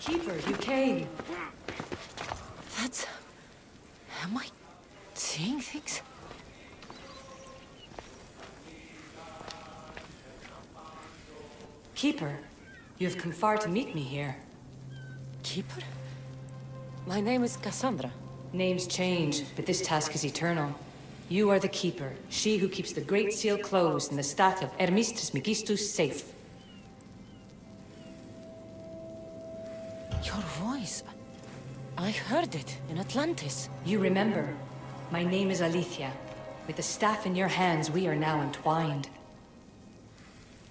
Keeper, you came. That's... Am I seeing things? Keeper, you have come far to meet me here. Keeper? My name is Kassandra. Names change, but this task is eternal. You are the Keeper, she who keeps the Great Seal closed and the staff of Hermes Trismegistus safe. Your voice... I heard it in Atlantis. You remember. My name is Alethea. With the staff in your hands, we are now entwined.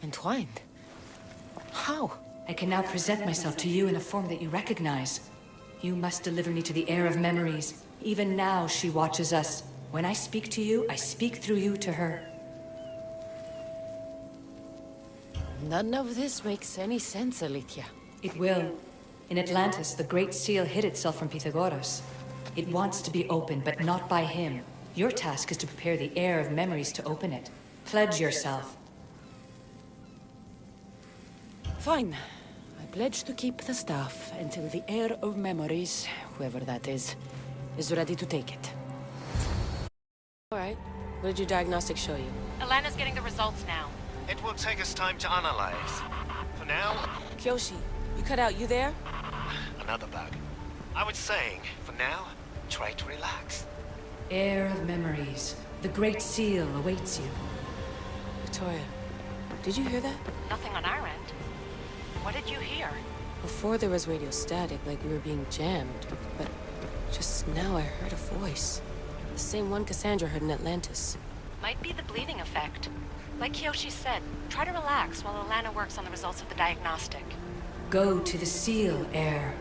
Entwined? How? I can now present myself to you in a form that you recognize. You must deliver me to the heir of memories. Even now, she watches us. When I speak to you, I speak through you to her. None of this makes any sense, Alethea. It will. In Atlantis, the Great Seal hid itself from Pythagoras. It wants to be opened, but not by him. Your task is to prepare the heir of memories to open it. Pledge yourself. Fine. I pledge to keep the staff until the heir of memories, whoever that is ready to take it. Alright. What did your diagnostic show you? Alana's getting the results now. It will take us time to analyze. For now, Kyoshi, you cut out, you there? another bug. I was saying, for now, try to relax. Heir of memories. The Great Seal awaits you. Victoria, did you hear that? Nothing on our end. What did you hear? Before there was radio static, like we were being jammed. But just now I heard a voice. The same one Kassandra heard in Atlantis. Might be the bleeding effect. Like Kyoshi said, try to relax while Alana works on the results of the diagnostic. Go to the Seal, heir.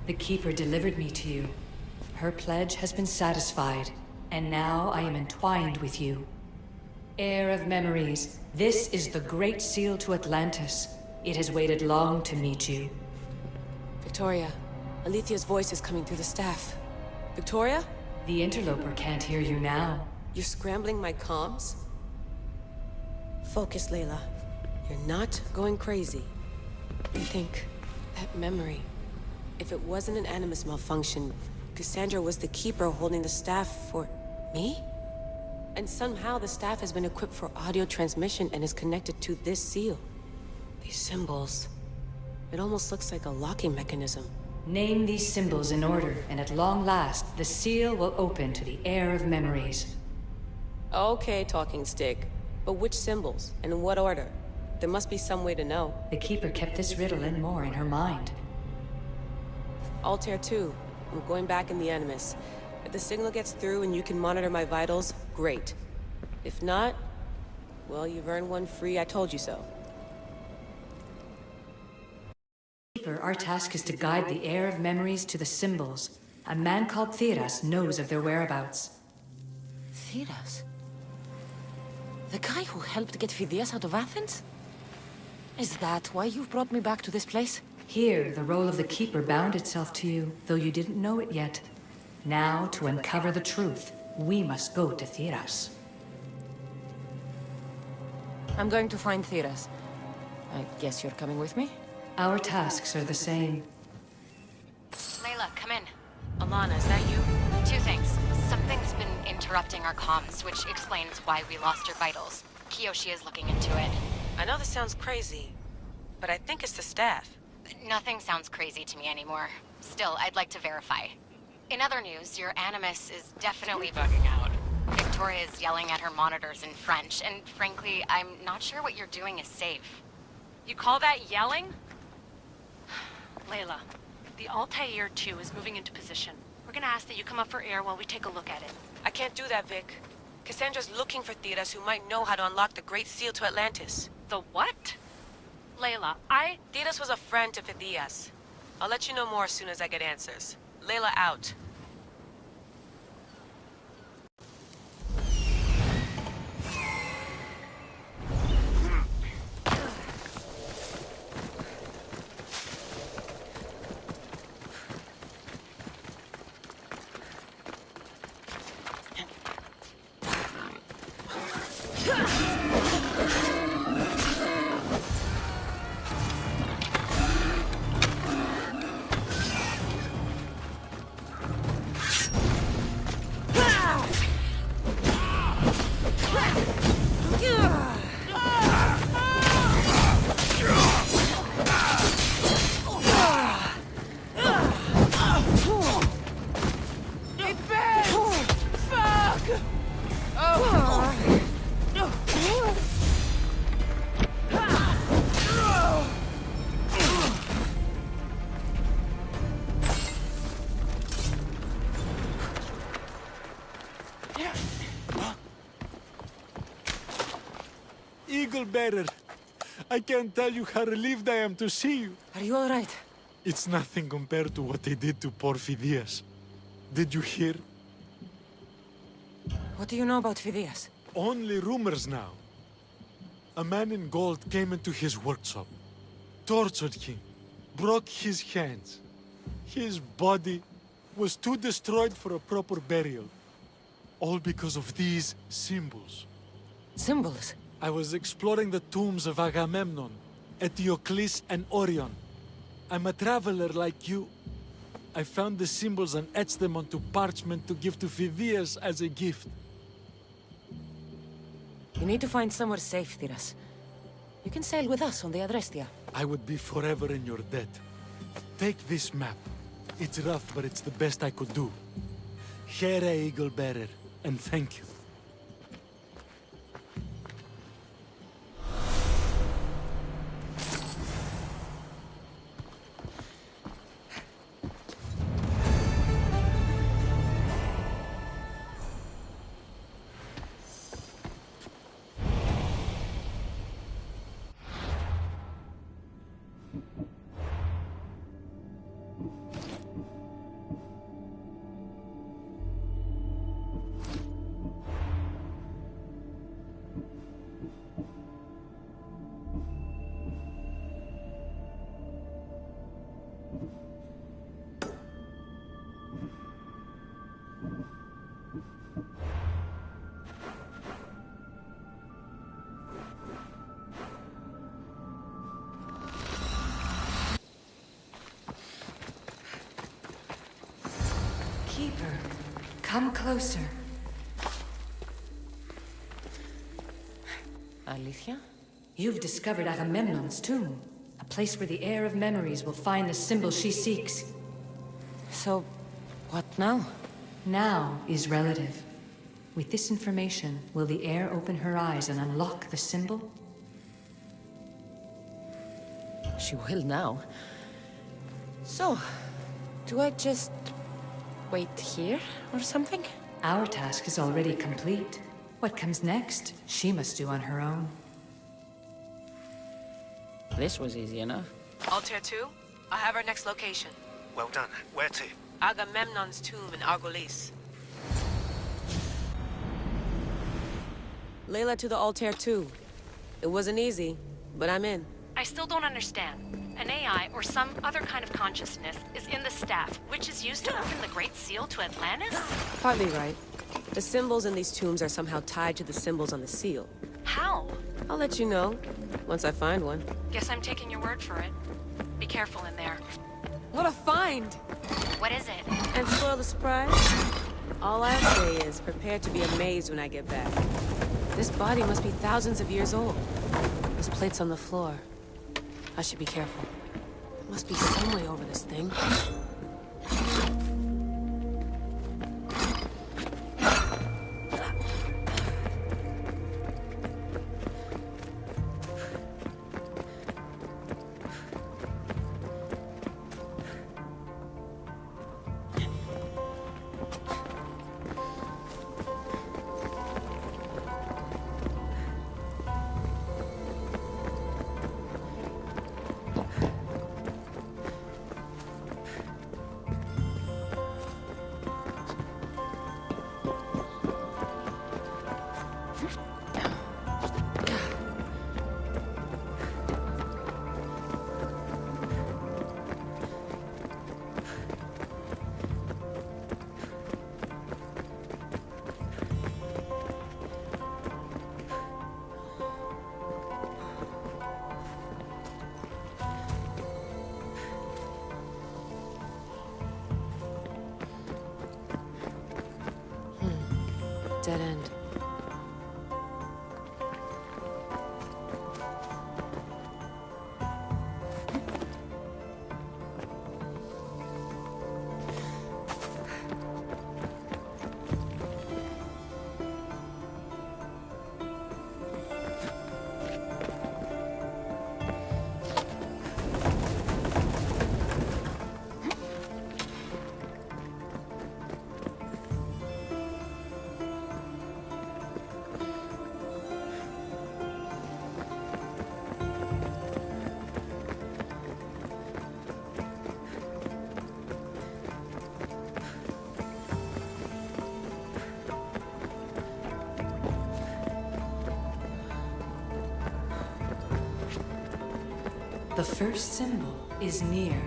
The Keeper delivered me to you. Her pledge has been satisfied, and now I am entwined with you. Heir of memories, this is the Great Seal to Atlantis. It has waited long to meet you. Victoria, Alethea's voice is coming through the staff. Victoria? The interloper can't hear you now. You're scrambling my comms? Focus, Layla. You're not going crazy. I think that memory... If it wasn't an Animus malfunction, Kassandra was the Keeper holding the staff for... me? And somehow the staff has been equipped for audio transmission and is connected to this seal. These symbols... It almost looks like a locking mechanism. Name these symbols in order, and at long last, the seal will open to the Heir of memories. Okay, talking stick. But which symbols? And in what order? There must be some way to know. The Keeper kept this riddle and more in her mind. Altair 2. I'm going back in the Animus. If the signal gets through and you can monitor my vitals, great. If not, well, you've earned one free I told you so. Keeper, our task is to guide the Heir of memories to the symbols. A man called Theras knows of their whereabouts. Theras? The guy who helped get Phidias out of Athens? Is that why you've brought me back to this place? Here, the role of the Keeper bound itself to you, though you didn't know it yet. Now, to uncover the truth, we must go to Theras. I'm going to find Theras. I guess you're coming with me? Our tasks are the same. Layla, come in. Alana, is that you? Two things. Something's been interrupting our comms, which explains why we lost your vitals. Kyoshi is looking into it. I know this sounds crazy, but I think it's the staff. Nothing sounds crazy to me anymore. Still, I'd like to verify. In other news, your Animus is definitely bugging out. Victoria is yelling at her monitors in French, and frankly, I'm not sure what you're doing is safe. You call that yelling? Layla, the Altair 2 is moving into position. We're gonna ask that you come up for air while we take a look at it. I can't do that, Vic. Cassandra's looking for Theras who might know how to unlock the Great Seal to Atlantis. The what? Layla, Thetis was a friend to Phidias. I'll let you know more as soon as I get answers. Layla out. Eagle Bearer, I can't tell you how relieved I am to see you. Are you all right? It's nothing compared to what they did to poor Phidias. Did you hear? What do you know about Phidias? Only rumors now. A man in gold came into his workshop, tortured him, broke his hands. His body was too destroyed for a proper burial. All because of these symbols. Symbols? I was exploring the tombs of Agamemnon, Eteocles, and Orion. I'm a traveler like you. I found the symbols and etched them onto parchment to give to Phidias as a gift. You need to find somewhere safe, Thetis. You can sail with us on the Adrestia. I would be forever in your debt. Take this map. It's rough, but it's the best I could do. Here, Eagle Bearer, and thank you. Keeper, come closer. Alithia? You've discovered Agamemnon's tomb, a place where the heir of memories will find the symbol she seeks. So, what now? Now is relative. With this information, will the heir open her eyes and unlock the symbol? She will now. So, do I just wait here or something? Our task is already complete. What comes next, she must do on her own. This was easy enough. Altair 2, I have our next location. Well done. Where to? Agamemnon's tomb in Argolis. Layla to the Altair 2. It wasn't easy, but I'm in. I still don't understand. An AI or some other kind of consciousness is in the staff, which is used to open the Great Seal to Atlantis? Partly right. The symbols in these tombs are somehow tied to the symbols on the seal. How? I'll let you know, once I find one. Guess I'm taking your word for it. Be careful in there. What a find! What is it? And spoil the surprise? All I'll say is, prepare to be amazed when I get back. This body must be thousands of years old. There's plates on the floor. I should be careful. There must be some way over this thing. The first symbol is near.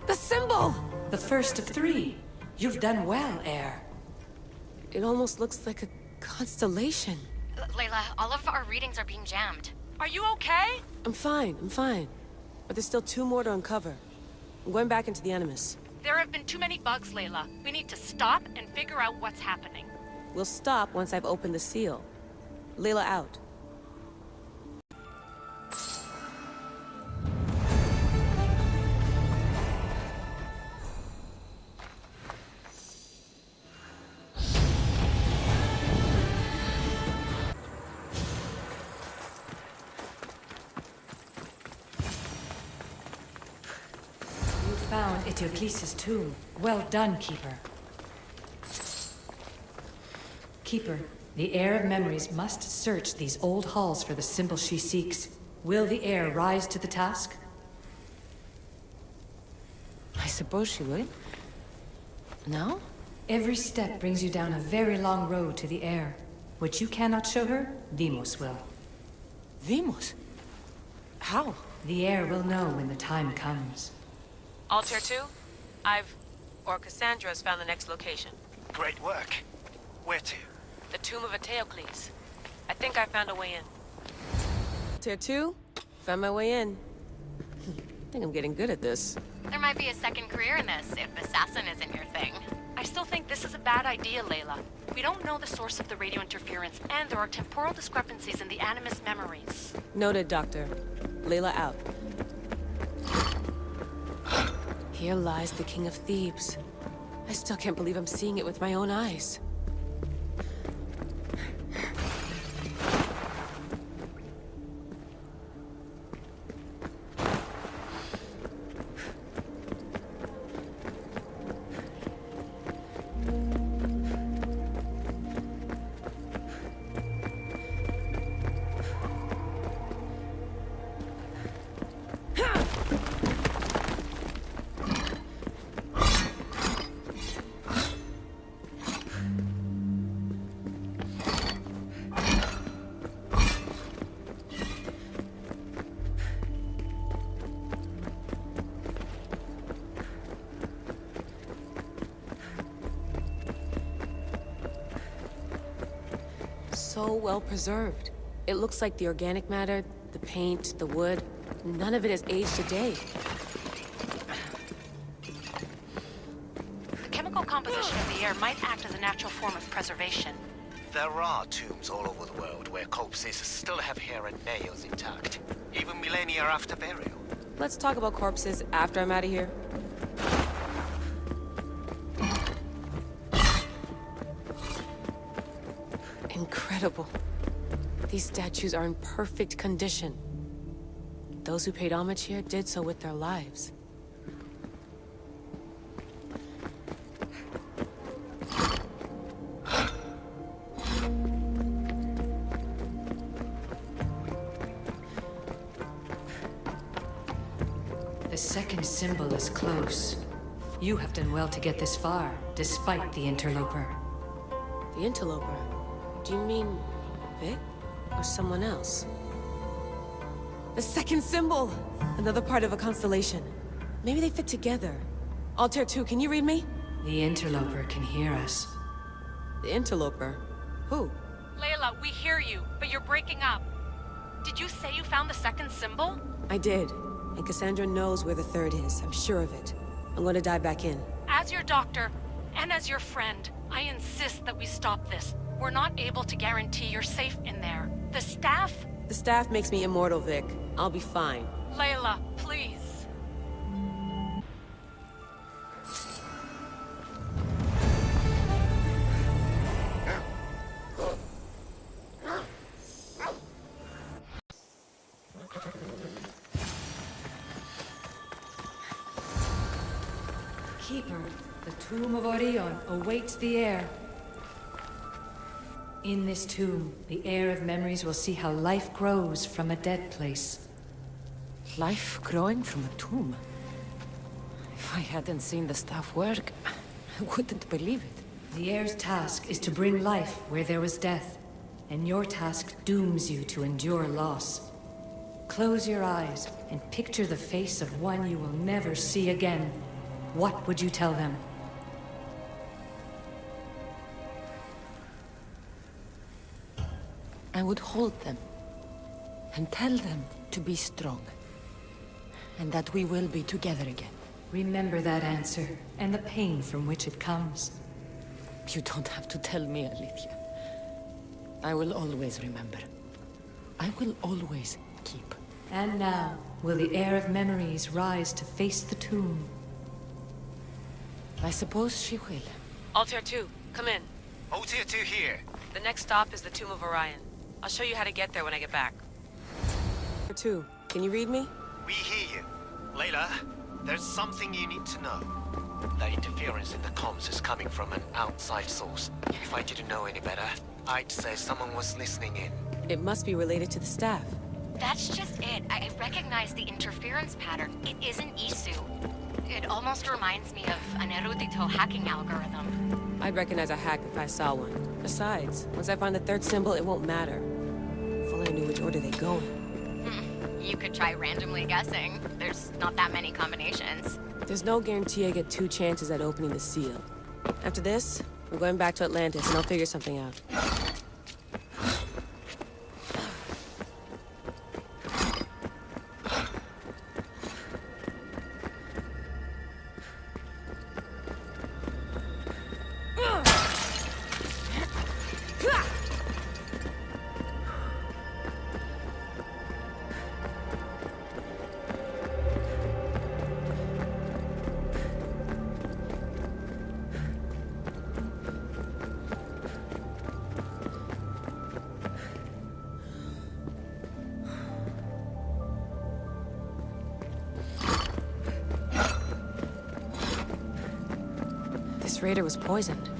The symbol! The first of three. You've done well, heir. It almost looks like a constellation. Layla, all of our readings are being jammed. Are you okay? I'm fine. But there's still 2 more to uncover. I'm going back into the Animus. There have been too many bugs, Layla. We need to stop and figure out what's happening. We'll stop once I've opened the seal. Layla out. Found Eteocles' tomb. Well done, Keeper. Keeper, the heir of memories must search these old halls for the symbol she seeks. Will the heir rise to the task? I suppose she would. No? Every step brings you down a very long road to the heir. What you cannot show her, Deimos will. Deimos? How? The heir will know when the time comes. Altair 2, Kassandra has found the next location. Great work. Where to? The tomb of Eteocles. I think I found a way in. Tier 2? Found my way in. I think I'm getting good at this. There might be a second career in this if assassin isn't your thing. I still think this is a bad idea, Layla. We don't know the source of the radio interference, and there are temporal discrepancies in the Animus memories. Noted, Doctor. Layla out. Here lies the King of Thebes. I still can't believe I'm seeing it with my own eyes. So well preserved. It looks like the organic matter, the paint, the wood, none of it has aged a day. The chemical composition of the air might act as a natural form of preservation. There are tombs all over the world where corpses still have hair and nails intact, even millennia after burial. Let's talk about corpses after I'm out of here. Incredible. These statues are in perfect condition. Those who paid homage here did so with their lives. The second symbol is close. You have done well to get this far, despite the interloper. The interloper? Do you mean Vic? Or someone else? The second symbol! Another part of a constellation. Maybe they fit together. Altair 2, can you read me? The interloper can hear us. The interloper? Who? Layla, we hear you, but you're breaking up. Did you say you found the second symbol? I did. And Kassandra knows where the third is. I'm sure of it. I'm going to dive back in. As your doctor, and as your friend, I insist that we stop this. We're not able to guarantee you're safe in there. The staff? The staff makes me immortal, Vic. I'll be fine. Layla, please. Keeper, the tomb of Orion awaits the heir. In this tomb, the heir of memories will see how life grows from a dead place. Life growing from a tomb. If I hadn't seen the staff work, I wouldn't believe it. The heir's task is to bring life where there was death, and your task dooms you to endure loss. Close your eyes and picture the face of one you will never see again. What would you tell them? I would hold them and tell them to be strong, and that we will be together again. Remember that answer, and the pain from which it comes. You don't have to tell me, Alethea. I will always remember. I will always keep. And now, will the heir of memories rise to face the tomb? I suppose she will. Altair 2, come in. Tier 2 here. The next stop is the Tomb of Orion. I'll show you how to get there when I get back. Tier 2, can you read me? We hear you. Layla, there's something you need to know. That interference in the comms is coming from an outside source. If I didn't know any better, I'd say someone was listening in. It must be related to the staff. That's just it. I recognize the interference pattern. It isn't Isu. It almost reminds me of an erudito hacking algorithm. I'd recognize a hack if I saw one. Besides, once I find the third symbol, it won't matter. If only I knew which order they go in. You could try randomly guessing. There's not that many combinations. There's no guarantee I get 2 chances at opening the seal. After this, we're going back to Atlantis and I'll figure something out. This raider was poisoned.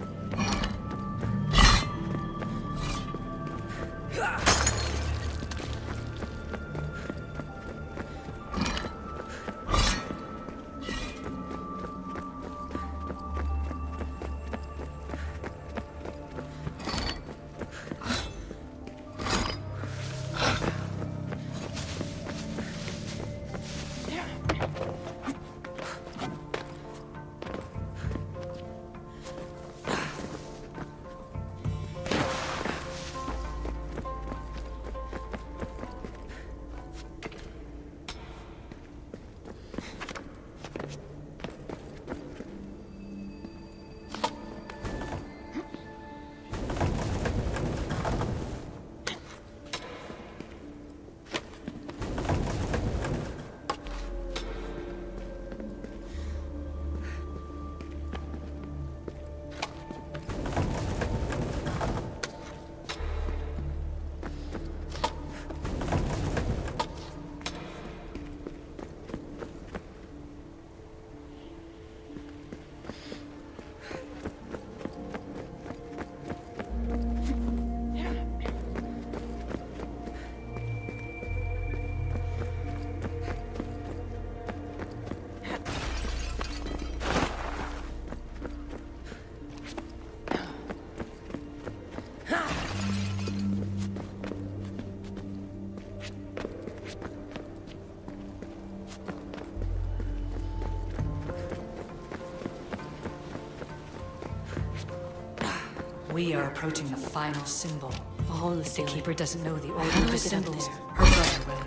We are approaching the final symbol. A hole in the If the ceiling. Keeper doesn't know the order How of the is it up symbols, there? her brother will.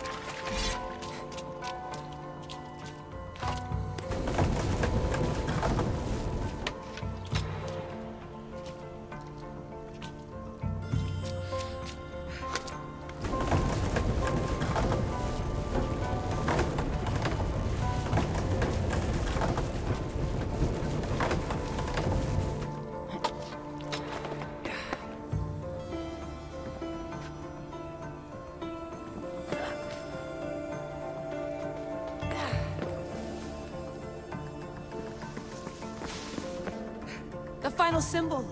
The final symbol!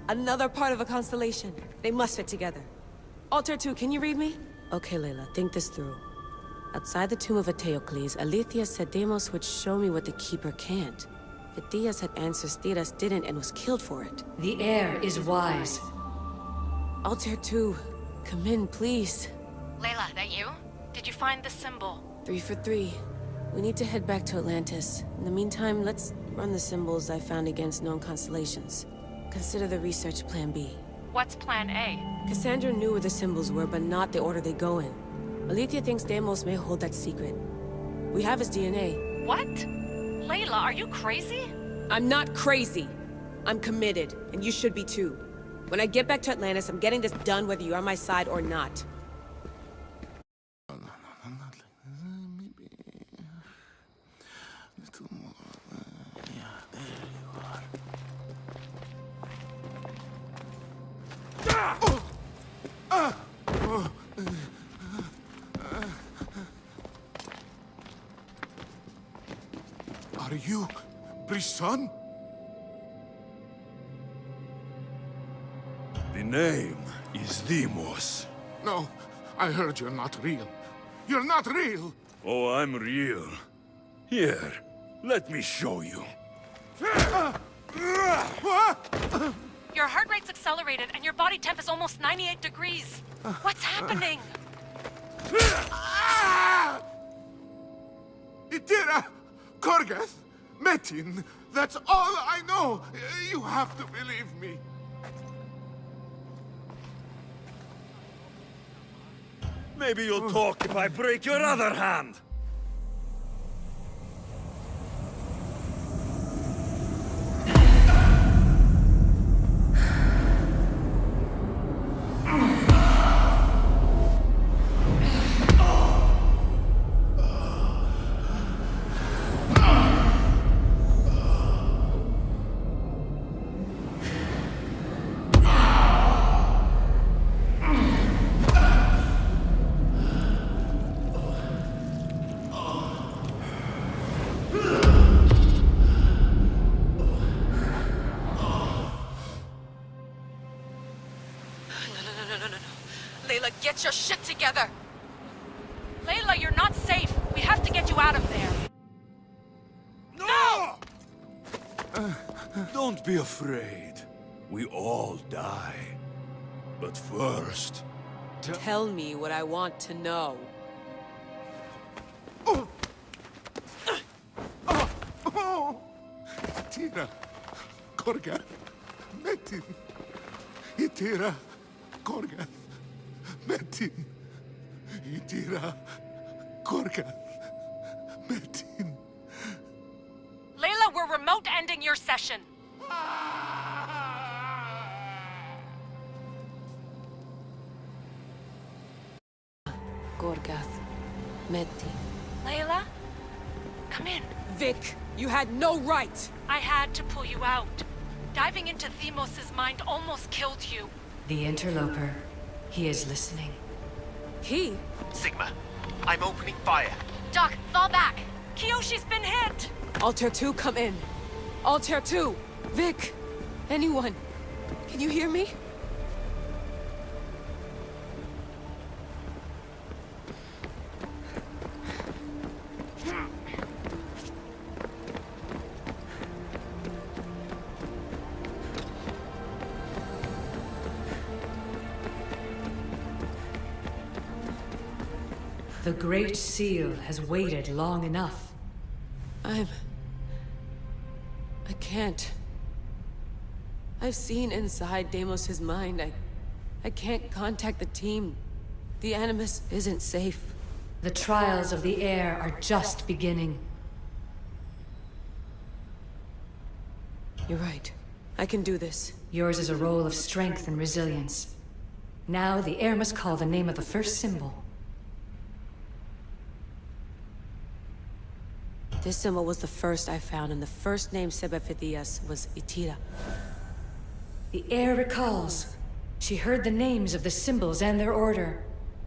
Another part of a constellation. They must fit together. Altair 2, can you read me? Okay, Layla, think this through. Outside the tomb of Eteocles, Alexios said Deimos would show me what the Keeper can't. Phidias had answers Theras didn't and was killed for it. The heir is wise. Altair 2, come in, please. Layla, that you? Did you find the symbol? 3 for 3. We need to head back to Atlantis. In the meantime, let's run the symbols I found against known constellations. Consider the research plan B. What's plan A? Kassandra knew where the symbols were, but not the order they go in. Aletheia thinks Deimos may hold that secret. We have his DNA. What? Layla, are you crazy? I'm not crazy. I'm committed, and you should be too. When I get back to Atlantis, I'm getting this done whether you're on my side or not. Are you Brisson? The name is Deimos. No, I heard you're not real. You're not real! Oh, I'm real. Here, let me show you. Your heart rate's accelerated and your body temp is almost 98 degrees. What's happening? Itira! Korgath! Metin! That's all I know! You have to believe me. Maybe you'll talk if I break your other hand. Layla, get your shit together! Layla, you're not safe. We have to get you out of there. No! Don't be afraid. We all die. But first... Tell me what I want to know. Itira! Korgath! Metin! Itira! Korgath! Metin! Itira! Korgath! Metin! Layla, we're remote ending your session. Korgath. Metin. Layla, come in. Vic, you had no right! I had to pull you out. Diving into Deimos' mind almost killed you. The interloper. He is listening. He? Sigma, I'm opening fire. Doc, fall back. Kiyoshi's been hit! Altair 2, come in. Altair 2! Vic! Anyone! Can you hear me? The Great Seal has waited long enough. I can't. I've seen inside Deimos' mind. I can't contact the team. The Animus isn't safe. The trials of the air are just beginning. You're right. I can do this. Yours is a role of strength and resilience. Now the heir must call the name of the first symbol. This symbol was the first I found, and the first name said by Phidias was Itira. The heir recalls. She heard the names of the symbols and their order.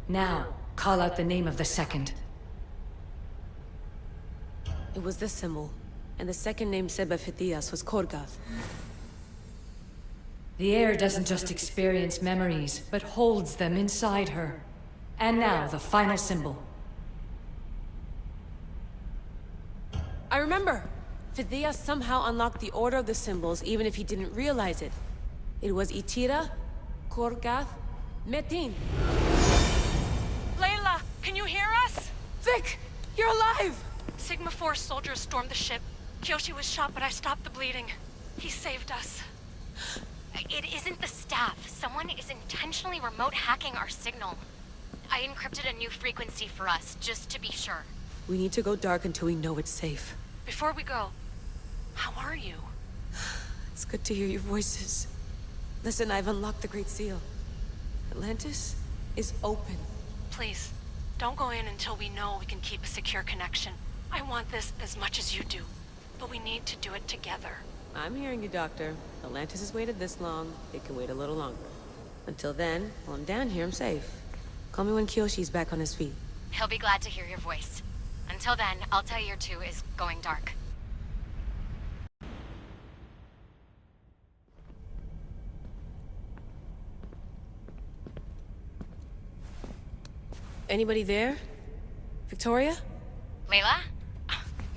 Now, call out the name of the second. It was this symbol, and the second name said by Phidias was Korgath. The heir doesn't just experience memories, but holds them inside her. And now, the final symbol. I remember! Phidias somehow unlocked the order of the symbols, even if he didn't realize it. It was Itira, Korgath, Metin. Layla, can you hear us? Vic! You're alive! Sigma 4 soldiers stormed the ship. Kyoshi was shot, but I stopped the bleeding. He saved us. It isn't the staff. Someone is intentionally remote hacking our signal. I encrypted a new frequency for us, just to be sure. We need to go dark until we know it's safe. Before we go, how are you? It's good to hear your voices. Listen, I've unlocked the Great Seal. Atlantis is open. Please, don't go in until we know we can keep a secure connection. I want this as much as you do, but we need to do it together. I'm hearing you, Doctor. Atlantis has waited this long. It can wait a little longer. Until then, while I'm down here, I'm safe. Call me when Kyoshi's back on his feet. He'll be glad to hear your voice. Until then, Altair 2 is going dark. Anybody there? Victoria? Layla?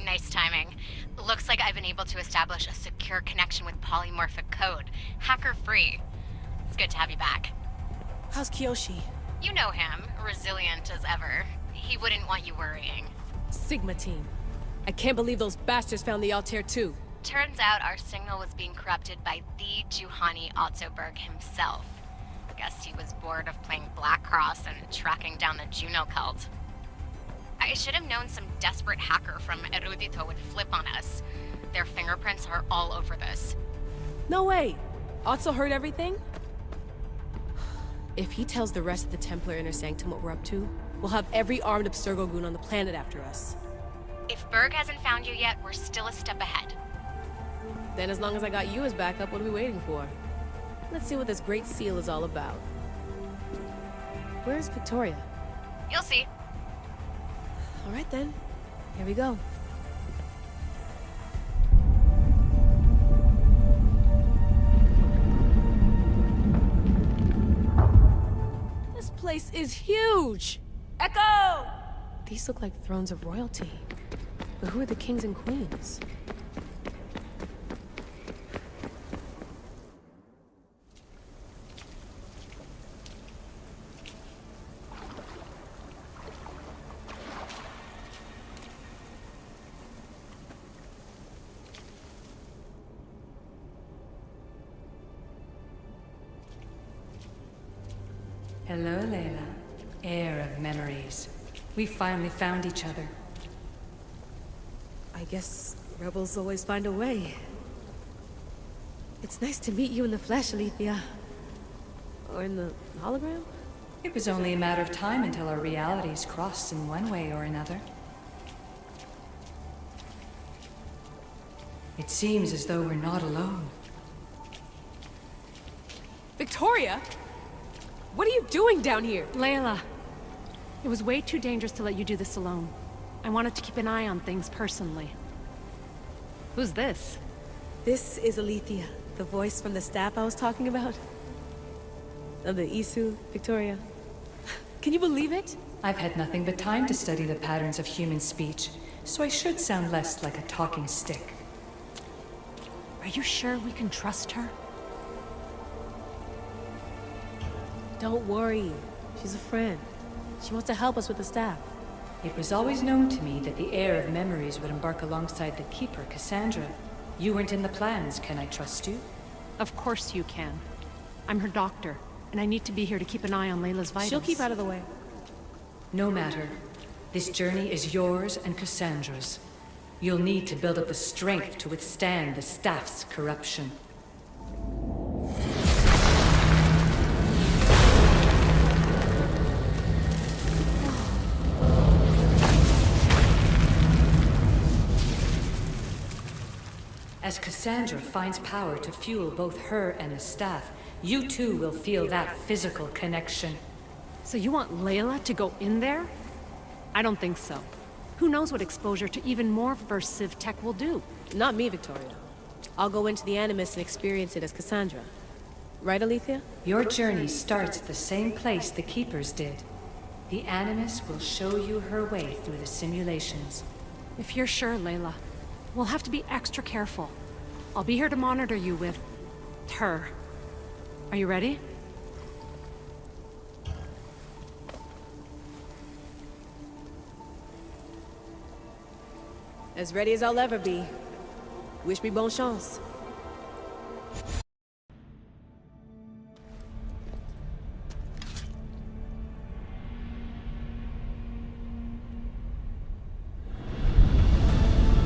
Nice timing. Looks like I've been able to establish a secure connection with polymorphic code. Hacker-free. It's good to have you back. How's Kyoshi? You know him. Resilient as ever. He wouldn't want you worrying. Sigma team. I can't believe those bastards found the Altair 2. Turns out our signal was being corrupted by the Juhani Otzoberg himself. Guess he was bored of playing Black Cross and tracking down the Juno cult. I should have known some desperate hacker from Erudito would flip on us. Their fingerprints are all over this. No way! Otso heard everything? If he tells the rest of the Templar Inner Sanctum what we're up to, we'll have every armed Abstergo goon on the planet after us. If Berg hasn't found you yet, we're still a step ahead. Then as long as I got you as backup, what are we waiting for? Let's see what this Great Seal is all about. Where's Victoria? You'll see. All right then. Here we go. This place is huge! Echo! These look like thrones of royalty. But who are the kings and queens? Hello, Layla. Heir of memories. We finally found each other. I guess rebels always find a way. It's nice to meet you in the flesh, Alethea. Or in the hologram? It was only a matter of time until our realities crossed in one way or another. It seems as though we're not alone. Victoria? What are you doing down here? Layla, it was way too dangerous to let you do this alone. I wanted to keep an eye on things personally. Who's this? This is Alethea, the voice from the staff I was talking about. Of the Isu, Victoria. Can you believe it? I've had nothing but time to study the patterns of human speech, so I should sound less like a talking stick. Are you sure we can trust her? Don't worry. She's a friend. She wants to help us with the staff. It was always known to me that the heir of memories would embark alongside the Keeper, Kassandra. You weren't in the plans. Can I trust you? Of course you can. I'm her doctor, and I need to be here to keep an eye on Layla's vitals. She'll keep out of the way. No matter. This journey is yours and Kassandra's. You'll need to build up the strength to withstand the staff's corruption. As Kassandra finds power to fuel both her and the staff, you too will feel that physical connection. So you want Layla to go in there? I don't think so. Who knows what exposure to even more First Civ tech will do? Not me, Victoria. I'll go into the Animus and experience it as Kassandra. Right, Alethea? Your journey starts at the same place the Keepers did. The Animus will show you her way through the simulations. If you're sure, Layla, we'll have to be extra careful. I'll be here to monitor you with... her. Are you ready? As ready as I'll ever be. Wish me bonne chance.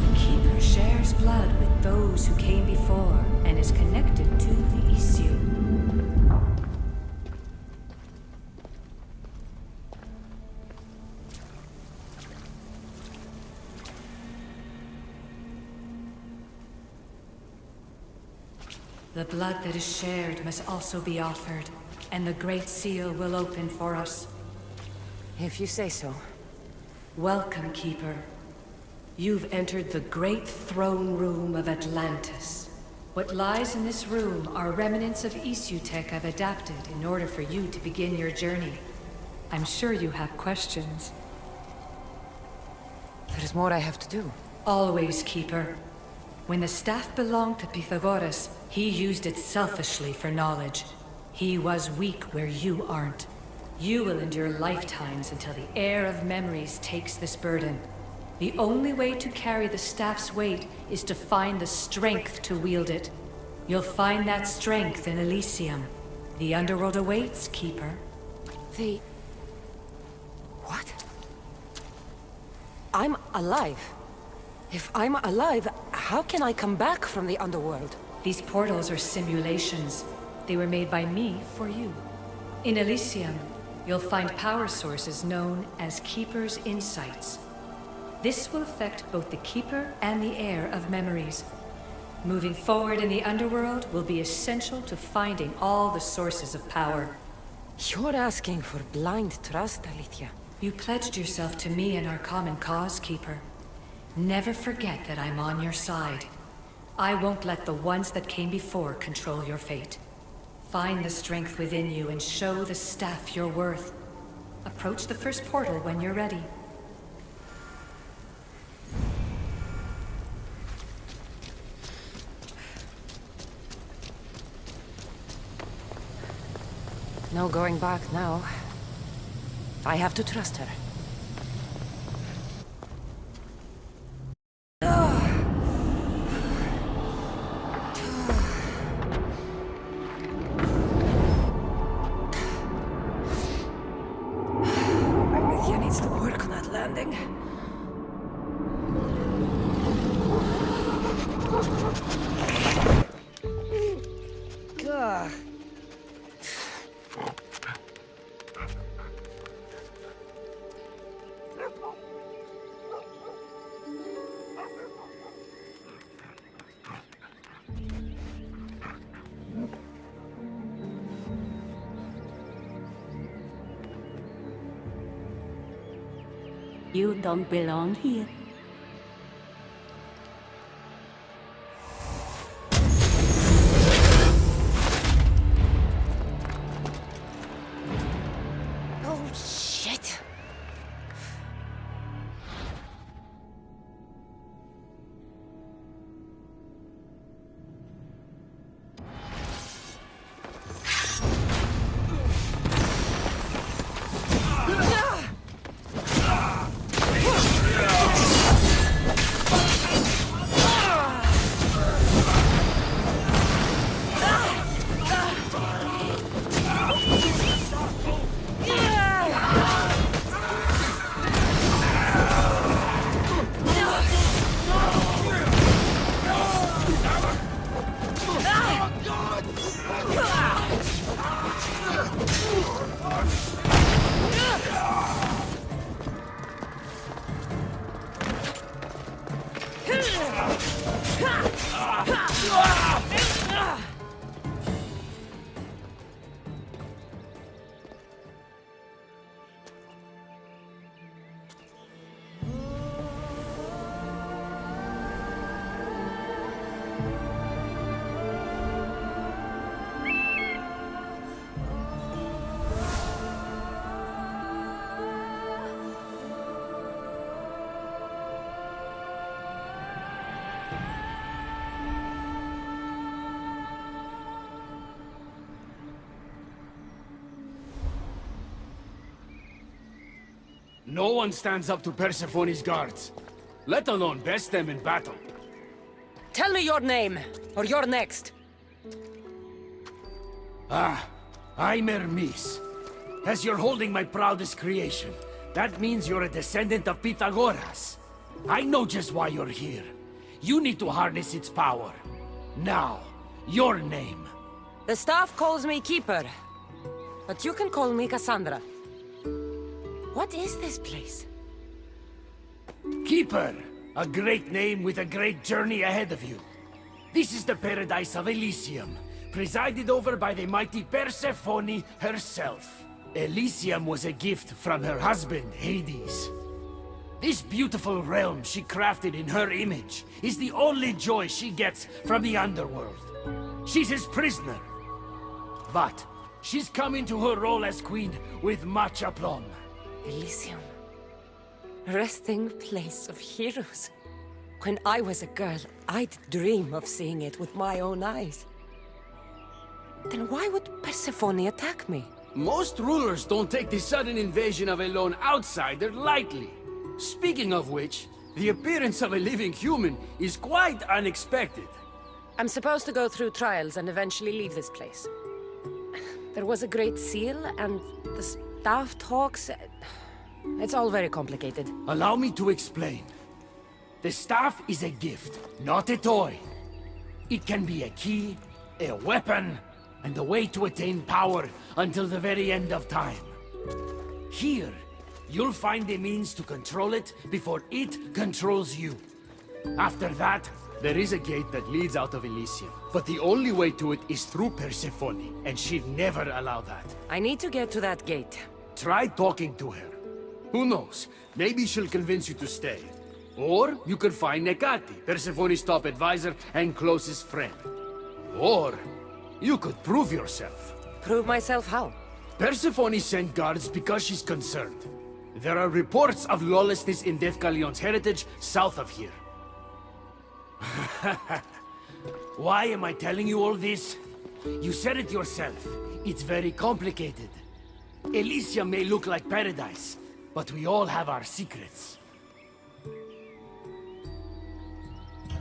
The Keeper shares blood with those who came before and is connected to the issue. The blood that is shared must also be offered, and the Great Seal will open for us. If you say so. Welcome, Keeper. You've entered the great throne room of Atlantis. What lies in this room are remnants of issue tech I've adapted in order for you to begin your journey. I'm sure you have questions. There's more I have to do. Always, Keeper. When the staff belonged to Pythagoras, he used it selfishly for knowledge. He was weak where you aren't. You will endure lifetimes until the heir of memories takes this burden. The only way to carry the staff's weight is to find the strength to wield it. You'll find that strength in Elysium. The underworld awaits, Keeper. What? I'm alive. If I'm alive, how can I come back from the underworld? These portals are simulations. They were made by me for you. In Elysium, you'll find power sources known as Keeper's Insights. This will affect both the Keeper and the heir of memories. Moving forward in the underworld will be essential to finding all the sources of power. You're asking for blind trust, Alethea. You pledged yourself to me and our common cause, Keeper. Never forget that I'm on your side. I won't let the ones that came before control your fate. Find the strength within you and show the staff your worth. Approach the first portal when you're ready. No going back now. I have to trust her. Needs to work on that landing. Gah. You don't belong here. Oh, shit. No one stands up to Persephone's guards, let alone best them in battle. Tell me your name, or you're next. I'm Hermes. As you're holding my proudest creation, that means you're a descendant of Pythagoras. I know just why you're here. You need to harness its power. Now, your name. The staff calls me Keeper, but you can call me Kassandra. What is this place? Keeper, a great name with a great journey ahead of you. This is the paradise of Elysium, presided over by the mighty Persephone herself. Elysium was a gift from her husband, Hades. This beautiful realm she crafted in her image is the only joy she gets from the underworld. She's his prisoner. But she's come into her role as queen with much aplomb. Elysium. Resting place of heroes. When I was a girl, I'd dream of seeing it with my own eyes. Then why would Persephone attack me? Most rulers don't take the sudden invasion of a lone outsider lightly. Speaking of which, the appearance of a living human is quite unexpected. I'm supposed to go through trials and eventually leave this place. There was a great seal, and the staff talks... It's all very complicated. Allow me to explain. The staff is a gift, not a toy. It can be a key, a weapon, and a way to attain power until the very end of time. Here, you'll find the means to control it before it controls you. After that, there is a gate that leads out of Elysium, but the only way to it is through Persephone, and she'd never allow that. I need to get to that gate. Try talking to her. Who knows? Maybe she'll convince you to stay. Or you could find Nekati, Persephone's top advisor and closest friend. Or you could prove yourself. Prove myself how? Persephone sent guards because she's concerned. There are reports of lawlessness in Deucalion's heritage south of here. Why am I telling you all this? You said it yourself. It's very complicated. Elysium may look like paradise, but we all have our secrets.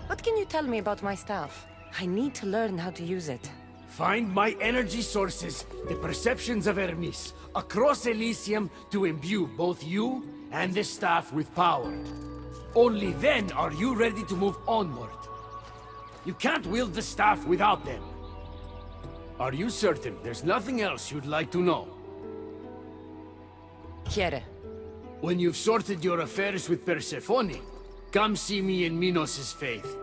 What can you tell me about my staff? I need to learn how to use it. Find my energy sources, the perceptions of Hermes, across Elysium to imbue both you and the staff with power. Only then are you ready to move onward. You can't wield the staff without them. Are you certain there's nothing else you'd like to know? Quiere. When you've sorted your affairs with Persephone, come see me in Minos' faith.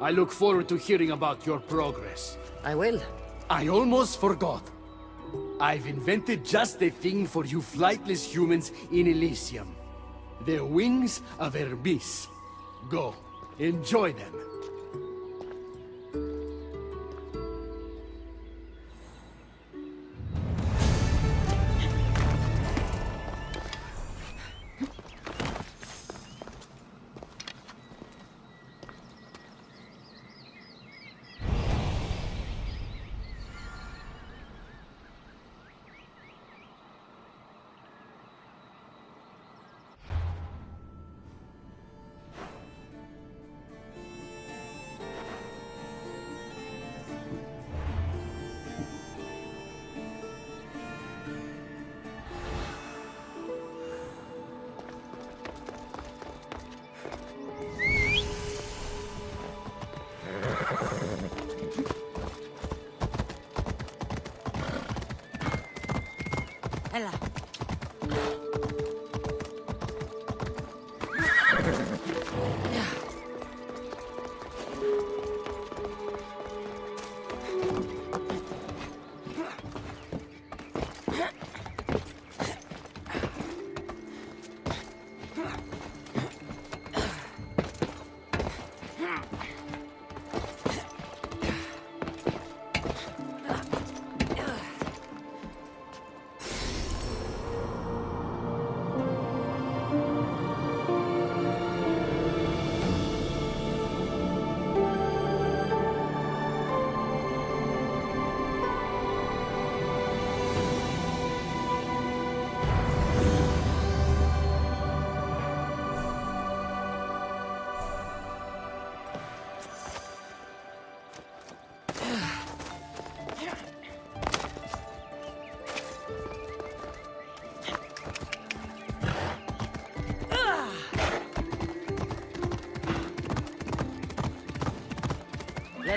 I look forward to hearing about your progress. I will. I almost forgot. I've invented just the thing for you flightless humans in Elysium. The wings of Hermes. Go, enjoy them.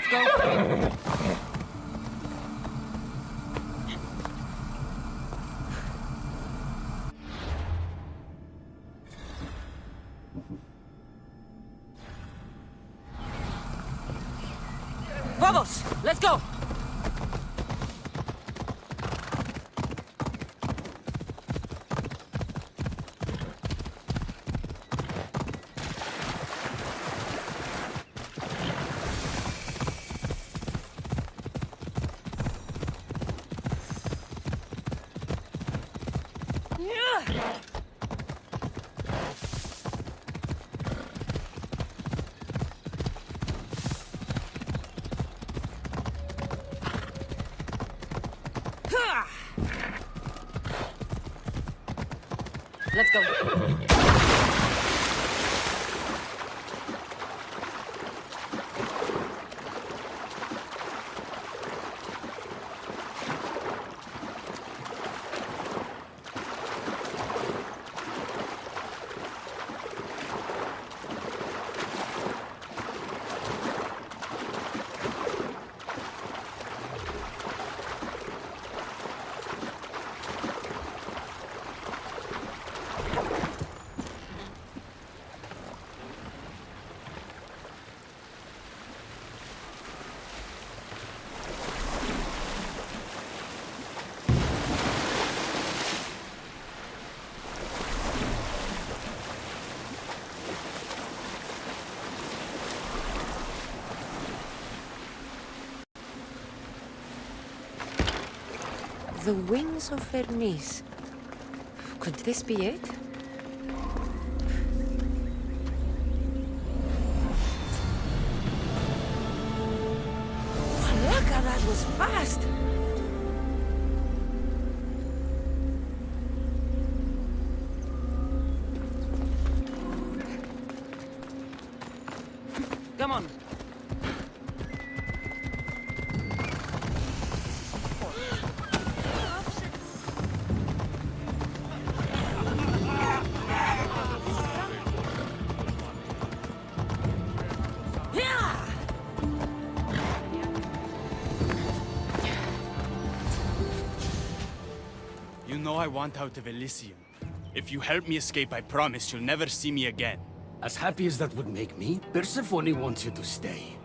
Let's go. Vamos! Let's go! Let's go. The wings of Hermes. Could this be it? Look how that was fast! Come on. You know I want out of Elysium. If you help me escape, I promise you'll never see me again. As happy as that would make me, Persephone wants you to stay.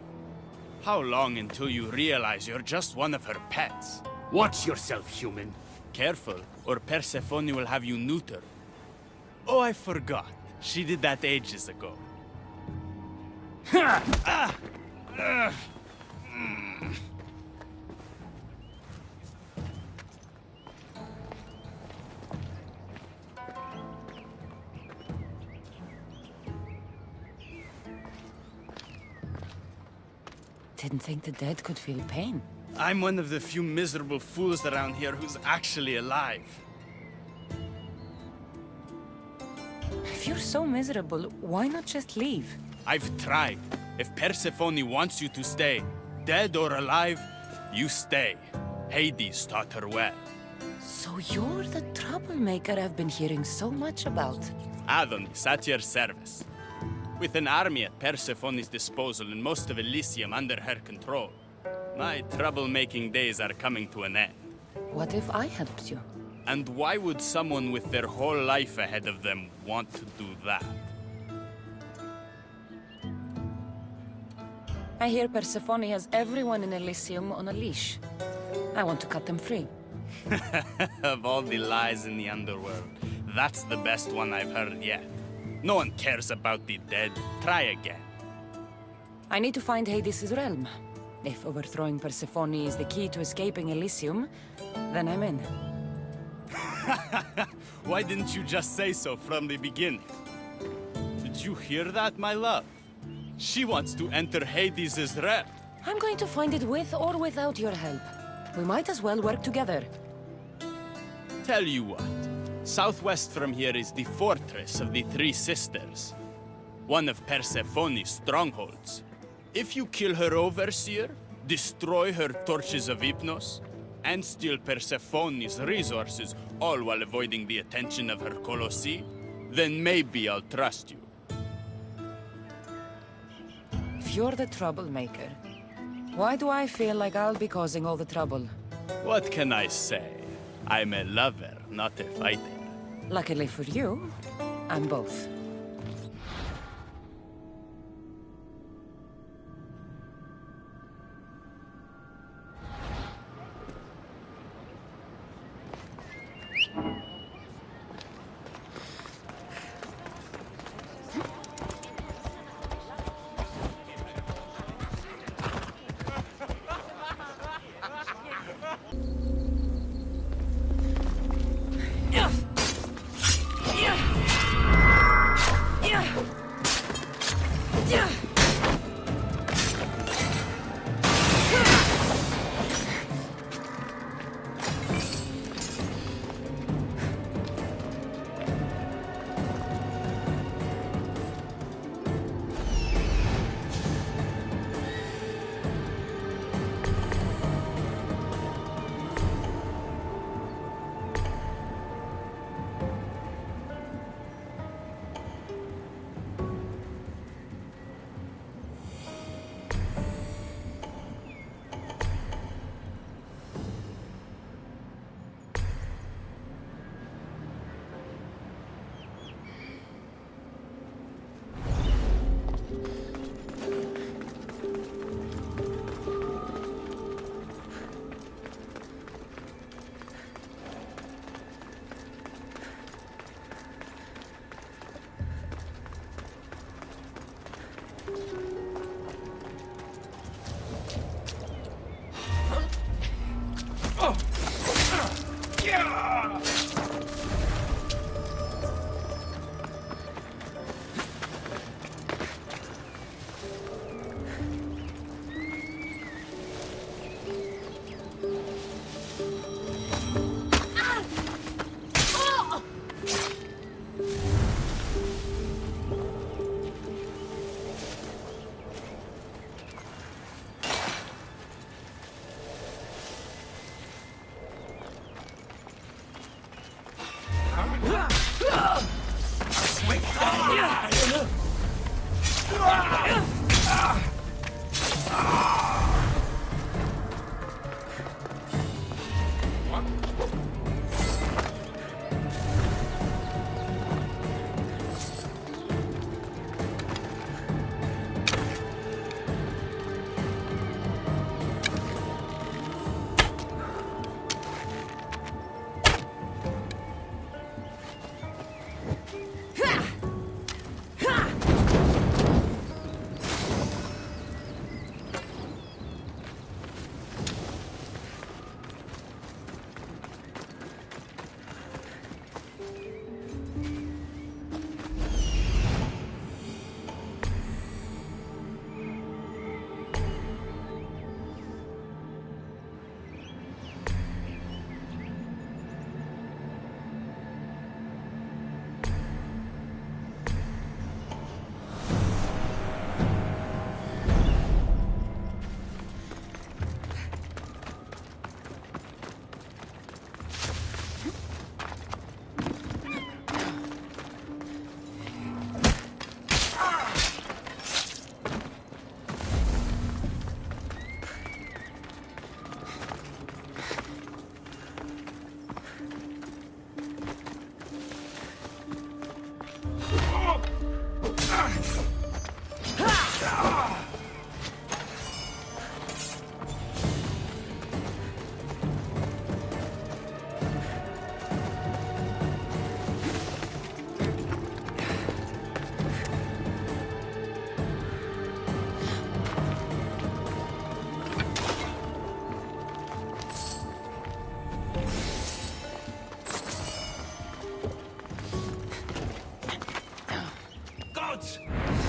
How long until you realize you're just one of her pets? Watch yourself, human. Careful, or Persephone will have you neutered. Oh, I forgot. She did that ages ago. Didn't think the dead could feel pain. I'm one of the few miserable fools around here who's actually alive. If you're so miserable, why not just leave? I've tried. If Persephone wants you to stay, dead or alive, you stay. Hades taught her well. So you're the troublemaker I've been hearing so much about. Athens, at your service. With an army at Persephone's disposal and most of Elysium under her control, my troublemaking days are coming to an end. What if I helped you? And why would someone with their whole life ahead of them want to do that? I hear Persephone has everyone in Elysium on a leash. I want to cut them free. Of all the lies in the underworld, that's the best one I've heard yet. No one cares about the dead. Try again. I need to find Hades' realm. If overthrowing Persephone is the key to escaping Elysium, then I'm in. Why didn't you just say so from the beginning? Did you hear that, my love? She wants to enter Hades' realm. I'm going to find it with or without your help. We might as well work together. Tell you what. Southwest from here is the fortress of the Three Sisters. One of Persephone's strongholds. If you kill her overseer, destroy her torches of Hypnos, and steal Persephone's resources, all while avoiding the attention of her Colossi, then maybe I'll trust you. If you're the troublemaker, Why do I feel like I'll be causing all the trouble? What can I say? I'm a lover, not a fighter. Luckily for you, I'm both.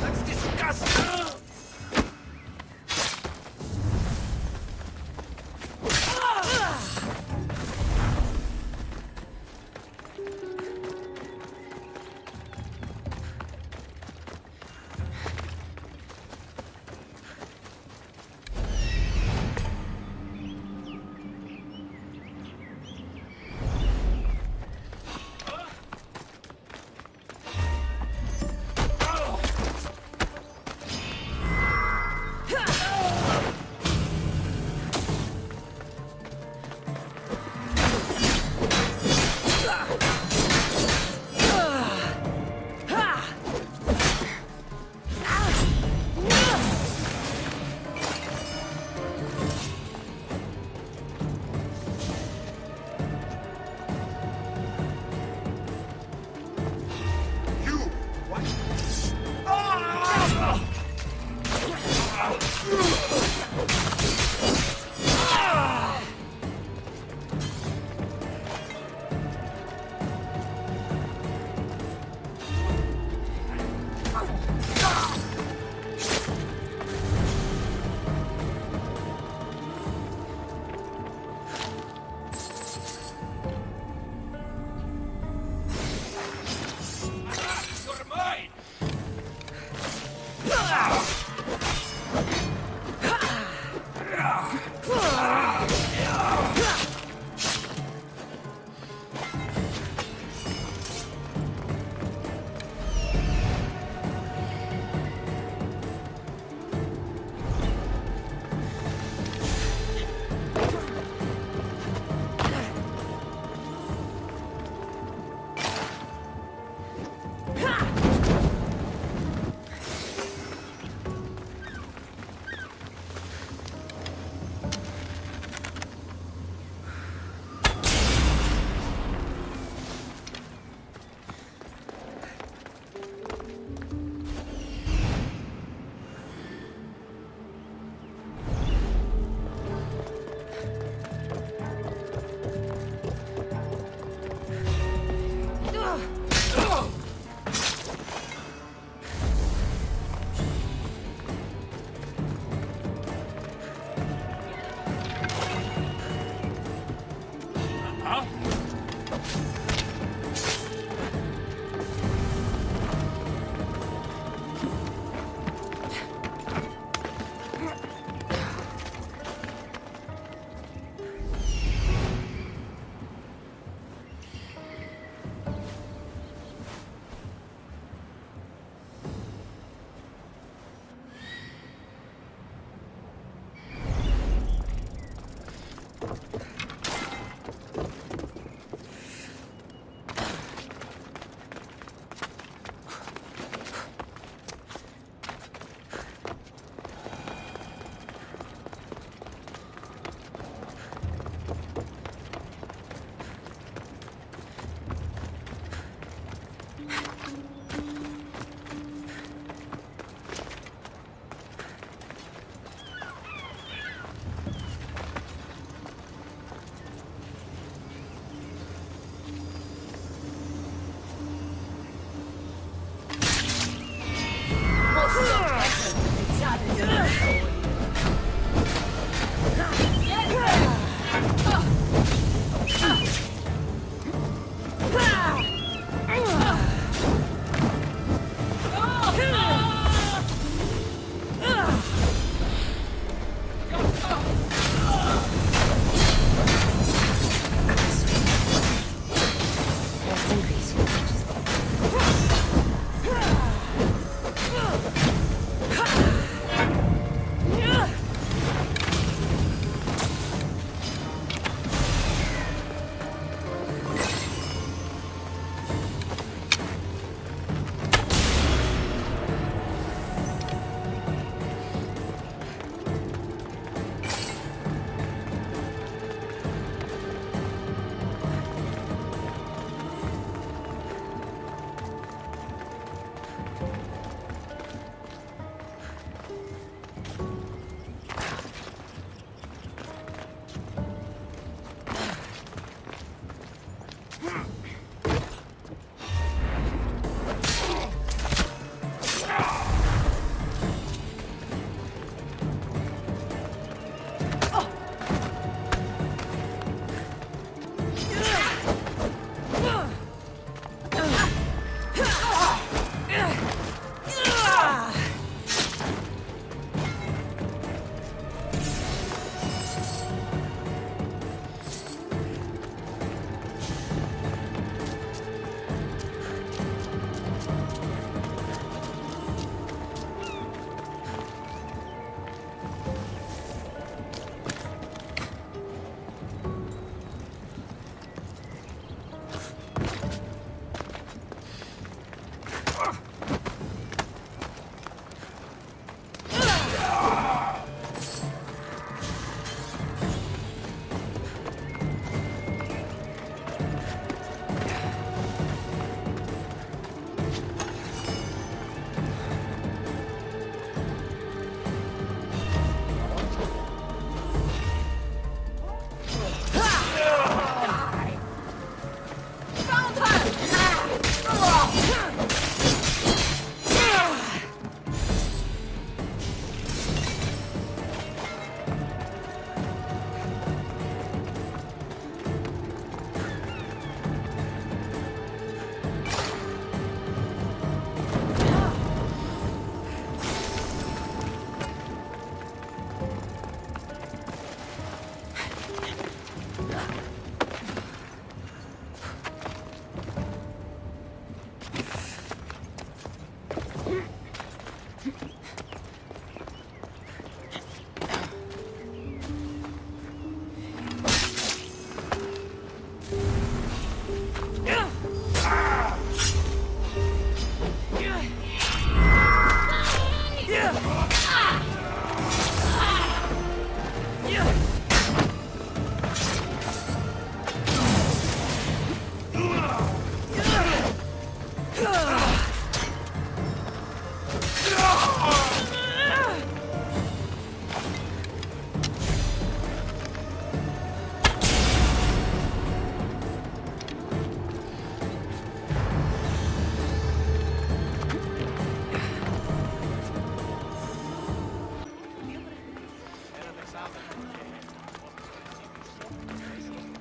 Let's discuss.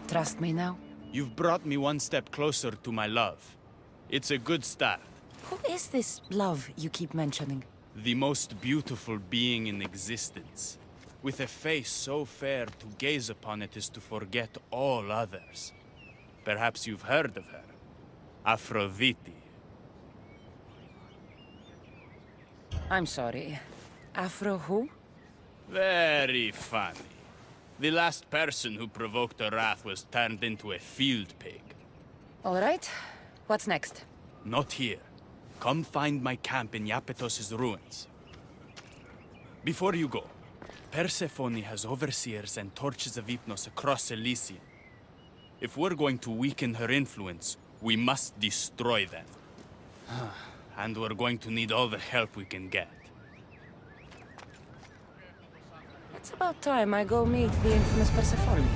Trust me now? You've brought me one step closer to my love. It's a good start. Who is this love you keep mentioning? The most beautiful being in existence. With a face so fair, to gaze upon it is to forget all others. Perhaps you've heard of her. Aphrodite. I'm sorry. Afro who? Very funny. The last person who provoked her wrath was turned into a field pig. All right. What's next? Not here. Come find my camp in Iapetos' ruins. Before you go, Persephone has overseers and torches of Hypnos across Elysium. If we're going to weaken her influence, we must destroy them. And we're going to need all the help we can get. It's about time I go meet the infamous Persephone.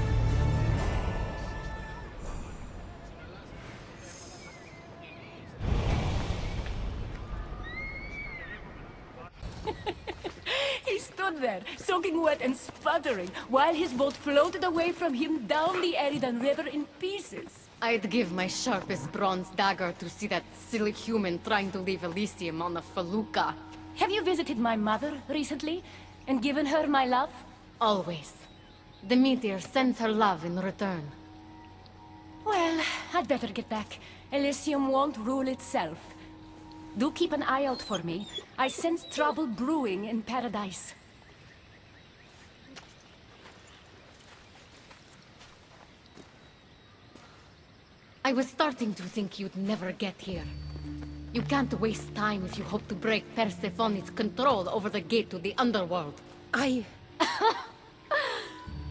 He stood there, soaking wet and sputtering, while his boat floated away from him down the Eridan River in pieces. I'd give my sharpest bronze dagger to see that silly human trying to leave Elysium on a felucca. Have you visited my mother recently, and given her my love? Always. The meteor sends her love in return. Well, I'd better get back. Elysium won't rule itself. Do keep an eye out for me. I sense trouble brewing in Paradise. I was starting to think you'd never get here. You can't waste time if you hope to break Persephone's control over the gate to the underworld.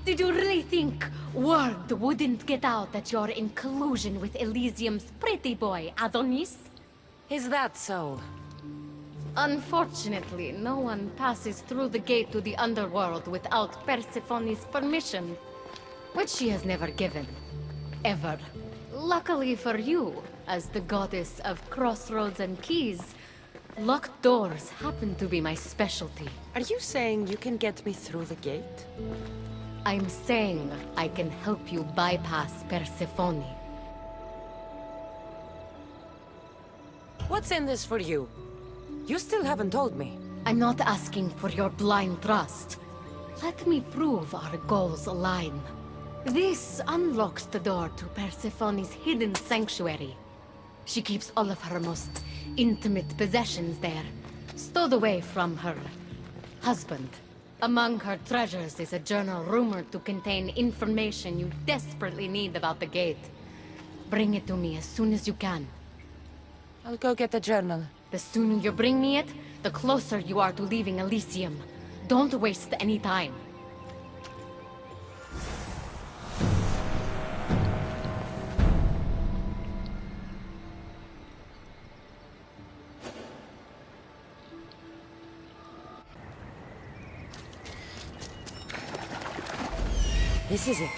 Did you really think word wouldn't get out that you're in collusion with Elysium's pretty boy, Adonis? Is that so? Unfortunately, no one passes through the gate to the underworld without Persephone's permission, which she has never given. Ever. Luckily for you, as the goddess of crossroads and keys, locked doors happen to be my specialty. Are you saying you can get me through the gate? I'm saying I can help you bypass Persephone. What's in this for you? You still haven't told me. I'm not asking for your blind trust. Let me prove our goals align. This unlocks the door to Persephone's hidden sanctuary. She keeps all of her most intimate possessions there, stowed away from her husband. Among her treasures is a journal rumored to contain information you desperately need about the gate. Bring it to me as soon as you can. I'll go get the journal. The sooner you bring me it, the closer you are to leaving Elysium. Don't waste any time. This is it.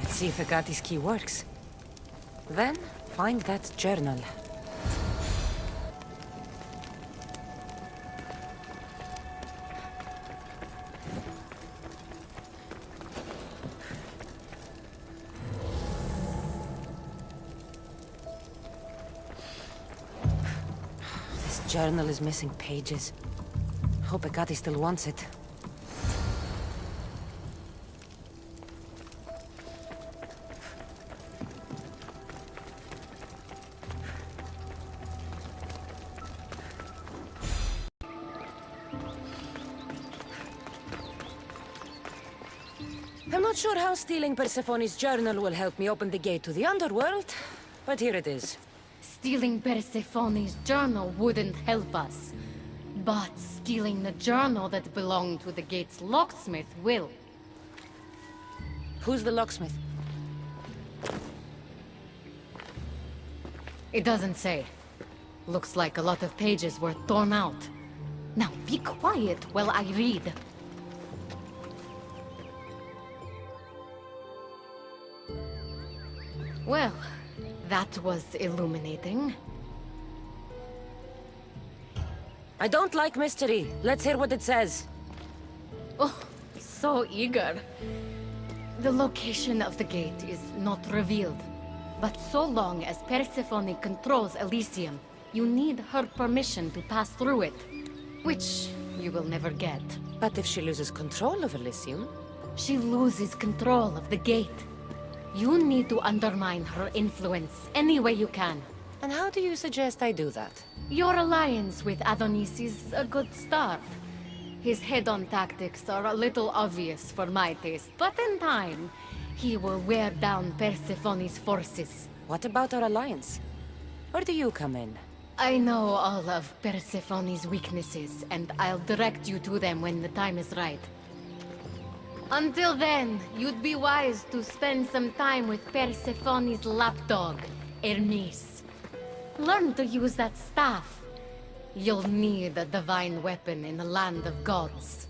See if Agatis' key works. Then, find that journal. This journal is missing pages. Hope Agatis still wants it. I'm not sure how stealing Persephone's journal will help me open the gate to the underworld, but here it is. Stealing Persephone's journal wouldn't help us. But stealing the journal that belonged to the gate's locksmith will. Who's the locksmith? It doesn't say. Looks like a lot of pages were torn out. Now be quiet while I read. Well, that was illuminating. I don't like mystery. Let's hear what it says. Oh, so eager. The location of the gate is not revealed. But so long as Persephone controls Elysium, you need her permission to pass through it. Which you will never get. But if she loses control of Elysium? She loses control of the gate. You need to undermine her influence any way you can. And how do you suggest I do that? Your alliance with Adonis is a good start. His head-on tactics are a little obvious for my taste, but in time, he will wear down Persephone's forces. What about our alliance? Where do you come in? I know all of Persephone's weaknesses, and I'll direct you to them when the time is right. Until then, you'd be wise to spend some time with Persephone's lapdog, Hermes. Learn to use that staff. You'll need a divine weapon in the land of gods.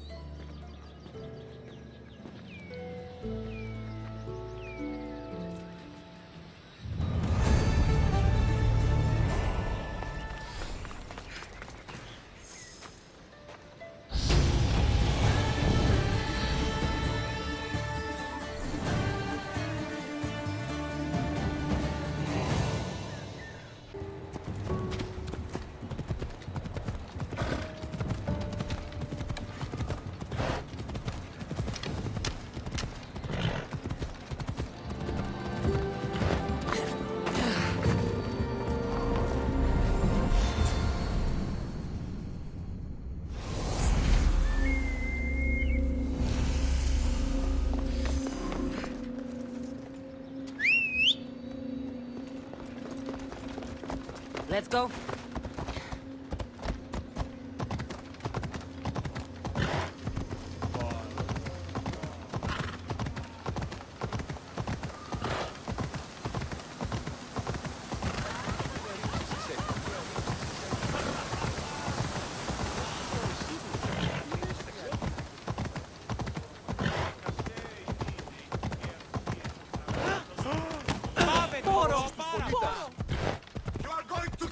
Let's go.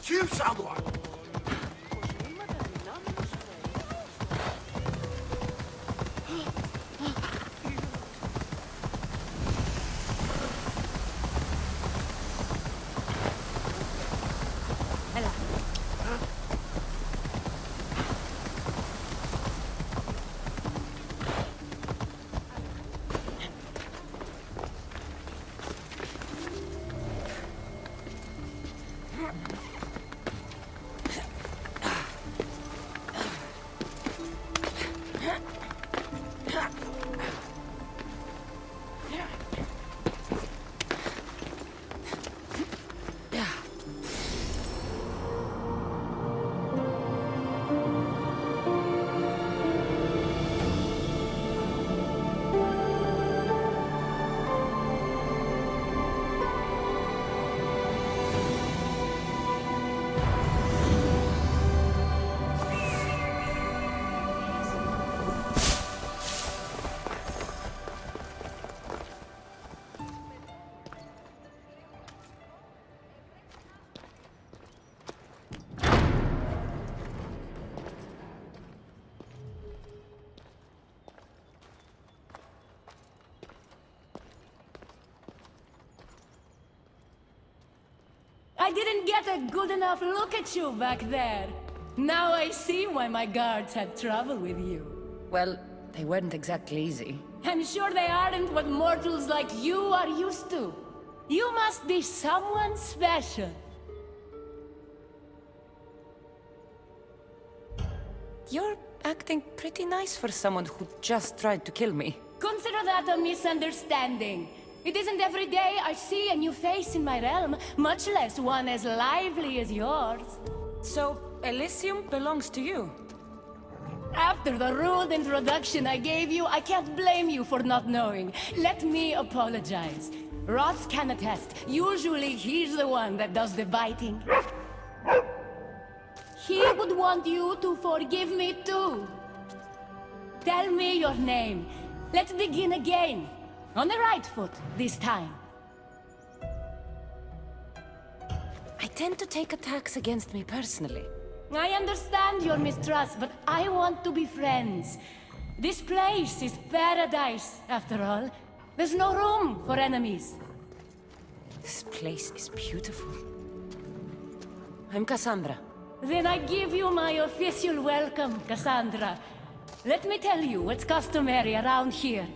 Kill someone! I didn't get a good enough look at you back there. Now I see why my guards had trouble with you. Well, they weren't exactly easy. I'm sure they aren't what mortals like you are used to. You must be someone special. You're acting pretty nice for someone who just tried to kill me. Consider that a misunderstanding. It isn't every day I see a new face in my realm, much less one as lively as yours. So, Elysium belongs to you? After the rude introduction I gave you, I can't blame you for not knowing. Let me apologize. Ross can attest. Usually he's the one that does the biting. He would want you to forgive me too. Tell me your name. Let's begin again. On the right foot, this time. tend to take attacks against me personally. I understand your mistrust, but I want to be friends. This place is paradise, after all. There's no room for enemies. This place is beautiful. I'm Kassandra. Then I give you my official welcome, Kassandra. Let me tell you what's customary around here.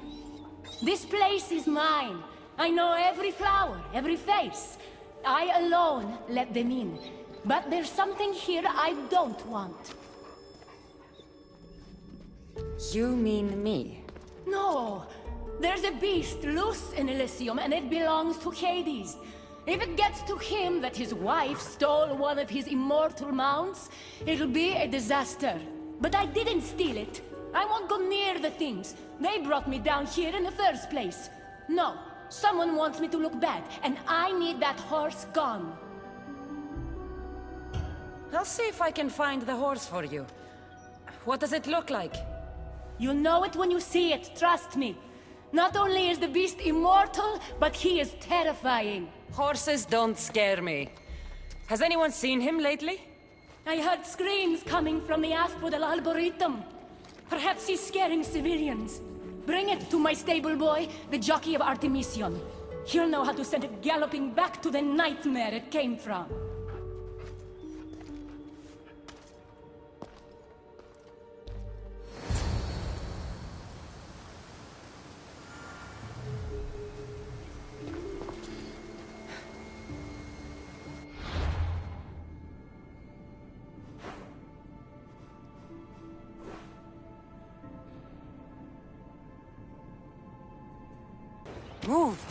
This place is mine. I know every flower, every face. I alone let them in. But there's something here I don't want. You mean me? No. There's a beast loose in Elysium, and it belongs to Hades. If it gets to him that his wife stole one of his immortal mounts, it'll be a disaster. But I didn't steal it. I won't go near the things. They brought me down here in the first place. No, someone wants me to look bad, and I need that horse gone. I'll see if I can find the horse for you. What does it look like? You'll know it when you see it, trust me. Not only is the beast immortal, but he is terrifying. Horses don't scare me. Has anyone seen him lately? I heard screams coming from the Asphodel Arboretum. Perhaps he's scaring civilians. Bring it to my stable boy, the jockey of Artemision. He'll know how to send it galloping back to the nightmare it came from. Move!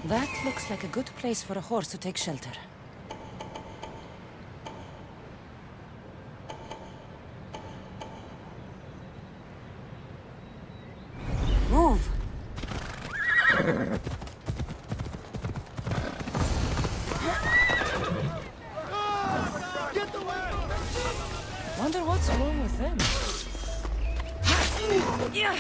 That looks like a good place for a horse to take shelter. Move! Wonder what's wrong with them. Yeah.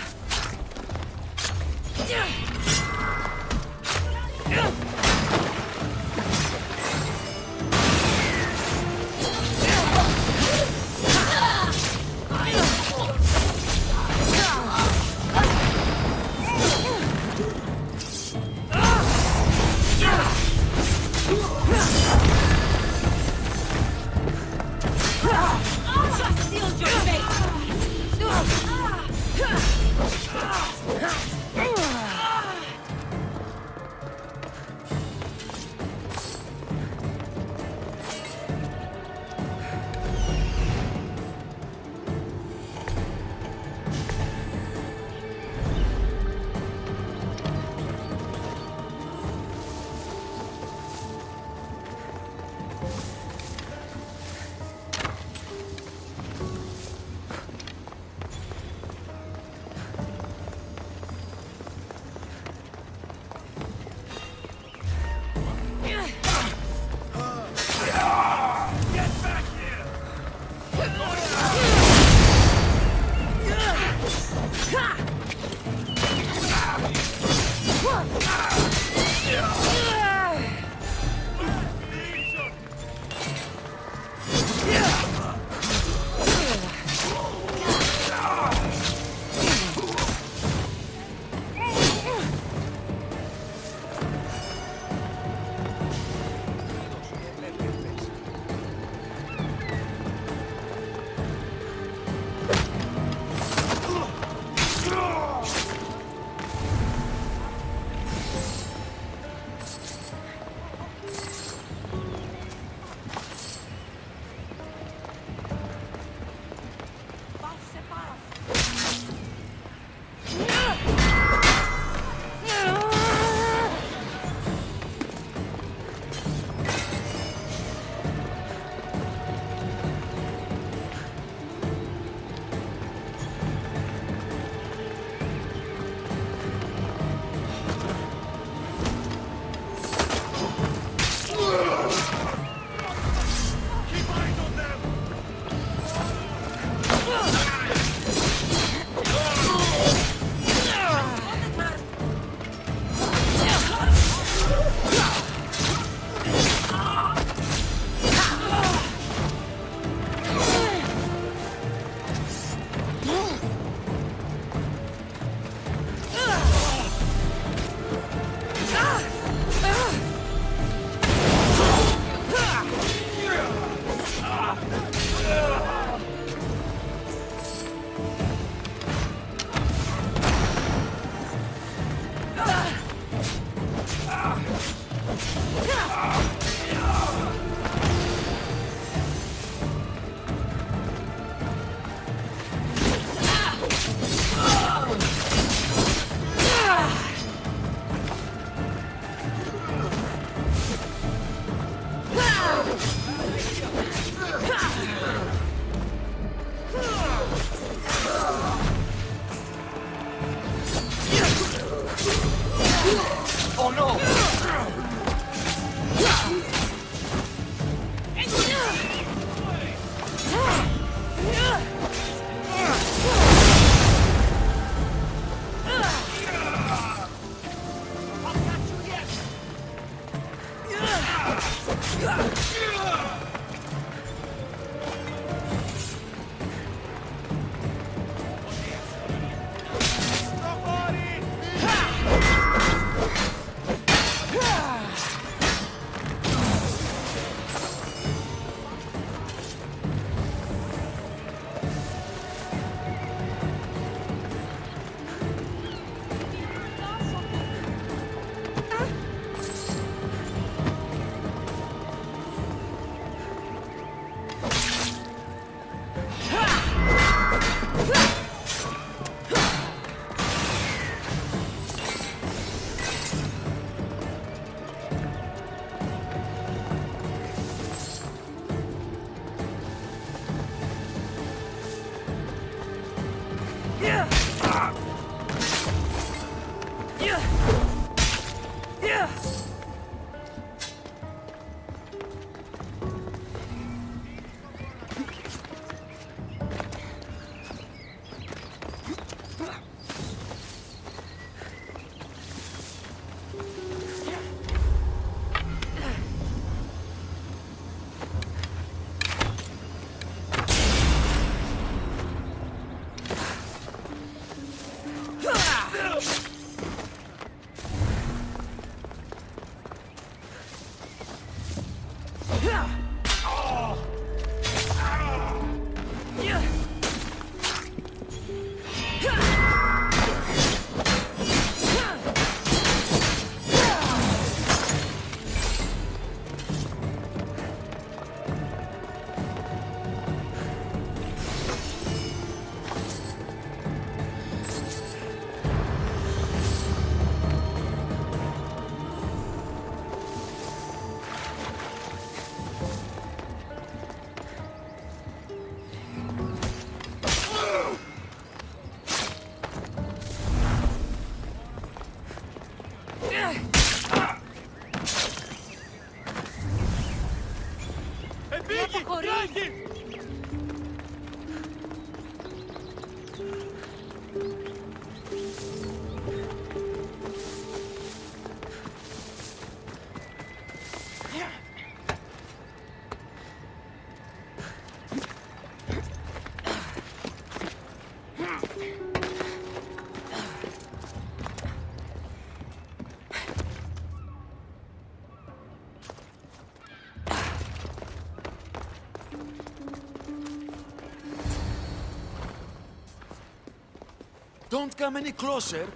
Don't come any closer.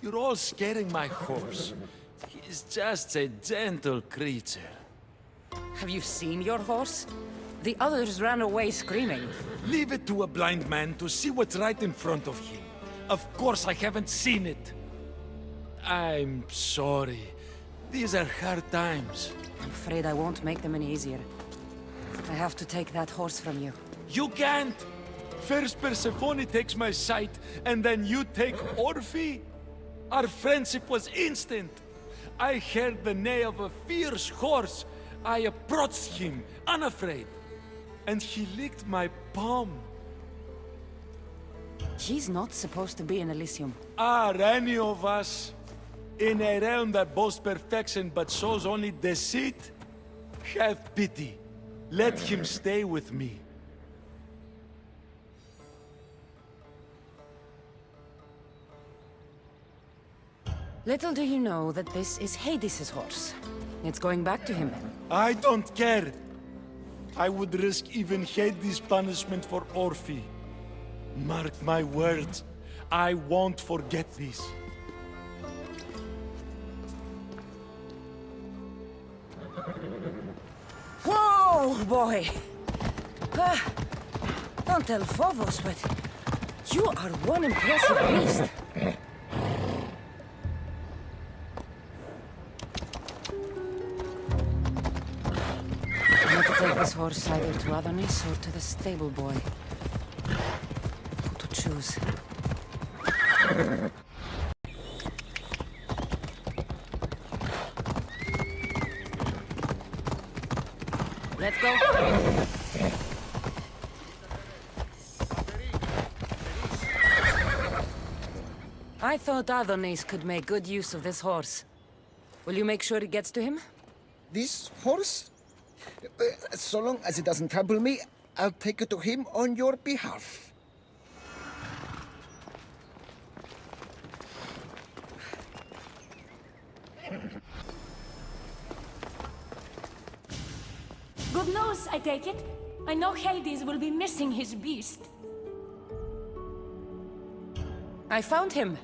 You're all scaring my horse. He's just a gentle creature. Have you seen your horse? The others ran away screaming. Leave it to a blind man to see what's right in front of him. Of course I haven't seen it. I'm sorry. These are hard times. I'm afraid I won't make them any easier. I have to take that horse from you. You can't! First Persephone takes my sight, and then you take Orphe? Our friendship was instant. I heard the neigh of a fierce horse. I approached him, unafraid. And he licked my palm. He's not supposed to be in Elysium. Are any of us? In a realm that boasts perfection but shows only deceit? Have pity. Let him stay with me. Little do you know that this is Hades' horse. It's going back to him. I don't care. I would risk even Hades' punishment for Orphe. Mark my words, I won't forget this. Whoa, boy! Don't tell Phobos, but you are one impressive beast. I'm going to take this horse either to Athens or to the stable boy. Who to choose? Let's go. I thought Adonis could make good use of this horse. Will you make sure it gets to him? This horse? So long as it doesn't trouble me, I'll take it to him on your behalf. Good news, I take it. I know Hades will be missing his beast. I found him,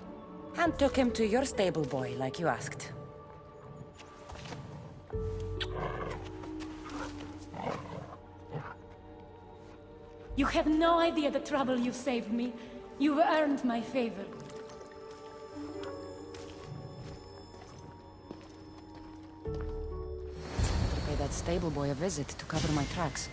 and took him to your stable boy, like you asked. You have no idea the trouble you've saved me. You've earned my favor. Pay that stable boy a visit to cover my tracks.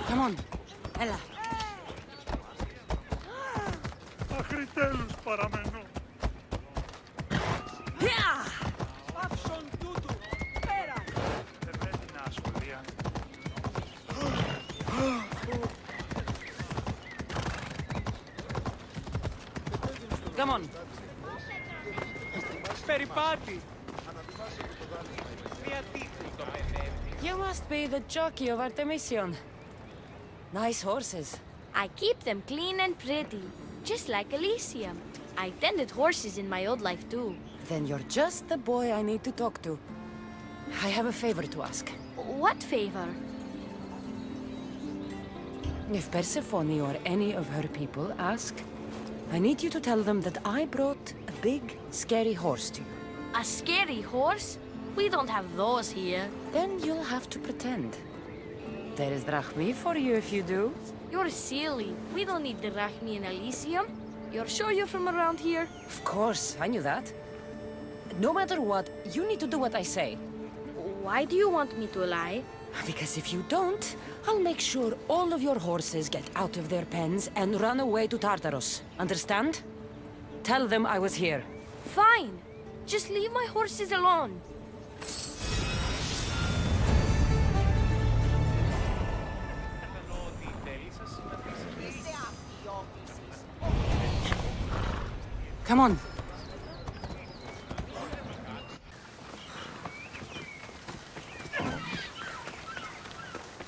Come on, Ella. Αχριτέλους παραμένω. Πάψον τούτου, πέρα! Δεν πρέπει να ασχολία. Come on. Περιπάτη! Μια τύχη το παιδεύει. You must be the jockey of Artemision. Nice horses. I keep them clean and pretty, just like Elysium. I tended horses in my old life too. Then you're just the boy I need to talk to. I have a favor to ask. What favor? If Persephone or any of her people ask, I need you to tell them that I brought a big, scary horse to you. A scary horse? We don't have those here. Then you'll have to pretend. There is drachmi for you if you do. You're silly. We don't need the Rachmi in Elysium. You're sure you're from around here? Of course, I knew that. No matter what, you need to do what I say. Why do you want me to lie? Because if you don't, I'll make sure all of your horses get out of their pens and run away to Tartarus. Understand? Tell them I was here. Fine. Just leave my horses alone. Come on.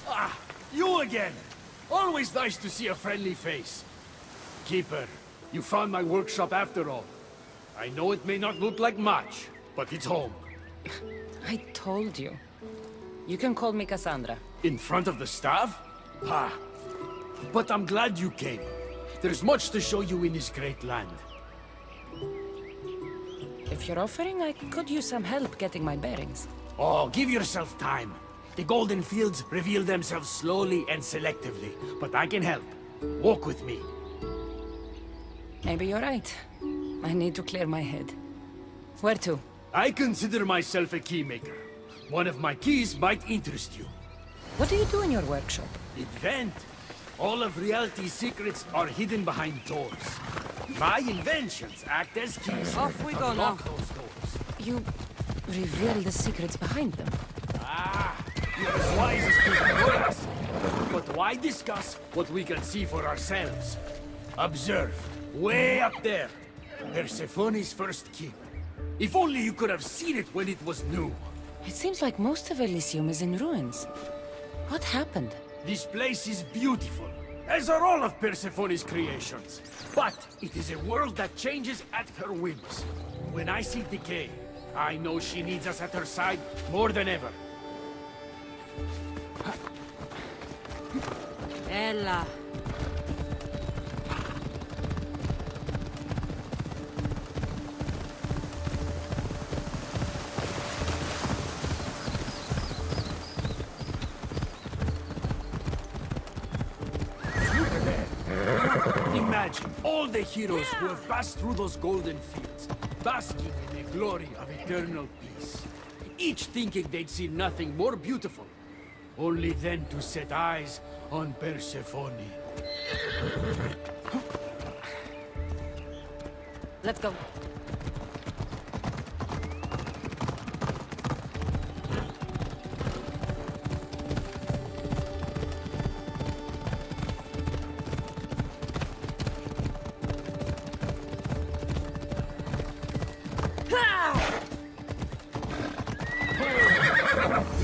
Ah, you again! Always nice to see a friendly face. Keeper, you found my workshop after all. I know it may not look like much, but it's home. I told you. You can call me Kassandra. In front of the staff? Ha! But I'm glad you came. There's much to show you in this great land. If you're offering, I could use some help getting my bearings. Oh, give yourself time. The golden fields reveal themselves slowly and selectively, but I can help. Walk with me. Maybe you're right. I need to clear my head. Where to? I consider myself a keymaker. One of my keys might interest you. What do you do in your workshop? Invent. All of reality's secrets are hidden behind doors. My inventions act as keys. Off we to go now. unlock those doors. You reveal the secrets behind them. Ah, you're as wise as people would ask. But why discuss what we can see for ourselves? Observe, way up there, Persephone's first keep. If only you could have seen it when it was new. It seems like most of Elysium is in ruins. What happened? This place is beautiful, as are all of Persephone's creations. But it is a world that changes at her whims. When I see decay, I know she needs us at her side more than ever. Ella. Imagine all the heroes who have passed through those golden fields, basking in the glory of eternal peace. Each thinking they'd see nothing more beautiful, only then to set eyes on Persephone. Let's go.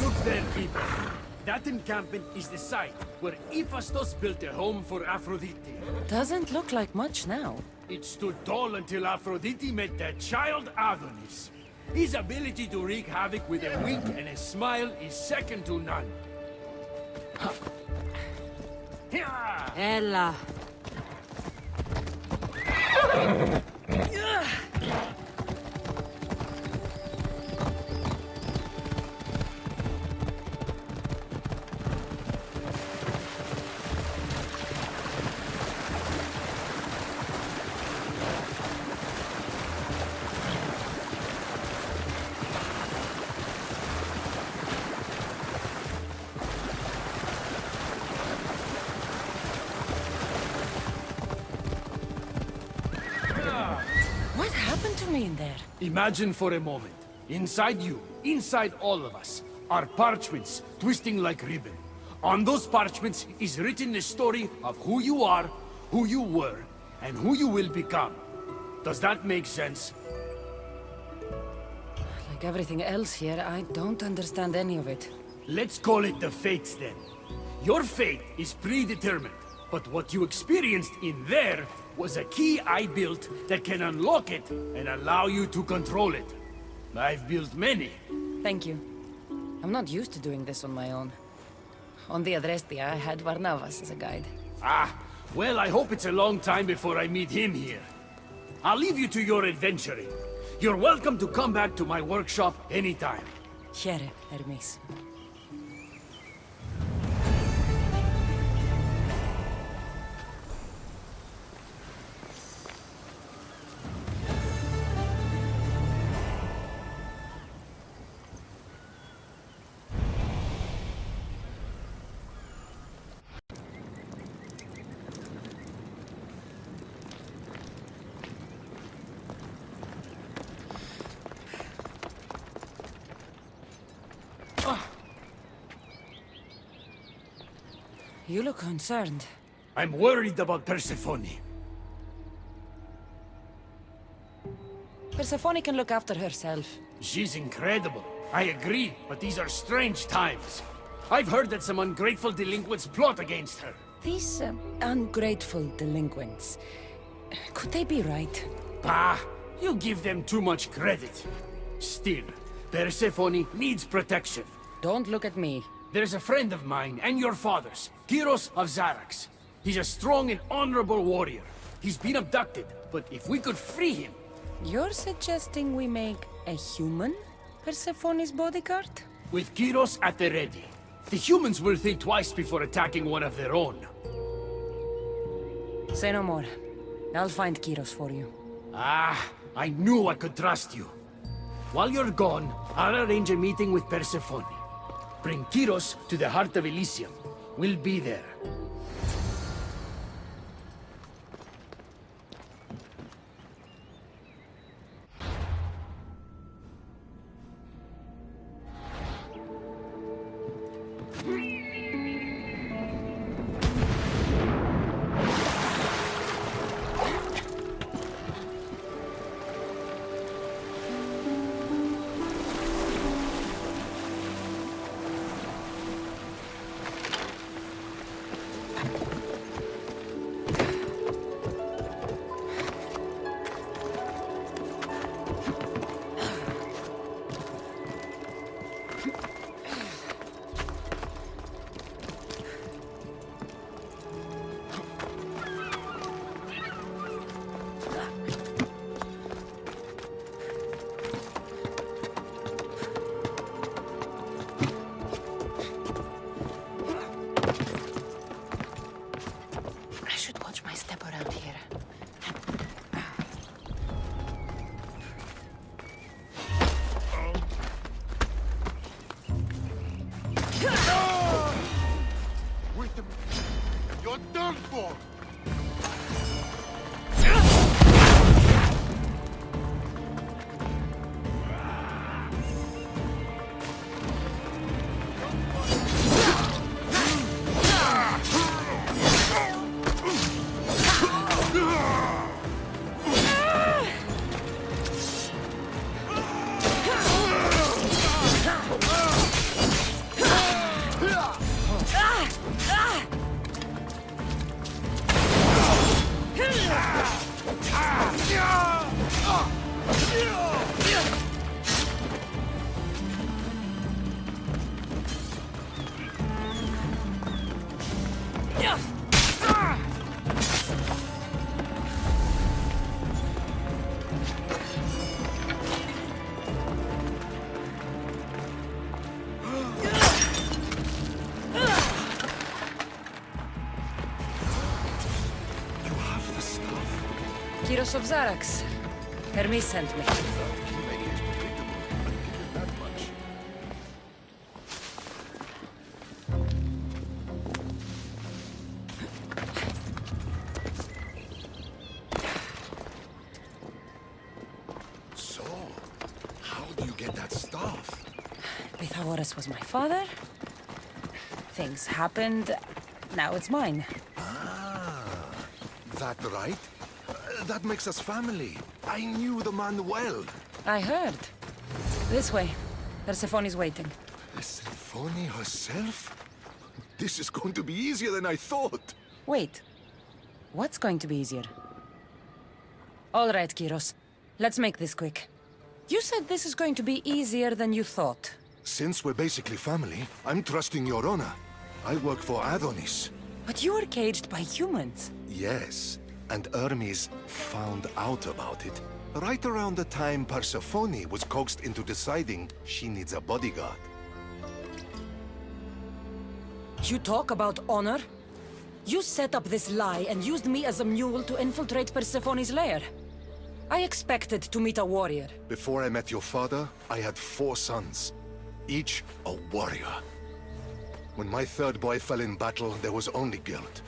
Look there, people. That encampment is the site where Hephaestus built a home for Aphrodite. Doesn't look like much now. It stood tall until Aphrodite met that child Adonis. His ability to wreak havoc with a wink and a smile is second to none. Ella. What happened to me in there? Imagine for a moment, inside you, inside all of us, are parchments twisting like ribbon. On those parchments is written the story of who you are, who you were, and who you will become. Does that make sense? Like everything else here, I don't understand any of it. Let's call it the fates then. Your fate is predetermined, but what you experienced in there was a key I built that can unlock it and allow you to control it. I've built many. Thank you. I'm not used to doing this on my own. On the Adrestia, I had Varnavas as a guide. Ah, well, I hope it's a long time before I meet him here. I'll leave you to your adventuring. You're welcome to come back to my workshop anytime. Here, Hermes. You look concerned. I'm worried about Persephone. Persephone can look after herself. She's incredible. I agree, but these are strange times. I've heard that some ungrateful delinquents plot against her. These ungrateful delinquents. Could they be right? Bah! You give them too much credit. Still, Persephone needs protection. Don't look at me. There's a friend of mine, and your father's, Kyros of Xarax. He's a strong and honorable warrior. He's been abducted, but if we could free him... You're suggesting we make a human Persephone's bodyguard? With Kyros at the ready. The humans will think twice before attacking one of their own. Say no more. I'll find Kyros for you. Ah, I knew I could trust you. While you're gone, I'll arrange a meeting with Persephone. Bring Kyros to the heart of Elysium. We'll be there. I should watch my step around here. Wait a minute. You're done for! Kyros of Zarax. Hermes sent me. So, how do you get that staff? Pythagoras was my father. Things happened. Now it's mine. That right? That makes us family. I knew the man well. I heard. This way. Persephone's waiting. Persephone herself? This is going to be easier than I thought. Wait. What's going to be easier? All right, Kyros. Let's make this quick. You said this is going to be easier than you thought. Since we're basically family, I'm trusting your honor. I work for Adonis. But you were caged by humans. Yes, and Hermes found out about it. Right around the time Persephone was coaxed into deciding she needs a bodyguard. You talk about honor? You set up this lie and used me as a mule to infiltrate Persephone's lair. I expected to meet a warrior. Before I met your father, I had 4 sons, each a warrior. When my third boy fell in battle, there was only guilt.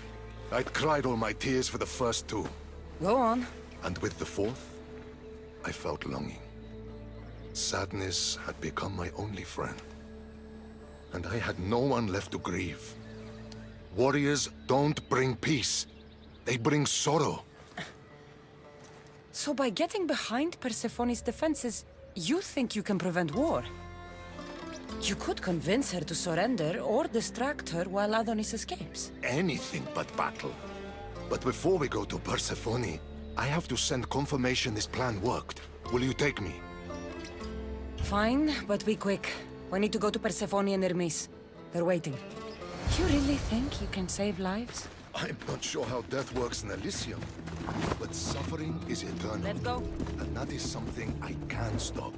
I'd cried all my tears for the first 2. Go on. And with the 4th, I felt longing. Sadness had become my only friend. And I had no one left to grieve. Warriors don't bring peace. They bring sorrow. So by getting behind Persephone's defenses, you think you can prevent war? You could convince her to surrender or distract her while Adonis escapes. Anything but battle. But before we go to Persephone, I have to send confirmation this plan worked. Will you take me? Fine, but be quick. We need to go to Persephone and Hermes. They're waiting. You really think you can save lives? I'm not sure how death works in Elysium, but suffering is eternal. Let's go. And that is something I can't stop.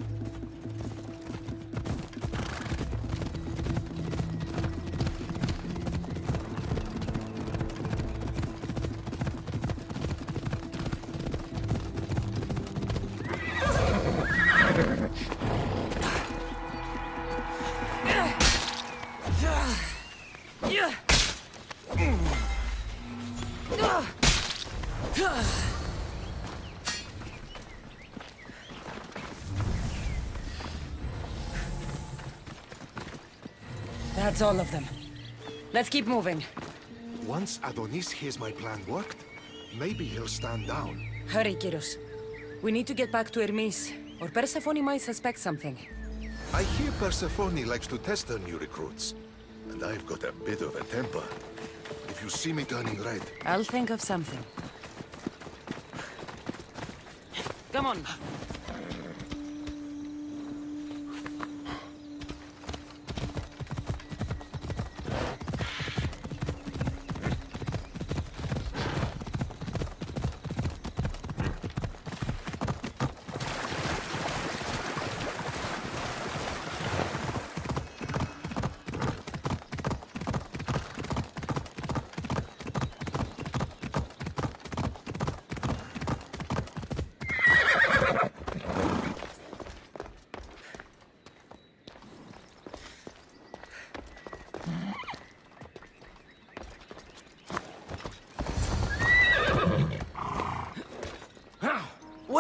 That's all of them. Let's keep moving. Once Adonis hears my plan worked, maybe he'll stand down. Hurry, Kyros. We need to get back to Hermes, or Persephone might suspect something. I hear Persephone likes to test her new recruits, and I've got a bit of a temper. If you see me turning red... I'll think of something. Come on.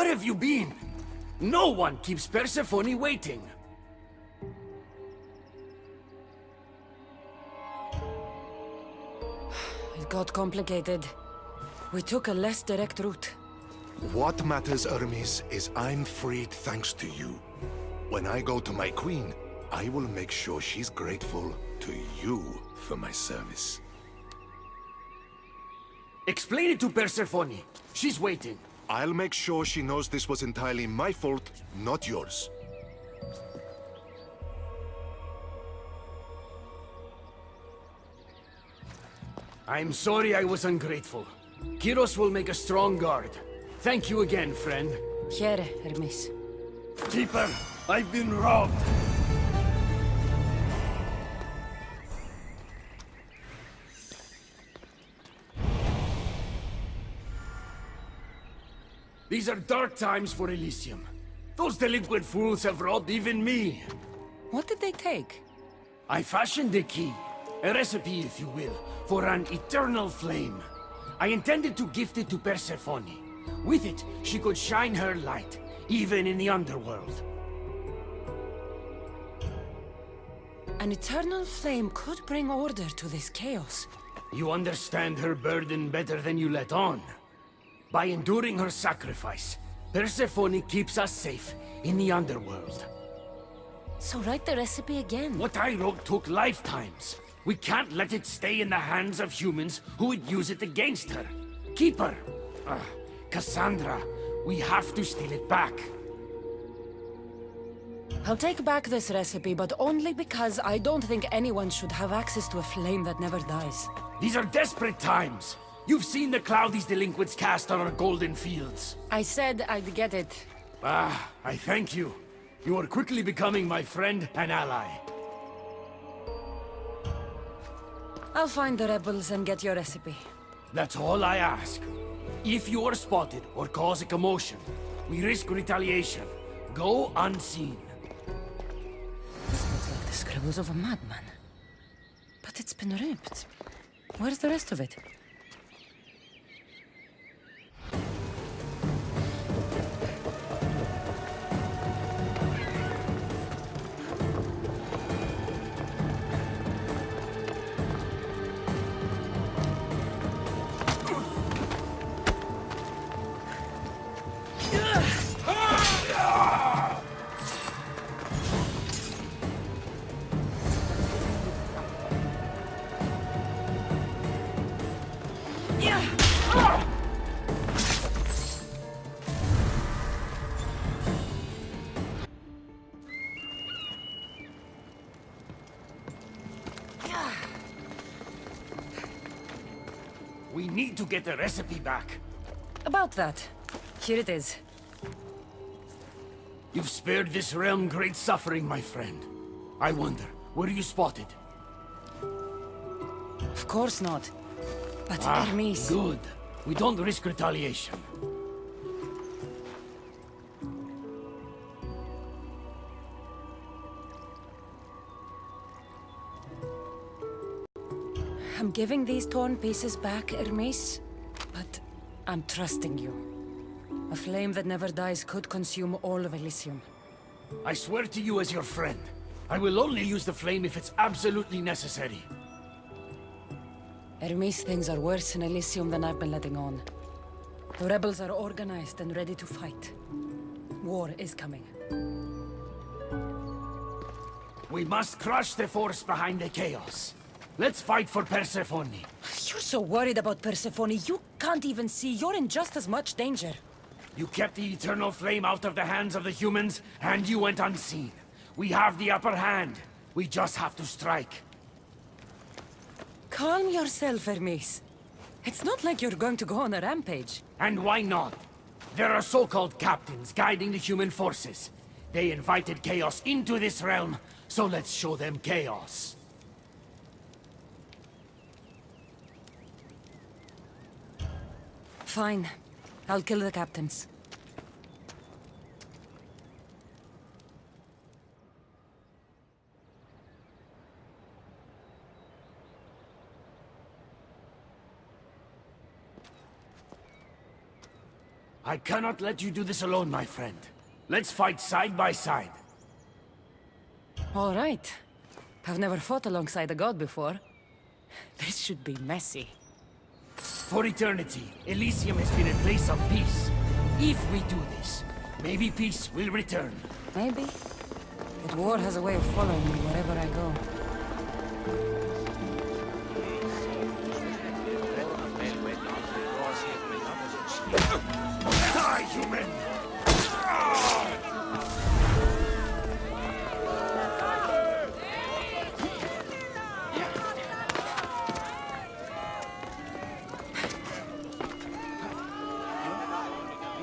Where have you been? No one keeps Persephone waiting. It got complicated. We took a less direct route. What matters, Hermes, is I'm freed thanks to you. When I go to my queen, I will make sure she's grateful to you for my service. Explain it to Persephone. She's waiting. I'll make sure she knows this was entirely my fault, not yours. I'm sorry I was ungrateful. Kyros will make a strong guard. Thank you again, friend. Here, Hermes. Keeper, I've been robbed. These are dark times for Elysium. Those delinquent fools have robbed even me. What did they take? I fashioned a key, a recipe if you will, for an eternal flame. I intended to gift it to Persephone. With it, she could shine her light, even in the underworld. An eternal flame could bring order to this chaos. You understand her burden better than you let on. By enduring her sacrifice, Persephone keeps us safe in the underworld. So write the recipe again. What I wrote took lifetimes. We can't let it stay in the hands of humans who would use it against her. Keeper! Kassandra, we have to steal it back. I'll take back this recipe, but only because I don't think anyone should have access to a flame that never dies. These are desperate times. You've seen the cloud these delinquents cast on our golden fields. I said I'd get it. I thank you. You are quickly becoming my friend and ally. I'll find the rebels and get your recipe. That's all I ask. If you are spotted or cause a commotion, we risk retaliation. Go unseen. This looks like the scribbles of a madman. But it's been ripped. Where's the rest of it? We need to get the recipe back. About that. Here it is. You've spared this realm great suffering, my friend. I wonder, were you spotted? Of course not. But Hermes... Good. We don't risk retaliation. I'm giving these torn pieces back, Hermes. But I'm trusting you. A flame that never dies could consume all of Elysium. I swear to you as your friend, I will only use the flame if it's absolutely necessary. Hermes, things are worse in Elysium than I've been letting on. The rebels are organized and ready to fight. War is coming. We must crush the force behind the chaos. Let's fight for Persephone. You're so worried about Persephone, you can't even see you're in just as much danger. You kept the eternal flame out of the hands of the humans, and you went unseen. We have the upper hand. We just have to strike. Calm yourself, Hermes. It's not like you're going to go on a rampage. And why not? There are so-called captains guiding the human forces. They invited chaos into this realm, so let's show them chaos. Fine. I'll kill the captains. I cannot let you do this alone, my friend. Let's fight side by side. All right. I've never fought alongside a god before. This should be messy. For eternity, Elysium has been a place of peace. If we do this, maybe peace will return. Maybe. But war has a way of following me wherever I go. Die, human!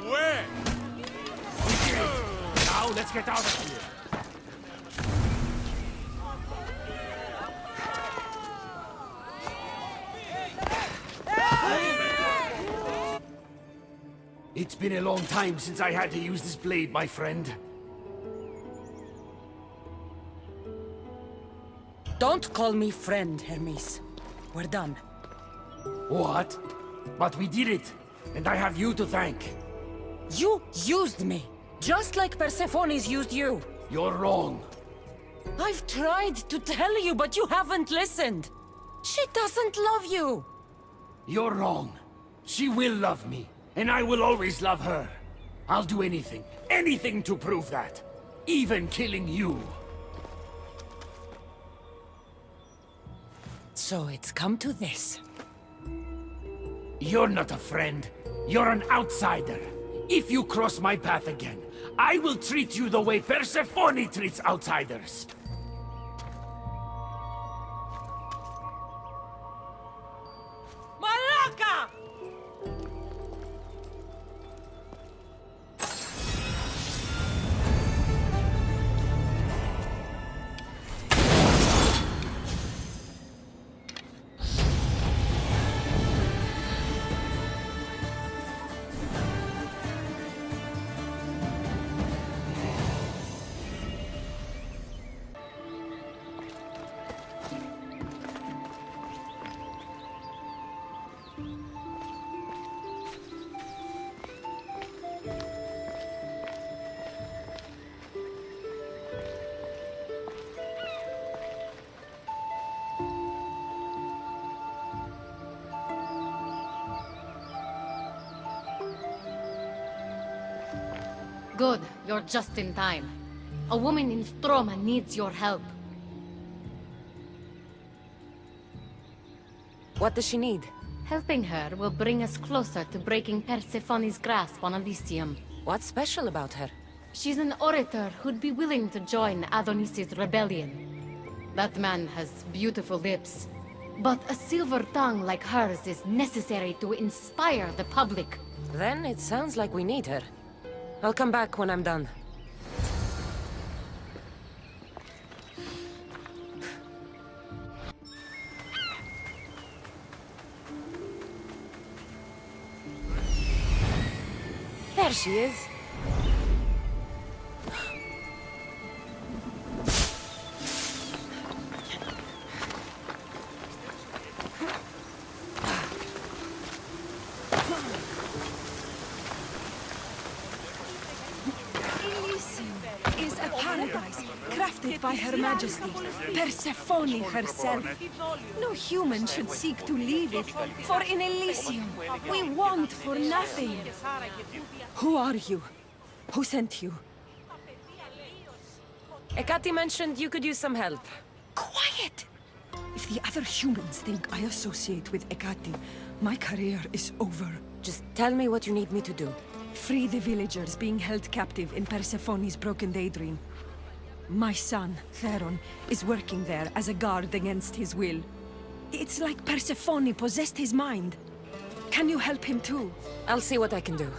Where? We did it! Now let's get out of here. It's been a long time since I had to use this blade, my friend. Don't call me friend, Hermes. We're done. What? But we did it, and I have you to thank. You used me, just like Persephone's used you. You're wrong. I've tried to tell you, but you haven't listened. She doesn't love you. You're wrong. She will love me, and I will always love her. I'll do anything, anything to prove that. Even killing you. So it's come to this. You're not a friend. You're an outsider. If you cross my path again, I will treat you the way Persephone treats outsiders. Malaka! Good, you're just in time. A woman in Stroma needs your help. What does she need? Helping her will bring us closer to breaking Persephone's grasp on Elysium. What's special about her? She's an orator who'd be willing to join Adonis's rebellion. That man has beautiful lips, but a silver tongue like hers is necessary to inspire the public. Then it sounds like we need her. I'll come back when I'm done. There she is. Crafted by Her Majesty, Persephone herself. No human should seek to leave it, for in Elysium, we want for nothing. Who are you? Who sent you? Ekati mentioned you could use some help. Quiet! If the other humans think I associate with Ekati, my career is over. Just tell me what you need me to do. Free the villagers being held captive in Persephone's broken daydream. My son, Theron, is working there as a guard against his will. It's like Persephone possessed his mind. Can you help him too? I'll see what I can do.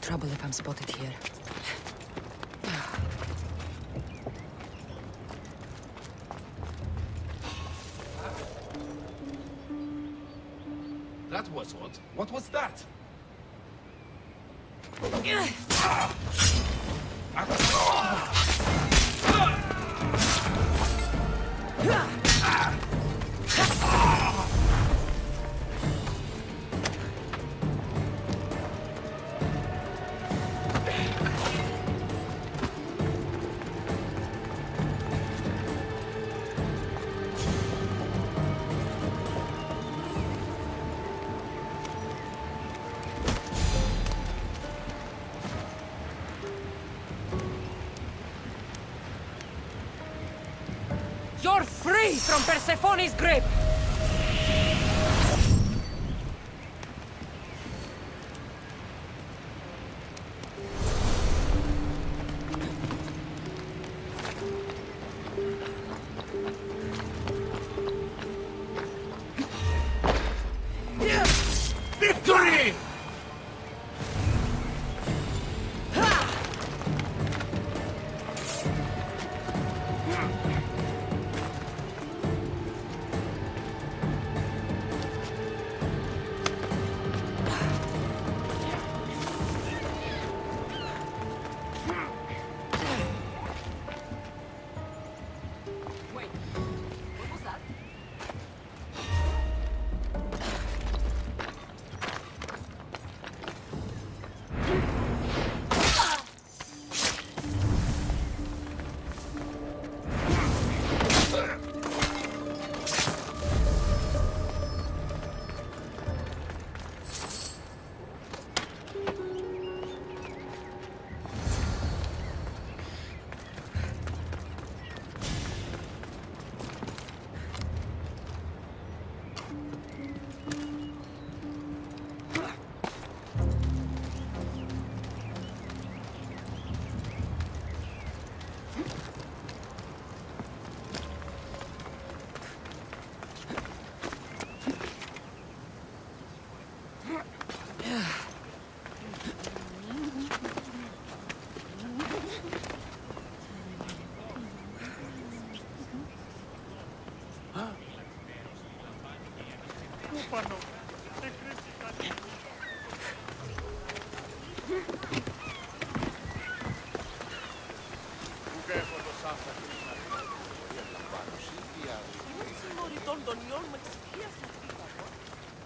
trouble if I'm spotted here. That was odd. What was that? You're free from Persephone's grip! Victory!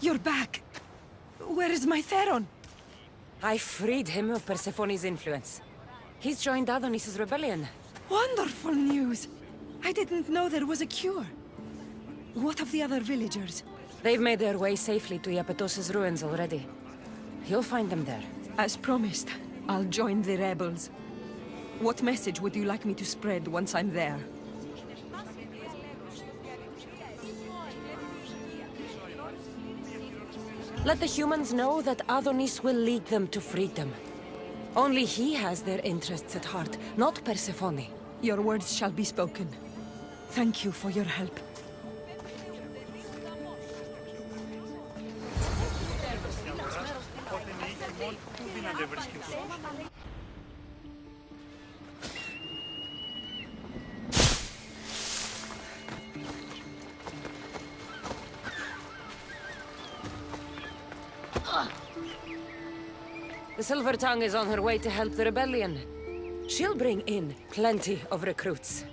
You're back! Where is my Theron? I freed him of Persephone's influence. He's joined Adonis's rebellion. Wonderful news! I didn't know there was a cure. What of the other villagers? They've made their way safely to Iapetos' ruins already. You'll find them there. As promised, I'll join the rebels. What message would you like me to spread once I'm there? Let the humans know that Adonis will lead them to freedom. Only he has their interests at heart, not Persephone. Your words shall be spoken. Thank you for your help. The Silver Tongue is on her way to help the rebellion. She'll bring in plenty of recruits.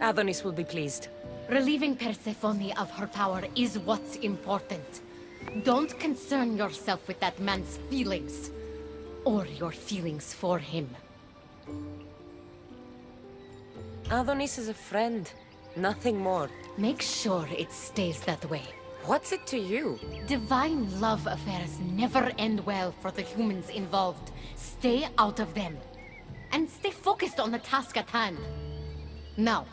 Adonis will be pleased. Relieving Persephone of her power is what's important. Don't concern yourself with that man's feelings. Or your feelings for him. Adonis is a friend, nothing more. Make sure it stays that way. What's it to you? Divine love affairs never end well for the humans involved. Stay out of them. And stay focused on the task at hand. Now,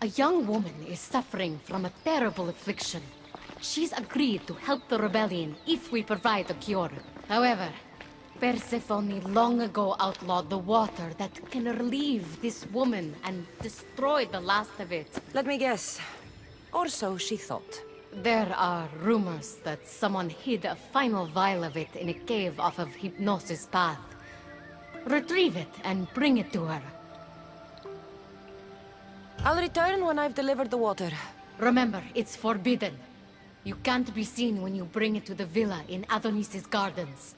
a young woman is suffering from a terrible affliction. She's agreed to help the rebellion if we provide a cure. However, Persephone long ago outlawed the water that can relieve this woman and destroy the last of it. Let me guess. Or so she thought. There are rumors that someone hid a final vial of it in a cave off of Hypnosis Path. Retrieve it and bring it to her. I'll return when I've delivered the water. Remember, it's forbidden. You can't be seen when you bring it to the villa in Adonis's gardens.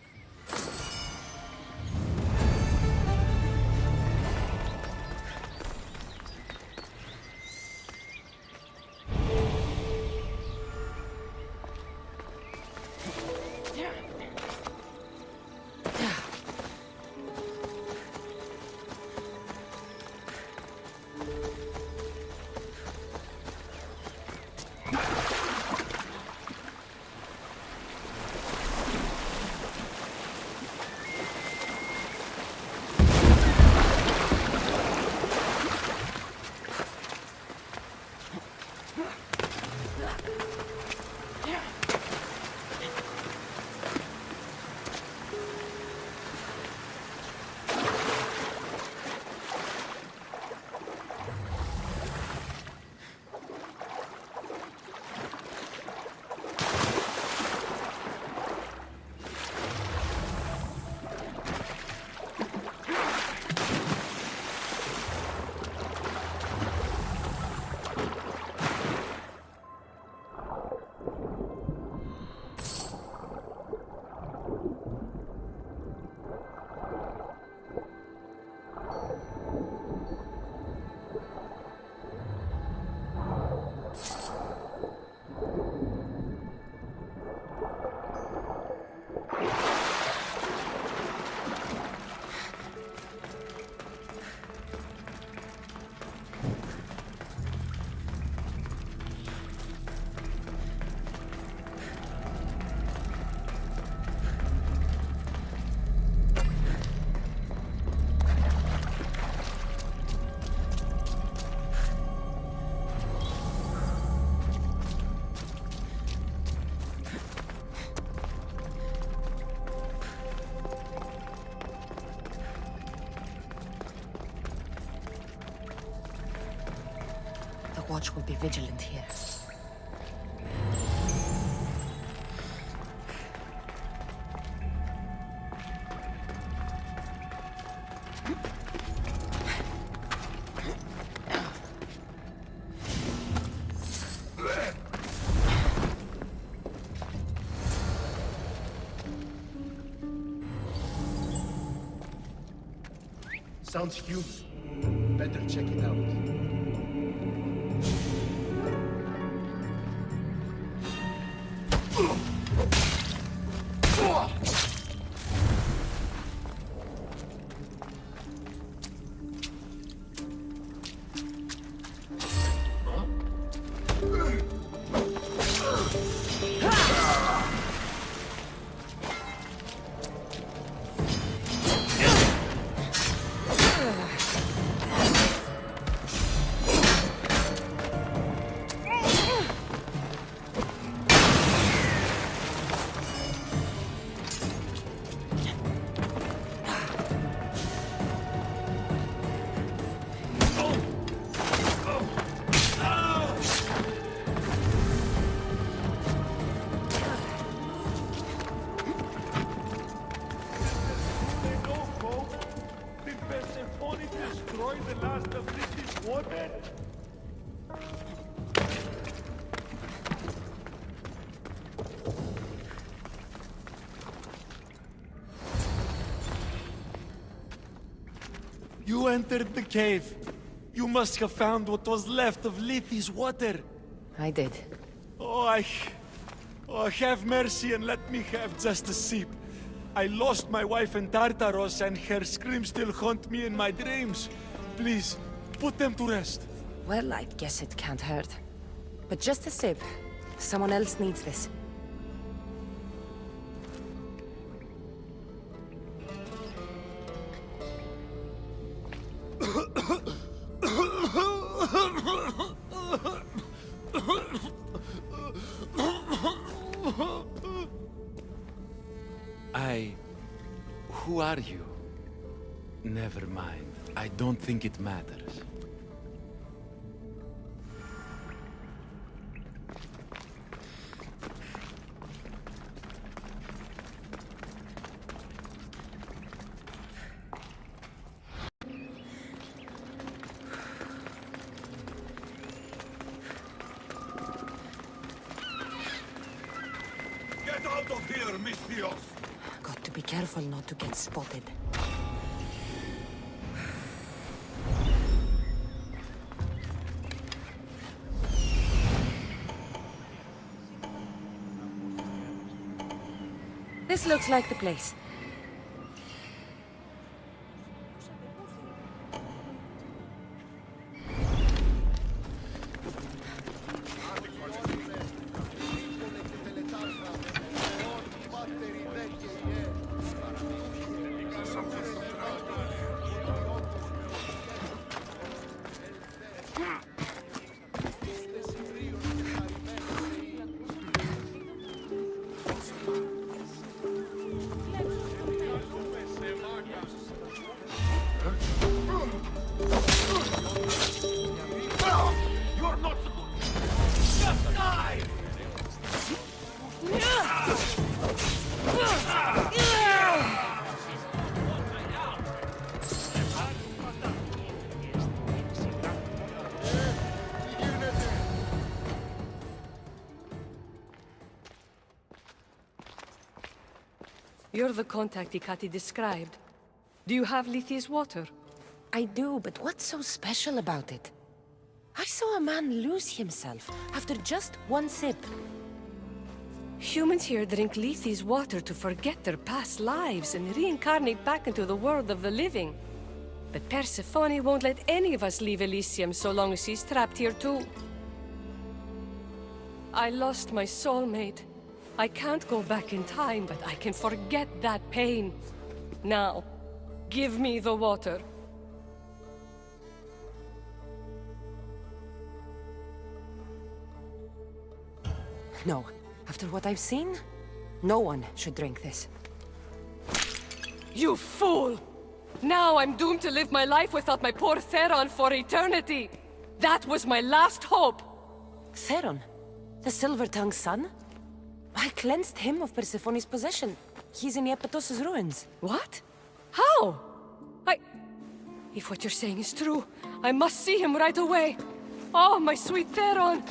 Watch will be vigilant here. Sounds human. Better check it out. You entered the cave. You must have found what was left of Lethe's water. I did. Oh, have mercy and let me have just a sip. I lost my wife in Tartaros and her screams still haunt me in my dreams. Please, put them to rest. Well, I guess it can't hurt. But just a sip. Someone else needs this. Who are you? Never mind. I don't think it matters. out of here, Mistios! Got to be careful not to get spotted. This looks like the place. You're the contact Ikati described. Do you have Lethe's water? I do, but what's so special about it? I saw a man lose himself after just one sip. Humans here drink Lethe's water to forget their past lives and reincarnate back into the world of the living. But Persephone won't let any of us leave Elysium so long as she's trapped here too. I lost my soulmate. I can't go back in time, but I can forget that pain. Now, give me the water. No. After what I've seen, no one should drink this. You fool! Now I'm doomed to live my life without my poor Theron for eternity! That was my last hope! Theron? The Silver-Tongue's son? I cleansed him of Persephone's possession. He's in Iapetos' ruins. What? How? If what you're saying is true, I must see him right away. Oh, my sweet Theron!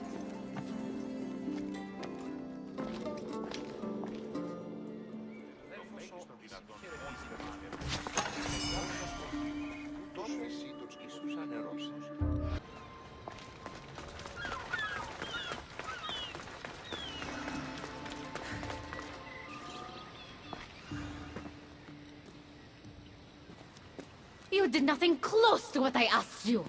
You did nothing close to what I asked you.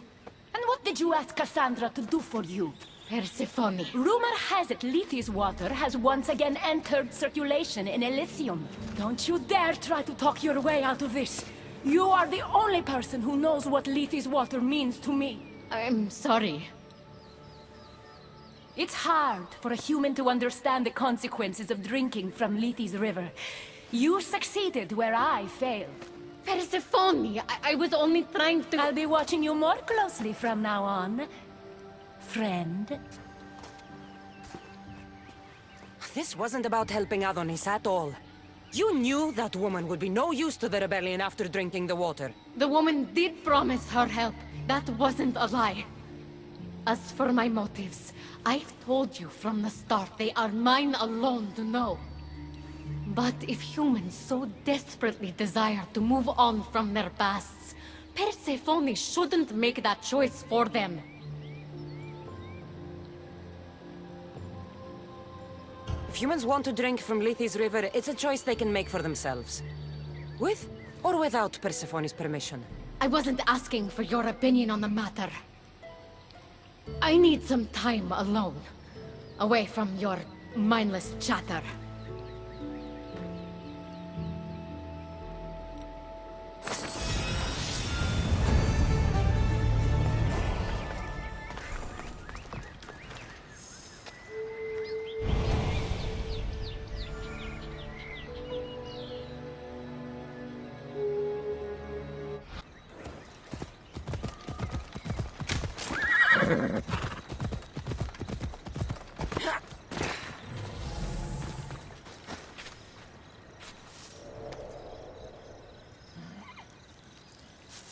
And what did you ask Kassandra to do for you? Persephone. Rumor has it Lethe's water has once again entered circulation in Elysium. Don't you dare try to talk your way out of this. You are the only person who knows what Lethe's water means to me. I'm sorry. It's hard for a human to understand the consequences of drinking from Lethe's river. You succeeded where I failed. Persephone, I was only trying to... I'll be watching you more closely from now on, friend. This wasn't about helping Adonis at all. You knew that woman would be no use to the rebellion after drinking the water. The woman did promise her help. That wasn't a lie. As for my motives, I've told you from the start they are mine alone to know. But if humans so desperately desire to move on from their pasts, Persephone shouldn't make that choice for them. If humans want to drink from Lethe's river, it's a choice they can make for themselves. With or without Persephone's permission. I wasn't asking for your opinion on the matter. I need some time alone, away from your mindless chatter.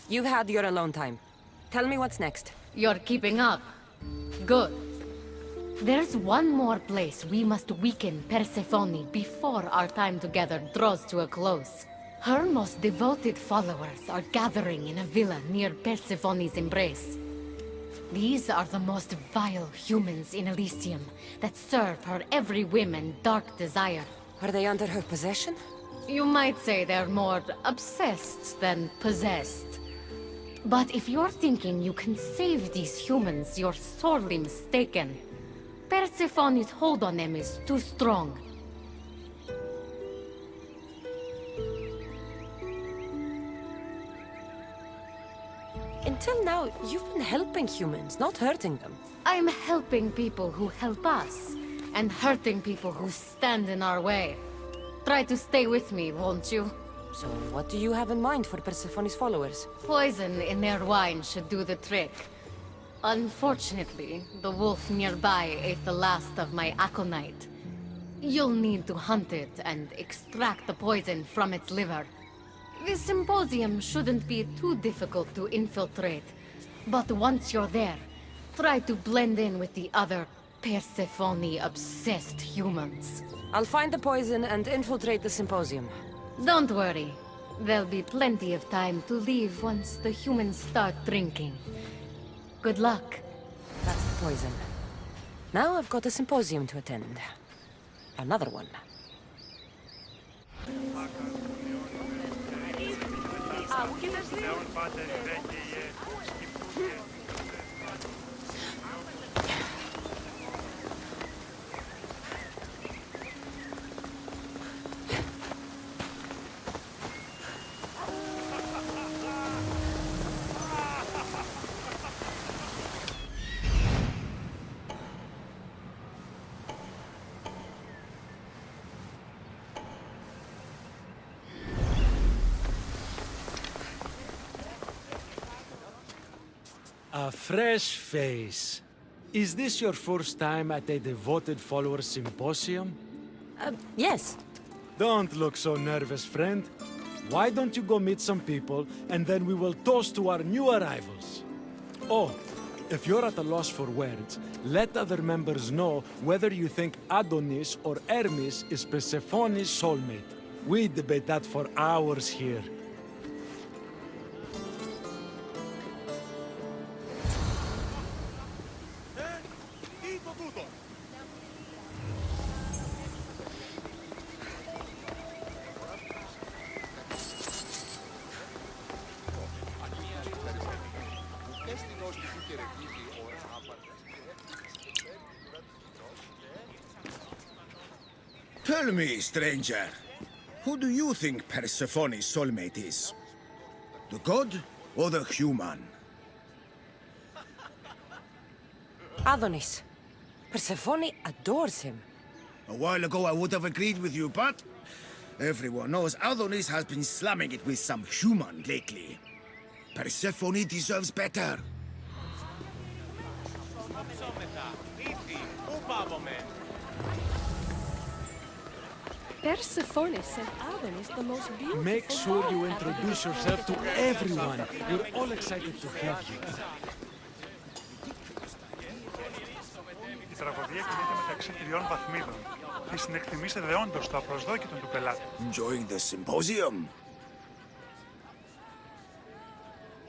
You've had your alone time. Tell me what's next. You're keeping up. Good. There's one more place we must weaken Persephone before our time together draws to a close. Her most devoted followers are gathering in a villa near Persephone's embrace. These are the most vile humans in Elysium that serve her every whim and dark desire. Are they under her possession? You might say they're more obsessed than possessed. But if you're thinking you can save these humans, you're sorely mistaken. Persephone's hold on them is too strong. Until now, you've been helping humans, not hurting them. I'm helping people who help us, and hurting people who stand in our way. Try to stay with me, won't you? So, what do you have in mind for Persephone's followers? Poison in their wine should do the trick. Unfortunately, the wolf nearby ate the last of my aconite. You'll need to hunt it and extract the poison from its liver. The symposium shouldn't be too difficult to infiltrate, but once you're there, try to blend in with the other Persephone-obsessed humans. I'll find the poison and infiltrate the symposium. Don't worry. There'll be plenty of time to leave once the humans start drinking. Good luck. That's the poison. Now I've got a symposium to attend. Another one. A fresh face. Is this your first time at a devoted follower symposium? Yes. Don't look so nervous, friend. Why don't you go meet some people, and then we will toast to our new arrivals? Oh, if you're at a loss for words, let other members know whether you think Adonis or Hermes is Persephone's soulmate. We debate that for hours here. Tell me, stranger, who do you think Persephone's soulmate is? The god or the human? Adonis. Persephone adores him. A while ago I would have agreed with you, but everyone knows Adonis has been slamming it with some human lately. Persephone deserves better. Persephone sent Adonis the most beautiful. Make sure you introduce yourself to everyone. We're all excited to have you. Η τραγωδία κινείται μεταξύ τριών βαθμίδων. Τη συνεκτιμήστε δεόντως το απροσδόκητο του πελάτη. Enjoying the symposium?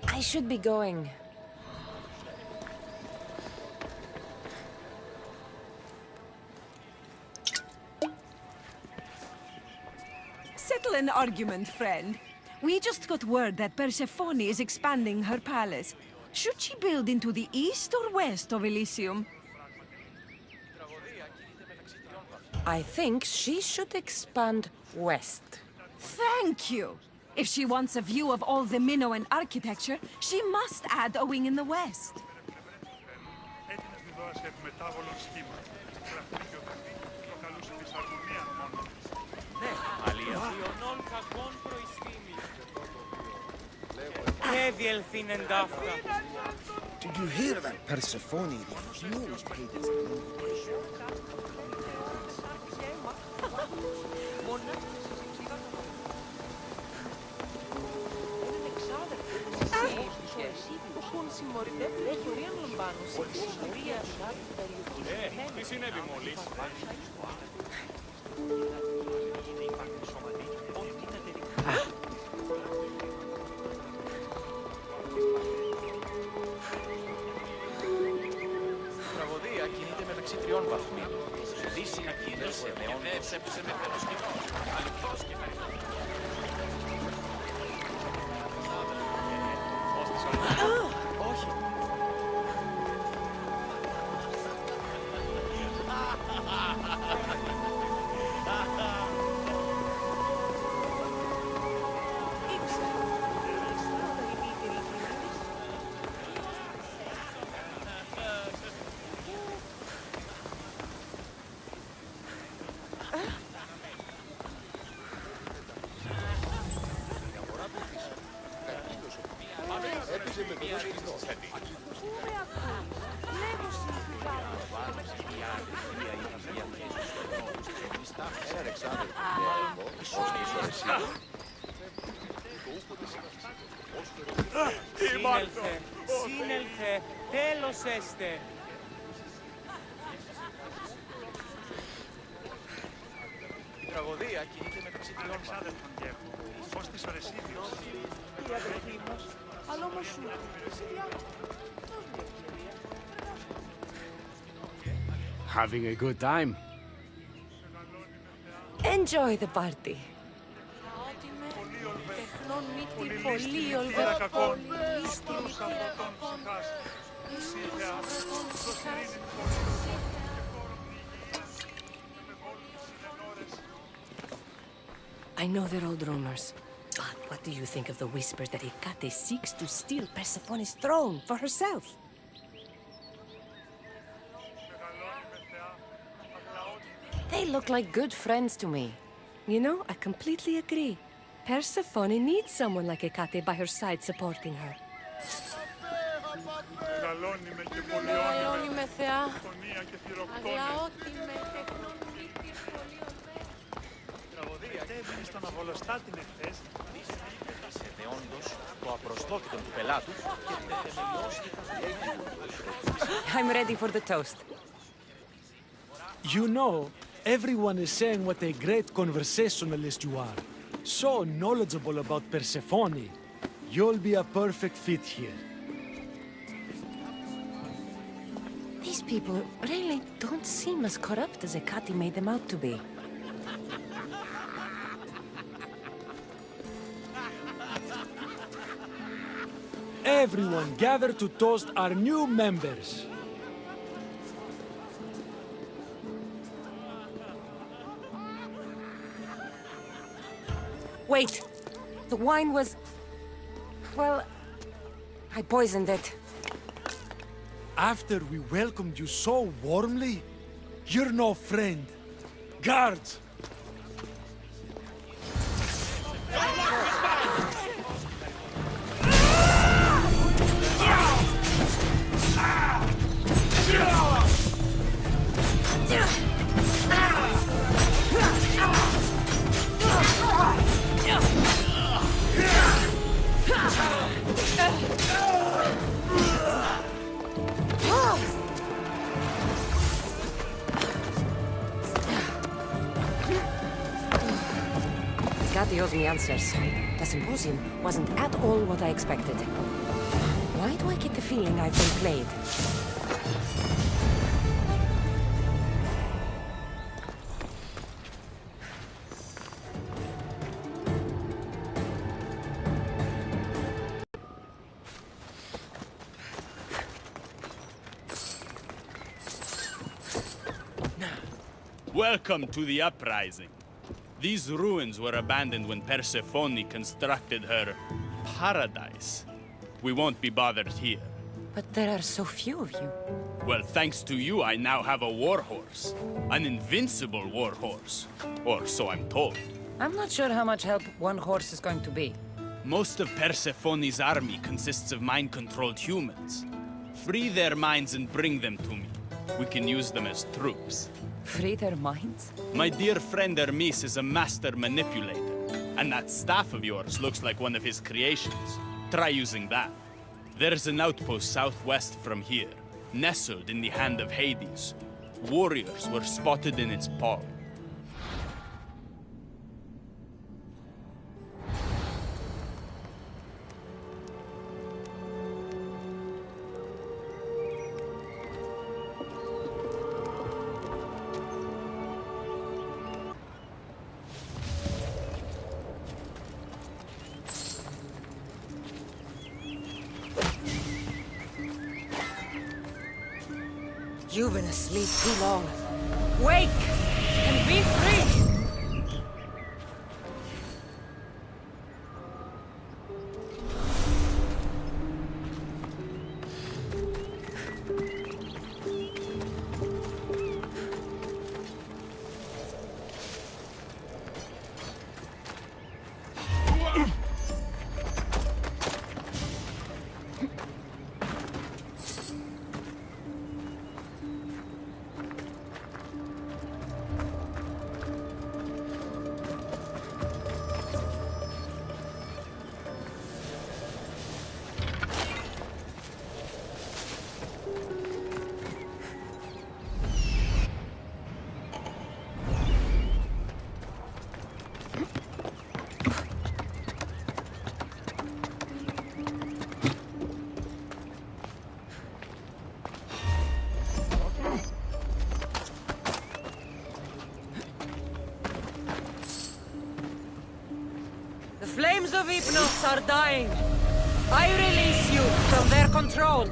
I should be going. Settle an argument, friend. We just got word that Persephone is expanding her palace. Should she build into the east or west of Elysium? I think she should expand west. Thank you! If she wants a view of all the Minoan architecture, she must add a wing in the west. Did you hear that Persephone refused Hades' invitation? έχουν συμμοριτεύει και χωρίαν λαμβάνουν σε τιμωρία κάποιου περιοχή. Τι συνέβη μόλις? Η τραγωδία κινείται μεταξύ τριών βαθμών. Δύση ακίνησε με όντως. Με φαιροσκηνό. Αληθώς και όχι. Σύνελθε, σύνελθε, τέλος έστε. Η τραγωδία κινείται μεταξύ τριών Εξάδελφον γεύμα. Πώς της ορεσίδιος. Η αδερφή μας, αλλά όμως σου, σε διάλογο. Having a good time? Enjoy the party. Τεχνών μύτη πολύ ολβερό πολύ, στη μητέρα κακών, ίσως αγροτών ψυχάς. I know they're old rumors, but what do you think of the whispers that Hecate seeks to steal Persephone's throne for herself? They look like good friends to me. You know, I completely agree. Persephone needs someone like Hecate by her side supporting her. Μεγαλώνει με και Μεγαλώνει με θεά, φωνία και θηροκτώνει. αγλαώτη με τεχνών μύτη πολύ Η τραγωδία έμεινε στον Αβολοστάτην εχθές. Σε δεόντως το απροσδόκητο του πελάτου και την θεμελιώση I'm ready for the toast. You know, everyone is saying what a great conversationalist you are. So knowledgeable about Persephone. You'll be a perfect fit here. These people really don't seem as corrupt as Hecate made them out to be. Everyone gather to toast our new members. Wait, the wine was... well, I poisoned it. After we welcomed you so warmly, you're no friend. Guards! Hecate owes me answers. The symposium wasn't at all what I expected. Why do I get the feeling I've been played? Welcome to the uprising. These ruins were abandoned when Persephone constructed her paradise. We won't be bothered here. But there are so few of you. Well, thanks to you, I now have a warhorse. An invincible warhorse. Or so I'm told. I'm not sure how much help one horse is going to be. Most of Persephone's army consists of mind-controlled humans. Free their minds and bring them to me. We can use them as troops. Free their minds? My dear friend Hermes is a master manipulator. And that staff of yours looks like one of his creations. Try using that. There's an outpost southwest from here, nestled in the hand of Hades. Warriors were spotted in its paw. You've been asleep too long. Wake and be free! The flames of Hypnos are dying. I release you from their control.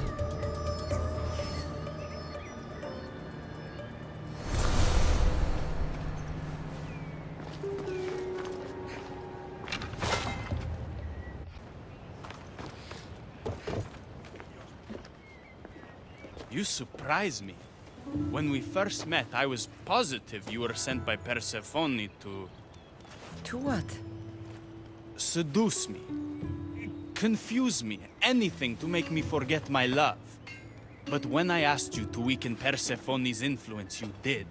You surprise me. When we first met, I was positive you were sent by Persephone to... To what? Seduce me. Confuse me. Anything to make me forget my love. But when I asked you to weaken Persephone's influence, you did.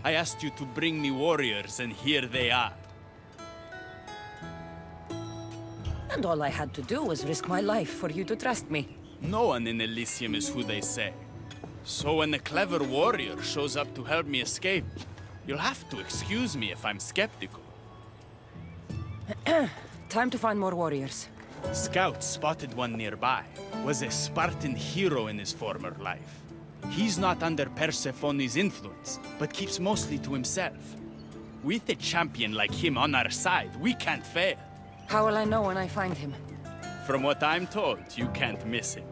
I asked you to bring me warriors, and here they are. And all I had to do was risk my life for you to trust me. No one in Elysium is who they say. So when a clever warrior shows up to help me escape, you'll have to excuse me if I'm skeptical. Time to find more warriors. Scouts spotted one nearby. Was a Spartan hero in his former life. He's not under Persephone's influence, but keeps mostly to himself. With a champion like him on our side, we can't fail. How will I know when I find him? From what I'm told, you can't miss him.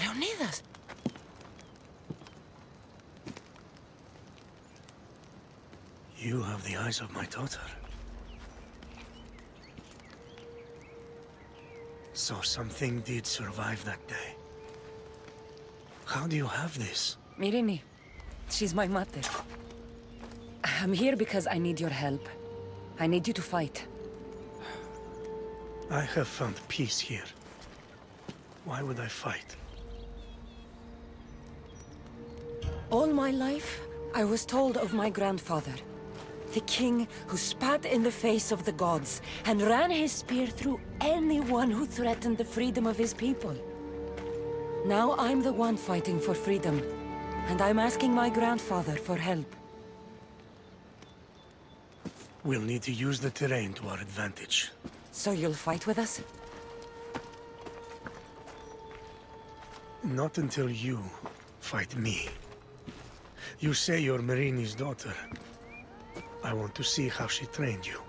Leonidas! You have the eyes of my daughter. So something did survive that day. How do you have this? Mirini. She's my mother. I'm here because I need your help. I need you to fight. I have found peace here. Why would I fight? All my life, I was told of my grandfather. The king who spat in the face of the gods and ran his spear through anyone who threatened the freedom of his people. Now I'm the one fighting for freedom, and I'm asking my grandfather for help. We'll need to use the terrain to our advantage. So you'll fight with us? Not until you fight me. You say you're Marini's daughter. I want to see how she trained you.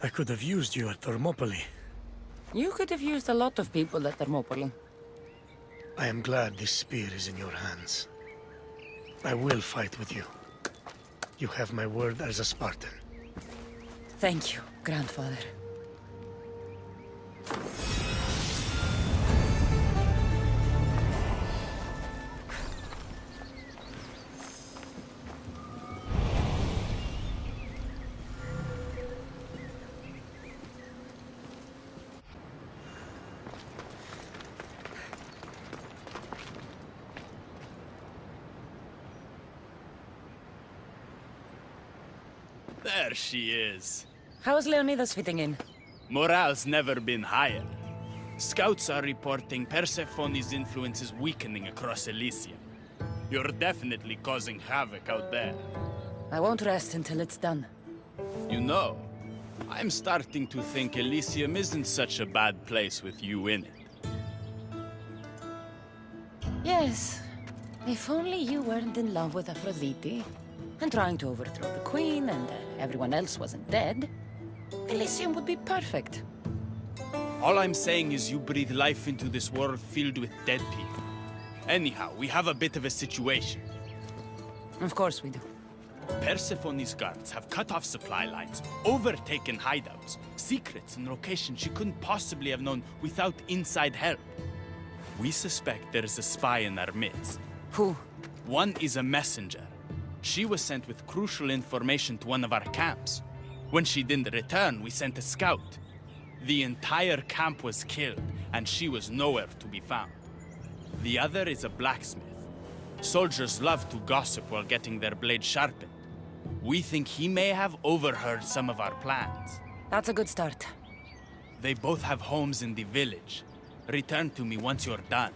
I could have used you at Thermopylae. You could have used a lot of people at Thermopylae. I am glad this spear is in your hands. I will fight with you. You have my word as a Spartan. Thank you, grandfather. There she is. How's Leonidas fitting in? Morale's never been higher. Scouts are reporting Persephone's influence is weakening across Elysium. You're definitely causing havoc out there. I won't rest until it's done. You know, I'm starting to think Elysium isn't such a bad place with you in it. Yes. If only you weren't in love with Aphrodite, and trying to overthrow the queen, and everyone else wasn't dead, Elysium would be perfect. All I'm saying is you breathe life into this world filled with dead people. Anyhow, we have a bit of a situation. Of course we do. Persephone's guards have cut off supply lines, overtaken hideouts, secrets and locations she couldn't possibly have known without inside help. We suspect there is a spy in our midst. Who? One is a messenger. She was sent with crucial information to one of our camps. When she didn't return, we sent a scout. The entire camp was killed, and she was nowhere to be found. The other is a blacksmith. Soldiers love to gossip while getting their blades sharpened. We think he may have overheard some of our plans. That's a good start. They both have homes in the village. Return to me once you're done.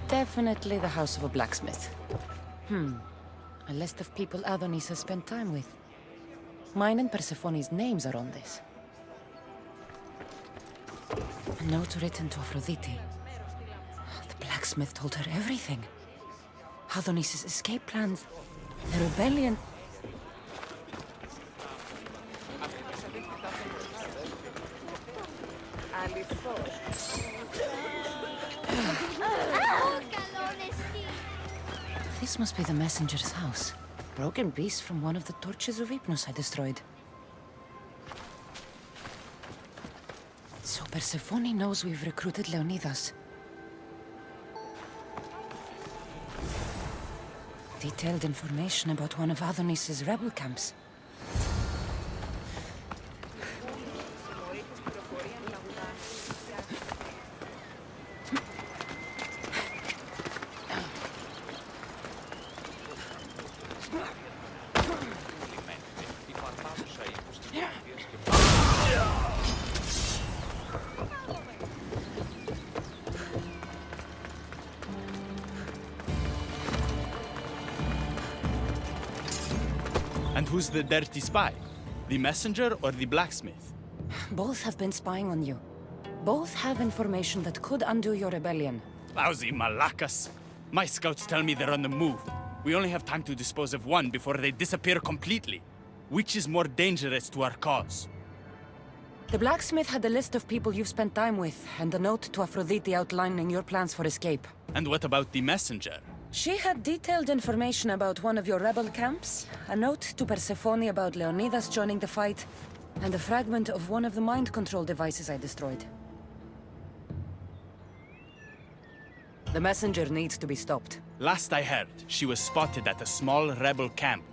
Definitely the house of a blacksmith. A list of people Adonis has spent time with. Mine and Persephone's names are on this. A note written to Aphrodite. The blacksmith told her everything. Adonis' escape plans, the rebellion. This must be the messenger's house. Broken piece from one of the torches of Hypnos I destroyed. So Persephone knows we've recruited Leonidas. Detailed information about one of Adonis' rebel camps. And who's the dirty spy? The messenger or the blacksmith? Both have been spying on you. Both have information that could undo your rebellion. Lousy malacas. My scouts tell me they're on the move. We only have time to dispose of one before they disappear completely. Which is more dangerous to our cause? The blacksmith had a list of people you've spent time with, and a note to Aphrodite outlining your plans for escape. And what about the messenger? She had detailed information about one of your rebel camps, a note to Persephone about Leonidas joining the fight, and a fragment of one of the mind control devices I destroyed. The messenger needs to be stopped. Last I heard, she was spotted at a small rebel camp.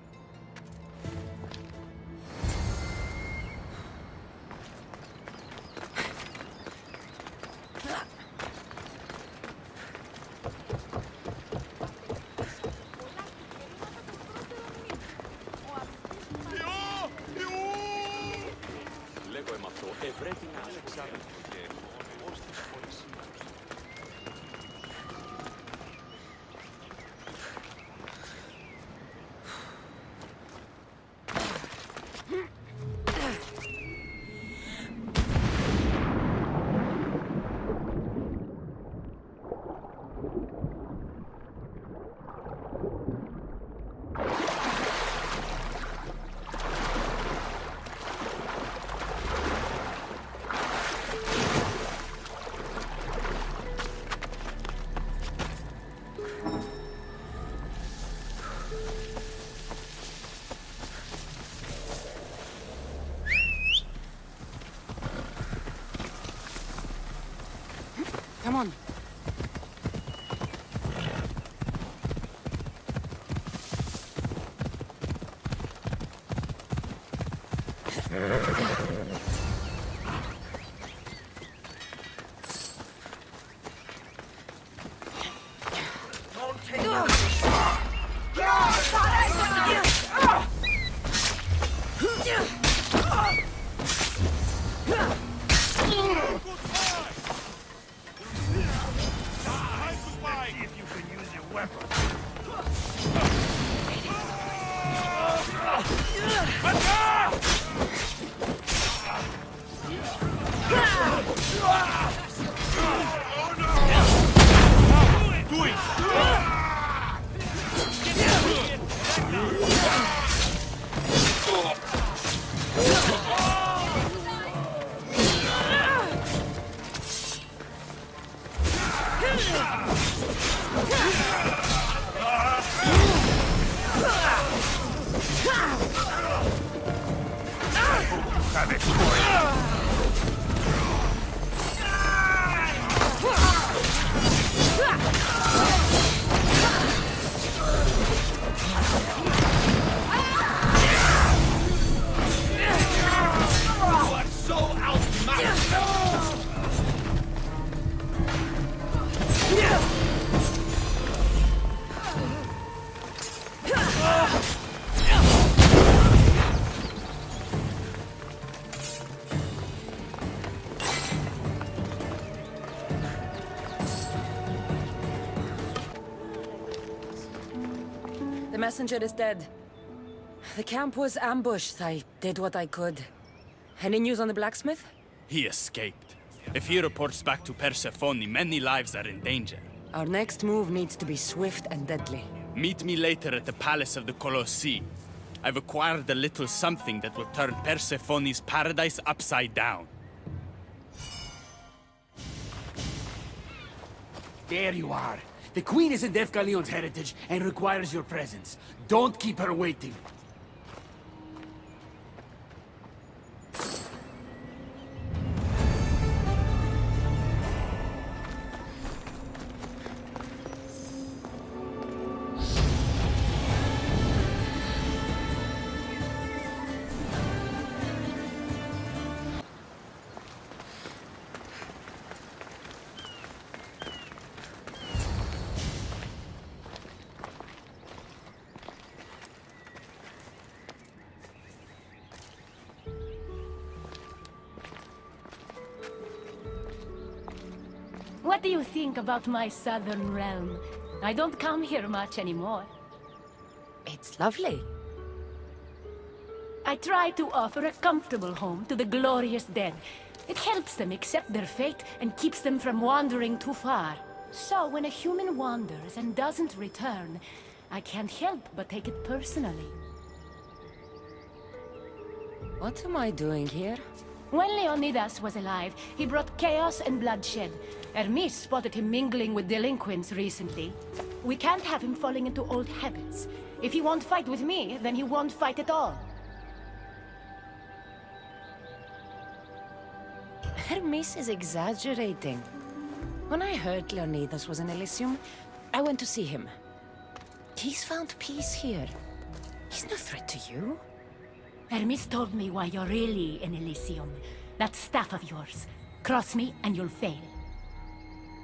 The messenger is dead. The camp was ambushed. I did what I could. Any news on the blacksmith? He escaped. If he reports back to Persephone, many lives are in danger. Our next move needs to be swift and deadly. Meet me later at the palace of the Colossi. I've acquired a little something that will turn Persephone's paradise upside down. There you are. The Queen is in Defgalion's heritage and requires your presence. Don't keep her waiting. What do you think about my southern realm? I don't come here much anymore. It's lovely. I try to offer a comfortable home to the glorious dead. It helps them accept their fate and keeps them from wandering too far. So when a human wanders and doesn't return, I can't help but take it personally. What am I doing here? When Leonidas was alive, he brought chaos and bloodshed. Hermes spotted him mingling with delinquents recently. We can't have him falling into old habits. If he won't fight with me, then he won't fight at all. Hermes is exaggerating. When I heard Leonidas was in Elysium, I went to see him. He's found peace here. He's no threat to you. Hermes told me why you're really in Elysium. That staff of yours. Cross me and you'll fail.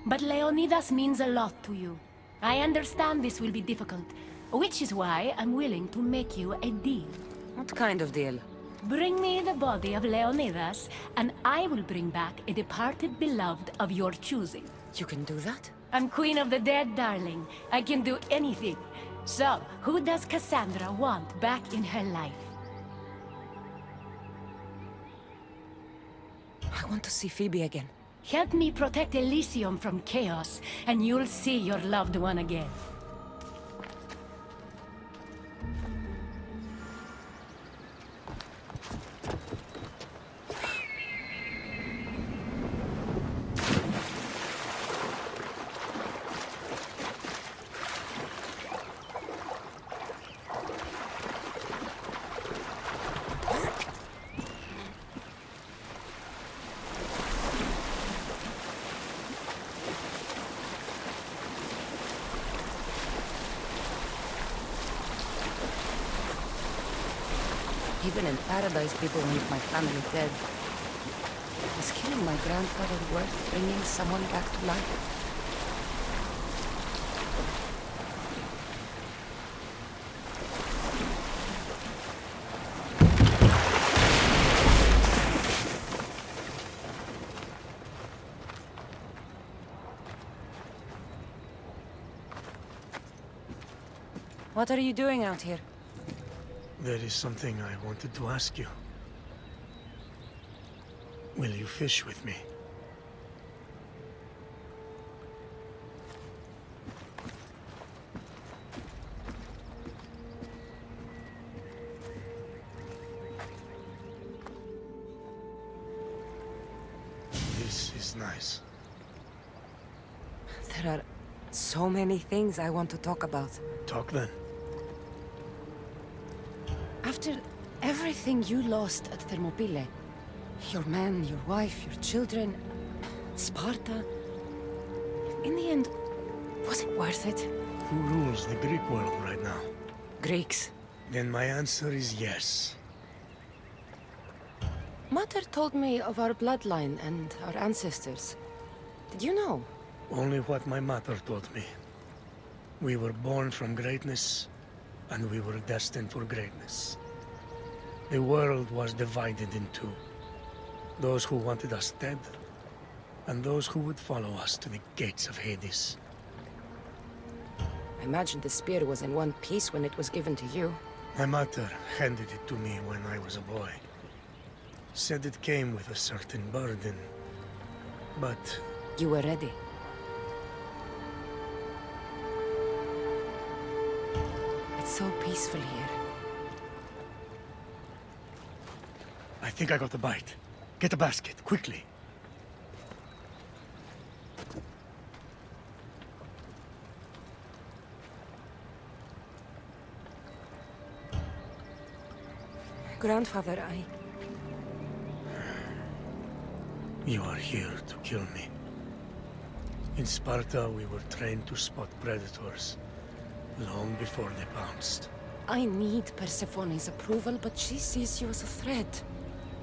But Leonidas means a lot to you. I understand this will be difficult, which is why I'm willing to make you a deal. What kind of deal? Bring me the body of Leonidas, and I will bring back a departed beloved of your choosing. You can do that? I'm Queen of the Dead, darling. I can do anything. So, who does Kassandra want back in her life? I want to see Phoebe again. Help me protect Elysium from chaos, and you'll see your loved one again. Even in paradise, people want my family dead. Is killing my grandfather worth bringing someone back to life? What are you doing out here? There is something I wanted to ask you. Will you fish with me? This is nice. There are so many things I want to talk about. Talk then. After everything you lost at Thermopylae, your men, your wife, your children, Sparta, in the end, was it worth it? Who rules the Greek world right now? Greeks. Then my answer is yes. Mater told me of our bloodline and our ancestors. Did you know? Only what my mother told me. We were born from greatness, and we were destined for greatness. The world was divided in two. Those who wanted us dead, and those who would follow us to the gates of Hades. I imagine the spear was in one piece when it was given to you. My mother handed it to me when I was a boy. Said it came with a certain burden, but... You were ready. It's so peaceful here. I think I got the bite. Get a basket, quickly. Grandfather, You are here to kill me. In Sparta, we were trained to spot predators, long before they pounced. I need Persephone's approval, but she sees you as a threat.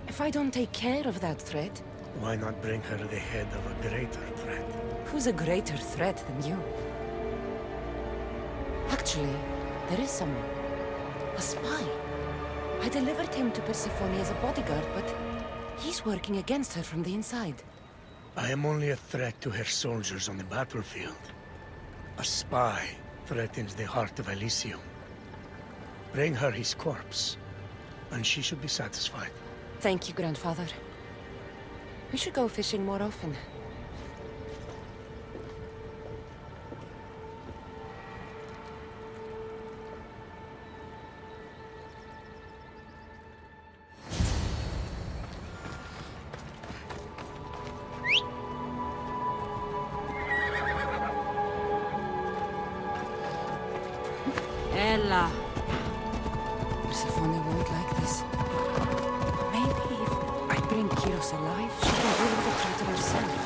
If I don't take care of that threat... Why not bring her the head of a greater threat? Who's a greater threat than you? Actually, there is someone. A spy. I delivered him to Persephone as a bodyguard, but he's working against her from the inside. I am only a threat to her soldiers on the battlefield. A spy threatens the heart of Elysium. Bring her his corpse, and she should be satisfied. Thank you, Grandfather. We should go fishing more often. Ella. Persephone won't like this. Maybe if I bring Kyros alive, she can deal with the traitor herself.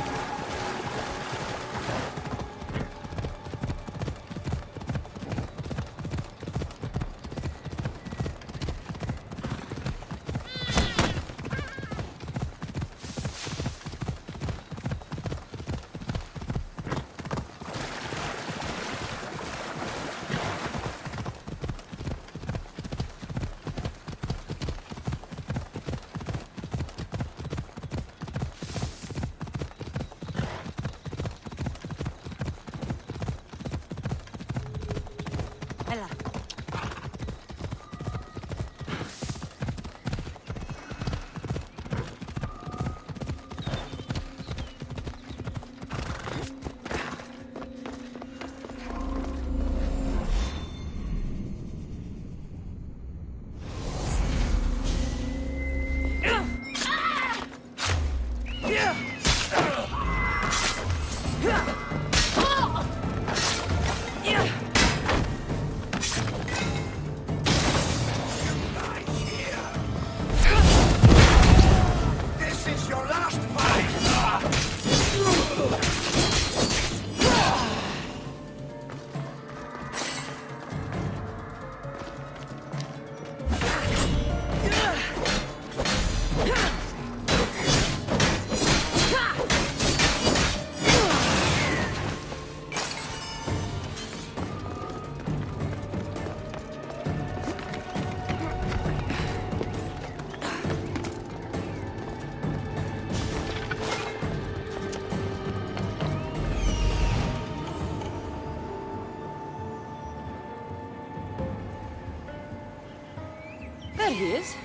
There he is.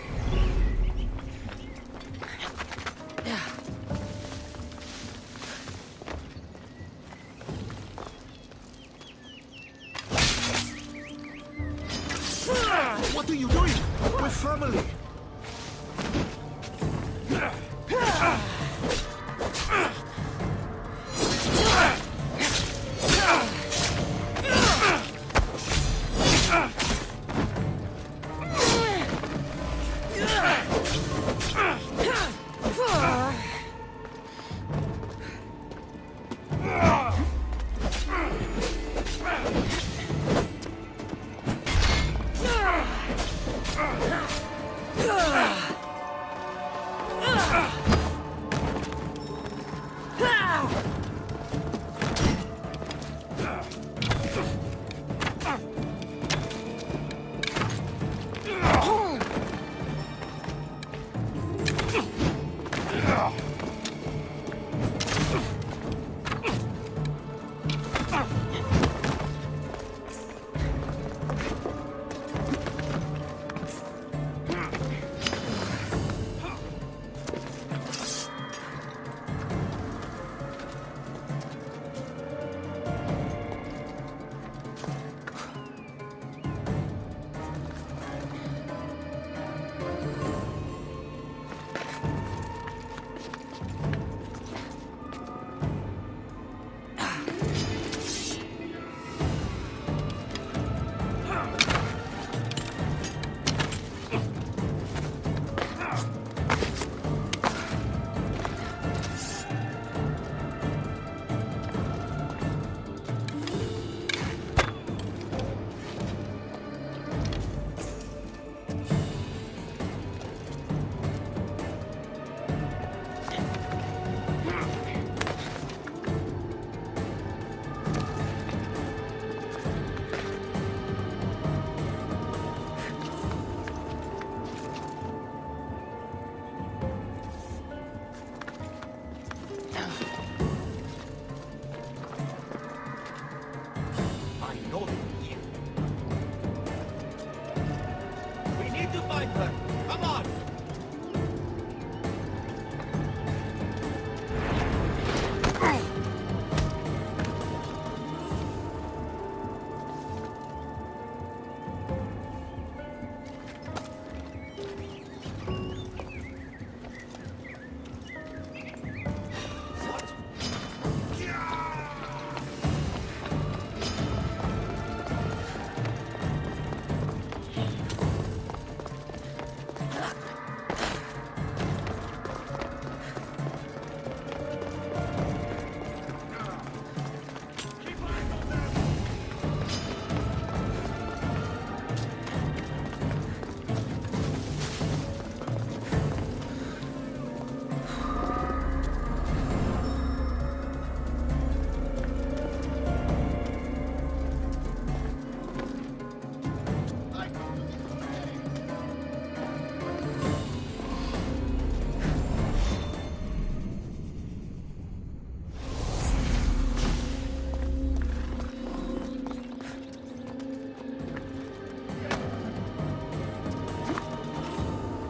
What are you doing? We're family.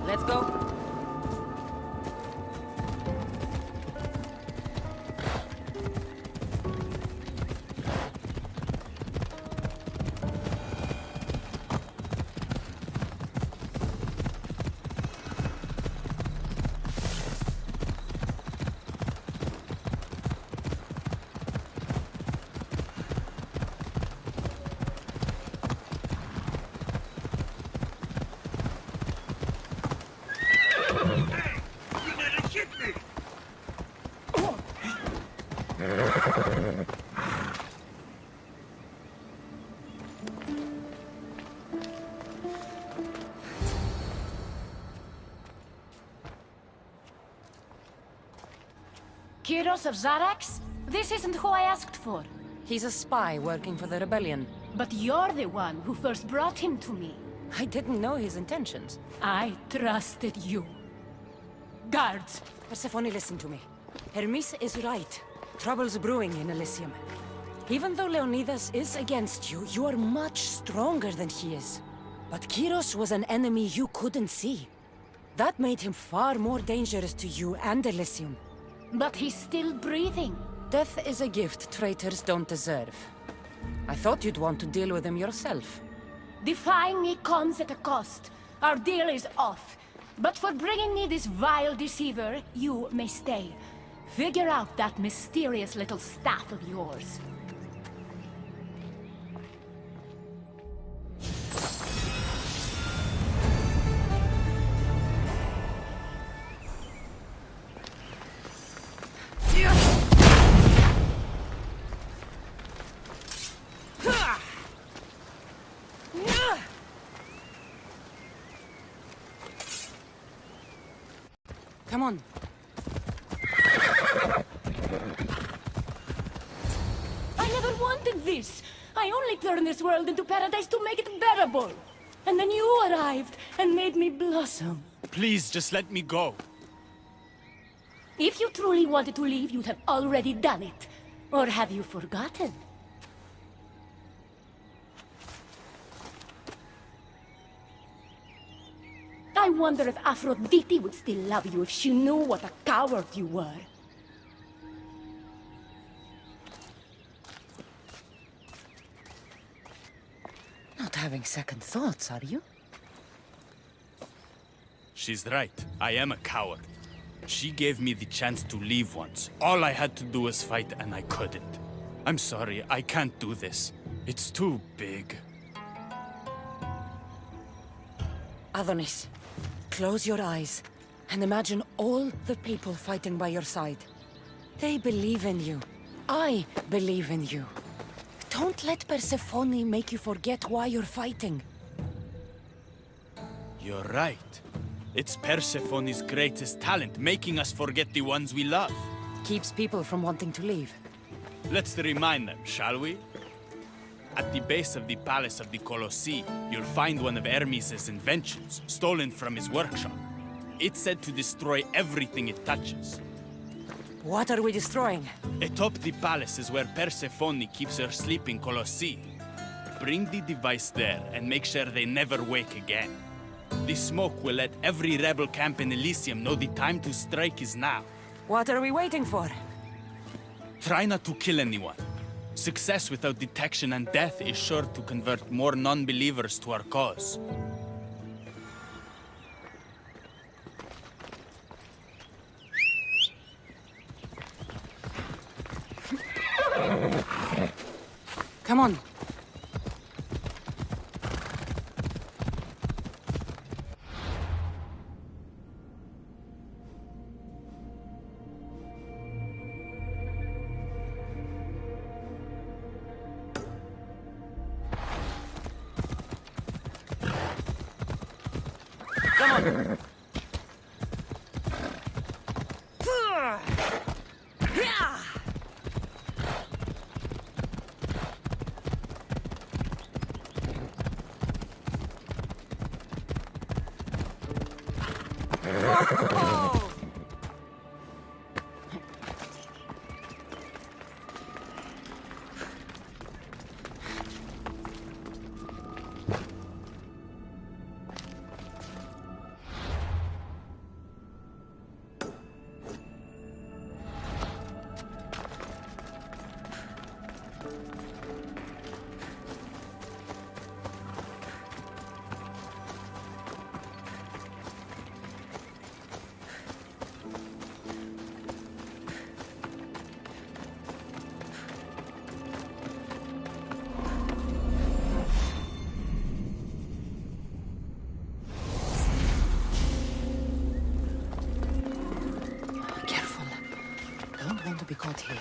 Let's go. Kyros of Zarax? This isn't who I asked for. He's a spy working for the rebellion. But you're the one who first brought him to me. I didn't know his intentions. I trusted you. Guards! Persephone, listen to me. Hermes is right. Trouble's brewing in Elysium. Even though Leonidas is against you, you are much stronger than he is. But Kyros was an enemy you couldn't see. That made him far more dangerous to you and Elysium. But he's still breathing. Death is a gift traitors don't deserve. I thought you'd want to deal with him yourself. Defying me comes at a cost. Our deal is off. But for bringing me this vile deceiver, you may stay. Figure out that mysterious little staff of yours. Come on. I never wanted this! I only turned this world into paradise to make it bearable! And then you arrived and made me blossom. Please, just let me go. If you truly wanted to leave, you'd have already done it. Or have you forgotten? I wonder if Aphrodite would still love you if she knew what a coward you were. Not having second thoughts, are you? She's right. I am a coward. She gave me the chance to leave once. All I had to do was fight, and I couldn't. I'm sorry, I can't do this. It's too big. Adonis, close your eyes and imagine all the people fighting by your side. They believe in you. I believe in you. Don't let Persephone make you forget why you're fighting. You're right. It's Persephone's greatest talent, making us forget the ones we love. Keeps people from wanting to leave. Let's remind them, shall we? At the base of the Palace of the Colossi, you'll find one of Hermes' inventions, stolen from his workshop. It's said to destroy everything it touches. What are we destroying? Atop the palace is where Persephone keeps her sleeping Colossi. Bring the device there and make sure they never wake again. The smoke will let every rebel camp in Elysium know the time to strike is now. What are we waiting for? Try not to kill anyone. Success without detection and death is sure to convert more non-believers to our cause. Come on. To be caught here.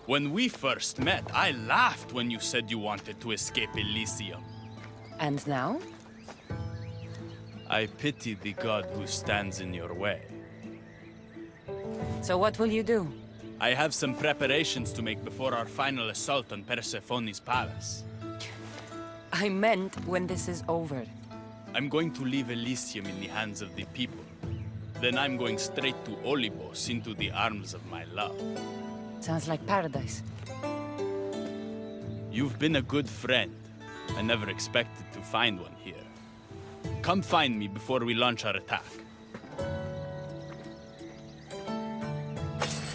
When we first met, I laughed when you said you wanted to escape Elysium. And now? I pity the god who stands in your way. So what will you do? I have some preparations to make before our final assault on Persephone's palace. I meant when this is over. I'm going to leave Elysium in the hands of the people. Then I'm going straight to Olybos, into the arms of my love. Sounds like paradise. You've been a good friend. I never expected to find one here. Come find me before we launch our attack.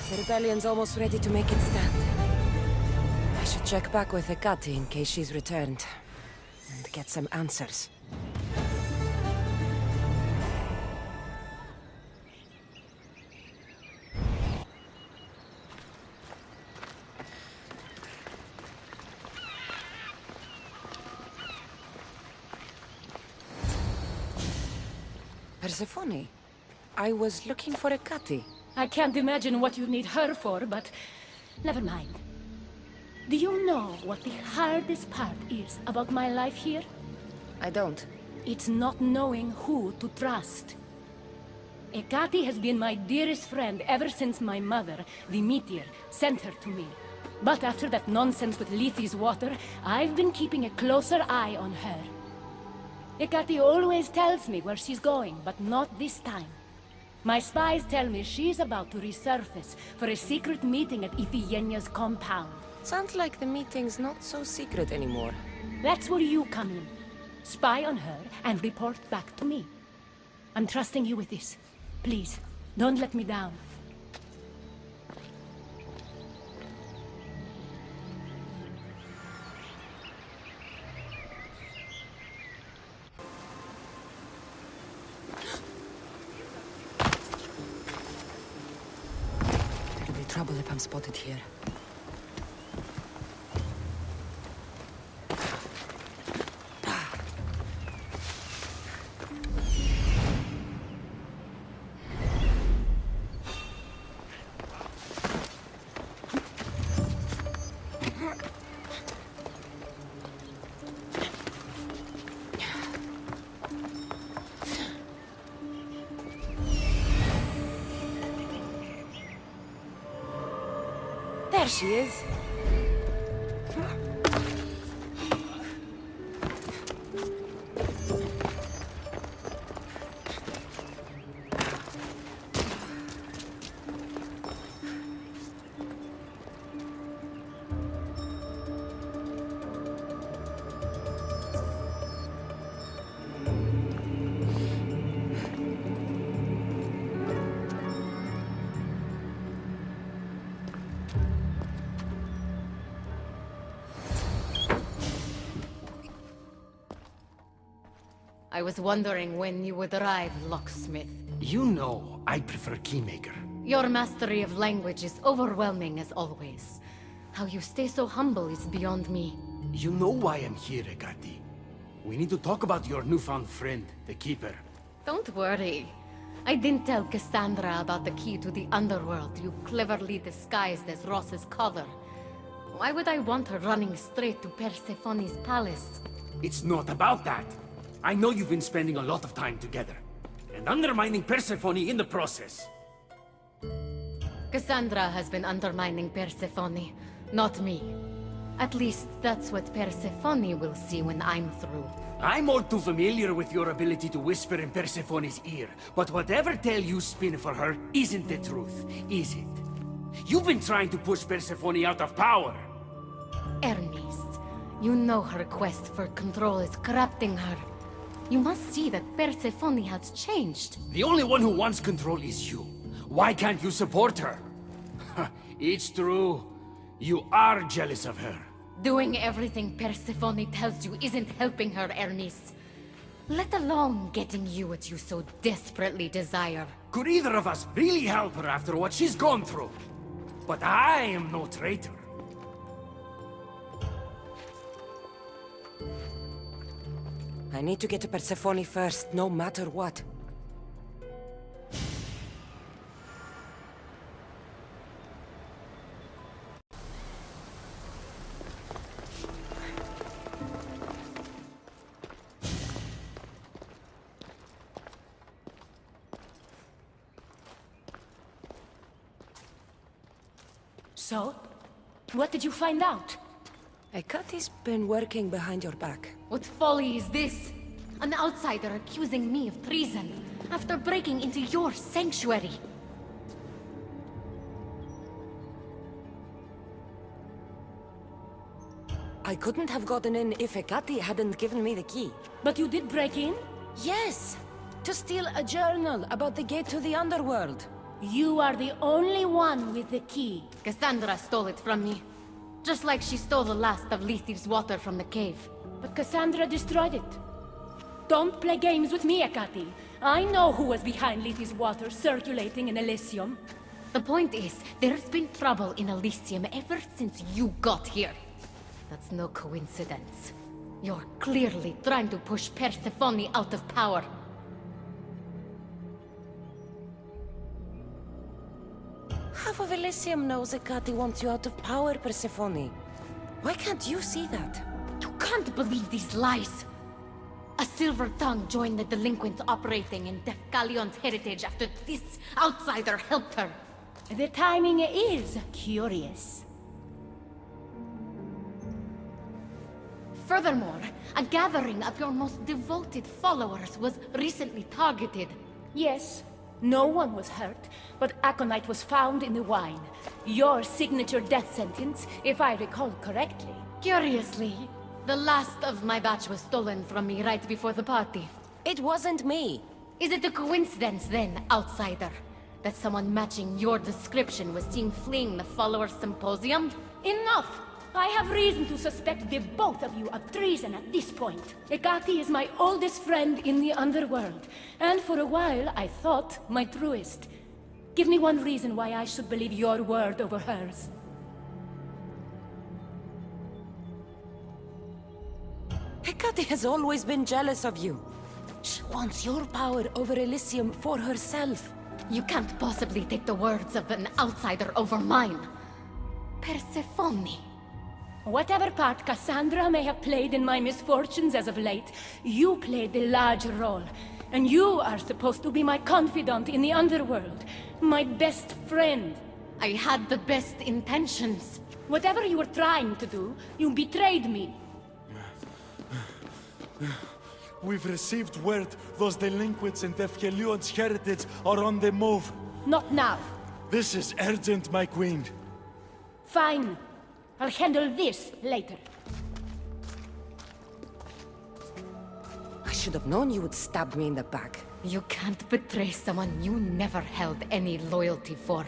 The rebellion's almost ready to make its stand. I should check back with Hecate in case she's returned. And get some answers. Persephone, I was looking for Hecate. I can't imagine what you need her for, but never mind. Do you know what the hardest part is about my life here? I don't. It's not knowing who to trust. Hecate has been my dearest friend ever since my mother, the meteor, sent her to me. But after that nonsense with Lethe's water, I've been keeping a closer eye on her. Hecate always tells me where she's going, but not this time. My spies tell me she's about to resurface for a secret meeting at Iphigenia's compound. Sounds like the meeting's not so secret anymore. That's where you come in. Spy on her and report back to me. I'm trusting you with this. Please, don't let me down. There'll be trouble if I'm spotted here. There she is. I was wondering when you would arrive, locksmith. You know, I prefer Keymaker. Your mastery of language is overwhelming as always. How you stay so humble is beyond me. You know why I'm here, Hecate. We need to talk about your newfound friend, the Keeper. Don't worry. I didn't tell Kassandra about the key to the underworld you cleverly disguised as Ross's collar. Why would I want her running straight to Persephone's palace? It's not about that. I know you've been spending a lot of time together, and undermining Persephone in the process. Kassandra has been undermining Persephone, not me. At least that's what Persephone will see when I'm through. I'm all too familiar with your ability to whisper in Persephone's ear, but whatever tale you spin for her isn't the truth, is it? You've been trying to push Persephone out of power. Hermes, you know her quest for control is corrupting her. You must see that Persephone has changed. The only one who wants control is you. Why can't you support her? It's true. You are jealous of her. Doing everything Persephone tells you isn't helping her, Hermes. Let alone getting you what you so desperately desire. Could either of us really help her after what she's gone through? But I am no traitor. I need to get to Persephone first, no matter what. So? What did you find out? Hecate's been working behind your back. What folly is this? An outsider accusing me of treason after breaking into your sanctuary. I couldn't have gotten in if Hecate hadn't given me the key. But you did break in? Yes! To steal a journal about the gate to the underworld. You are the only one with the key. Kassandra stole it from me. Just like she stole the last of Lethe's water from the cave. But Kassandra destroyed it. Don't play games with me, Hecate. I know who was behind Lethe's water circulating in Elysium. The point is, there's been trouble in Elysium ever since you got here. That's no coincidence. You're clearly trying to push Persephone out of power. Half of Elysium knows Hecate wants you out of power, Persephone. Why can't you see that? You can't believe these lies! A silver tongue joined the delinquents operating in Defcalion's heritage after this outsider helped her. The timing is curious. Furthermore, a gathering of your most devoted followers was recently targeted. Yes, no one was hurt, but aconite was found in the wine. Your signature death sentence, if I recall correctly. Curiously, the last of my batch was stolen from me right before the party. It wasn't me. Is it a coincidence then, outsider, that someone matching your description was seen fleeing the followers' symposium? Enough! I have reason to suspect the both of you of treason at this point. Hecate is my oldest friend in the underworld, and for a while I thought my truest. Give me one reason why I should believe your word over hers. Hecate has always been jealous of you. She wants your power over Elysium for herself. You can't possibly take the words of an outsider over mine. Persephone. Whatever part Kassandra may have played in my misfortunes as of late, you played a large role. And you are supposed to be my confidant in the underworld. My best friend. I had the best intentions. Whatever you were trying to do, you betrayed me. We've received word those delinquents in Defkelion's heritage are on the move. Not now. This is urgent, my queen. Fine. I'll handle this later. I should have known you would stab me in the back. You can't betray someone you never held any loyalty for.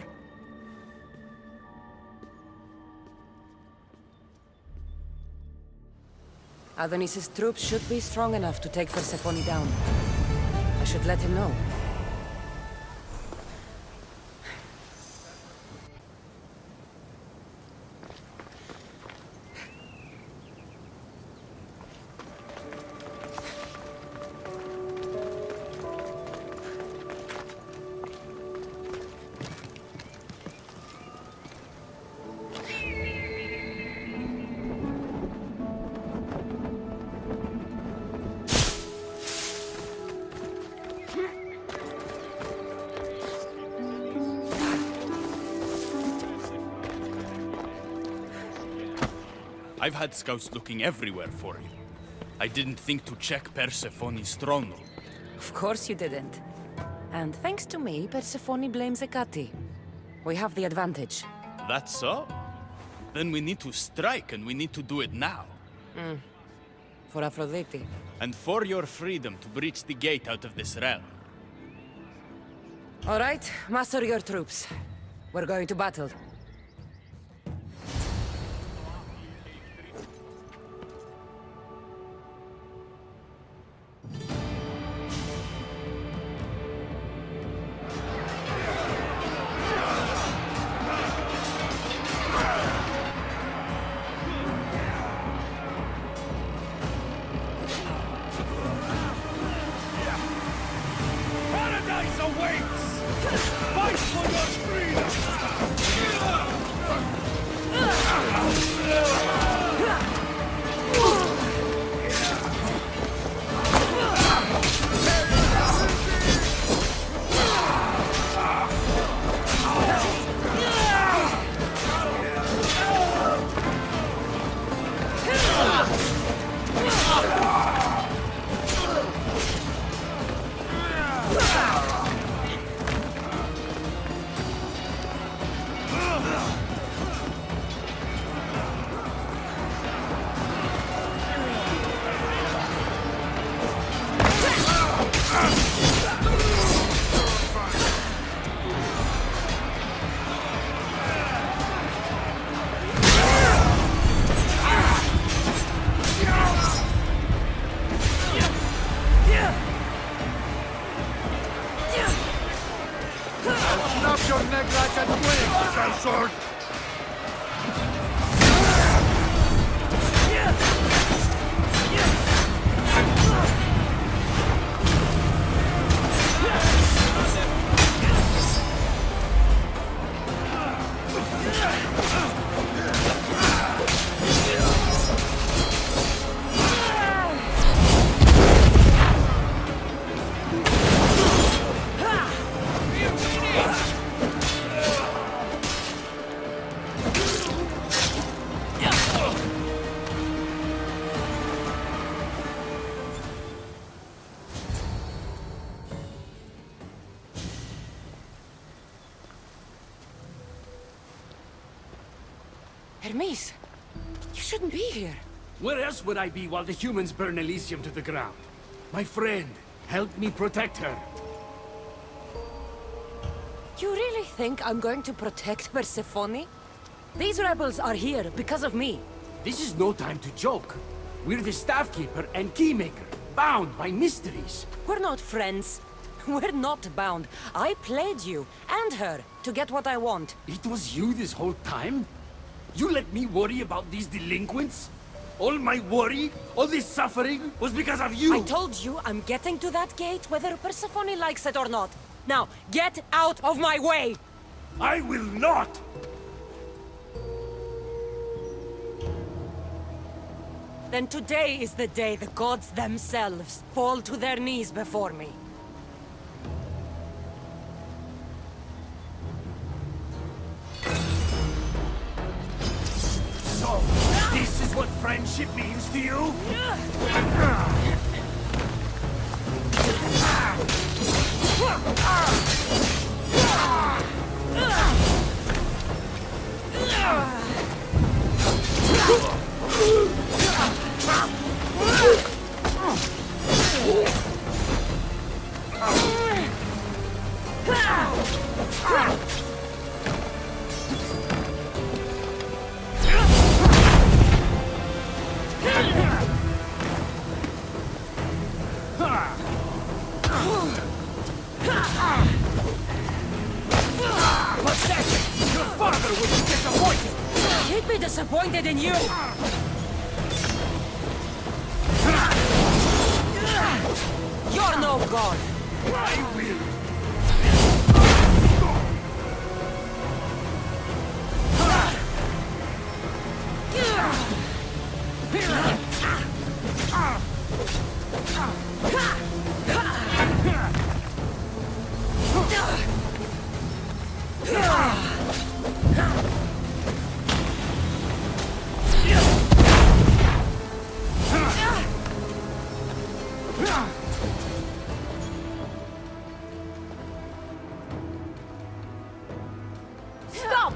Adonis's troops should be strong enough to take Persephone down. I should let him know. I've had scouts looking everywhere for you. I didn't think to check Persephone's throne room. Of course you didn't. And thanks to me, Persephone blames Hecate. We have the advantage. That's so? Then we need to strike, and we need to do it now. For Aphrodite. And for your freedom to breach the gate out of this realm. All right, muster your troops. We're going to battle. Hermes, you shouldn't be here. Where else would I be while the humans burn Elysium to the ground? My friend, help me protect her. You really think I'm going to protect Persephone? These rebels are here because of me. This is no time to joke. We're the Staffkeeper and Keymaker, bound by mysteries. We're not friends. We're not bound. I played you, and her, to get what I want. It was you this whole time? You let me worry about these delinquents? All my worry, all this suffering, was because of you! I told you I'm getting to that gate whether Persephone likes it or not. Now, get out of my way! I will not! Then today is the day the gods themselves fall to their knees before me. So, this is what friendship means to you? Your father would be disappointed! He'd be disappointed in you! You're no god! I will! Stop!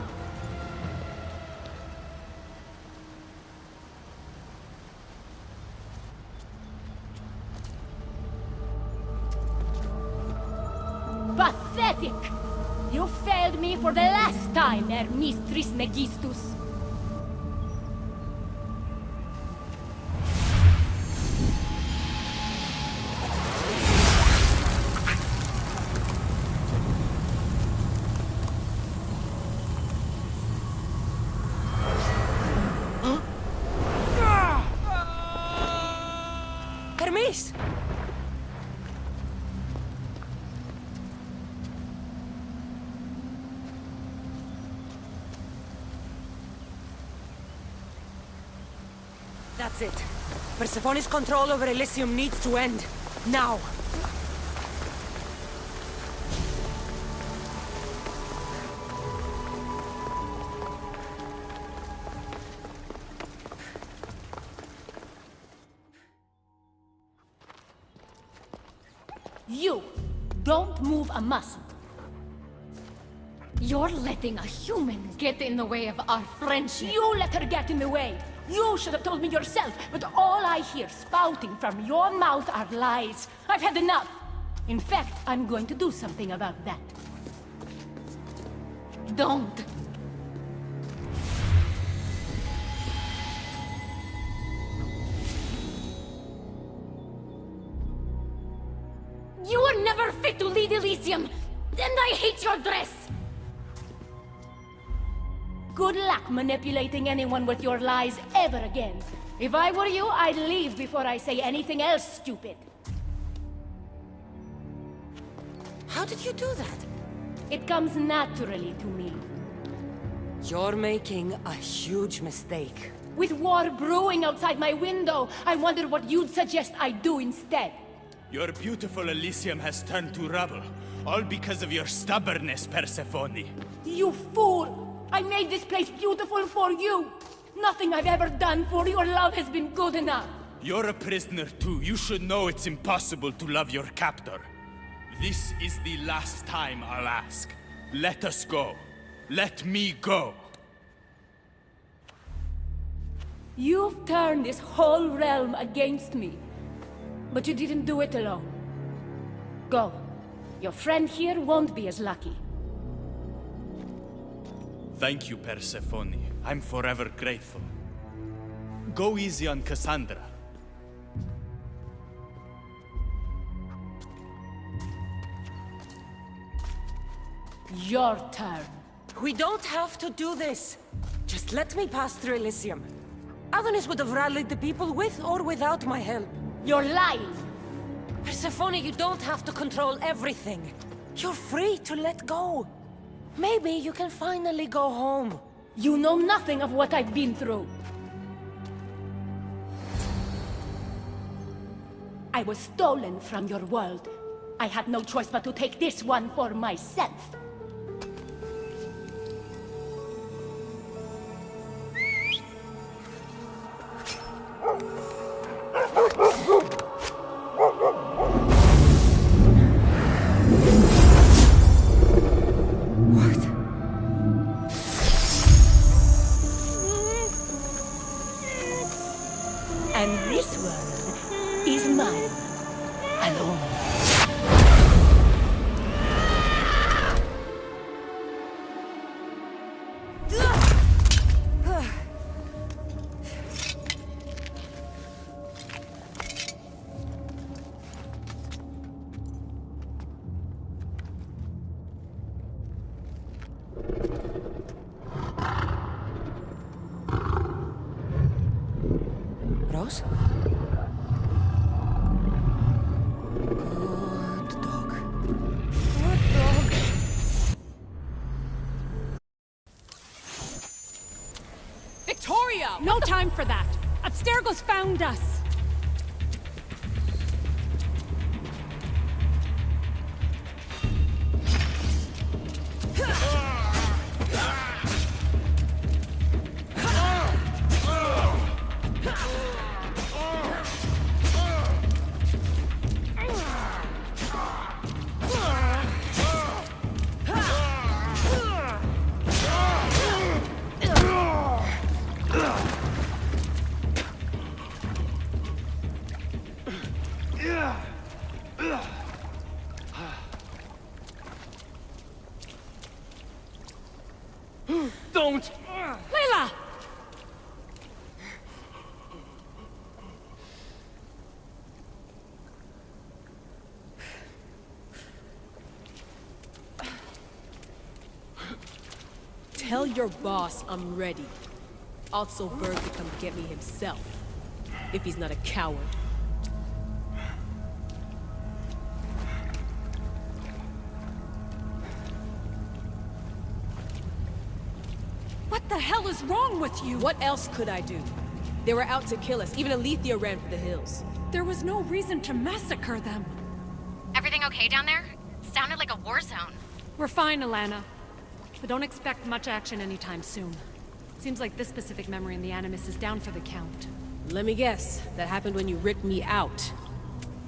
Pathetic! You failed me for the last time, Hermes Trismegistus. Hermes! That's it. Persephone's control over Elysium needs to end. Now! You don't move a muscle. You're letting a human get in the way of our friendship. You let her get in the way. You should have told me yourself, but all I hear spouting from your mouth are lies. I've had enough. In fact, I'm going to do something about that. Don't. You were never fit to lead Elysium, and I hate your dress! Good luck manipulating anyone with your lies ever again. If I were you, I'd leave before I say anything else stupid. How did you do that? It comes naturally to me. You're making a huge mistake. With war brewing outside my window, I wonder what you'd suggest I do instead. Your beautiful Elysium has turned to rubble, all because of your stubbornness, Persephone. You fool! I made this place beautiful for you! Nothing I've ever done for your love has been good enough! You're a prisoner too. You should know it's impossible to love your captor. This is the last time I'll ask. Let us go. Let me go. You've turned this whole realm against me. But you didn't do it alone. Go. Your friend here won't be as lucky. Thank you, Persephone. I'm forever grateful. Go easy on Kassandra. Your turn. We don't have to do this. Just let me pass through Elysium. Athens would have rallied the people with or without my help. You're lying! Persephone, you don't have to control everything. You're free to let go. Maybe you can finally go home. You know nothing of what I've been through. I was stolen from your world. I had no choice but to take this one for myself. And this world is mine, alone. Rose? Good dog. Good dog. Victoria! No time for that! Abstergo's found us! Don't! Layla! Tell your boss I'm ready. Also, Berg to come get me himself. If he's not a coward. What the hell is wrong with you? What else could I do? They were out to kill us. Even Alethea ran for the hills. There was no reason to massacre them. Everything okay down there? Sounded like a war zone. We're fine, Alana. But don't expect much action anytime soon. Seems like this specific memory in the Animus is down for the count. Let me guess. That happened when you ripped me out.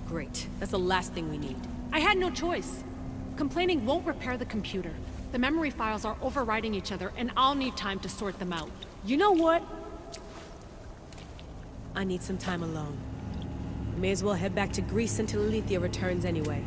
Great. That's the last thing we need. I had no choice. Complaining won't repair the computer. The memory files are overriding each other, and I'll need time to sort them out. You know what? I need some time alone. May as well head back to Greece until Alethea returns anyway.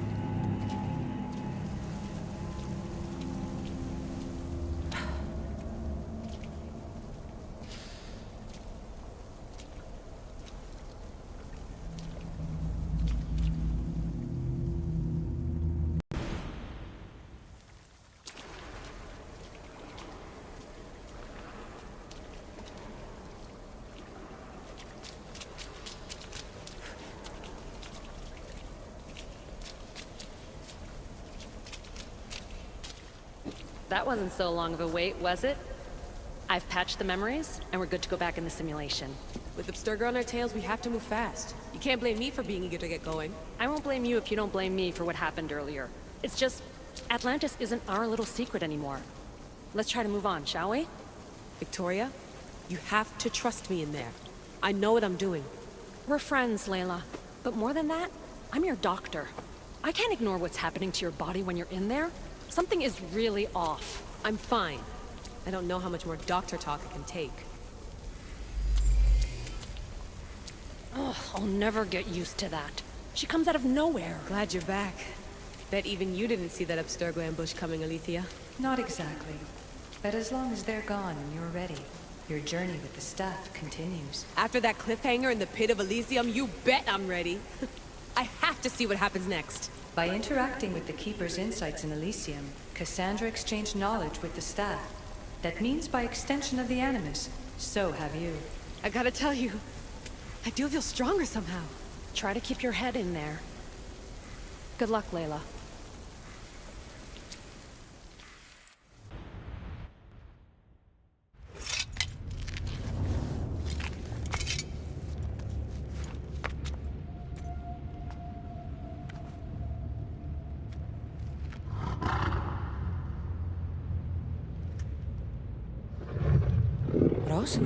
That wasn't so long of a wait, was it? I've patched the memories, and we're good to go back in the simulation. With Abstergo on our tails, we have to move fast. You can't blame me for being eager to get going. I won't blame you if you don't blame me for what happened earlier. It's just, Atlantis isn't our little secret anymore. Let's try to move on, shall we? Victoria, you have to trust me in there. I know what I'm doing. We're friends, Layla. But more than that, I'm your doctor. I can't ignore what's happening to your body when you're in there. Something is really off. I'm fine. I don't know how much more doctor talk I can take. Ugh, I'll never get used to that. She comes out of nowhere. Glad you're back. Bet even you didn't see that Abstergo ambush coming, Alethea. Not exactly. But as long as they're gone and you're ready, your journey with the staff continues. After that cliffhanger in the pit of Elysium, you bet I'm ready. I have to see what happens next. By interacting with the Keeper's insights in Elysium, Kassandra exchanged knowledge with the staff. That means by extension of the Animus, so have you. I gotta tell you, I do feel stronger somehow. Try to keep your head in there. Good luck, Layla. Ross?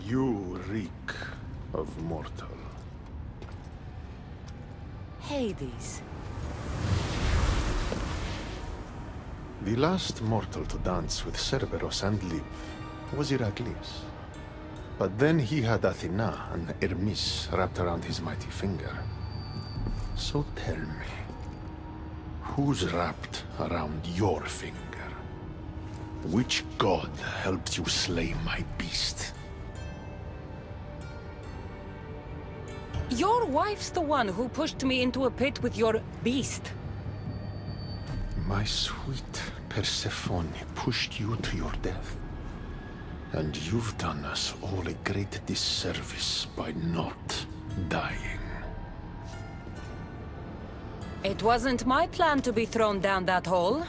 You reek of mortal. Hades. The last mortal to dance with Cerberus and live was Heracles. But then he had Athena and Hermes wrapped around his mighty finger. So tell me, who's wrapped around your finger? Which god helped you slay my beast? Your wife's the one who pushed me into a pit with your beast. My sweet Persephone pushed you to your death. And you've done us all a great disservice by not dying. It wasn't my plan to be thrown down that hole.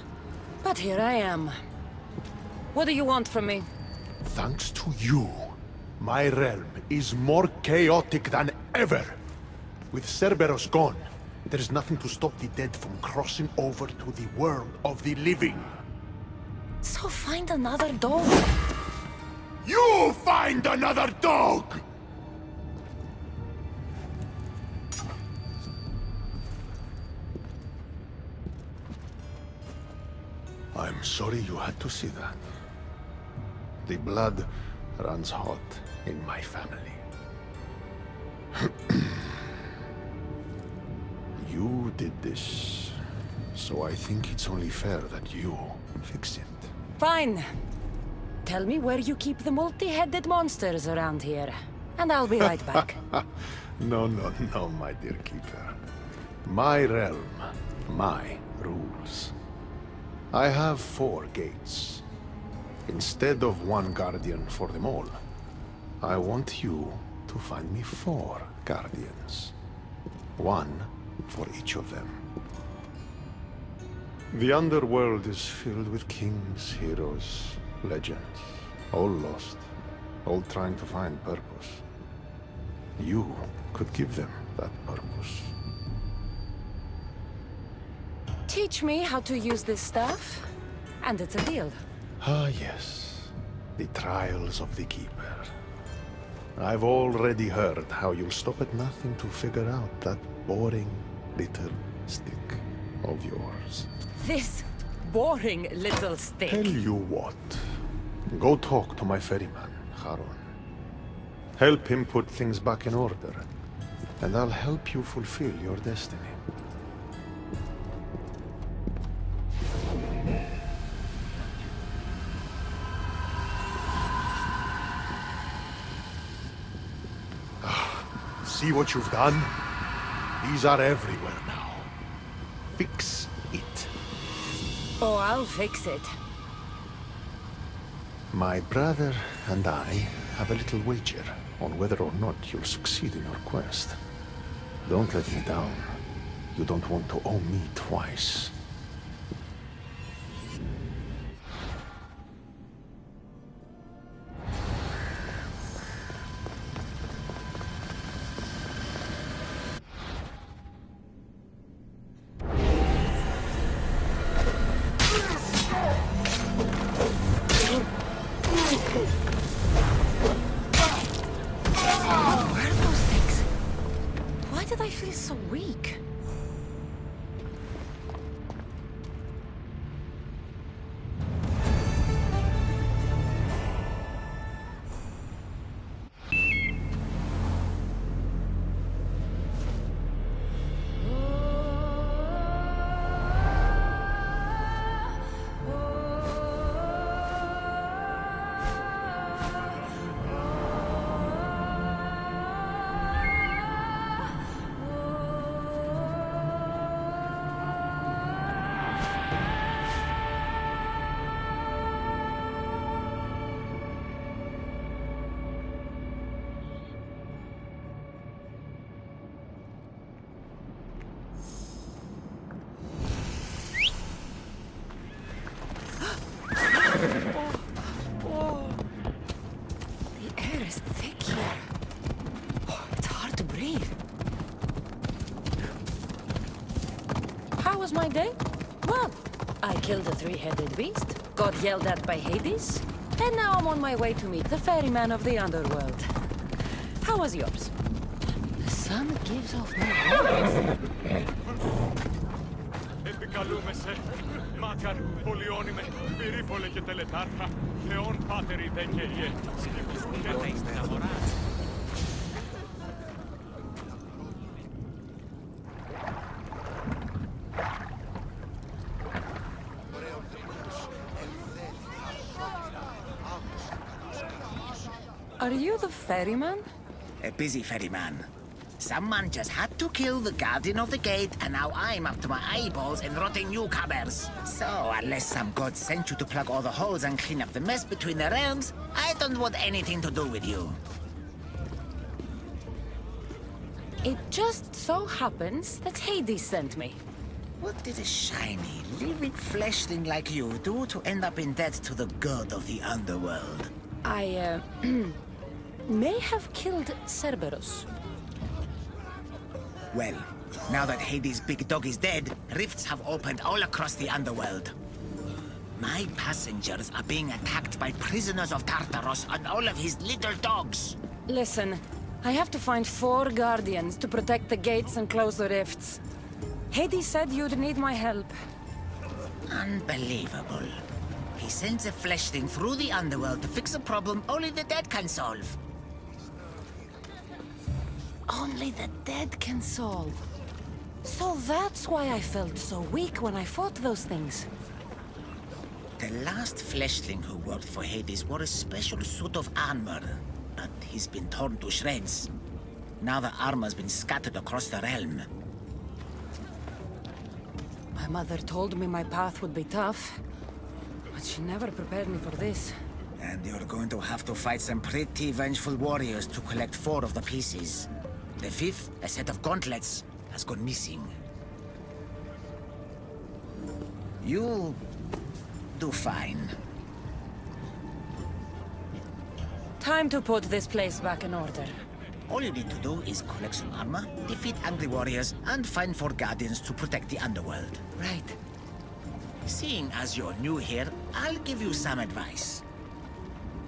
But here I am. What do you want from me? Thanks to you, my realm is more chaotic than ever. With Cerberus gone, there is nothing to stop the dead from crossing over to the world of the living. So find another dog. You find another dog! I'm sorry you had to see that. The blood runs hot in my family. You did this, so I think it's only fair that you fix it. Fine. Tell me where you keep the multi-headed monsters around here, and I'll be right back. No, my dear keeper. My realm, my rules. I have 4 gates. Instead of 1 guardian for them all, I want you to find me 4 guardians. 1 for each of them. The underworld is filled with kings, heroes, legends, all lost, all trying to find purpose. You could give them that purpose. Teach me how to use this stuff, and it's a deal. Ah, yes. The trials of the Keeper. I've already heard how you'll stop at nothing to figure out that boring little stick of yours. This boring little stick. Tell you what. Go talk to my ferryman, Charon. Help him put things back in order, and I'll help you fulfill your destiny. See what you've done? These are everywhere now. Fix it. Oh, I'll fix it. My brother and I have a little wager on whether or not you'll succeed in your quest. Don't let me down. You don't want to owe me twice. My day? Well, I killed a 3-headed beast, got yelled at by Hades, and now I'm on my way to meet the ferryman of the underworld. How was yours? The sun gives off no warmth. Επικαλούμεσαι, μάκαρ, πολυώνυμε, πυρήπολε και τελετάρχα, Θεόν πάτερ ιδέ και ιέ, σκεφτούν και στην αγορά. Are you the ferryman? A busy ferryman. Someone just had to kill the guardian of the gate, and now I'm up to my eyeballs in rotting newcomers. So, unless some god sent you to plug all the holes and clean up the mess between the realms, I don't want anything to do with you. It just so happens that Hades sent me. What did a shiny, living fleshling like you do to end up in debt to the god of the underworld? I, may have killed Cerberus. Well, now that Hades' big dog is dead, rifts have opened all across the underworld. My passengers are being attacked by prisoners of Tartaros and all of his little dogs. Listen, I have to find 4 guardians to protect the gates and close the rifts. Hades said you'd need my help. Unbelievable. He sends a fleshling through the underworld to fix a problem only the dead can solve. Only the dead can solve. So that's why I felt so weak when I fought those things. The last fleshling who worked for Hades wore a special suit of armor, but he's been torn to shreds. Now the armor's been scattered across the realm. My mother told me my path would be tough, but she never prepared me for this. And you're going to have to fight some pretty vengeful warriors to collect 4 of the pieces. The 5th, a set of gauntlets, has gone missing. You'll do fine. Time to put this place back in order. All you need to do is collect some armor, defeat angry warriors, and find 4 guardians to protect the underworld. Right. Seeing as you're new here, I'll give you some advice.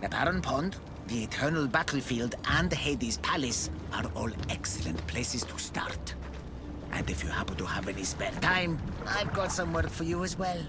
The Barren Pond, the Eternal Battlefield, and Hades Palace are all excellent places to start. And if you happen to have any spare time, I've got some work for you as well.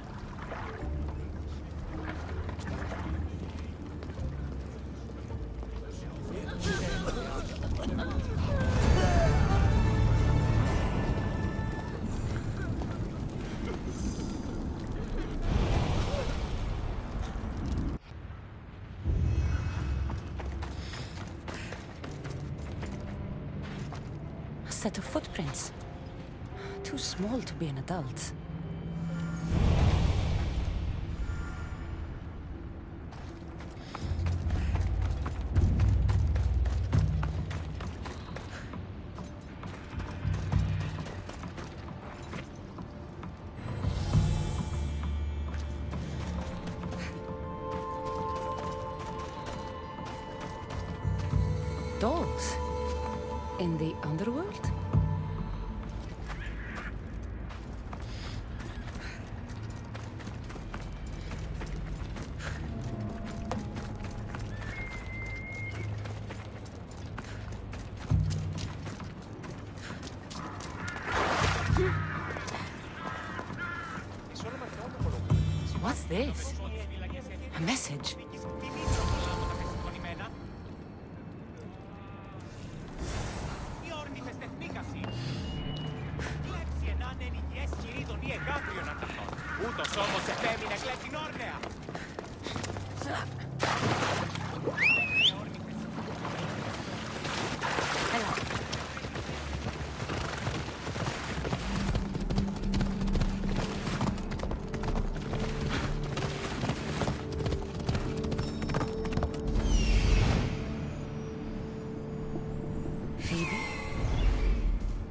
Set of footprints. Too small to be an adult. Dogs? In the underworld? What's this? A message? Ούτως όμως επέμεινε κλέφτην όρνεα.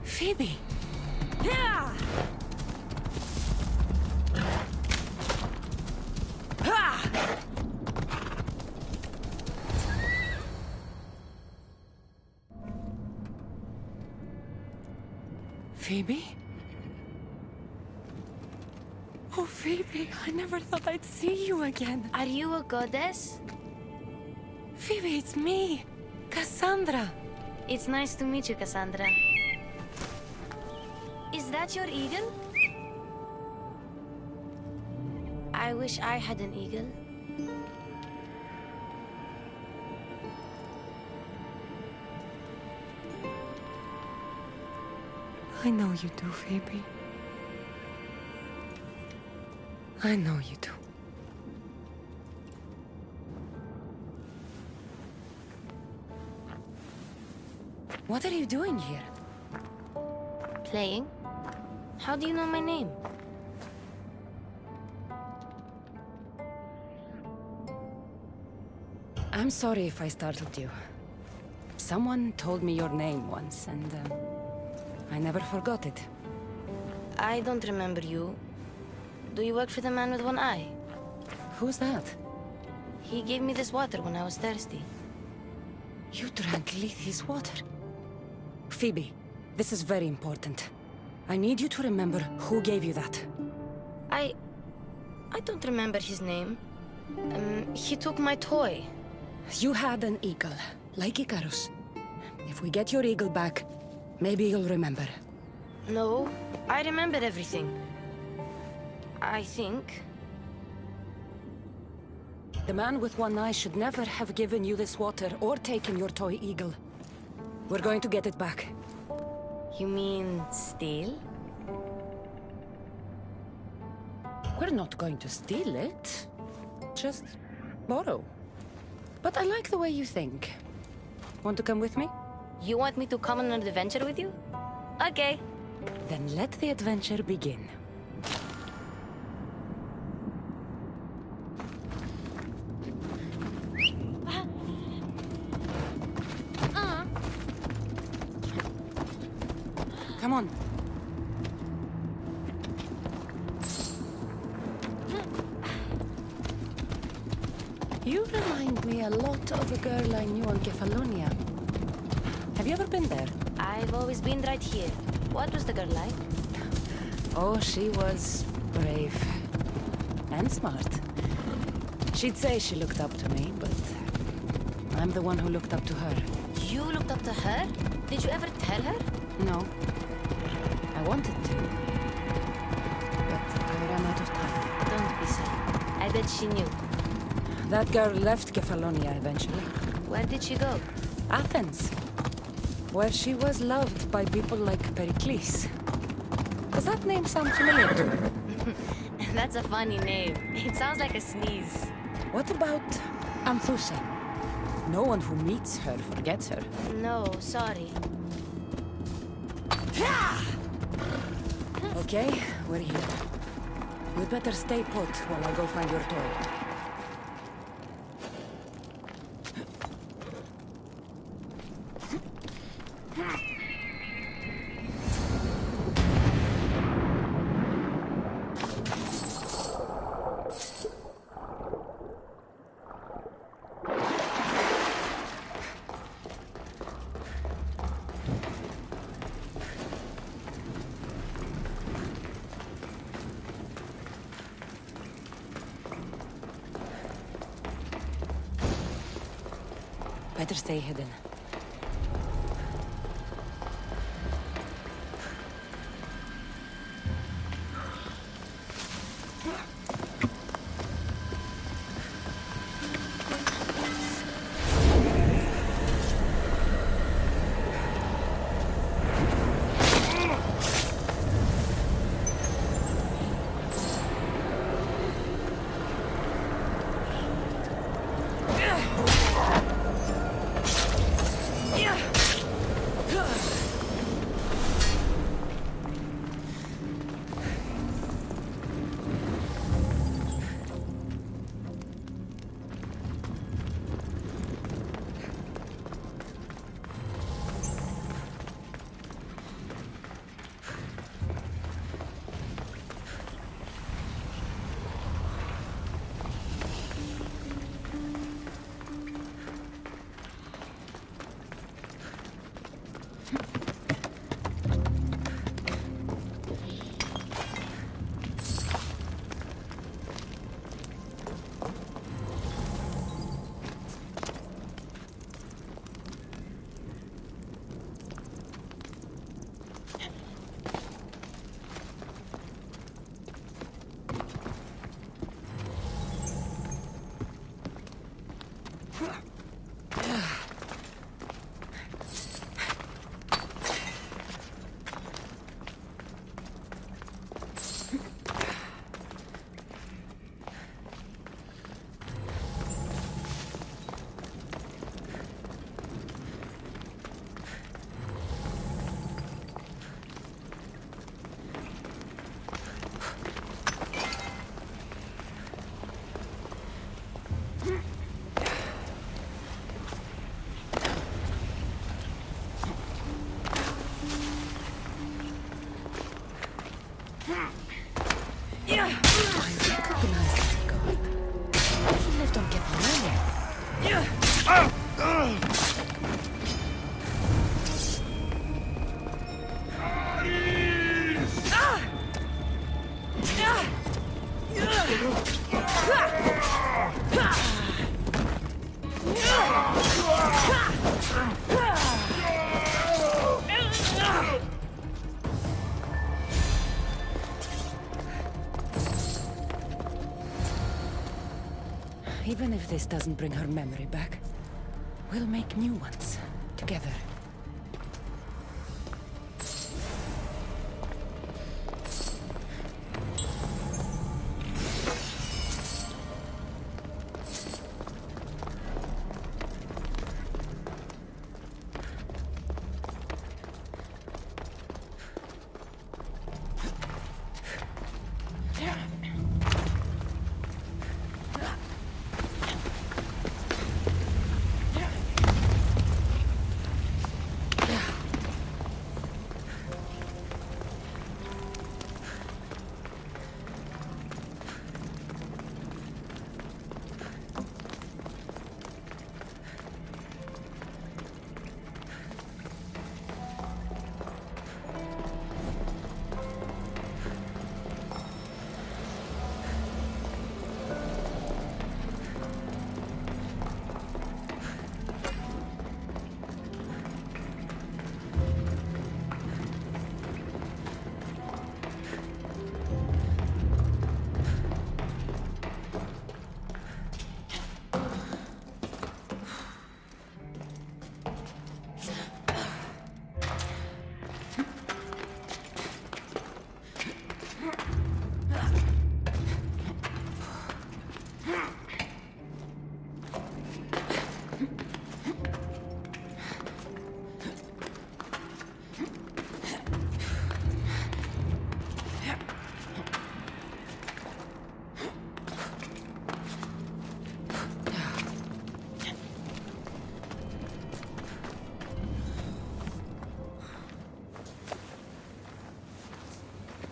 Phoebe! Yeah! Phoebe? Oh, Phoebe, I never thought I'd see you again. Are you a goddess? Phoebe, it's me, Kassandra. It's nice to meet you, Kassandra. Is that your eagle? I wish I had an eagle. I know you do, Phoebe. I know you do. What are you doing here? Playing? How do you know my name? I'm sorry if I startled you. Someone told me your name once, and I never forgot it. I don't remember you. Do you work for the man with one eye? Who's that? He gave me this water when I was thirsty. You drank Lethe's water? Phoebe, this is very important. I need you to remember who gave you that. I don't remember his name. He took my toy. You had an eagle, like Icarus. If we get your eagle back, maybe you'll remember. No, I remember everything. I think. The man with one eye should never have given you this water or taken your toy eagle. We're going to get it back. You mean steal? We're not going to steal it. Just borrow. But I like the way you think. Want to come with me? You want me to come on an adventure with you? Okay. Then let the adventure begin. Come on. You remind me a lot of a girl I knew on Kefalonia. Have you ever been there? I've always been right here. What was the girl like? Oh, she was brave. And smart. She'd say she looked up to me, but I'm the one who looked up to her. You looked up to her? Did you ever tell her? No. I wanted to. But I ran out of time. Don't be silly. I bet she knew. That girl left Kefalonia eventually. Where did she go? Athens. Where she was loved by people like Pericles. Does that name sound familiar to you? That's a funny name. It sounds like a sneeze. What about Anthuse? No one who meets her forgets her. No, sorry. Okay, we're here. You'd better stay put while I go find your toy. Better stay hidden. Even if this doesn't bring her memory back, we'll make new ones, together.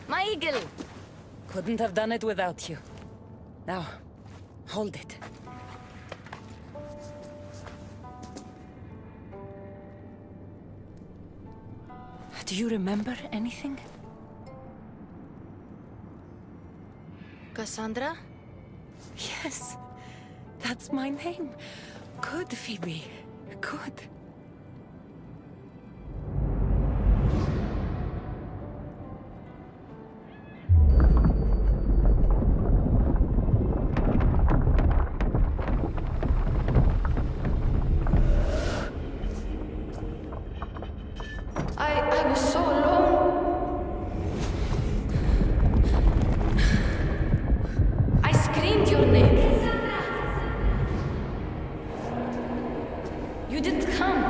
My eagle! Couldn't have done it without you. Now, hold it. Do you remember anything? Kassandra? Yes, that's my name. Good, Phoebe. Good. I was so alone. I screamed your name. You didn't come.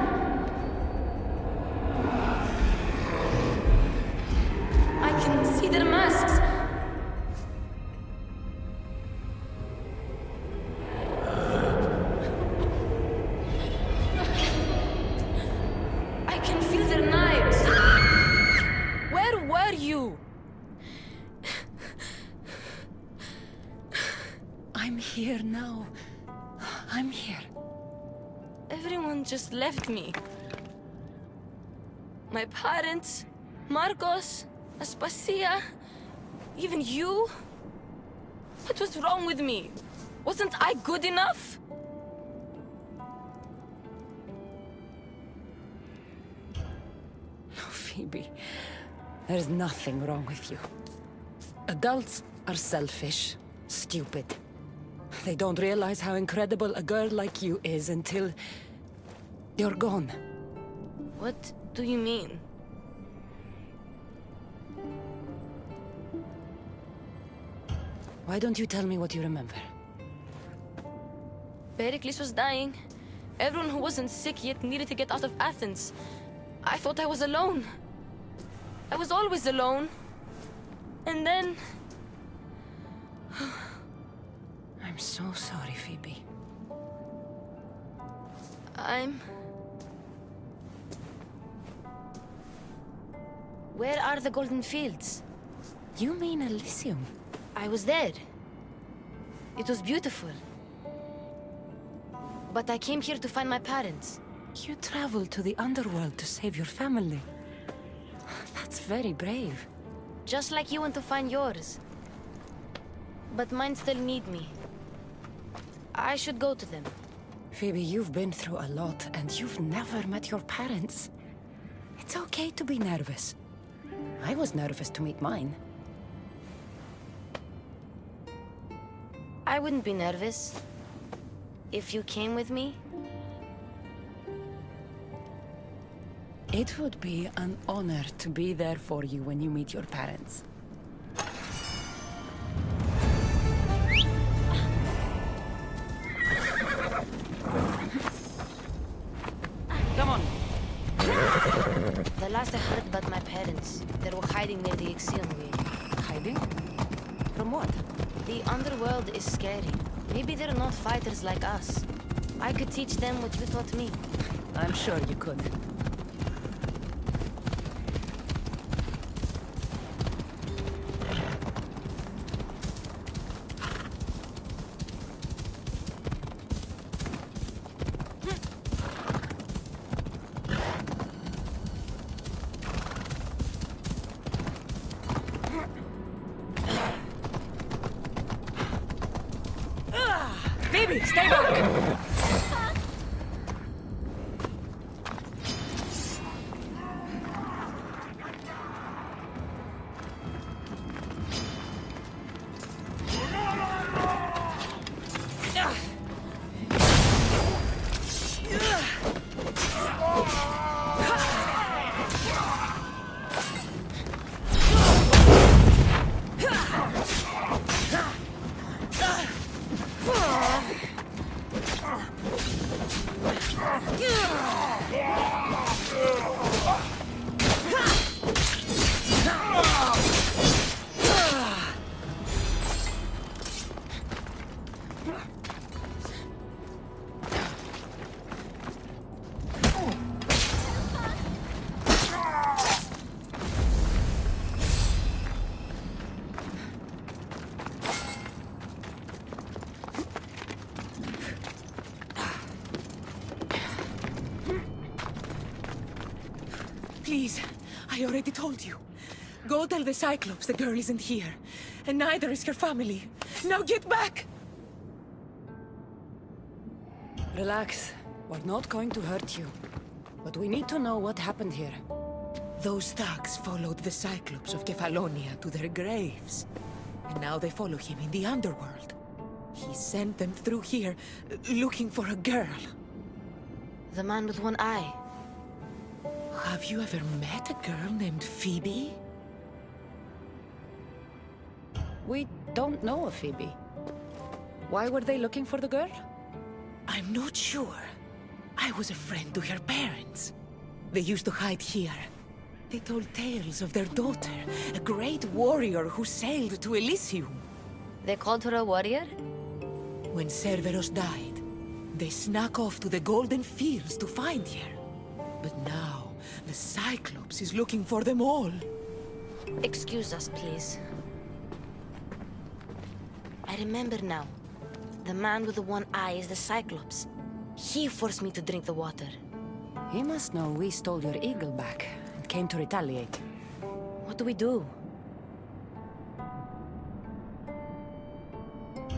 I can see their masks. I can feel their knives. Where were you? I'm here now. I'm here. Everyone just left me. My parents, Marcos, Aspasia, even you. What was wrong with me? Wasn't I good enough? No, Phoebe. There's nothing wrong with you. Adults are selfish, stupid. They don't realize how incredible a girl like you is until you're gone. What do you mean? Why don't you tell me what you remember? Pericles was dying. Everyone who wasn't sick yet needed to get out of Athens. I thought I was alone. I was always alone. And then... I'm so sorry, Phoebe. Where are the Golden Fields? You mean Elysium? I was there. It was beautiful. But I came here to find my parents. You traveled to the underworld to save your family. That's very brave. Just like you went to find yours. But mine still need me. I should go to them. Phoebe, you've been through a lot, and you've never met your parents. It's okay to be nervous. I was nervous to meet mine. I wouldn't be nervous. If you came with me? It would be an honor to be there for you when you meet your parents. Come on. The last I heard about my parents, they were hiding near the Ixion League. Hiding? From what? The underworld is scary. Maybe they're not fighters like us. I could teach them what you taught me. I'm sure you could. Baby, stay back! Please, I already told you. Go tell the Cyclops the girl isn't here. And neither is her family. Now get back! Relax. We're not going to hurt you. But we need to know what happened here. Those thugs followed the Cyclops of Kefalonia to their graves. And now they follow him in the underworld. He sent them through here, looking for a girl. The man with one eye. Have you ever met a girl named Phoebe? We don't know of Phoebe. Why were they looking for the girl? I'm not sure. I was a friend to her parents. They used to hide here. They told tales of their daughter, a great warrior who sailed to Elysium. They called her a warrior? When Cerberus died, they snuck off to the Golden Fields to find her. But now, the Cyclops is looking for them all. Excuse us, please. I remember now. The man with the one eye is the Cyclops. He forced me to drink the water. He must know we stole your eagle back and came to retaliate. What do we do?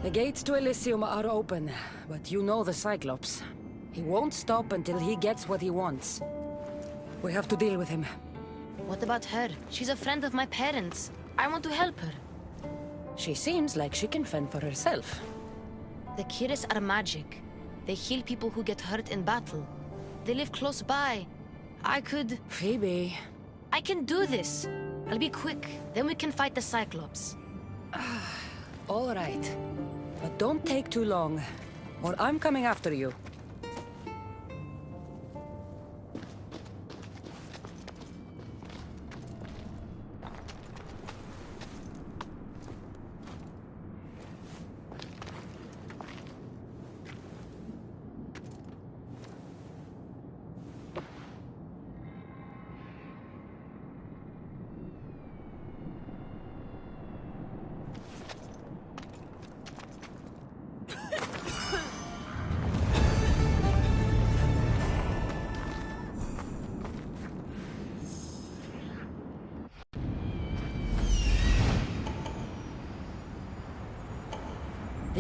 The gates to Elysium are open, but you know the Cyclops. He won't stop until he gets what he wants. We have to deal with him. What about her? She's a friend of my parents. I want to help her. She seems like she can fend for herself. The Kiris are magic. They heal people who get hurt in battle. They live close by. I could... Phoebe... I can do this. I'll be quick. Then we can fight the Cyclops. All right. But don't take too long, or I'm coming after you.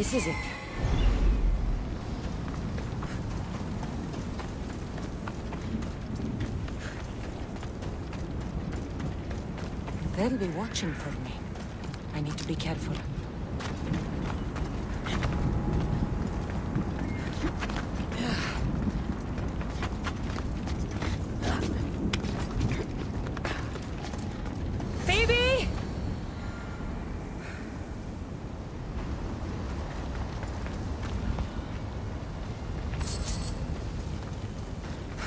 This is it. They'll be watching for me. I need to be careful. Phoebe!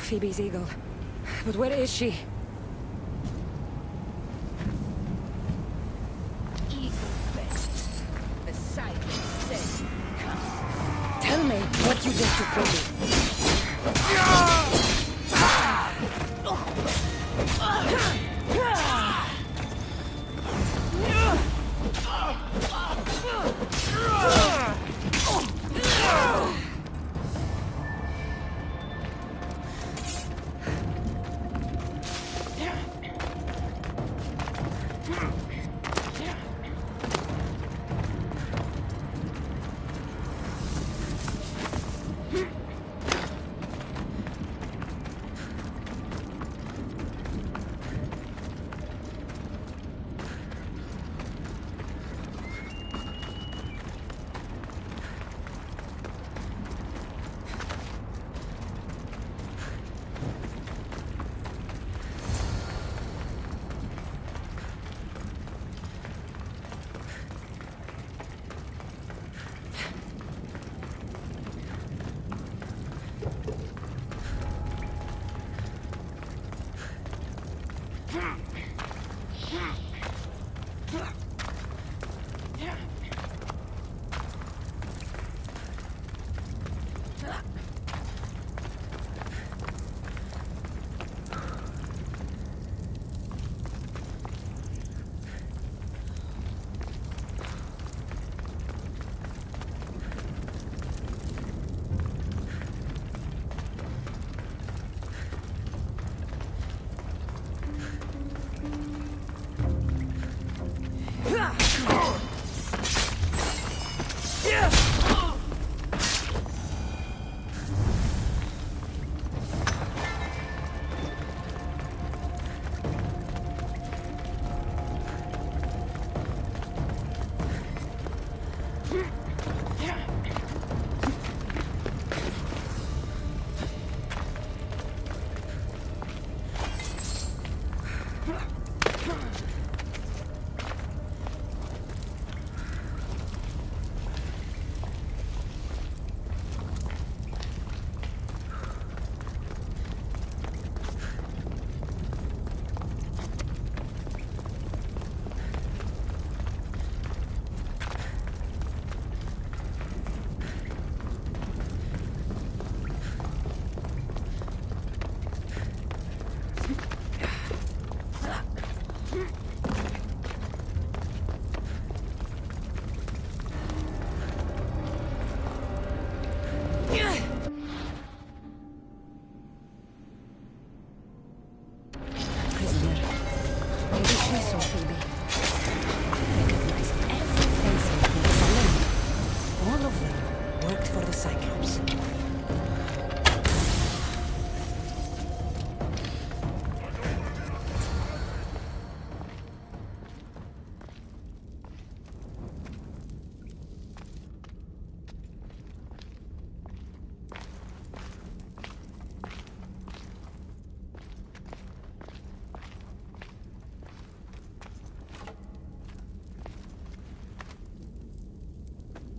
Phoebe's eagle. But where is she? Tell me what you did to Phoebe.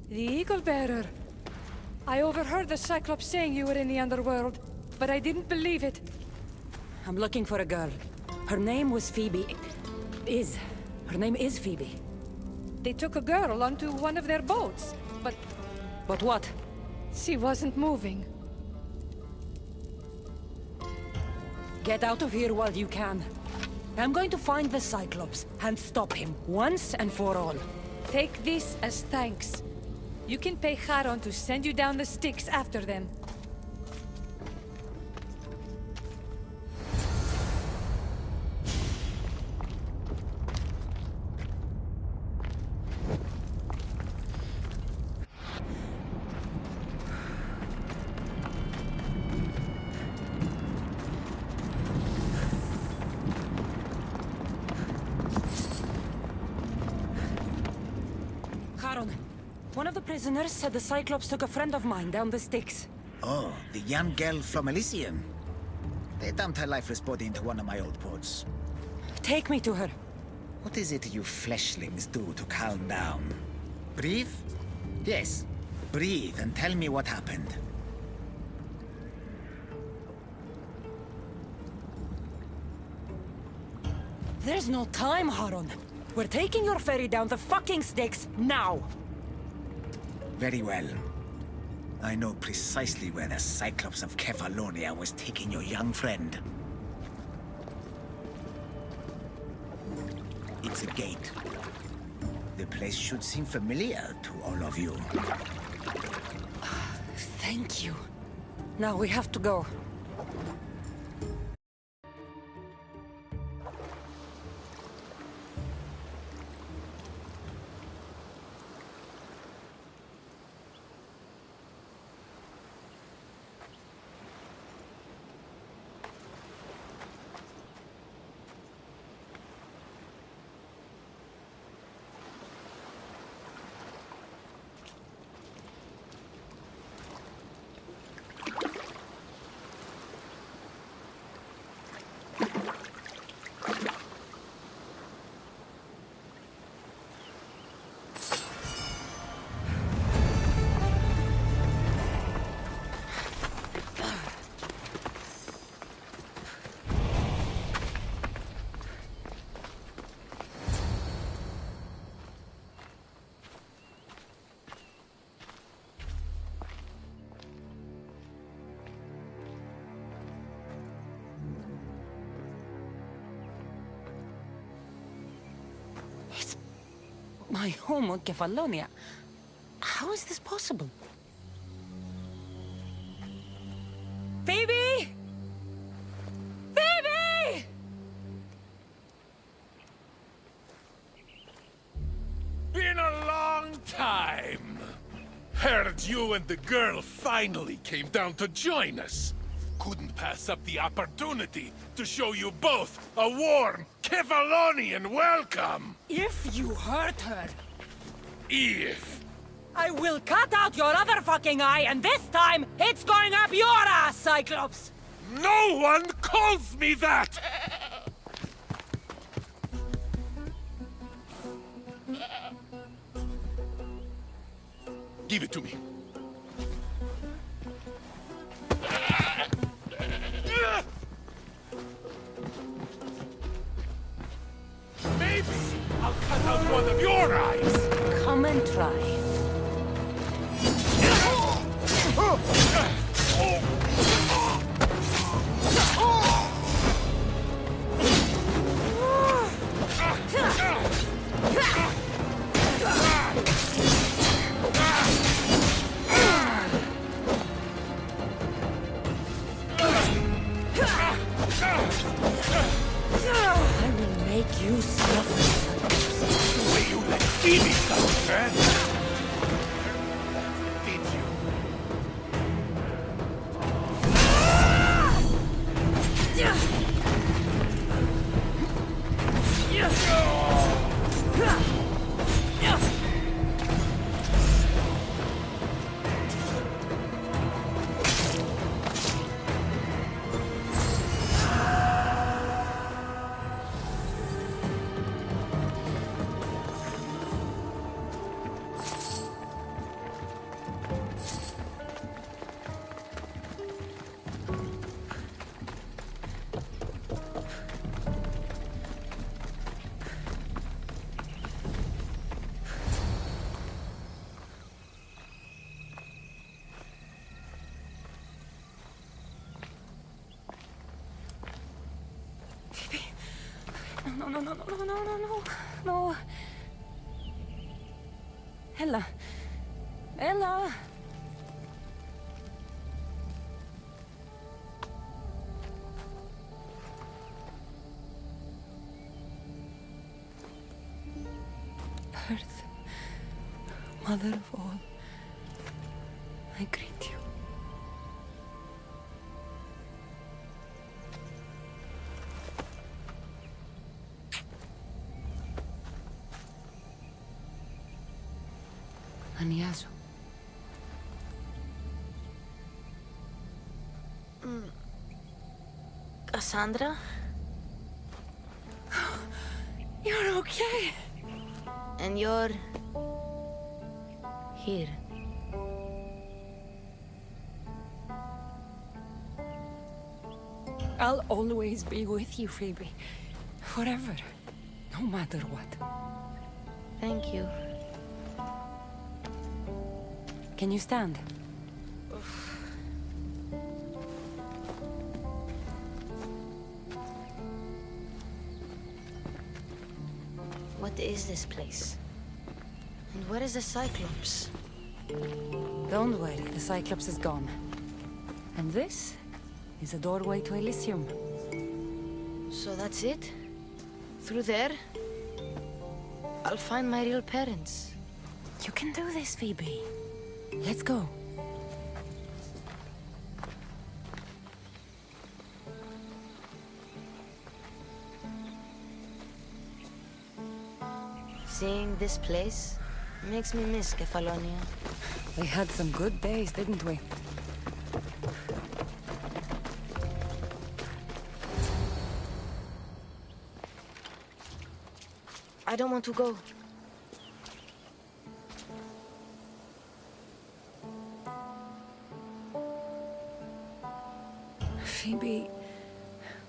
The Eagle Bearer. I overheard the Cyclops saying you were in the underworld, but I didn't believe it. I'm looking for a girl. Her name was Phoebe. Her name is Phoebe. They took a girl onto one of their boats, but... But what? She wasn't moving. Get out of here while you can. I'm going to find the Cyclops and stop him once and for all. Take this as thanks. You can pay Charon to send you down the Styx after them. One of the prisoners said the Cyclops took a friend of mine down the Styx. Oh, the young girl from Elysium. They dumped her lifeless body into one of my old ports. Take me to her. What is it you fleshlings do to calm down? Breathe? Yes, breathe and tell me what happened. There's no time, Haron. We're taking your ferry down the fucking Styx, now! Very well. I know precisely where the Cyclops of Kefalonia was taking your young friend. It's a gate. The place should seem familiar to all of you. Thank you. Now we have to go. My home on Kefalonia. How is this possible? Phoebe! Phoebe! Been a long time. Heard you and the girl finally came down to join us. Couldn't pass up the opportunity to show you both a warm Kefalonian welcome. If you hurt her... If... I will cut out your other fucking eye, and this time, it's going up your ass, Cyclops! No one calls me that! Give it to me. Maybe I'll cut out one of your eyes. Come and try. I will make you suffer. The way you let Phoebe suffer, man. Did you? No. Ella. Ella. Earth, mother of all, I greet you. Aniazo. Kassandra? You're okay. And you're... here. I'll always be with you, Phoebe. Forever. No matter what. Thank you. Can you stand? What is this place? And where is the Cyclops? Don't worry, the Cyclops is gone. And this is a doorway to Elysium. So that's it? Through there? I'll find my real parents. You can do this, Phoebe. Let's go. Seeing this place makes me miss Kefalonia. We had some good days, didn't we? I don't want to go. Phoebe,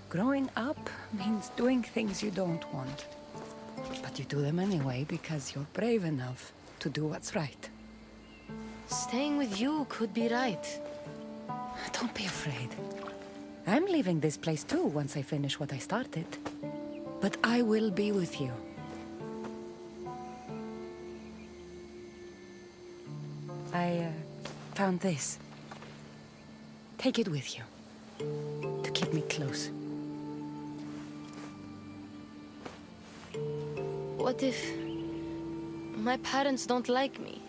growing up means doing things you don't want. But you do them anyway because you're brave enough to do what's right. Staying with you could be right. Don't be afraid. I'm leaving this place too once I finish what I started. But I will be with you. I found this. Take it with you. To keep me close. What if my parents don't like me?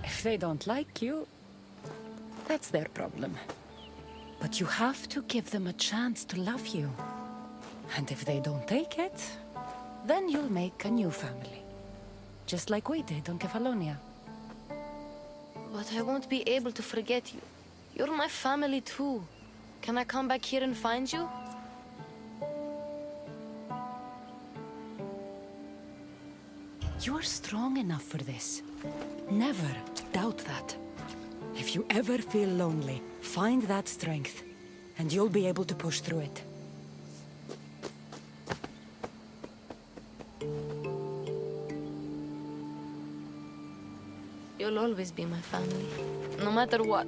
If they don't like you, that's their problem. But you have to give them a chance to love you. And if they don't take it, then you'll make a new family. Just like we did on Kefalonia. But I won't be able to forget you. You're my family too. Can I come back here and find you? You're strong enough for this. Never doubt that. If you ever feel lonely, find that strength, and you'll be able to push through it. You'll always be my family, no matter what.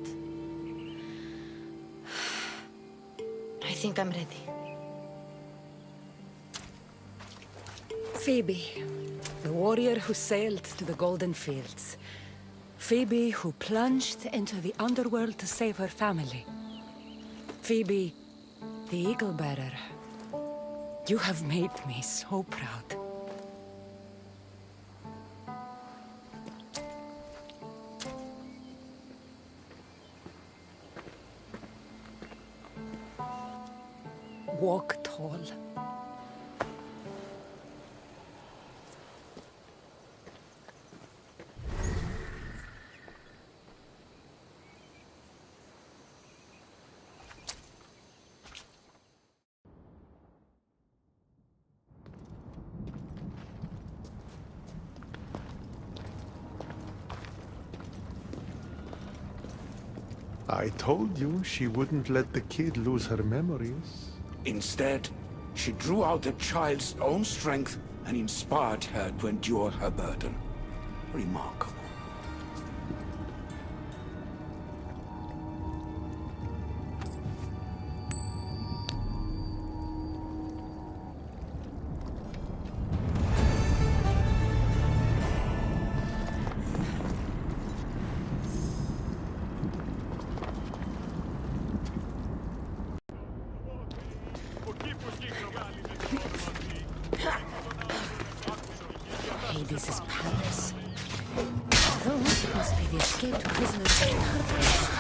I think I'm ready. Phoebe, the warrior who sailed to the Golden Fields. Phoebe, who plunged into the underworld to save her family. Phoebe, the Eagle Bearer. You have made me so proud. Walk tall. I told you she wouldn't let the kid lose her memories. Instead, she drew out the child's own strength and inspired her to endure her burden. Remarkable. Hades' palace. Those must be the escaped prisoners of Tartarus.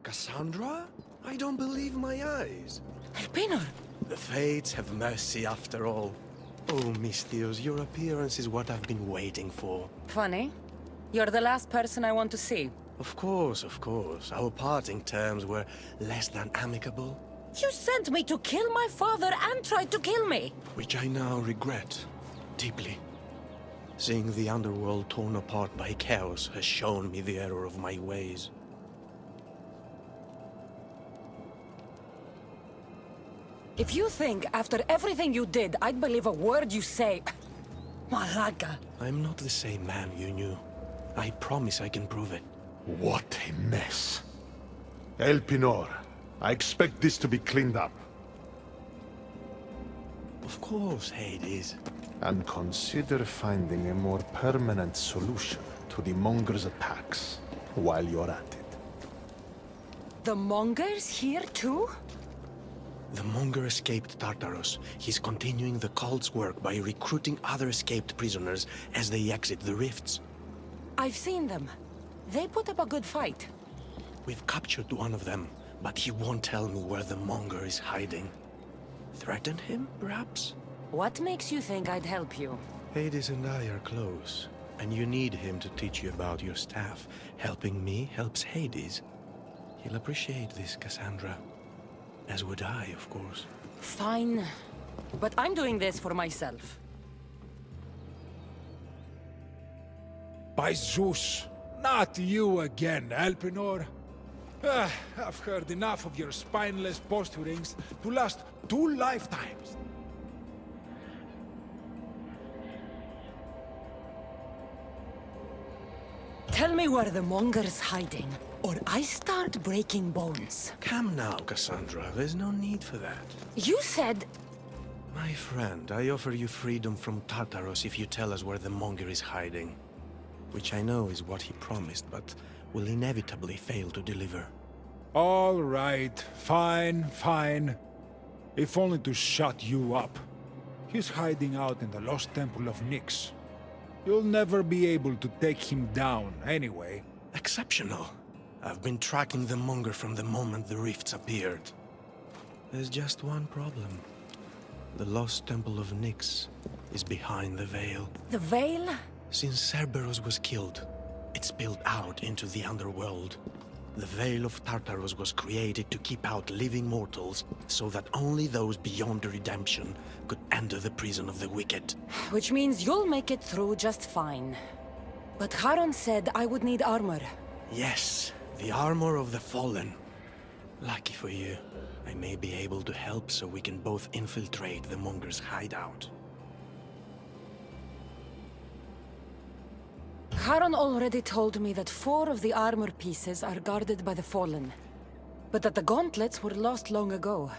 Kassandra? I don't believe my eyes. Elpenor! The fates have mercy after all. Oh, Misthios, your appearance is what I've been waiting for. Funny. You're the last person I want to see. Of course, of course. Our parting terms were less than amicable. You sent me to kill my father and tried to kill me! Which I now regret. Deeply. Seeing the underworld torn apart by chaos has shown me the error of my ways. If you think, after everything you did, I'd believe a word you say... Malaga. I'm not the same man you knew. I promise I can prove it. What a mess. Elpenor, I expect this to be cleaned up. Of course, Hades. And consider finding a more permanent solution to the Monger's attacks while you're at it. The Mongers here too? The Monger escaped Tartarus. He's continuing the cult's work by recruiting other escaped prisoners as they exit the rifts. I've seen them. They put up a good fight. We've captured one of them, but he won't tell me where the Monger is hiding. Threaten him, perhaps? What makes you think I'd help you? Hades and I are close, and you need him to teach you about your staff. Helping me helps Hades. He'll appreciate this, Kassandra. As would I, of course. Fine. But I'm doing this for myself. By Zeus, not you again, Elpenor. I've heard enough of your spineless posturings to last 2 lifetimes. Tell me where the Monger's hiding, or I start breaking bones. Come now, Kassandra. There's no need for that. You said... My friend, I offer you freedom from Tartarus if you tell us where the Monger is hiding. Which I know is what he promised, but will inevitably fail to deliver. All right, fine, fine. If only to shut you up. He's hiding out in the lost temple of Nyx. You'll never be able to take him down, anyway. Exceptional. I've been tracking the Monger from the moment the rifts appeared. There's just one problem. The lost temple of Nyx is behind the veil. The veil? Since Cerberus was killed, it spilled out into the underworld. The Veil of Tartarus was created to keep out living mortals, so that only those beyond redemption could enter the prison of the wicked. Which means you'll make it through just fine. But Charon said I would need armor. Yes, the armor of the fallen. Lucky for you, I may be able to help so we can both infiltrate the Monger's hideout. Charon already told me that 4 of the armor pieces are guarded by the Fallen, but that the gauntlets were lost long ago.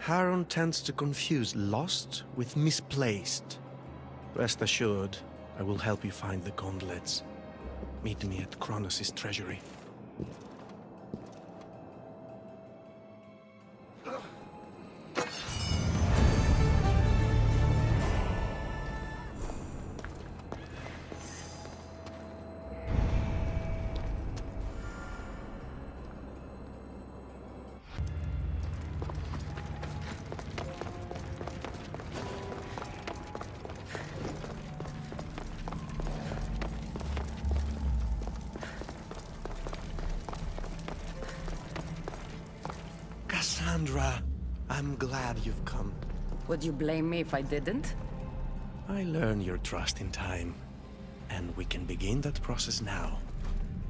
Charon tends to confuse lost with misplaced. Rest assured, I will help you find the gauntlets. Meet me at Kronos' treasury. Kassandra, I'm glad you've come. Would you blame me if I didn't? I learn your trust in time, and we can begin that process now.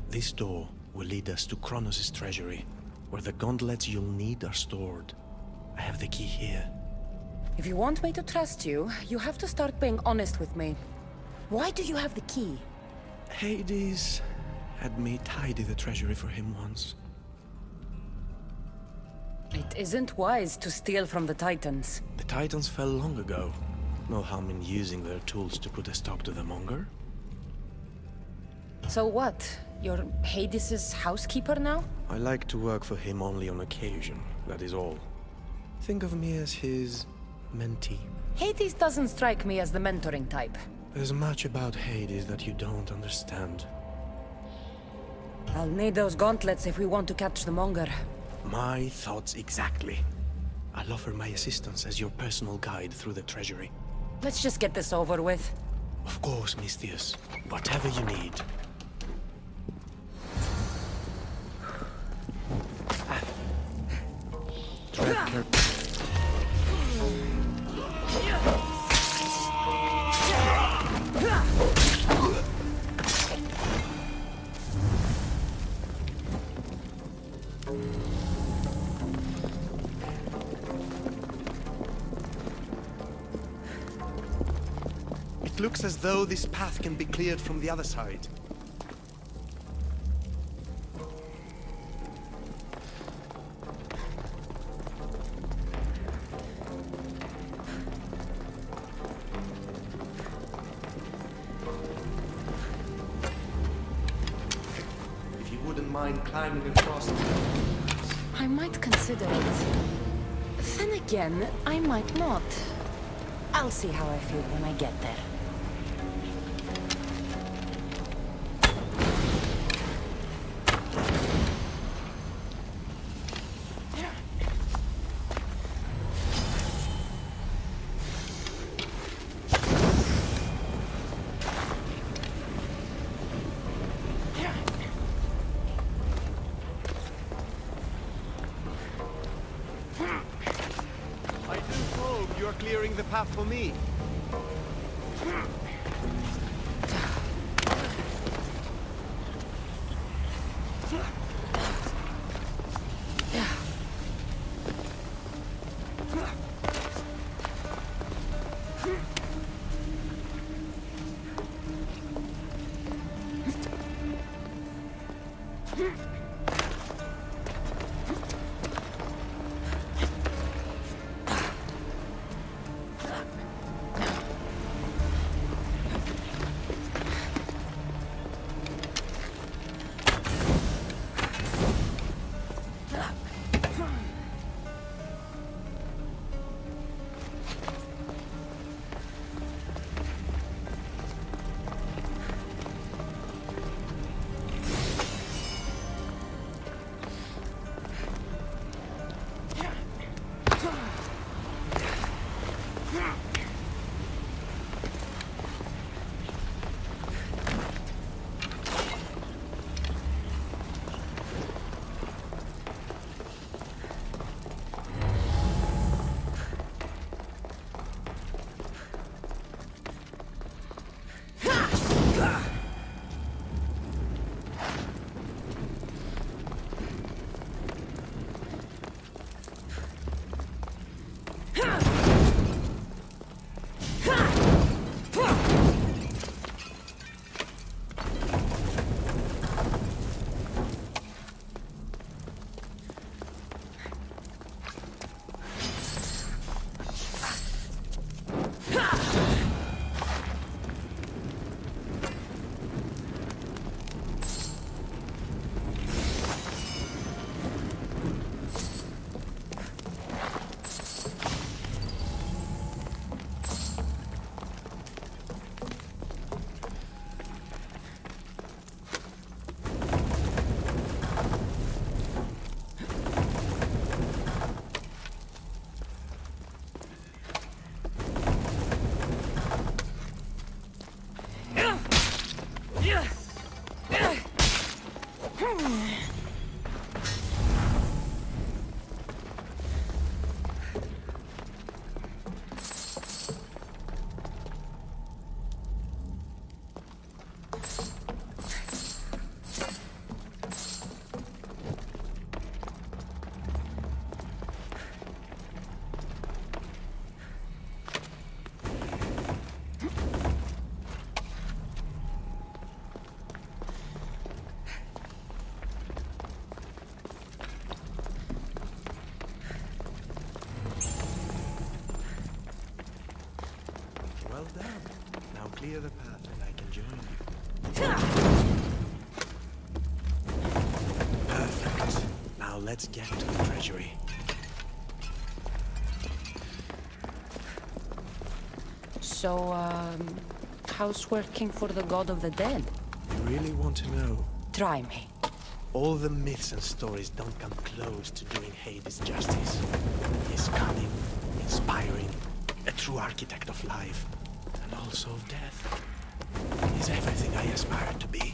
This door will lead us to Kronos' treasury, where the gauntlets you'll need are stored. I have the key here. If you want me to trust you, you have to start being honest with me. Why do you have the key? Hades had me tidy the treasury for him once. It isn't wise to steal from the Titans. The Titans fell long ago. No harm in using their tools to put a stop to the Monger. So what? You're Hades' housekeeper now? I like to work for him only on occasion, that is all. Think of me as his mentee. Hades doesn't strike me as the mentoring type. There's much about Hades that you don't understand. I'll need those gauntlets if we want to catch the Monger. My thoughts exactly. I'll offer my assistance as your personal guide through the treasury. Let's just get this over with. Of course, Misthios. Whatever you need. Tread carefully. It looks as though this path can be cleared from the other side. If you wouldn't mind climbing across... I might consider it. Then again, I might not. I'll see how I feel when I get there. Clearing the path for me. join you. Perfect. Now let's get to the treasury. So, how's working for the god of the dead? You really want to know? Try me. All the myths and stories don't come close to doing Hades justice. He's cunning, inspiring, a true architect of life, and also of death. He's everything I aspire to be.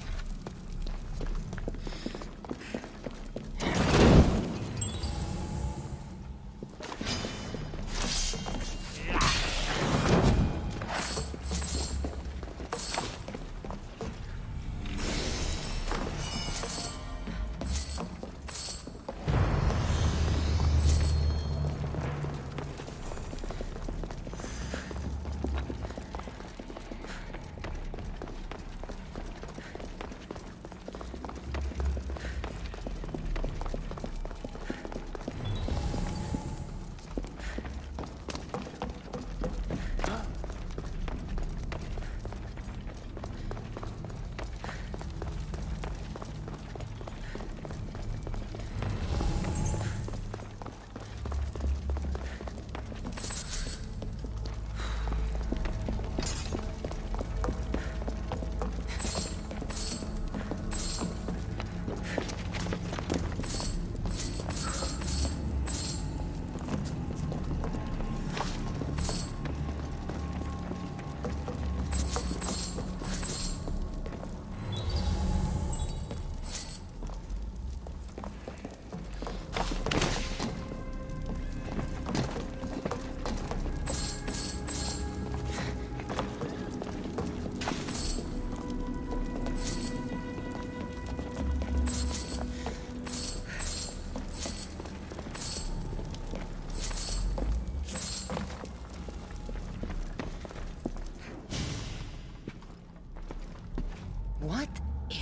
What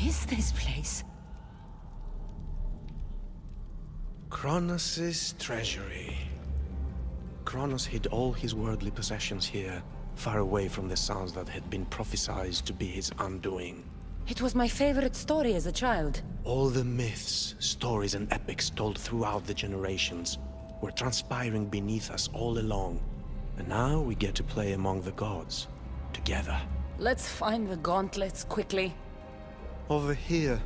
is this place? Kronos' treasury. Kronos hid all his worldly possessions here, far away from the sounds that had been prophesied to be his undoing. It was my favorite story as a child. All the myths, stories, and epics told throughout the generations were transpiring beneath us all along. And now we get to play among the gods, together. Let's find the gauntlets quickly. Over here.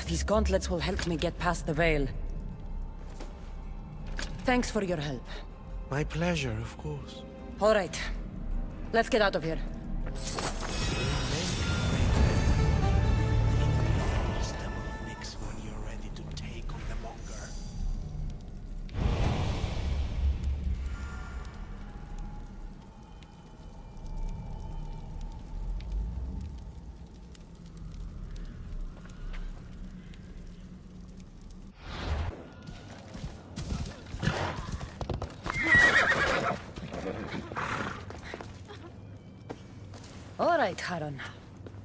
These gauntlets will help me get past the veil. Thanks for your help. My pleasure, of course. All right. Let's get out of here. All right, Haran.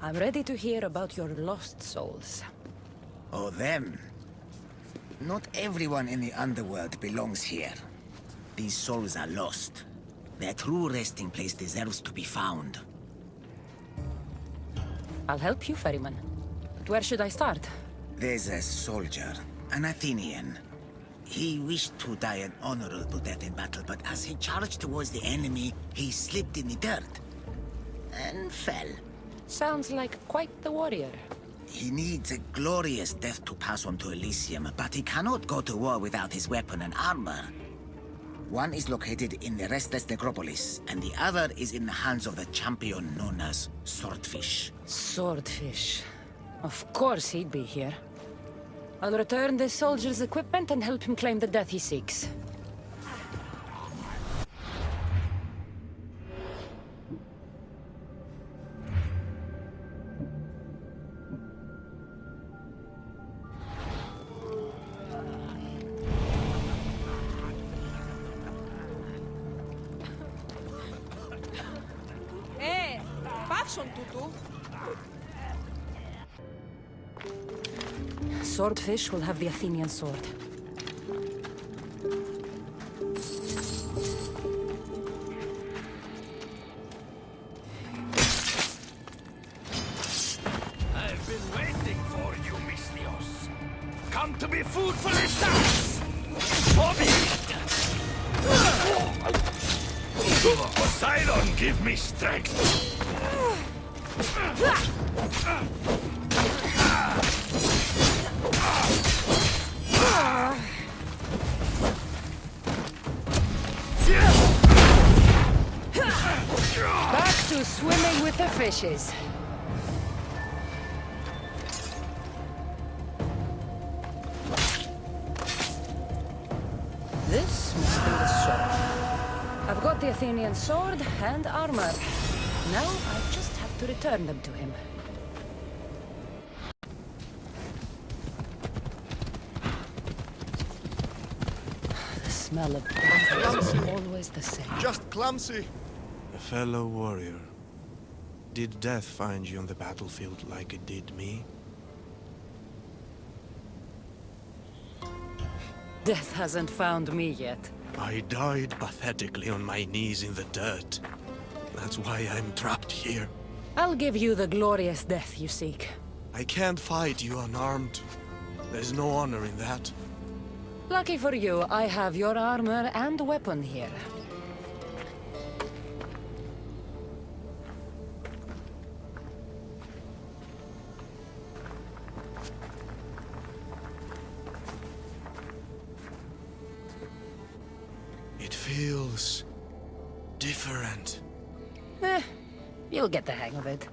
I'm ready to hear about your lost souls. Oh, them. Not everyone in the underworld belongs here. These souls are lost. Their true resting place deserves to be found. I'll help you, ferryman. But where should I start? There's a soldier, an Athenian. He wished to die an honorable death in battle, but as he charged towards the enemy, he slipped in the dirt. And fell. Sounds like quite the warrior. He needs a glorious death to pass on to Elysium, but he cannot go to war without his weapon and armor. One is located in the Restless Necropolis, and the other is in the hands of the champion known as Swordfish. Swordfish. Of course he'd be here. I'll return the soldier's equipment and help him claim the death he seeks. Παύσον τούτου. swordfish will have the Athenian sword. I've been waiting for you, Mystios. Come to be food for the stars! For me! Poseidon, give me strength! Back to swimming with the fishes. This must be the sword. I've got the Athenian sword and armor. Now I just have to return them to him. The smell of battle is always the same. Just clumsy. A fellow warrior. Did death find you on the battlefield like it did me? Death hasn't found me yet. I died pathetically on my knees in the dirt. That's why I'm trapped here. I'll give you the glorious death you seek. I can't fight you unarmed. There's no honor in that. Lucky for you, I have your armor and weapon here. It feels different. You'll get the hang of it.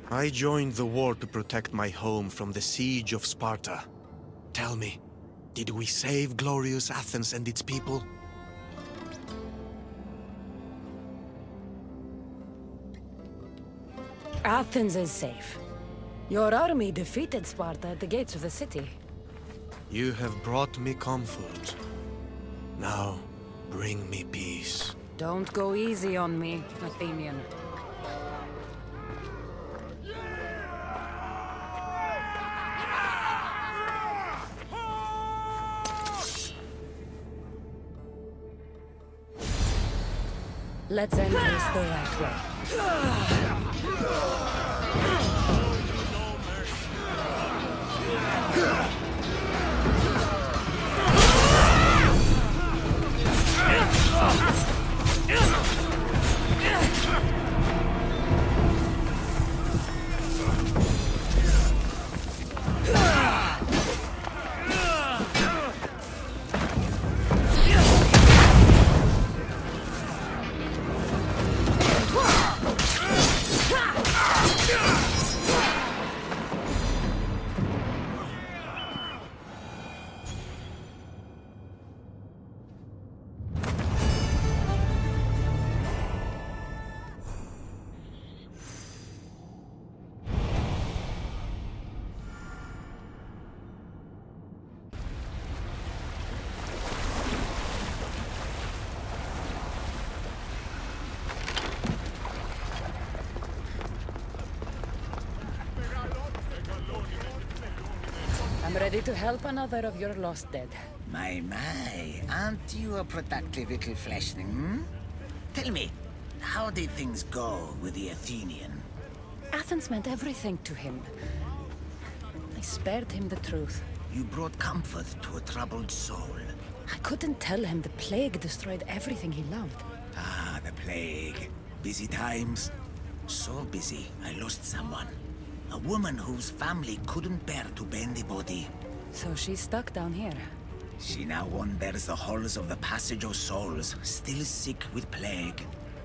I joined the war to protect my home from the siege of Sparta. Tell me, did we save glorious Athens and its people? Athens is safe. Your army defeated Sparta at the gates of the city. You have brought me comfort. Now, bring me peace. Don't go easy on me, Athenian. Let's end this the right way. I'm ready to help another of your lost dead. My, aren't you a productive little fleshling, hmm? Tell me, how did things go with the Athenian? Athens meant everything to him. I spared him the truth. You brought comfort to a troubled soul. I couldn't tell him the plague destroyed everything he loved. Ah, the plague. Busy times. So busy, I lost someone. A woman whose family couldn't bear to bury the body. So she's stuck down here. She now wanders the halls of the Passage of Souls, still sick with plague.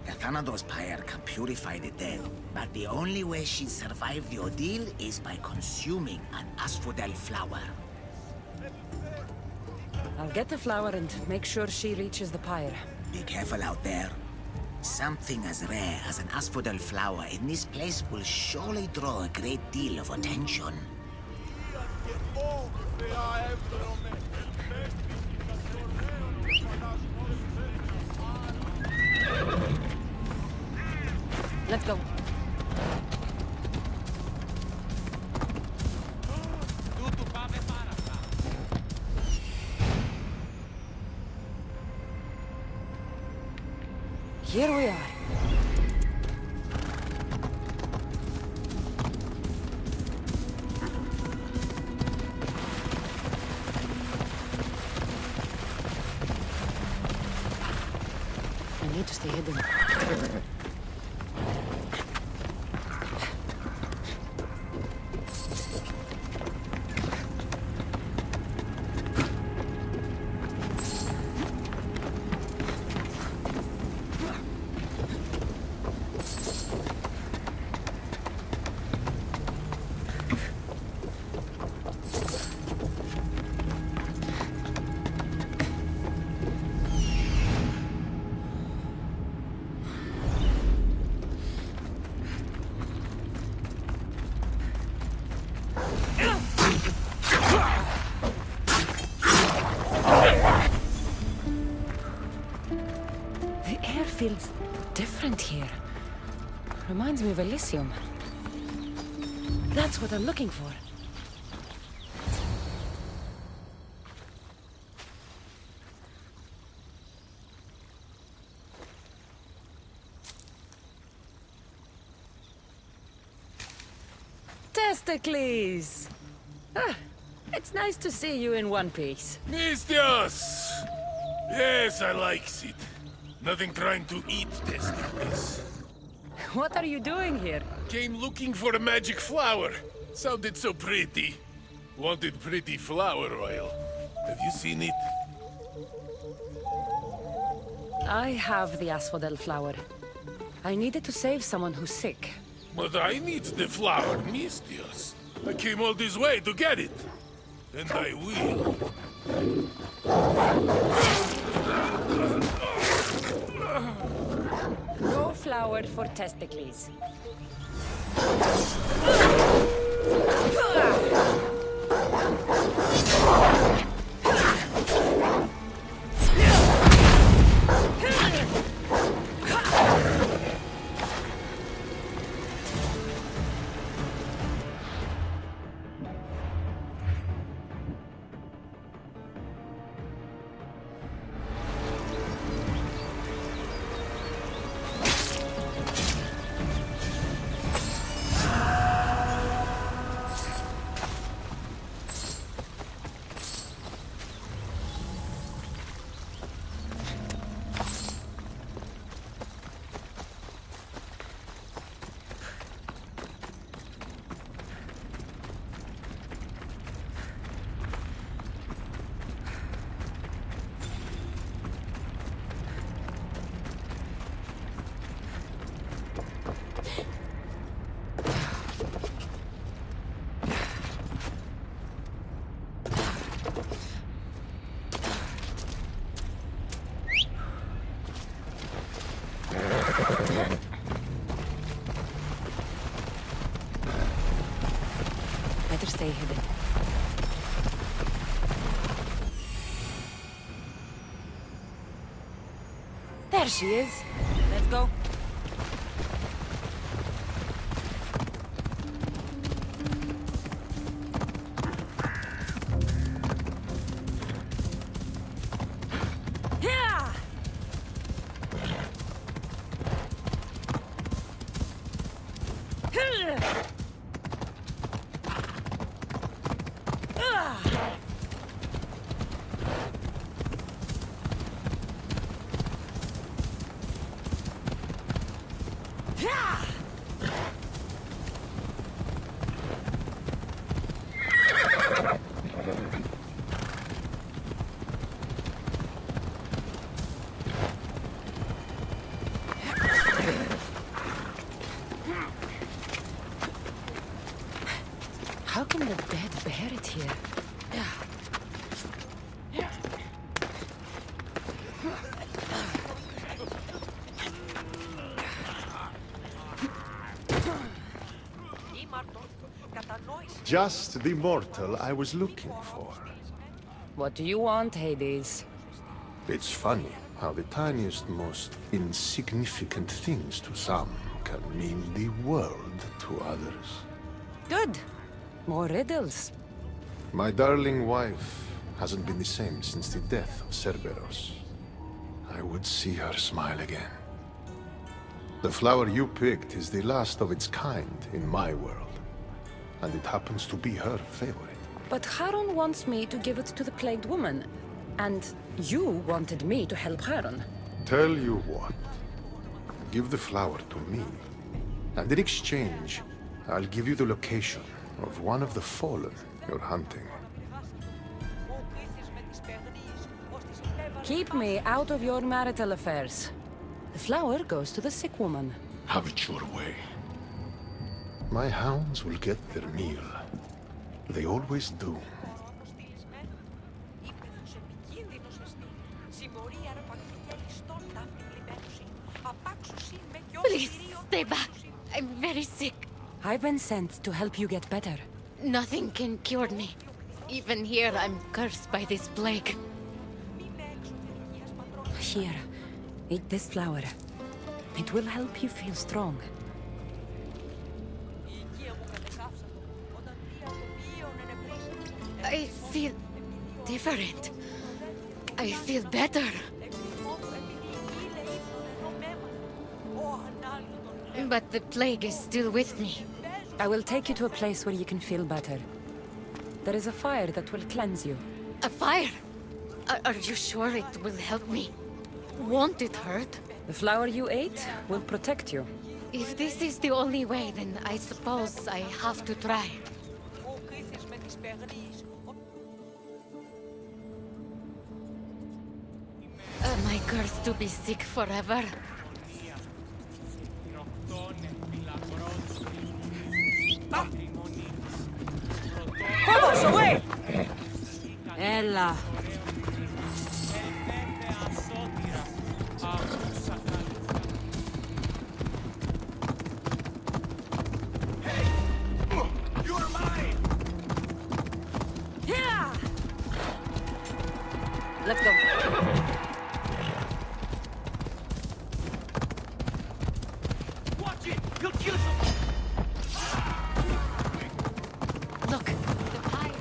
The Thanatos pyre can purify the dead, but the only way she'd survive the ordeal is by consuming an asphodel flower. I'll get the flower and make sure she reaches the pyre. Be careful out there. Something as rare as an asphodel flower in this place will surely draw a great deal of attention. Let's go. Here we are. I need to stay hidden. Feels different here. Reminds me of Elysium. That's what I'm looking for. Testicles! It's nice to see you in one piece. Mistios! Yes, I likes it. Nothing trying to eat testicles. What are you doing here? Came looking for a magic flower. Sounded so pretty. Wanted pretty flower oil. Have you seen it? I have the asphodel flower. I needed to save someone who's sick. But I need the flower, Mistios. I came all this way to get it. And I will. No flower for testicles. Better stay hidden. There she is. Let's go. How can the dead bear it here? Just the mortal I was looking for. What do you want, Hades? It's funny how the tiniest, most insignificant things to some can mean the world to others. Good. More riddles. My darling wife hasn't been the same since the death of Cerberus. I would see her smile again. The flower you picked is the last of its kind in my world, and it happens to be her favorite. But Charon wants me to give it to the plagued woman, and you wanted me to help Charon. Tell you what, give the flower to me, and in exchange, I'll give you the location of one of the fallen you're hunting. Keep me out of your marital affairs. The flower goes to the sick woman. Have it your way. My hounds will get their meal. They always do. Please, stay back. I'm very sick. I've been sent to help you get better. Nothing can cure me. Even here, I'm cursed by this plague. Here, eat this flower. It will help you feel strong. I feel different. I feel better. But the plague is still with me. I will take you to a place where you can feel better. There is a fire that will cleanse you. A fire? Are you sure it will help me? Won't it hurt? The flower you ate will protect you. If this is the only way, then I suppose I have to try. Am I cursed to be sick forever? Phobos, away! Ella. You're mine! Yeah! Let's go. Watch it! You'll kill someone! Look, the fire.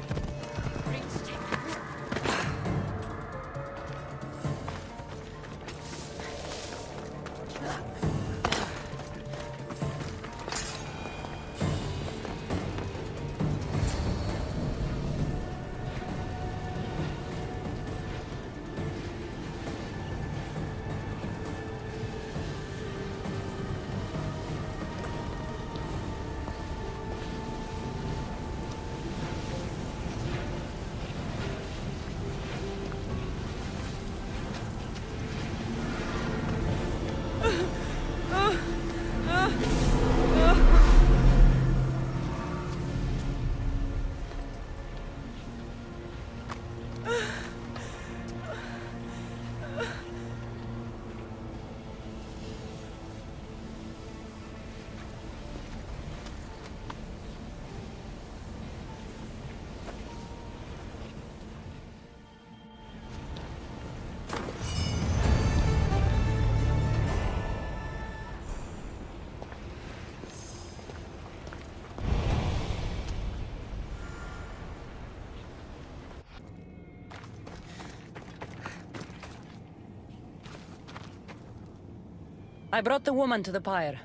I brought the woman to the pyre.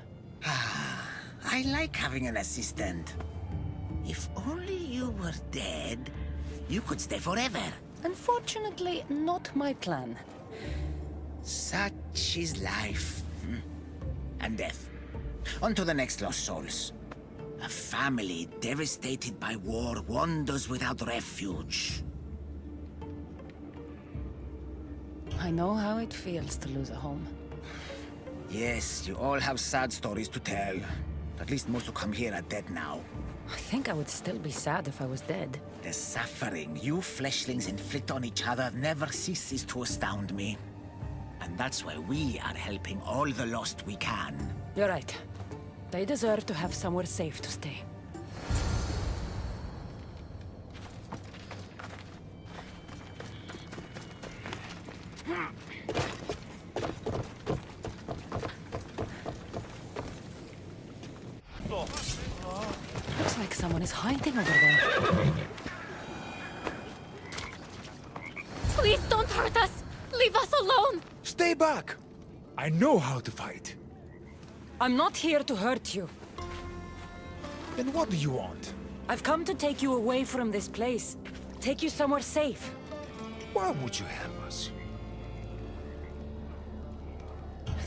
I like having an assistant. If only you were dead, you could stay forever. Unfortunately, not my plan. Such is life. And death. On to the next lost souls. A family devastated by war wanders without refuge. I know how it feels to lose a home. Yes, you all have sad stories to tell. At least most who come here are dead now. I think I would still be sad if I was dead. The suffering you fleshlings inflict on each other never ceases to astound me. And that's why we are helping all the lost we can. You're right. They deserve to have somewhere safe to stay. was hiding over there. Please don't hurt us! Leave us alone! Stay back! I know how to fight. I'm not here to hurt you. Then what do you want? I've come to take you away from this place. Take you somewhere safe. Why would you help us?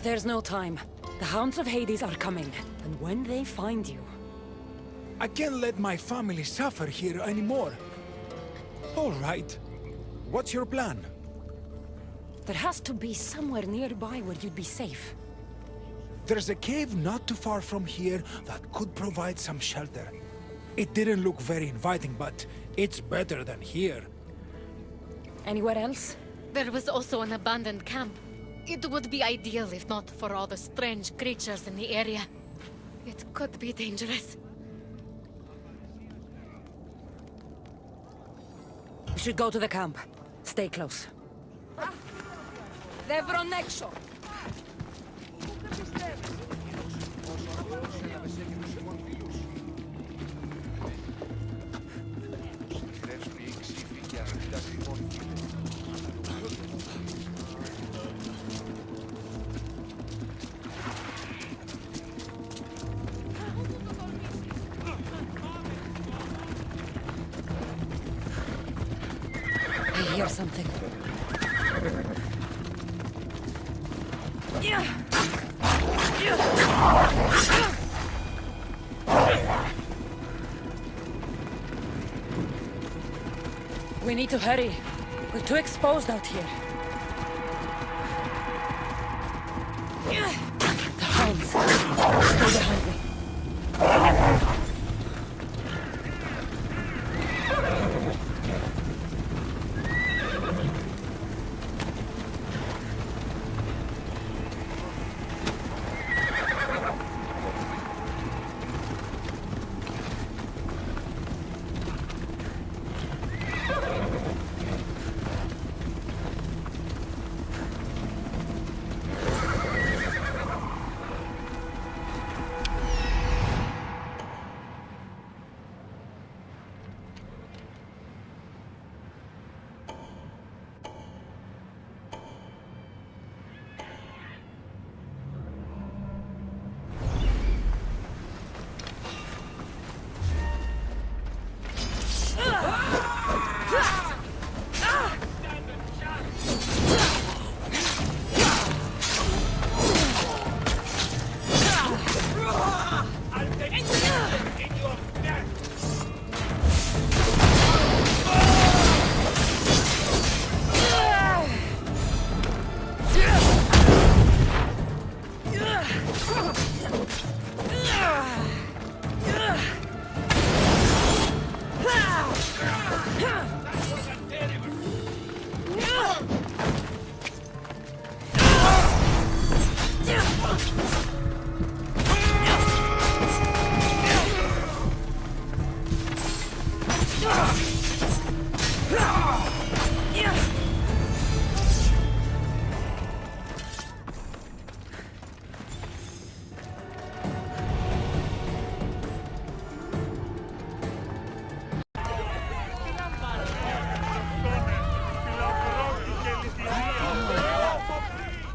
There's no time. The Hounds of Hades are coming, and when they find you... I can't let my family suffer here anymore. All right. What's your plan? There has to be somewhere nearby where you'd be safe. There's a cave not too far from here that could provide some shelter. It didn't look very inviting, but it's better than here. Anywhere else? There was also an abandoned camp. It would be ideal if not for all the strange creatures in the area. It could be dangerous. We should go to the camp. Stay close. Devronexo! I hear something. We need to hurry. We're too exposed out here. The hounds. Stay behind me.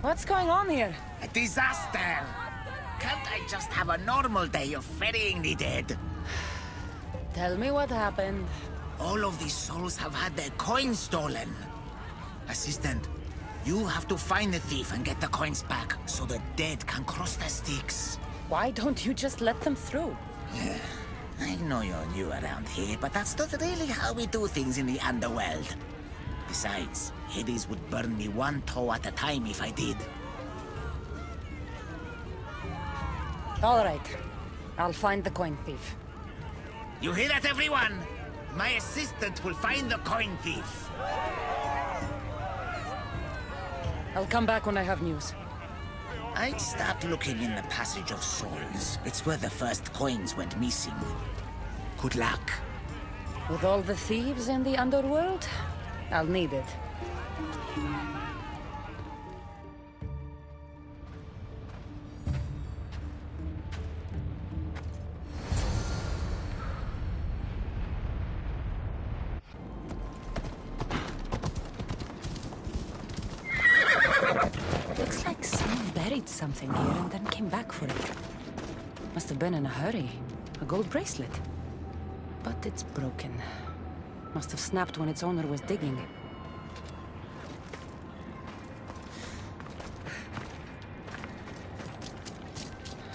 What's going on here? A disaster! Can't I just have a normal day of ferrying the dead? Tell me what happened. All of these souls have had their coins stolen. Assistant, you have to find the thief and get the coins back, so the dead can cross the Styx. Why don't you just let them through? I know you're new around here, but that's not really how we do things in the underworld. Besides, Hades would burn me one toe at a time if I did. All right. I'll find the coin thief. You hear that, everyone? My assistant will find the coin thief. I'll come back when I have news. I'd start looking in the Passage of Souls. It's where the first coins went missing. Good luck. With all the thieves in the underworld, I'll need it. buried something here and then came back for it. Must have been in a hurry. A gold bracelet. But it's broken. Must have snapped when its owner was digging.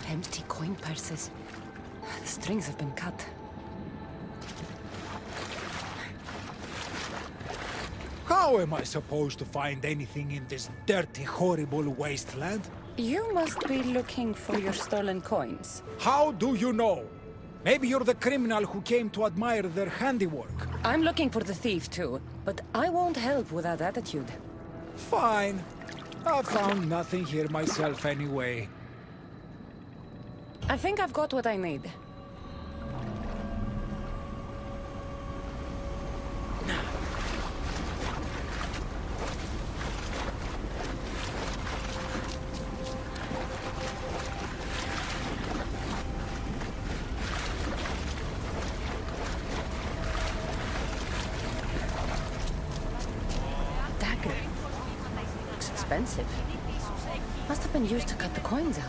Empty coin purses. The strings have been cut. How am I supposed to find anything in this dirty, horrible wasteland? You must be looking for your stolen coins. How do you know? Maybe you're the criminal who came to admire their handiwork. I'm looking for the thief too, but I won't help with that attitude. Fine. I found nothing here myself anyway. I think I've got what I need. Expensive. Must have been used to cut the coins out.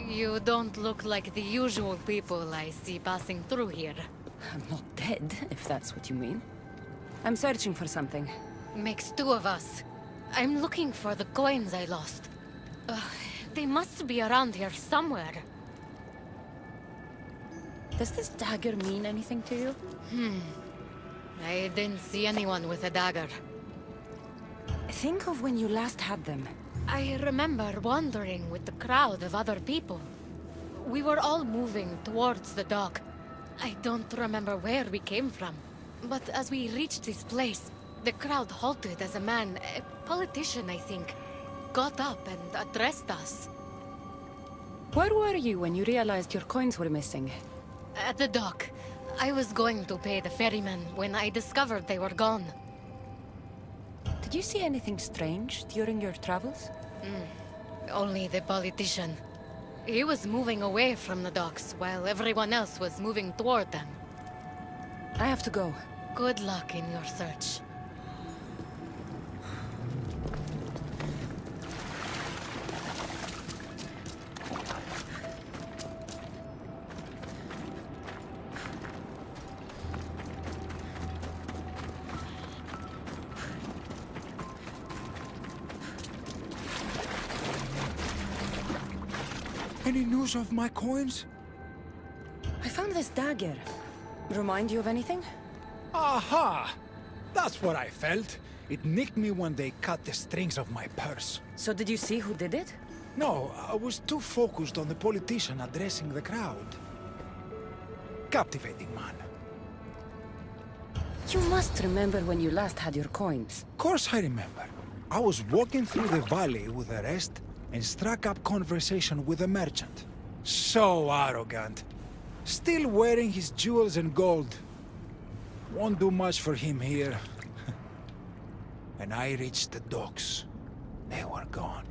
You don't look like the usual people I see passing through here. I'm not dead, if that's what you mean. I'm searching for something. Makes two of us. I'm looking for the coins I lost. They must be around here somewhere. Does this dagger mean anything to you? I didn't see anyone with a dagger. Think of when you last had them. I remember wandering with the crowd of other people. We were all moving towards the dock. I don't remember where we came from. But as we reached this place, the crowd halted as a man, a politician I think, got up and addressed us. Where were you when you realized your coins were missing? At the dock. I was going to pay the ferryman when I discovered they were gone. Did you see anything strange during your travels? Only the politician. He was moving away from the docks while everyone else was moving toward them. I have to go. Good luck in your search. Any news of my coins? I found this dagger. Remind you of anything? Aha! That's what I felt. It nicked me when they cut the strings of my purse. So did you see who did it? No, I was too focused on the politician addressing the crowd. Captivating man. You must remember when you last had your coins. Of course I remember. I was walking through the valley with the rest and struck up conversation with a merchant. So arrogant. Still wearing his jewels and gold. Won't do much for him here. When I reached the docks, they were gone.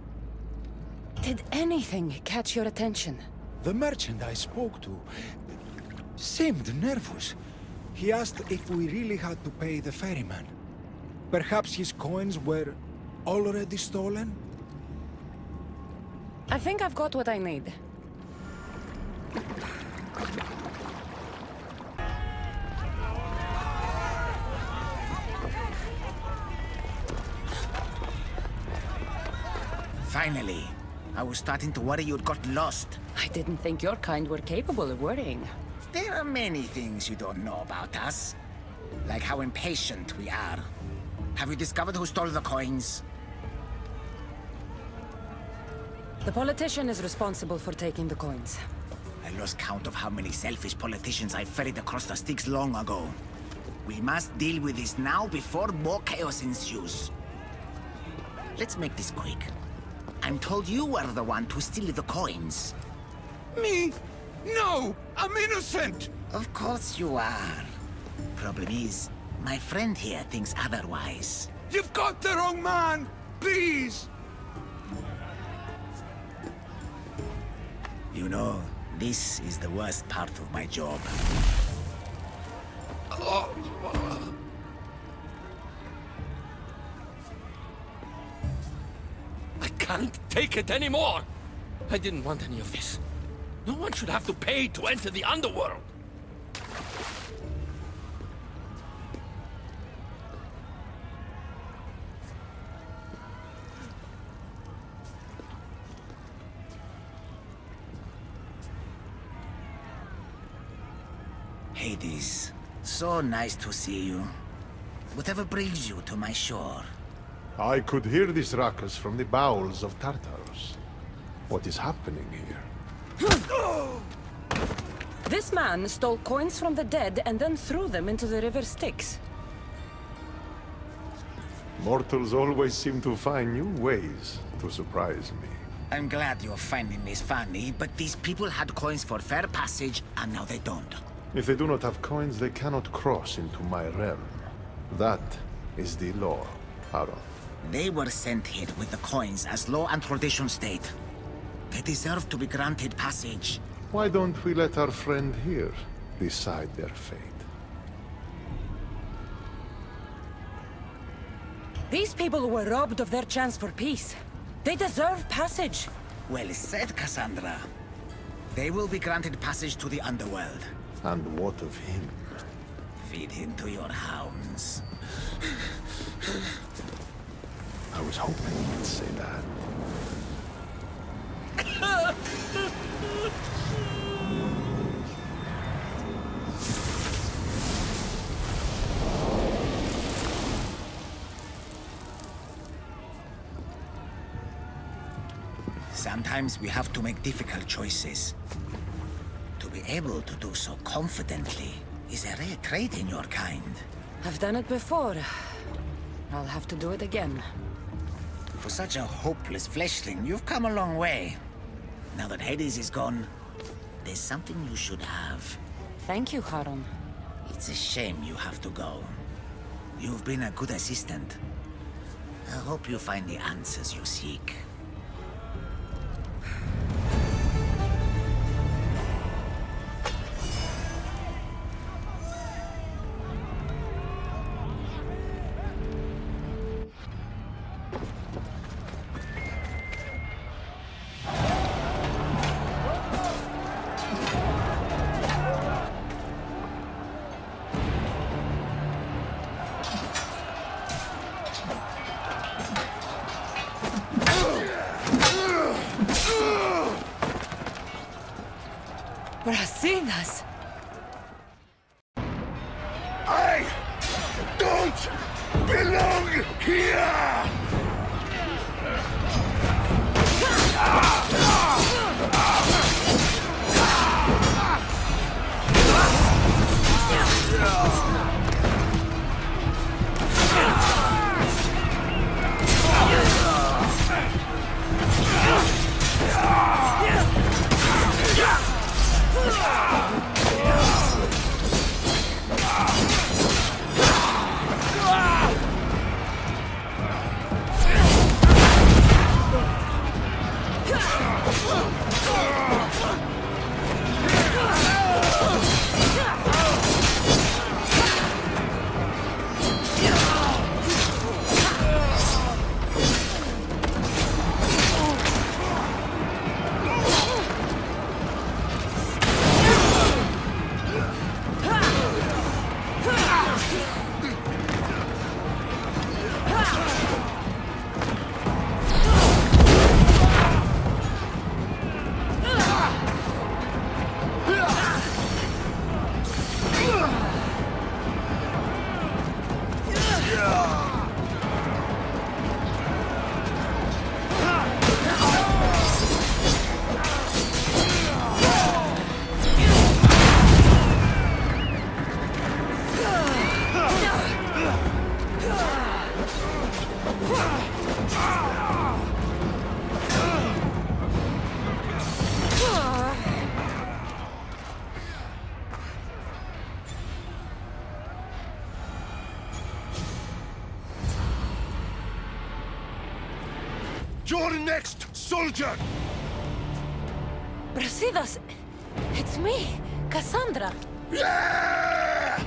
Did anything catch your attention? The merchant I spoke to seemed nervous. He asked if we really had to pay the ferryman. Perhaps his coins were already stolen? I think I've got what I need. Finally. I was starting to worry you'd got lost. I didn't think your kind were capable of worrying. There are many things you don't know about us. Like how impatient we are. Have you discovered who stole the coins? The politician is responsible for taking the coins. I lost count of how many selfish politicians I ferried across the Styx long ago. We must deal with this now before more chaos ensues. Let's make this quick. I'm told you were the one to steal the coins. Me? No! I'm innocent! Of course you are. Problem is, my friend here thinks otherwise. You've got the wrong man! Please! You know, this is the worst part of my job. I can't take it anymore! I didn't want any of this. No one should have to pay to enter the underworld! Hades, so nice to see you. Whatever brings you to my shore? I could hear this ruckus from the bowels of Tartarus. What is happening here? This man stole coins from the dead and then threw them into the river Styx. Mortals always seem to find new ways to surprise me. I'm glad you're finding this funny, but these people had coins for fair passage, and now they don't. If they do not have coins, they cannot cross into my realm. That is the law, Aaron. They were sent here with the coins as law and tradition state. They deserve to be granted passage. Why don't we let our friend here decide their fate? These people were robbed of their chance for peace. They deserve passage. Well said, Kassandra. They will be granted passage to the underworld. And what of him? Feed him to your hounds. I was hoping you'd say that. Sometimes we have to make difficult choices. To be able to do so confidently is a rare trait in your kind. I've done it before. I'll have to do it again. For such a hopeless fleshling, you've come a long way. Now that Hades is gone, there's something you should have. Thank you, Charon. It's a shame you have to go. You've been a good assistant. I hope you find the answers you seek. Brasinas! I don't belong here! Your next soldier! Brasidas! It's me, Kassandra! Yeah!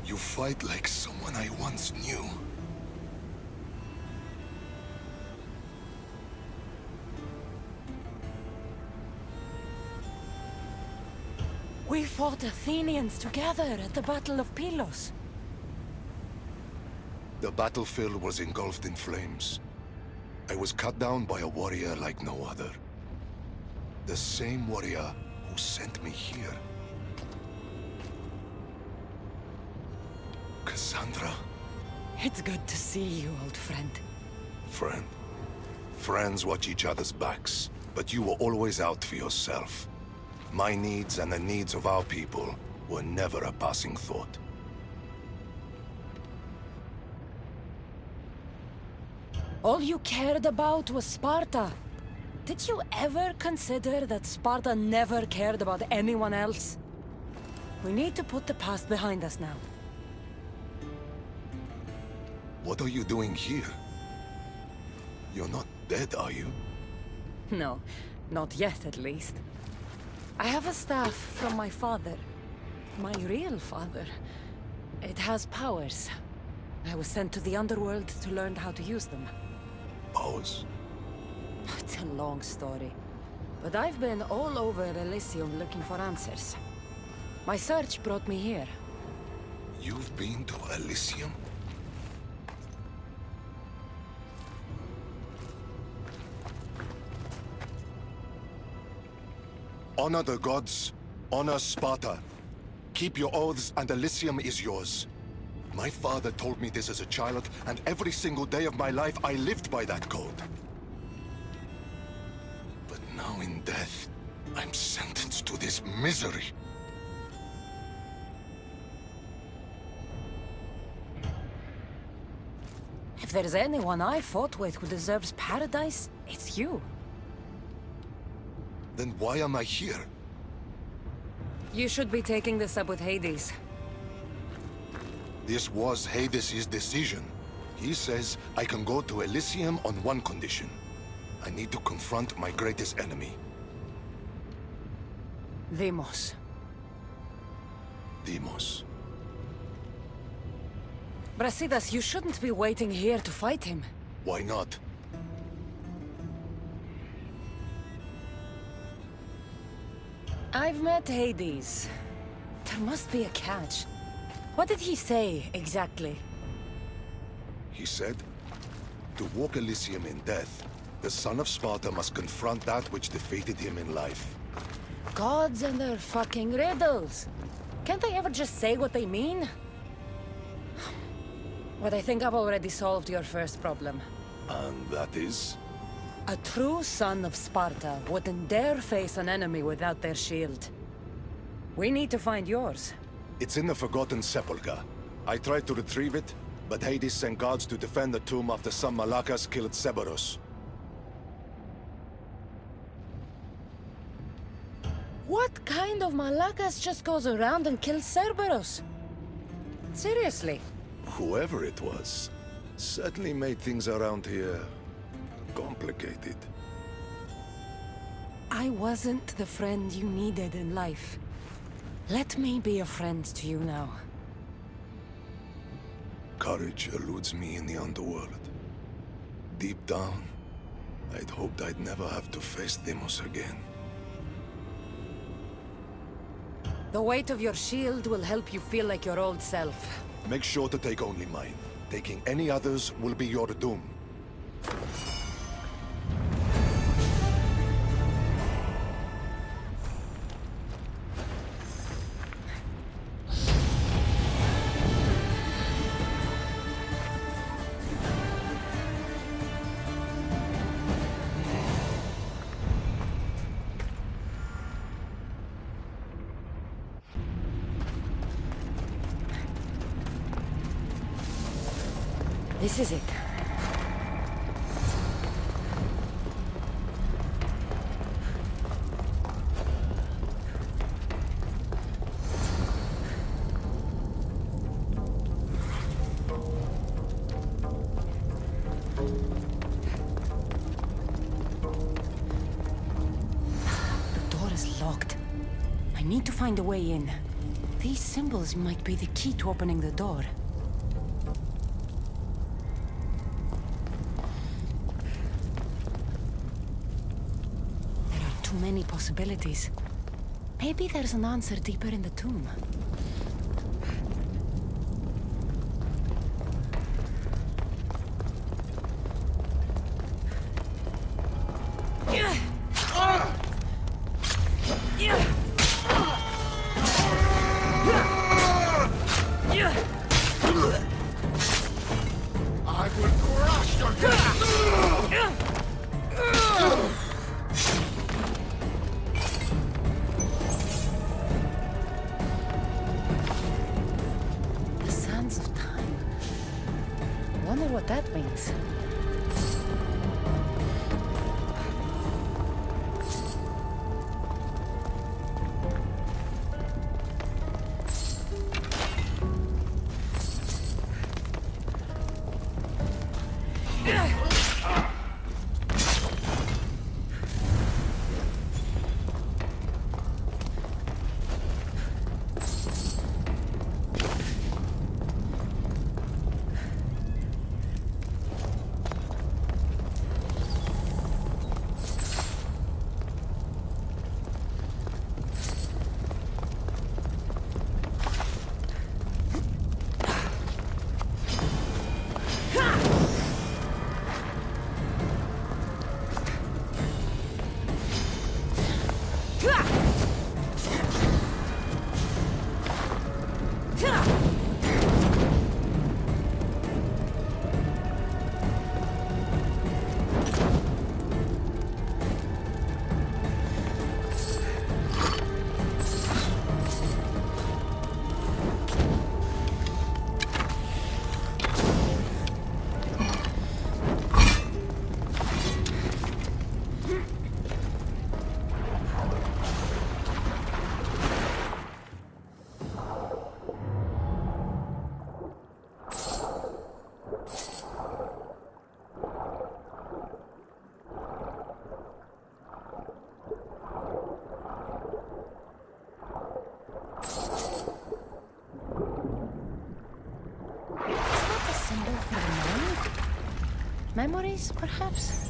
You fight like someone I once knew. We fought Athenians together at the Battle of Pylos. The battlefield was engulfed in flames. I was cut down by a warrior like no other. The same warrior who sent me here. Kassandra? It's good to see you, old friend. Friend. Friends watch each other's backs, but you were always out for yourself. My needs and the needs of our people were never a passing thought. All you cared about was Sparta. Did you ever consider that Sparta never cared about anyone else? We need to put the past behind us now. What are you doing here? You're not dead, are you? No, not yet at least. I have a staff from my father. My real father. It has powers. I was sent to the underworld to learn how to use them. Powers? It's a long story. But I've been all over Elysium looking for answers. My search brought me here. You've been to Elysium? Honor the gods. Honor Sparta. Keep your oaths and Elysium is yours. My father told me this as a child, and every single day of my life I lived by that code. But now in death, I'm sentenced to this misery. If there's anyone I fought with who deserves paradise, it's you. Then why am I here? You should be taking this up with Hades. This was Hades' decision. He says I can go to Elysium on one condition. I need to confront my greatest enemy. Deimos. Deimos. Brasidas, you shouldn't be waiting here to fight him. Why not? I've met Hades. There must be a catch. What did he say, exactly? He said, to walk Elysium in death, the son of Sparta must confront that which defeated him in life. Gods and their fucking riddles. Can't they ever just say what they mean? But I think I've already solved your first problem. And that is? A true son of Sparta wouldn't dare face an enemy without their shield. We need to find yours. It's in the Forgotten Sepulchre. I tried to retrieve it, but Hades sent guards to defend the tomb after some Malakas killed Cerberus. What kind of Malakas just goes around and kills Cerberus? Seriously? Whoever it was, certainly made things around here complicated. I wasn't the friend you needed in life. Let me be a friend to you now. Courage eludes me in the underworld. Deep down, I'd hoped I'd never have to face Deimos again. The weight of your shield will help you feel like your old self. Make sure to take only mine. Taking any others will be your doom. This is it. The door is locked. I need to find a way in. These symbols might be the key to opening the door. Too many possibilities. Maybe there's an answer deeper in the tomb. I will crush your The sands of time. Wonder what that means. Memories, perhaps?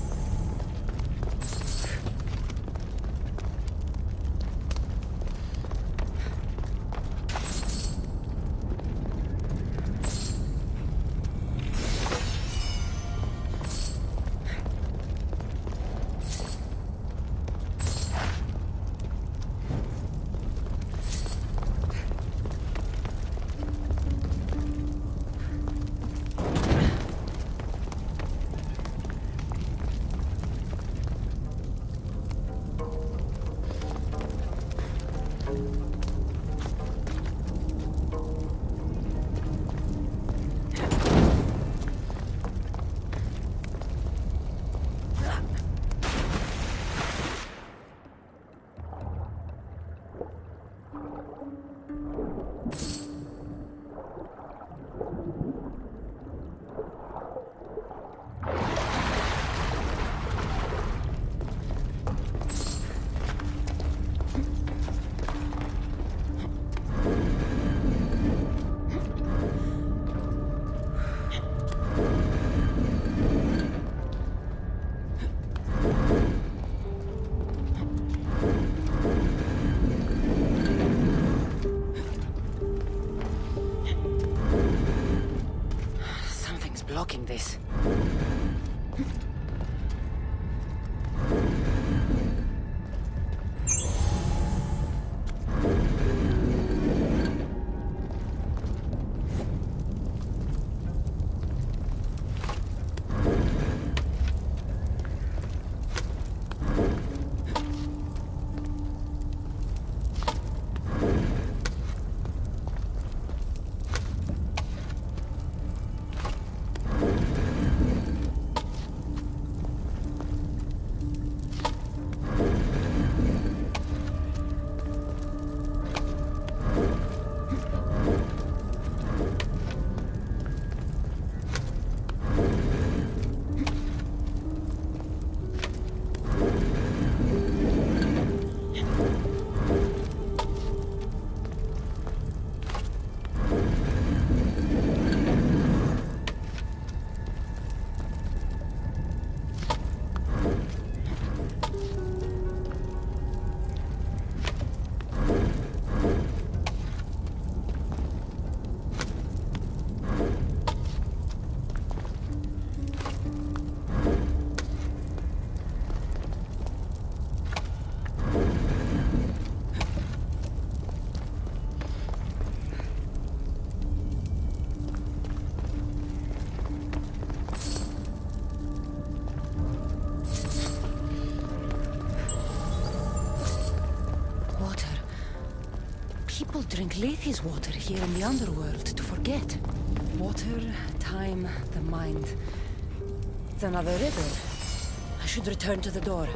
People drink Lethe's water here in the underworld to forget. Water, time, the mind. It's another riddle. I should return to the door.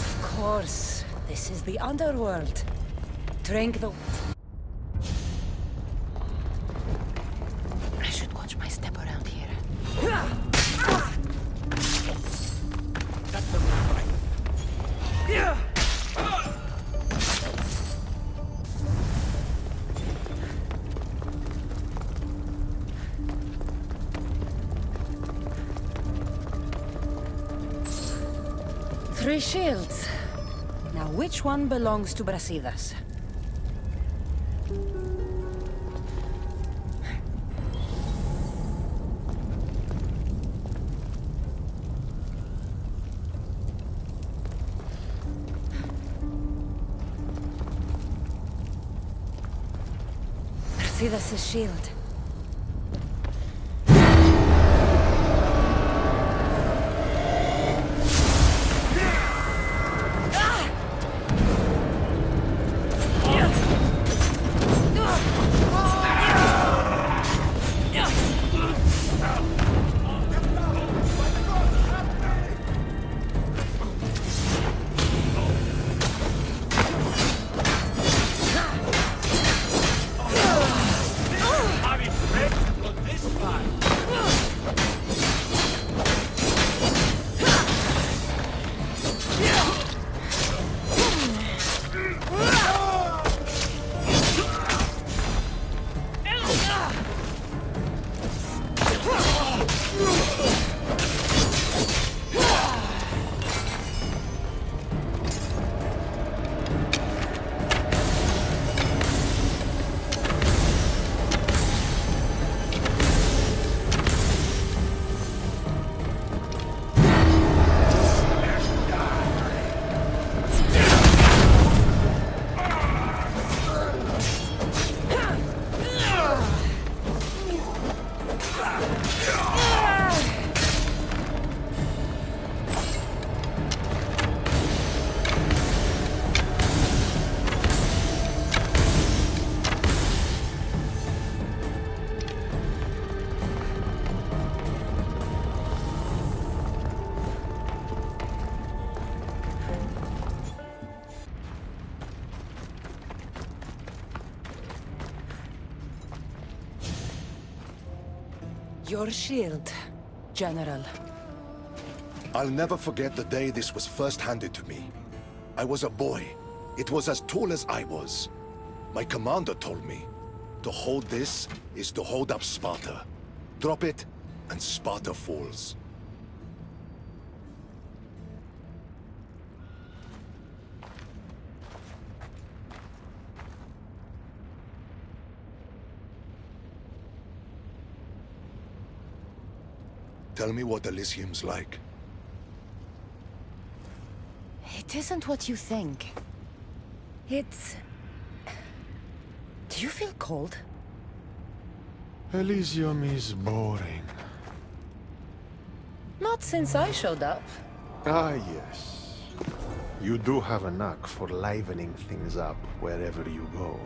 Of course, this is the underworld. Drink the... I should watch my step around here. That's the right way. Three shields. Now, which one belongs to Brasidas? Brasidas' shield. Your shield, General. I'll never forget the day this was first handed to me. I was a boy. It was as tall as I was. My commander told me, to hold this is to hold up Sparta. Drop it, and Sparta falls. Tell me what Elysium's like. It isn't what you think. It's... Do you feel cold? Elysium is boring. Not since I showed up. Ah, yes. You do have a knack for livening things up wherever you go.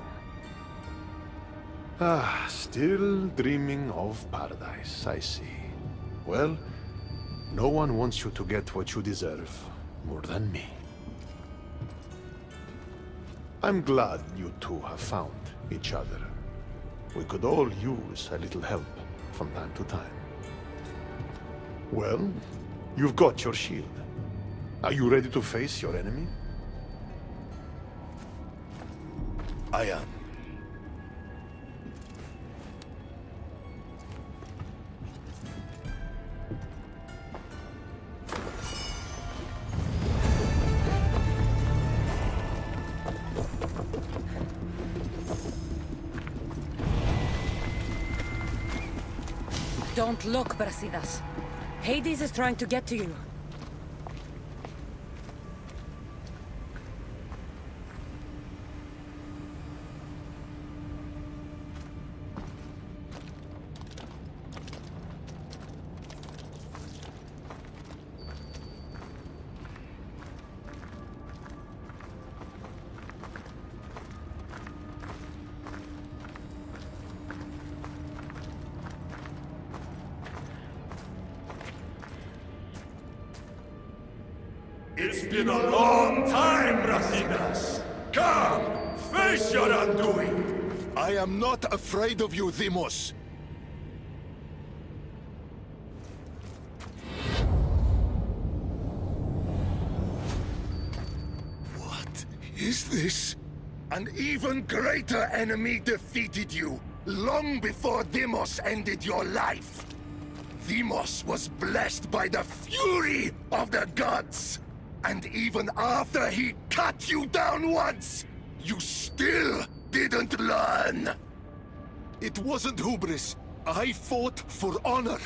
Ah, still dreaming of paradise, I see. Well, No one wants you to get what you deserve more than me. I'm glad you two have found each other. We could all use a little help from time to time. Well, you've got your shield. Are you ready to face your enemy? I am. Don't look, Brasidas. Hades is trying to get to you. It's been a long time, Brasidas! Come! Face your undoing! I am not afraid of you, Deimos. What is this? An even greater enemy defeated you, long before Deimos ended your life. Deimos was blessed by the fury of the gods. And even after he cut you down once, you still didn't learn. It wasn't hubris. I fought for honor.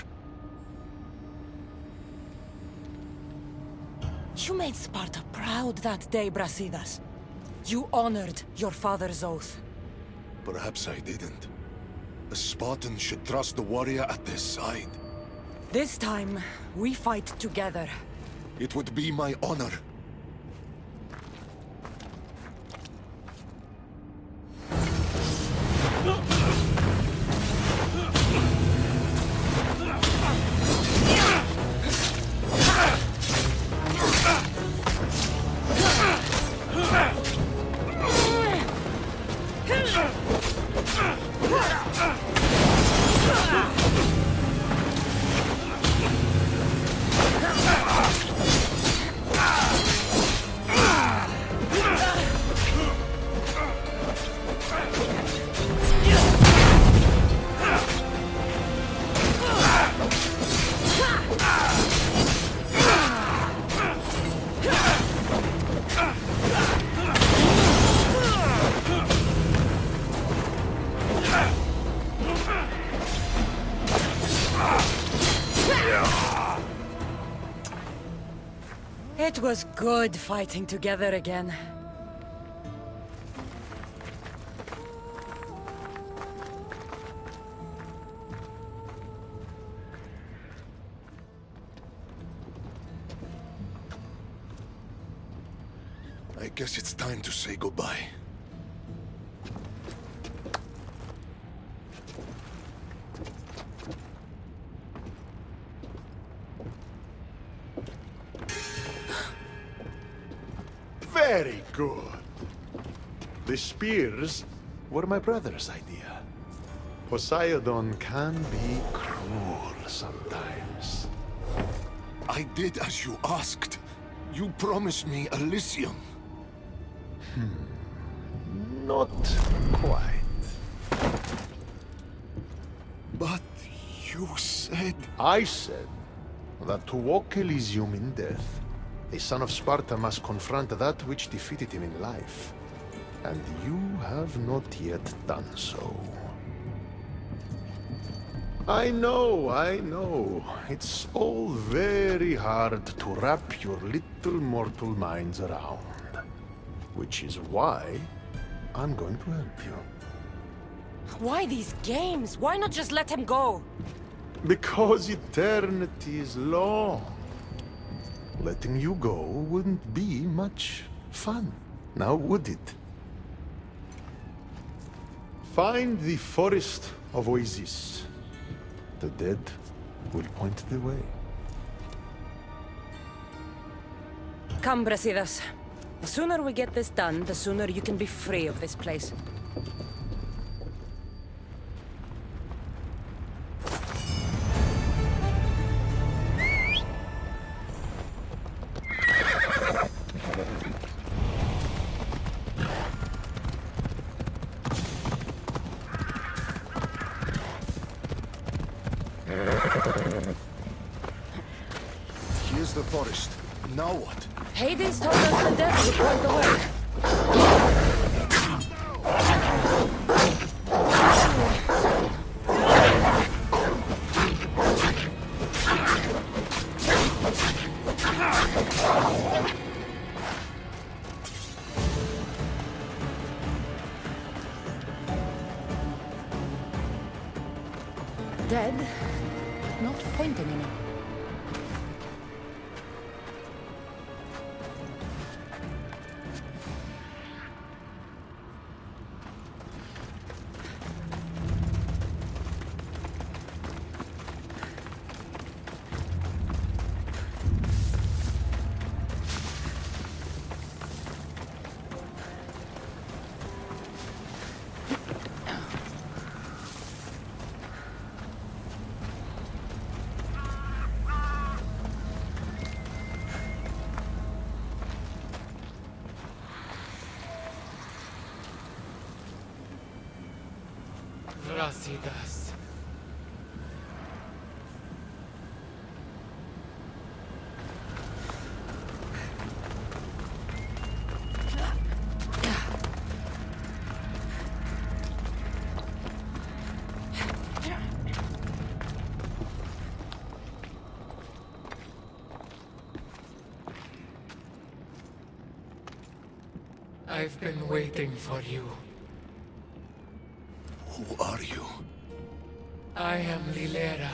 You made Sparta proud that day, Brasidas. You honored your father's oath. Perhaps I didn't. A Spartan should trust the warrior at their side. This time, we fight together. It would be my honor. It was good fighting together again. I guess it's time to say goodbye. Very good. The spears were my brother's idea. Poseidon can be cruel sometimes. I did as you asked. You promised me Elysium. Not quite. But you said... I said that to walk Elysium in death, the son of Sparta must confront that which defeated him in life. And you have not yet done so. I know. It's all very hard to wrap your little mortal minds around. Which is why I'm going to help you. Why these games? Why not just let him go? Because eternity is long. Letting you go wouldn't be much fun, now would it? Find the forest of Oasis. The dead will point the way. Come, Brasidas. The sooner we get this done, the sooner you can be free of this place. Here's the forest. Now what? Hades told us the devil would point the way. Dead, but not pointing any. Brasidas. I've been waiting for you. Who are you? I am Lilera,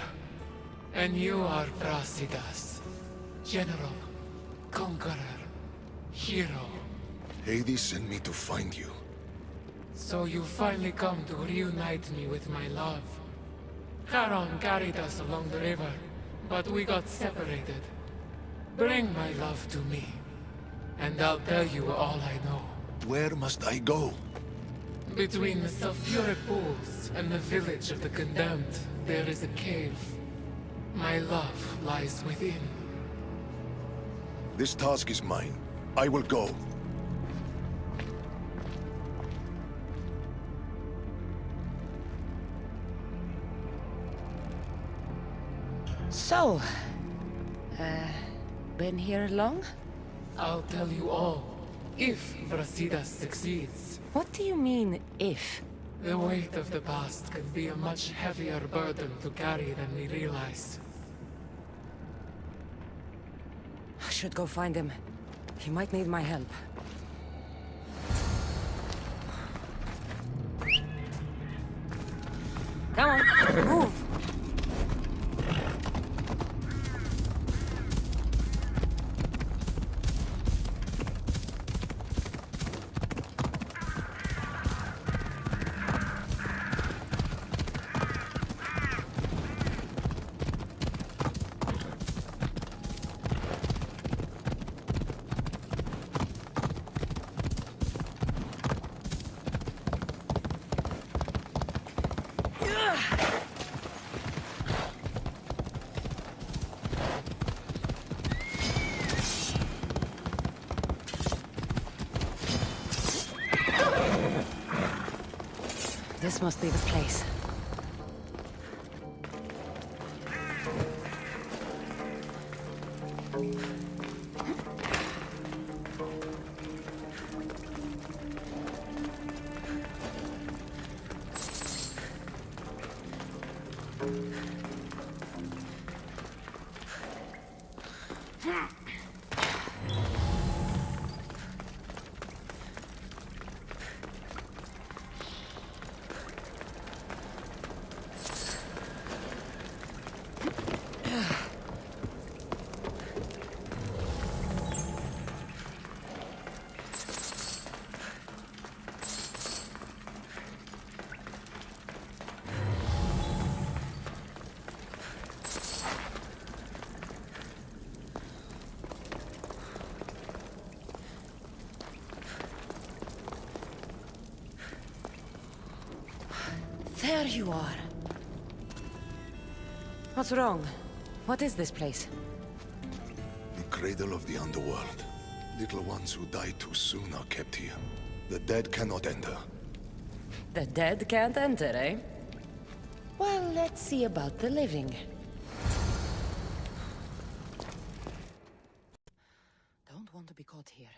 and you are Brasidas. General, conqueror, hero. Hades sent me to find you. So you finally come to reunite me with my love. Charon carried us along the river, but we got separated. Bring my love to me, and I'll tell you all I know. Where must I go? Between the sulfuric pools and the village of the condemned, there is a cave. My love lies within. This task is mine. I will go. So, been here long? I'll tell you all, if Brasidas succeeds. What do you mean, if? The weight of the past can be a much heavier burden to carry than we realize. I should go find him. He might need my help. Come on, move! This must be the place. you are. What's wrong? What is this place? The cradle of the underworld. Little ones who die too soon are kept here. The dead cannot enter. The dead can't enter, eh? Well, let's see about the living. Don't want to be caught here.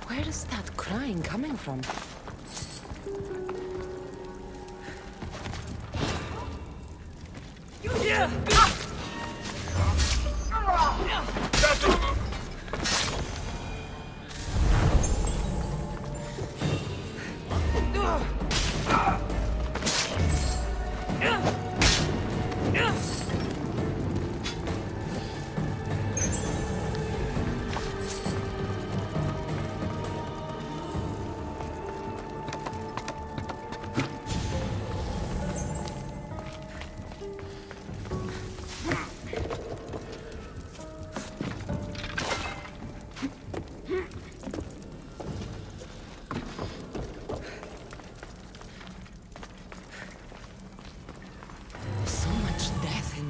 Where is that crying coming from?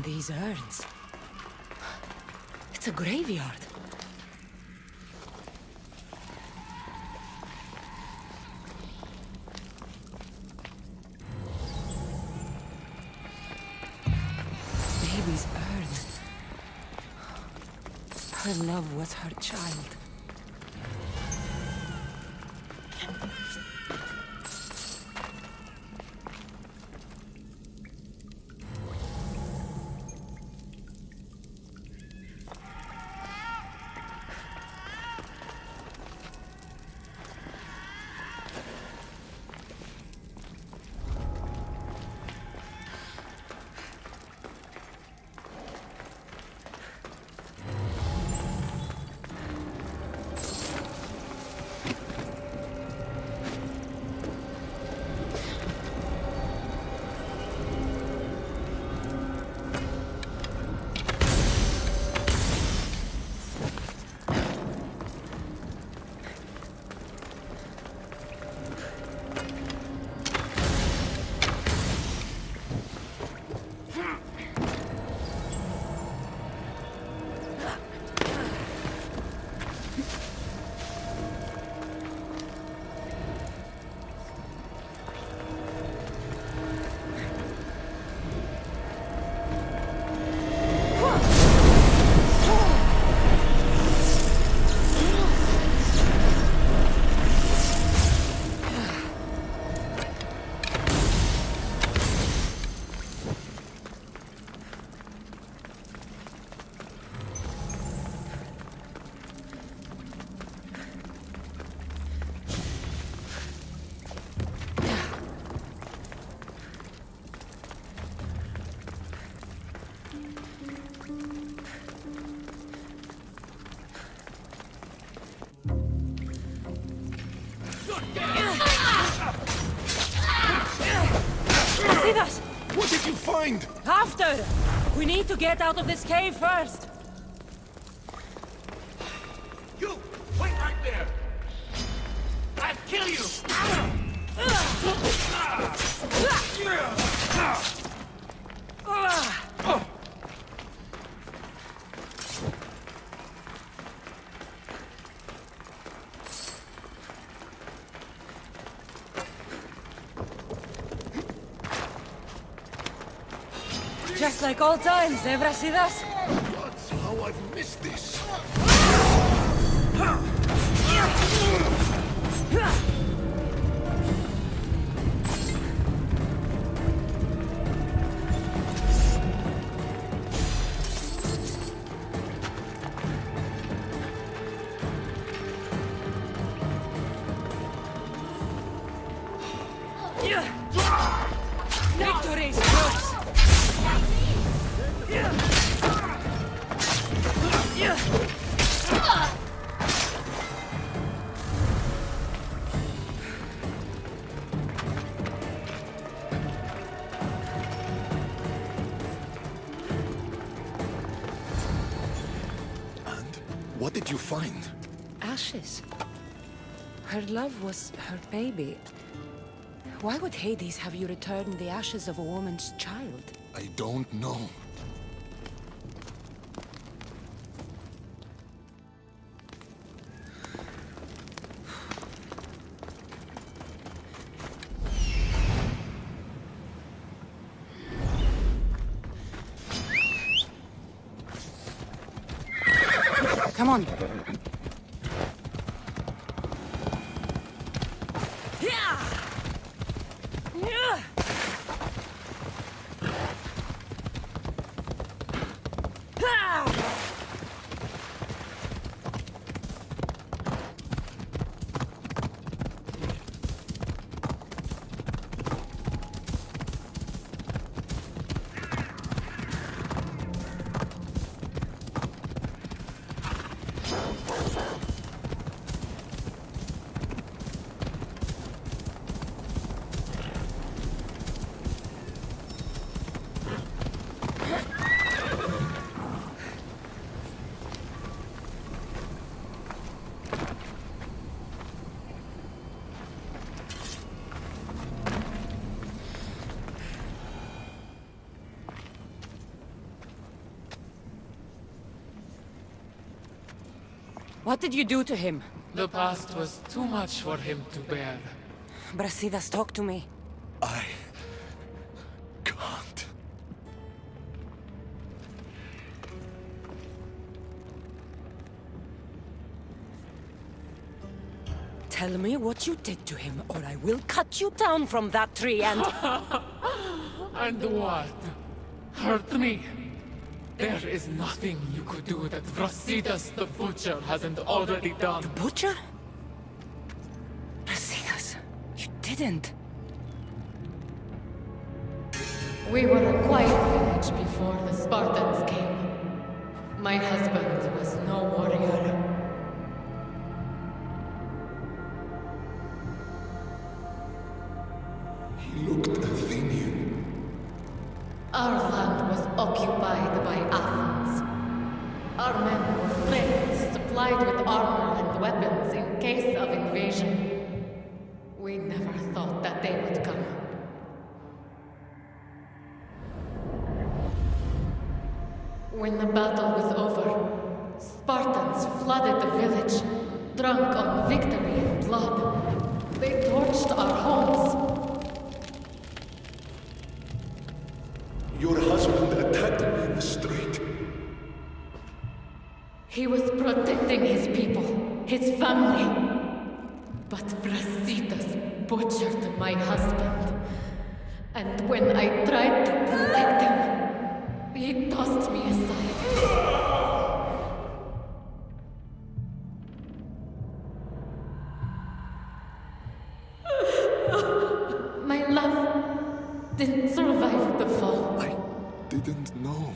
These urns. It's a graveyard. Baby's urn. Her love was her child. Brasidas! What did you find? After! We need to get out of this cave first! You! Wait right there! I'll kill you! Just like old times, eh, Brasidas? That's how I've missed this. Victory's close! What did you find? Ashes. Her love was her baby. Why would Hades have you return the ashes of a woman's child? I don't know. Come on. What did you do to him? The past was too much for him to bear. Brasidas, talk to me. I can't. Tell me what you did to him, or I will cut you down from that tree and... And what? Hurt me? There is nothing you could do that Brasidas the Butcher hasn't already done. The Butcher? Brasidas, you didn't. We were a quiet village before the Spartans came. My husband was no warrior. He looked Athenian. Our land was occupied by Athens. Our men were trained, supplied with armor and weapons in case of invasion. We never thought that they would come. When the battle was over, Spartans flooded the village, drunk on victory and blood. They torched our homes. Your husband attacked me in the street. He was protecting his people, his family. But Brasidas butchered my husband. And when I tried to protect him, he tossed me aside. My love didn't survive the fall. I didn't know.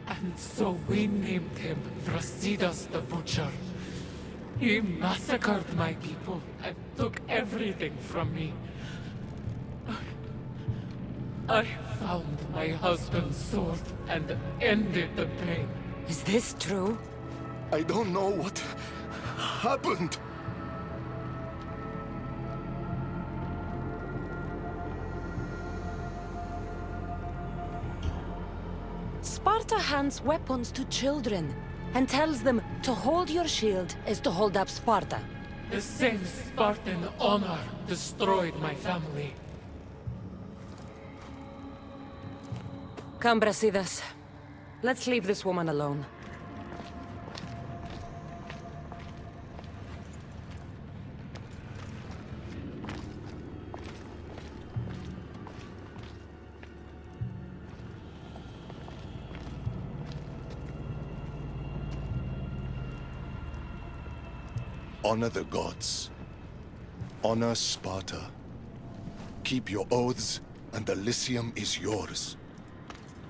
And so we named him Brasidas the Butcher. He massacred my people and took everything from me. I found my husband's sword and ended the pain. Is this true? I don't know what happened. Sparta hands weapons to children and tells them to hold your shield as to hold up Sparta. The same Spartan honor destroyed my family. Come, Brasidas. Let's leave this woman alone. Honor the gods. Honor Sparta. Keep your oaths, and Elysium is yours.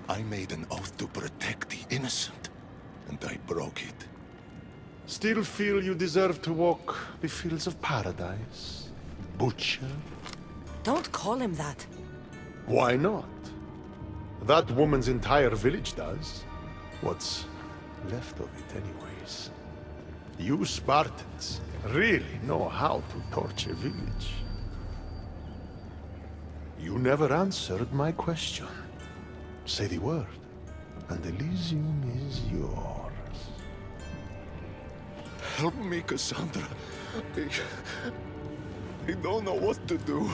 I made an oath to protect the innocent, and I broke it. Still feel you deserve to walk the fields of paradise, butcher? Don't call him that. Why not? That woman's entire village does. What's left of it, anyways. You Spartans really know how to torch a village. You never answered my question. Say the word, and Elysium is yours. Help me, Kassandra. I don't know what to do.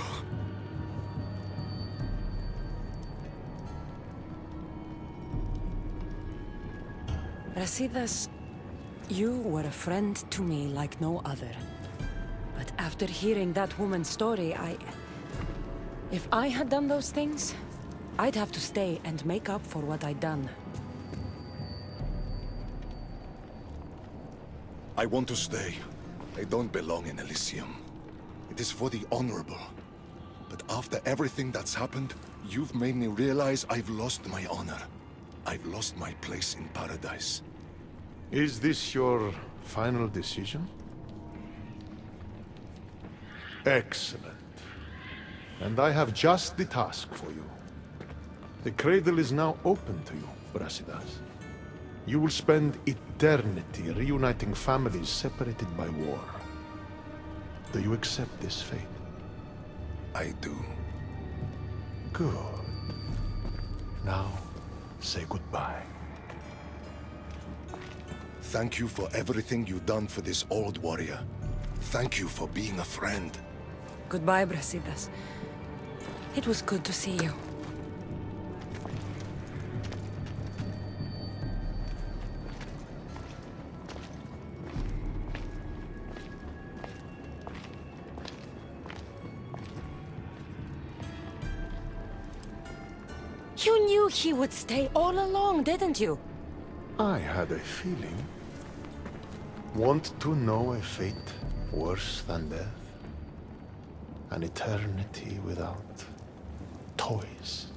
Brasidas, you were a friend to me like no other. But after hearing that woman's story, if I had done those things, I'd have to stay and make up for what I'd done. I want to stay. I don't belong in Elysium. It is for the honorable. But after everything that's happened, you've made me realize I've lost my honor. I've lost my place in paradise. Is this your final decision? Excellent. And I have just the task for you. The cradle is now open to you, Brasidas. You will spend eternity reuniting families separated by war. Do you accept this fate? I do. Good. Now, say goodbye. Thank you for everything you've done for this old warrior. Thank you for being a friend. Goodbye, Brasidas. It was good to see you. You knew he would stay all along, didn't you? I had a feeling. Want to know a fate worse than death? An eternity without toys.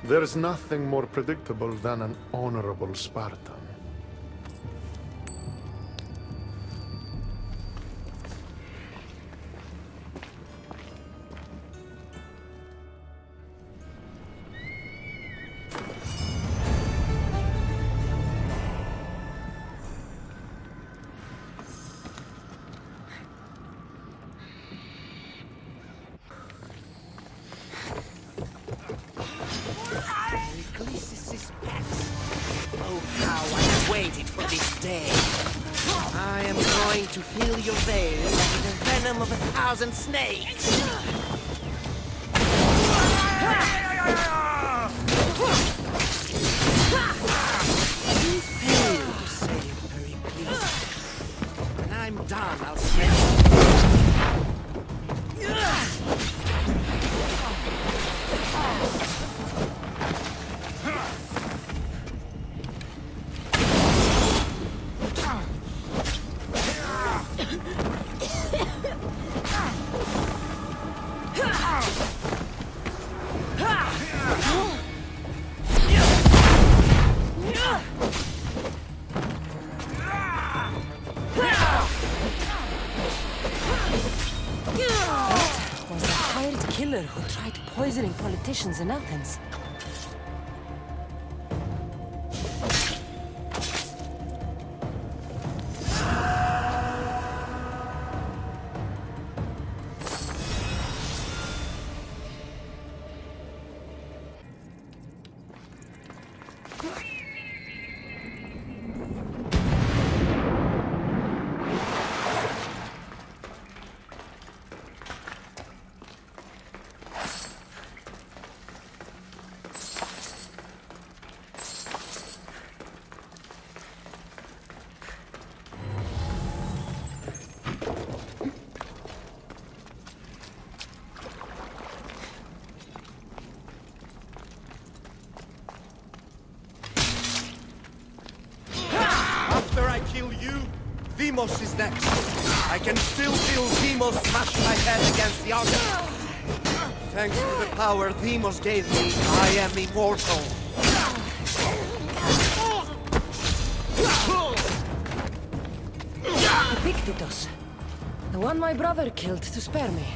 There's nothing more predictable than an honorable Spartan. To fill your veins with the venom of 1,000 snakes. You failed to save Pericles. When I'm done, I'll spend. killer who tried poisoning politicians in Athens. After I kill you, Demos is next. I can still feel Demos smash my head against the Argon. Thanks to the power Demos gave me, I am immortal. Epictetus. The one my brother killed to spare me.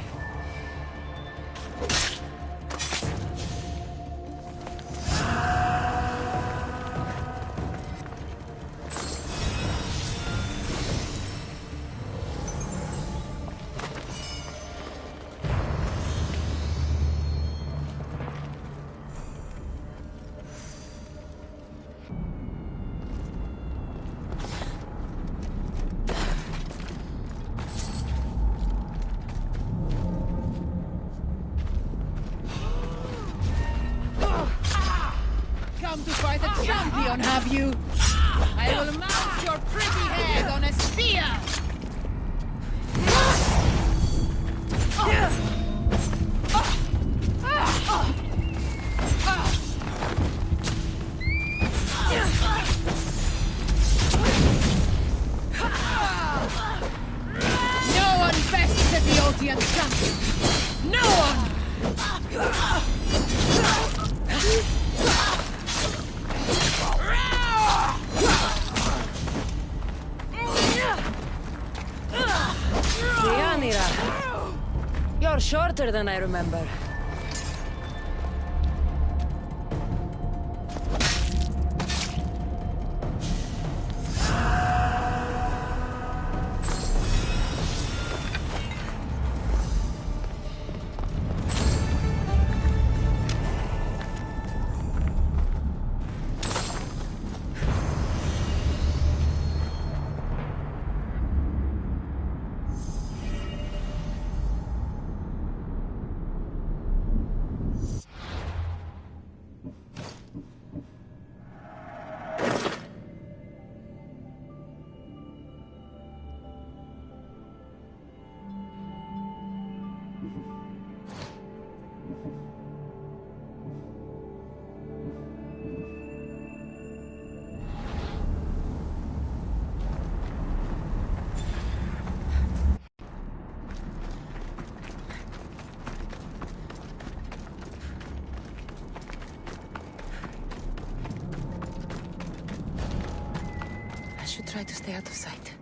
Come to fight a champion, have you? I will mount your pretty head on a spear! No one bests the Ethiopian champion! No one! You're shorter than I remember. I should try to stay out of sight.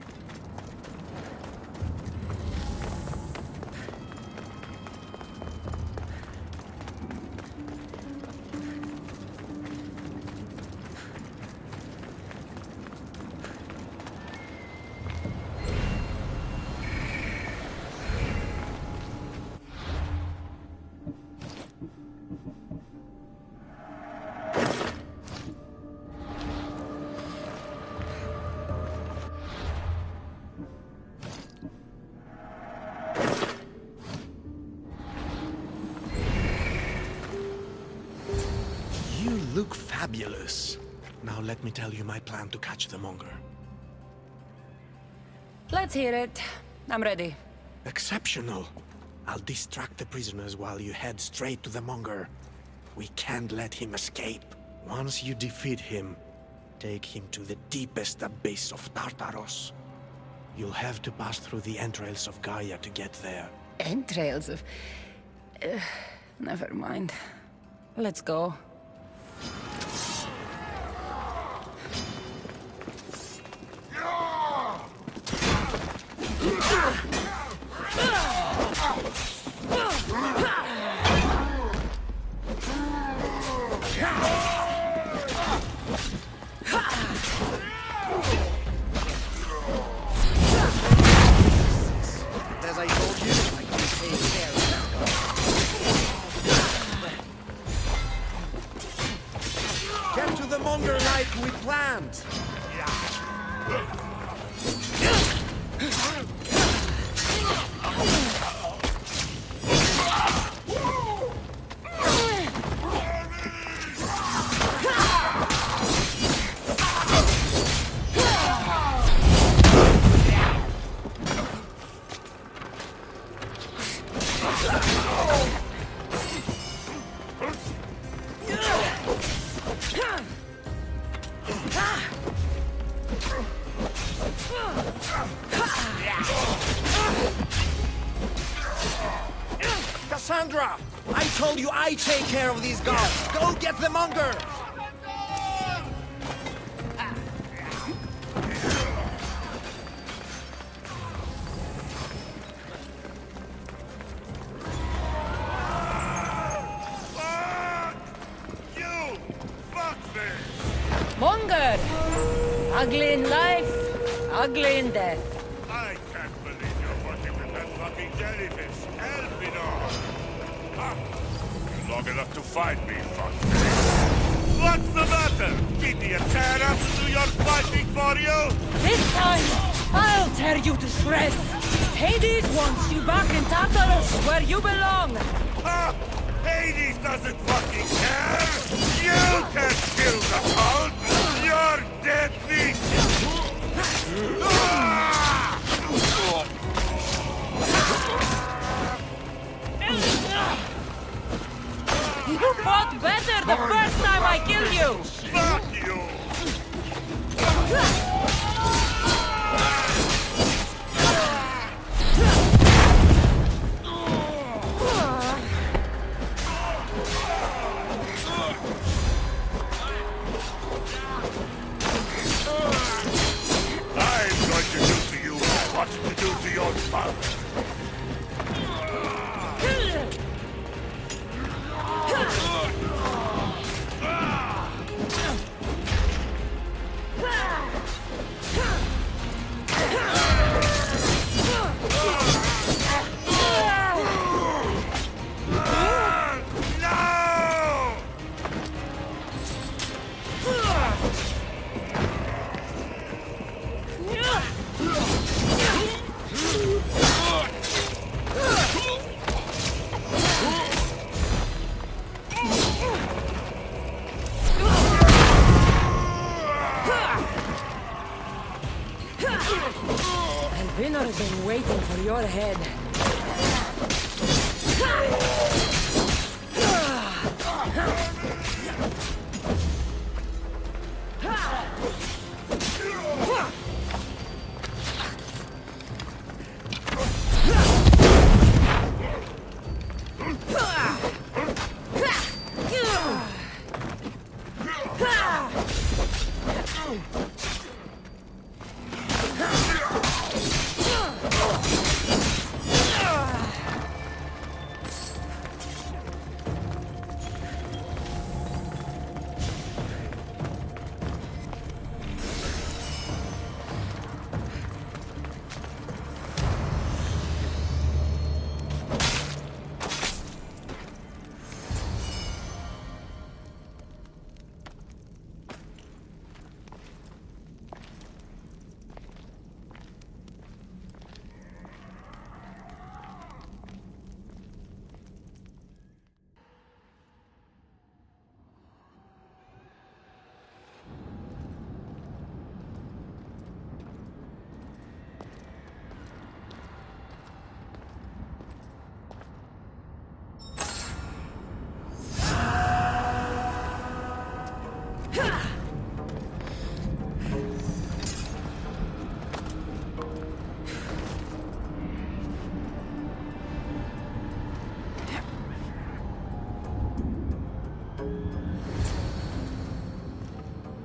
Look fabulous. Now let me tell you my plan to catch the monger. Let's hear it. I'm ready. Exceptional. I'll distract the prisoners while you head straight to the monger. We can't let him escape. Once you defeat him, take him to the deepest abyss of Tartaros. You'll have to pass through the entrails of Gaia to get there. Entrails of... never mind. Let's go. Kassandra! I told you I take care of these guards! Go get the monger! Monger! Ugly in life, ugly in death. I can't believe you're working with that fucking jellyfish. Help me, dog. Ah, you're long enough to find me, fuckface. What's the matter? Idiot terrors do your fighting for you? This time, I'll tear you to shreds. Hades wants you back in Tartarus, where you belong. Ah, Hades doesn't fucking care! You can kill the cult! You're dead meat! You fought better the first time I killed you! Fuck you! To do to your mother. Albino's been waiting for your head.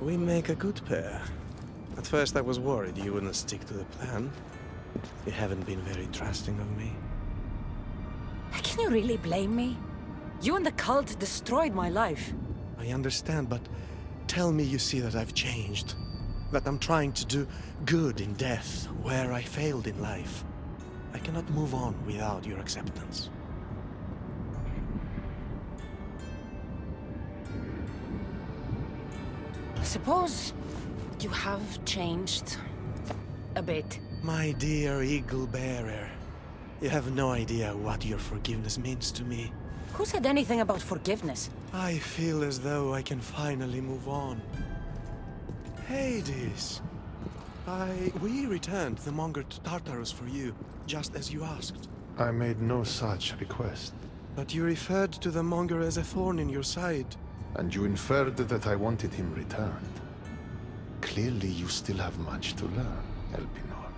We make a good pair. At first I was worried you wouldn't stick to the plan. You haven't been very trusting of me. Can you really blame me? You and the cult destroyed my life. I understand, but tell me you see that I've changed. That I'm trying to do good in death, where I failed in life. I cannot move on without your acceptance. Suppose you have changed a bit. My dear eagle bearer, you have no idea what your forgiveness means to me. Who said anything about forgiveness? I feel as though I can finally move on. Hades! We returned the monger to Tartarus for you, just as you asked. I made no such request. But you referred to the monger as a thorn in your side. And you inferred that I wanted him returned. Clearly you still have much to learn, Elpinor.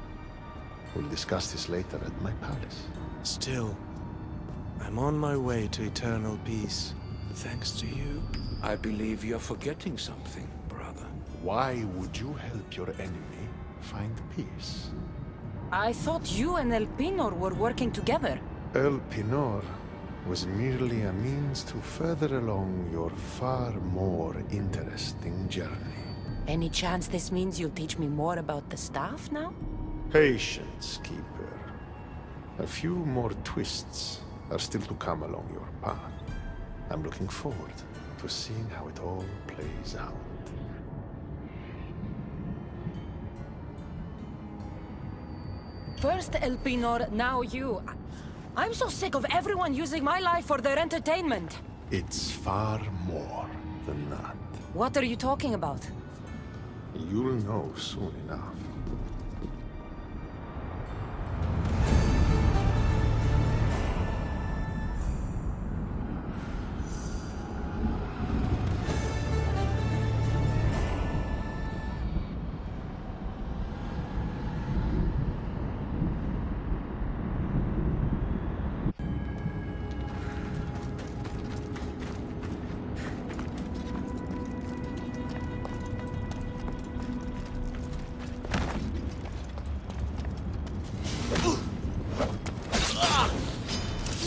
We'll discuss this later at my palace. Still, I'm on my way to eternal peace, thanks to you. I believe you're forgetting something, brother. Why would you help your enemy find peace? I thought you and Elpinor were working together. Elpinor was merely a means to further along your far more interesting journey. Any chance this means you'll teach me more about the staff now? Patience, Keeper. A few more twists are still to come along your path. I'm looking forward to seeing how it all plays out. First Elpinor, now you. I'm so sick of everyone using my life for their entertainment. It's far more than that. What are you talking about? You'll know soon enough.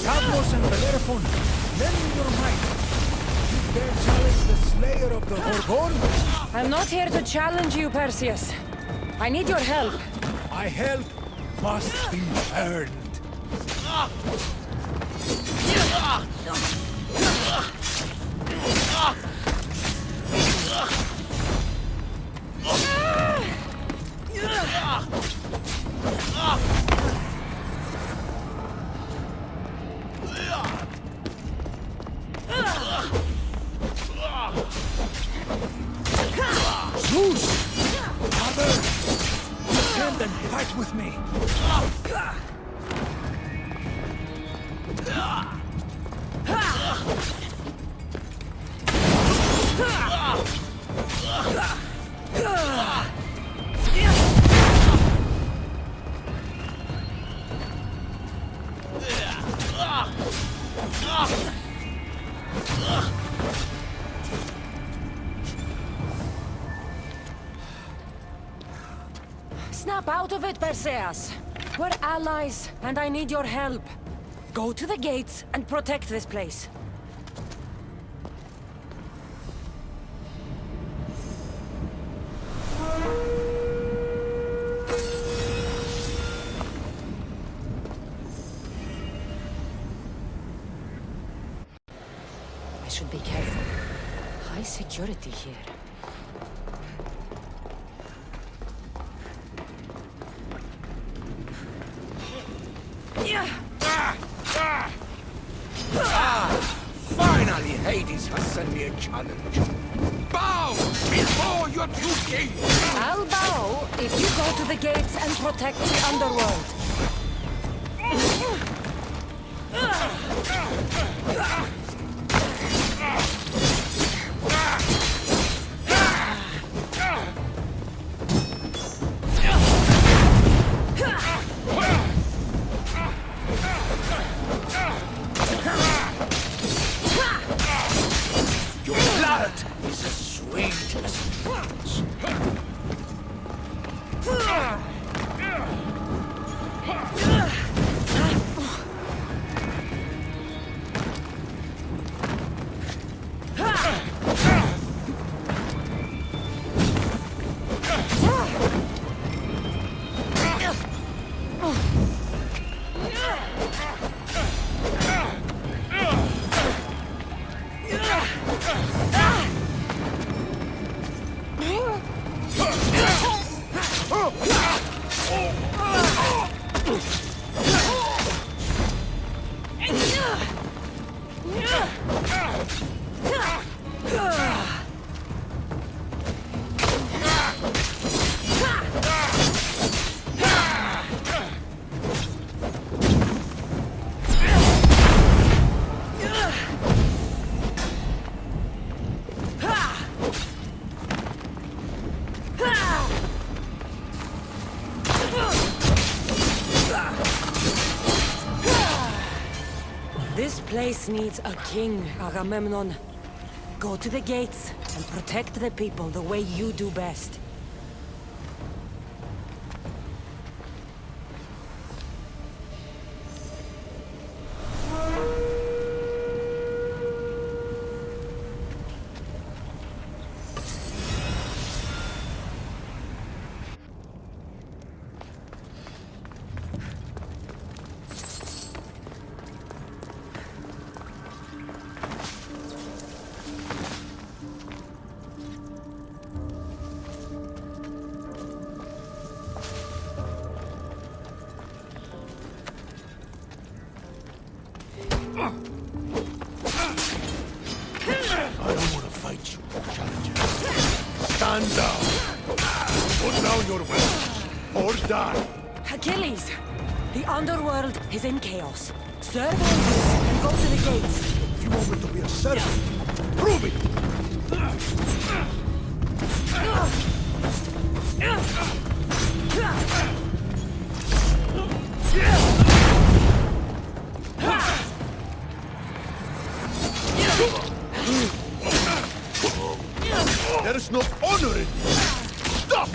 Cosmos and Bellerophon, lend me your might. You dare challenge the slayer of the Horgon? I'm not here to challenge you, Perseus. I need your help. My help must be earned. Zeus! Father! Descend and fight with me! Snap out of it, Perseus! We're allies, and I need your help. Go to the gates and protect this place. I should be careful. High security here. Finally, Hades has sent me a challenge. Bow before your true king! I'll bow if you go to the gates and protect the underworld. Your blood is as sweet as trance. This place needs a king, Agamemnon. Go to the gates and protect the people the way you do best. I don't want to fight you, challenger. Stand down. Put down your weapons, or die. Achilles! The underworld is in chaos. Serve Athens and go to the gates. If you want me to be a servant, prove it! There is no honor in this. Stop!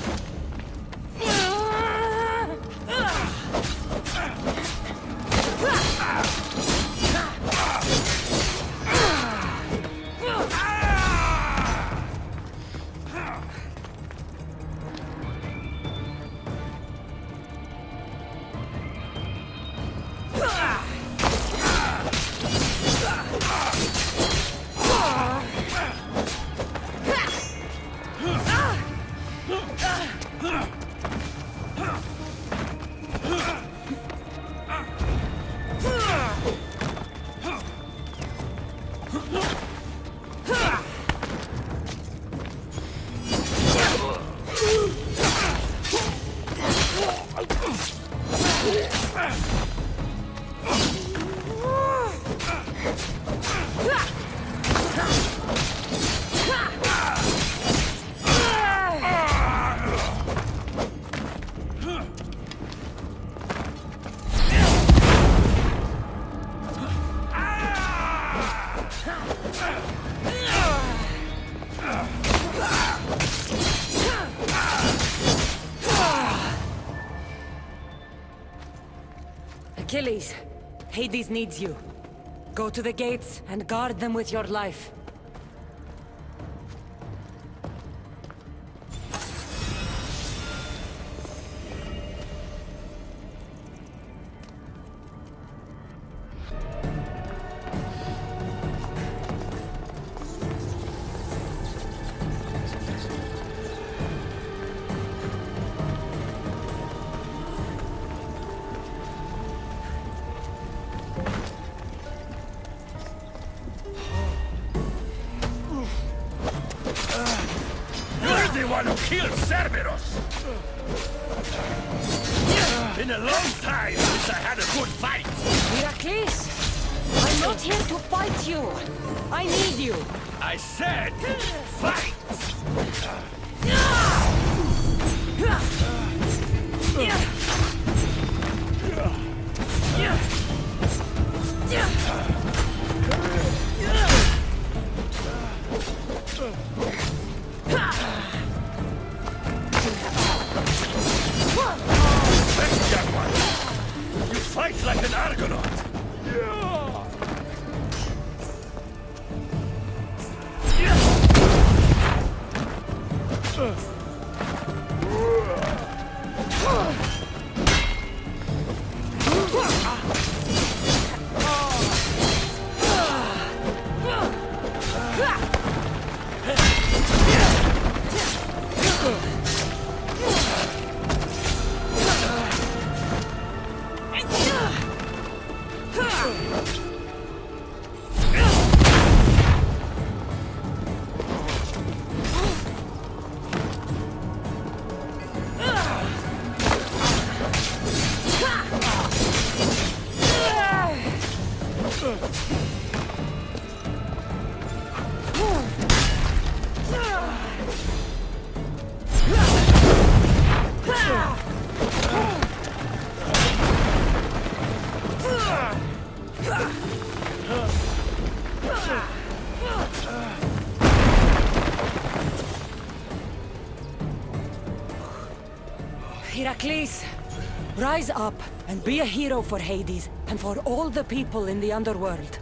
Achilles, Hades needs you. Go to the gates and guard them with your life. You're the one who killed Cerberus! Been a long time since I had a good fight! Heracles! I'm not here to fight you! I need you! I said, fight! Young one, you fight like an Argonaut! Heracles, rise up and be a hero for Hades and for all the people in the underworld.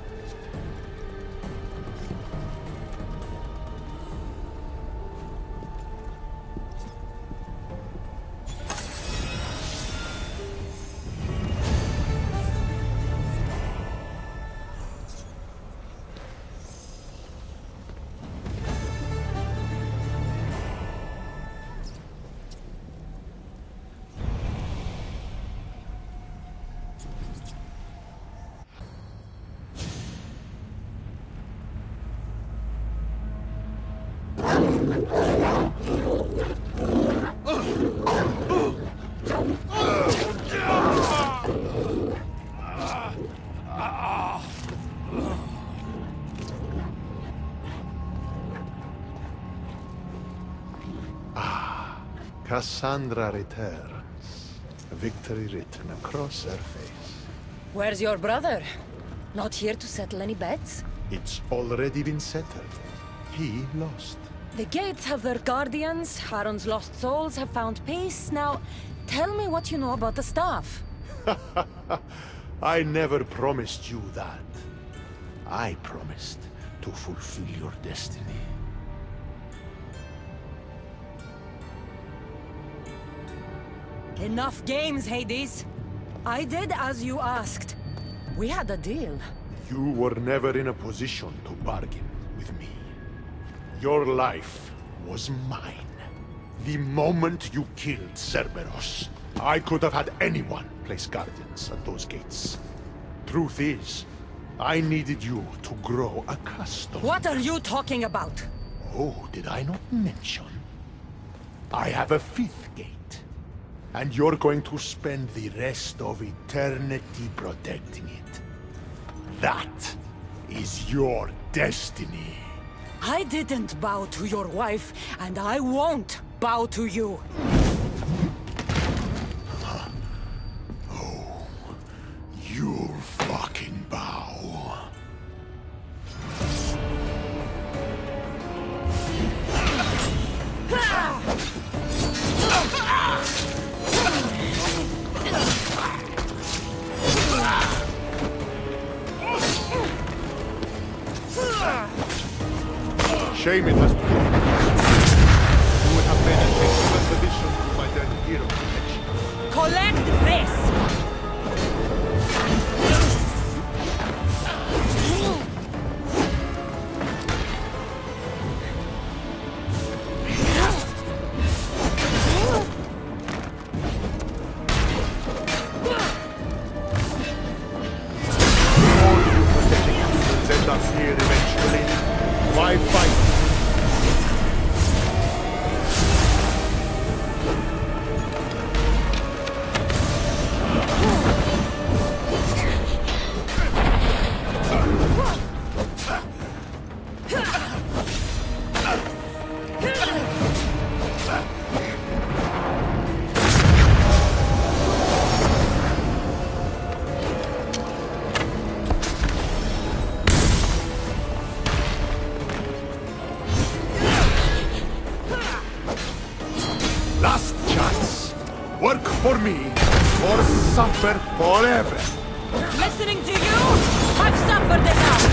Kassandra returns, victory written across her face. Where's your brother? Not here to settle any bets? It's already been settled. He lost. The gates have their guardians, Charon's lost souls have found peace. Now, tell me what you know about the staff. I never promised you that. I promised to fulfill your destiny. Enough games, Hades. I did as you asked. We had a deal. You were never in a position to bargain with me. Your life was mine. The moment you killed Cerberus, I could have had anyone place guardians at those gates. Truth is, I needed you to grow accustomed. What are you talking about? Oh, did I not mention? I have a fifth gate. And you're going to spend the rest of eternity protecting it. That is your destiny. I didn't bow to your wife, and I won't bow to you. Oh, you'll fucking bow. Shame it has to be. You would have made an excellent addition to my dead hero collection. Collect this! All you pathetic humans end up here eventually. Why fight? Last chance. Work for me, or suffer forever. Listening to you? I've suffered enough!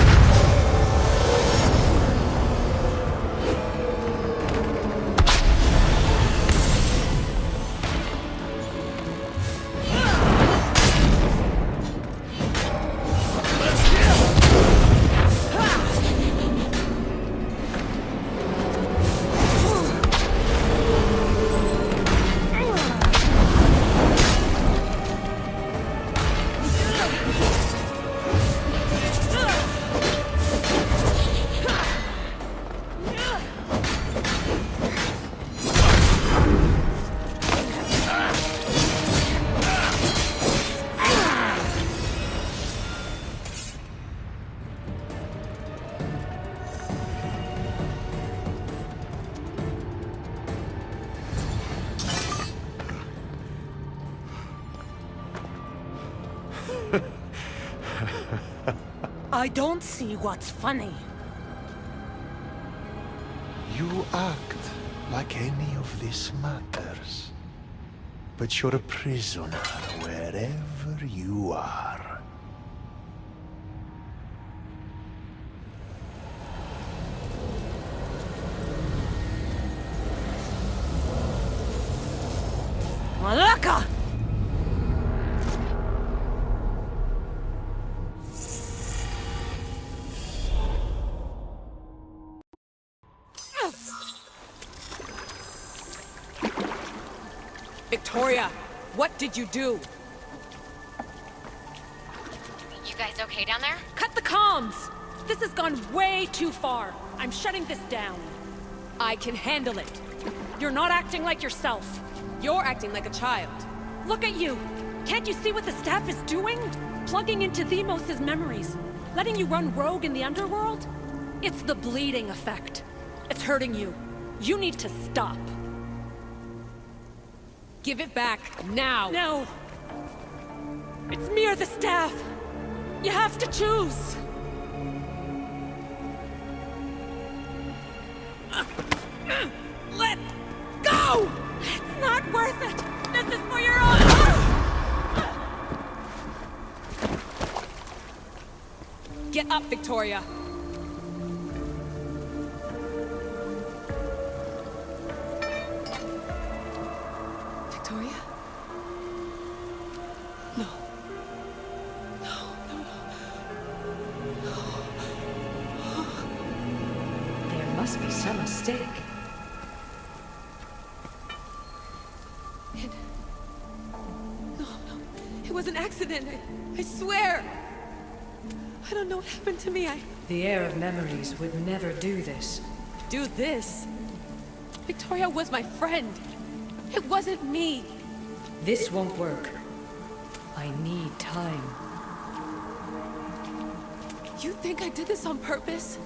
I don't see what's funny. You act like any of this matters. but you're a prisoner wherever you are. Malaka! Victoria, what did you do? You guys okay down there? Cut the comms! This has gone way too far. I'm shutting this down. I can handle it. You're not acting like yourself. You're acting like a child. Look at you! Can't you see what the staff is doing? Plugging into Deimos' memories. Letting you run rogue in the underworld? It's the bleeding effect. It's hurting you. You need to stop. Give it back, now! No! It's me or the staff! You have to choose! Let go! It's not worth it! This is for your own... Get up, Victoria! Victoria? No. There must be some mistake. No. It was an accident. I swear. I don't know what happened to me. The heir of memories would never do this. Do this? Victoria was my friend. It wasn't me. This won't work. I need time. You think I did this on purpose?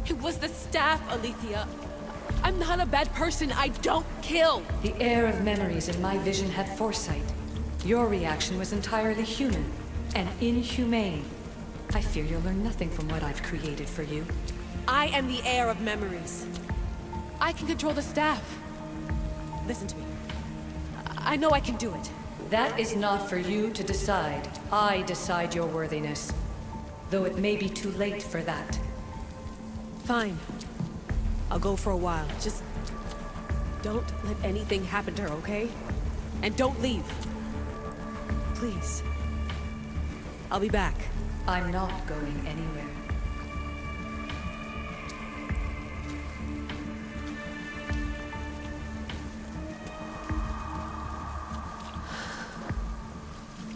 It was the staff, Alethea. I'm not a bad person. I don't kill. The heir of memories in my vision had foresight. Your reaction was entirely human and inhumane. I fear you'll learn nothing from what I've created for you. I am the heir of memories. I can control the staff. Listen to me. I know I can do it. That is not for you to decide. I decide your worthiness. Though it may be too late for that. Fine. I'll go for a while. Just don't let anything happen to her, okay? And don't leave. Please. I'll be back. I'm not going anywhere.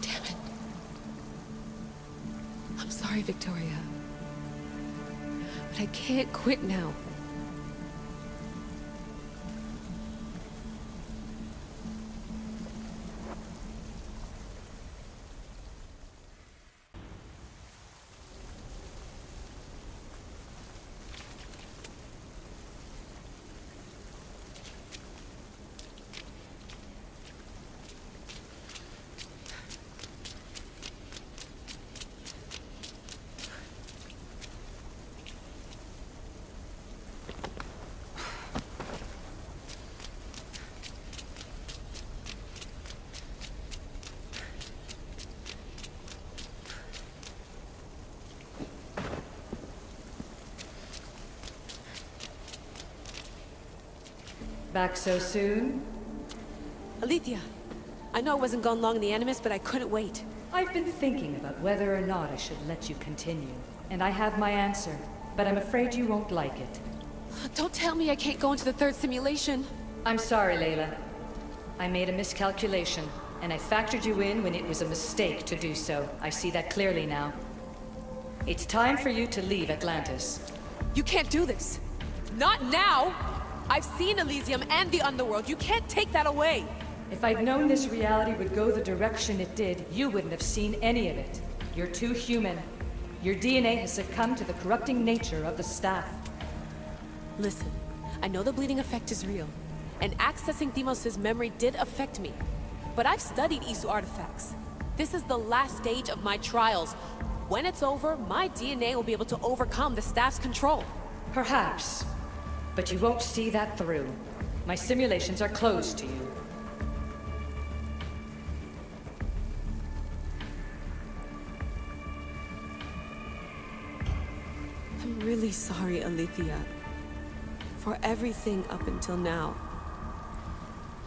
Damn it. I'm sorry, Victoria. But I can't quit now. Back so soon? Alethea, I know I wasn't gone long in the Animus, but I couldn't wait. I've been thinking about whether or not I should let you continue. And I have my answer, but I'm afraid you won't like it. Don't tell me I can't go into the third simulation. I'm sorry, Layla. I made a miscalculation, and I factored you in when it was a mistake to do so. I see that clearly now. It's time for you to leave Atlantis. You can't do this. Not now! I've seen Elysium and the Underworld. You can't take that away! If I'd known this reality would go the direction it did, you wouldn't have seen any of it. You're too human. Your DNA has succumbed to the corrupting nature of the staff. Listen, I know the bleeding effect is real, and accessing Deimos' memory did affect me. But I've studied Isu artifacts. This is the last stage of my trials. When it's over, my DNA will be able to overcome the staff's control. Perhaps. But you won't see that through. My simulations are closed to you. really sorry, Alethea. For everything up until now.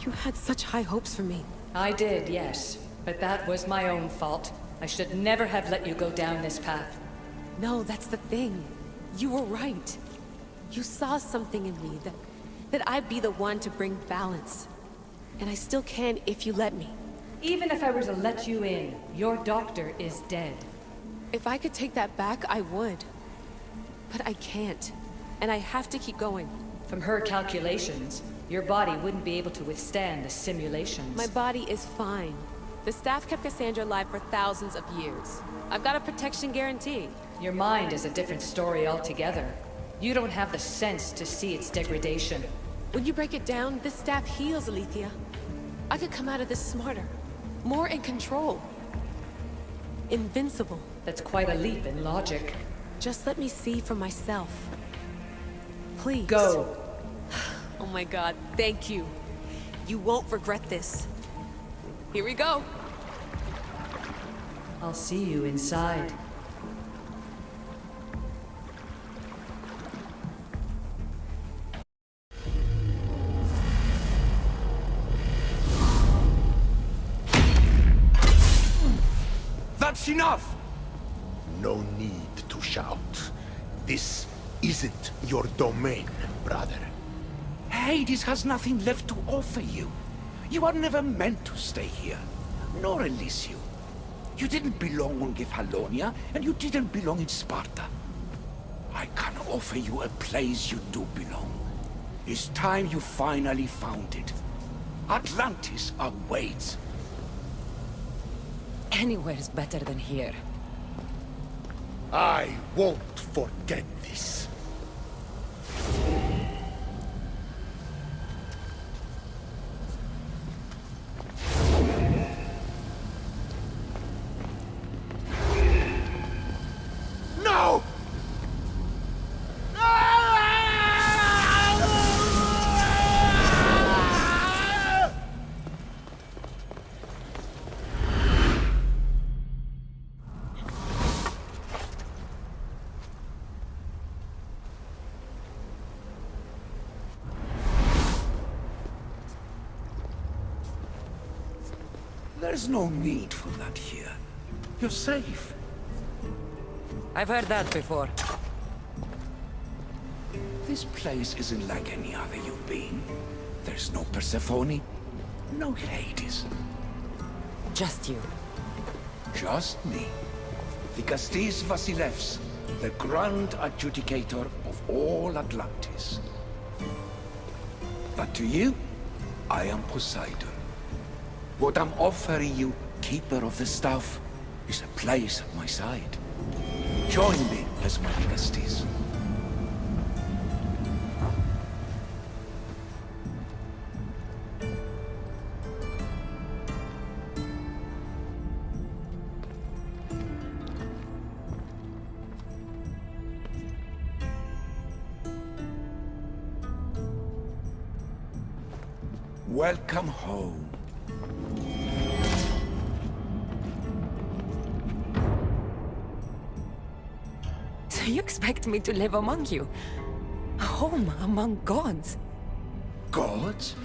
You had such high hopes for me. I did, yes. But that was my own fault. I should never have let you go down this path. No, that's the thing. You were right. You saw something in me that I'd be the one to bring balance. And I still can if you let me. Even if I were to let you in, your doctor is dead. If I could take that back, I would. But I can't. And I have to keep going. From her calculations, your body wouldn't be able to withstand the simulations. My body is fine. The staff kept Kassandra alive for thousands of years. I've got a protection guarantee. Your mind is a different story altogether. You don't have the sense to see its degradation. When you break it down, this staff heals, Alethea. I could come out of this smarter, more in control. Invincible. That's quite a leap in logic. Just let me see for myself. Please. Go. Oh my god, thank you. You won't regret this. Here we go. I'll see you inside. That's enough! No need to shout. This isn't your domain, brother. Hades has nothing left to offer you. You are never meant to stay here, nor Elysium. You didn't belong on Kefalonia, and you didn't belong in Sparta. I can offer you a place you do belong. It's time you finally found it. Atlantis awaits. Anywhere's better than here. I won't forget this. No! There's no need for that here. You're safe. I've heard that before. This place isn't like any other you've been. There's no Persephone, no Hades. Just you. Just me. Vikastis Vasilevs, the Grand Adjudicator of all Atlantis. But to you, I am Poseidon. What I'm offering you, Keeper of the Staff, is a place at my side. Join me as my Vikastis. Welcome home. So you expect me to live among you? A home among gods? Gods?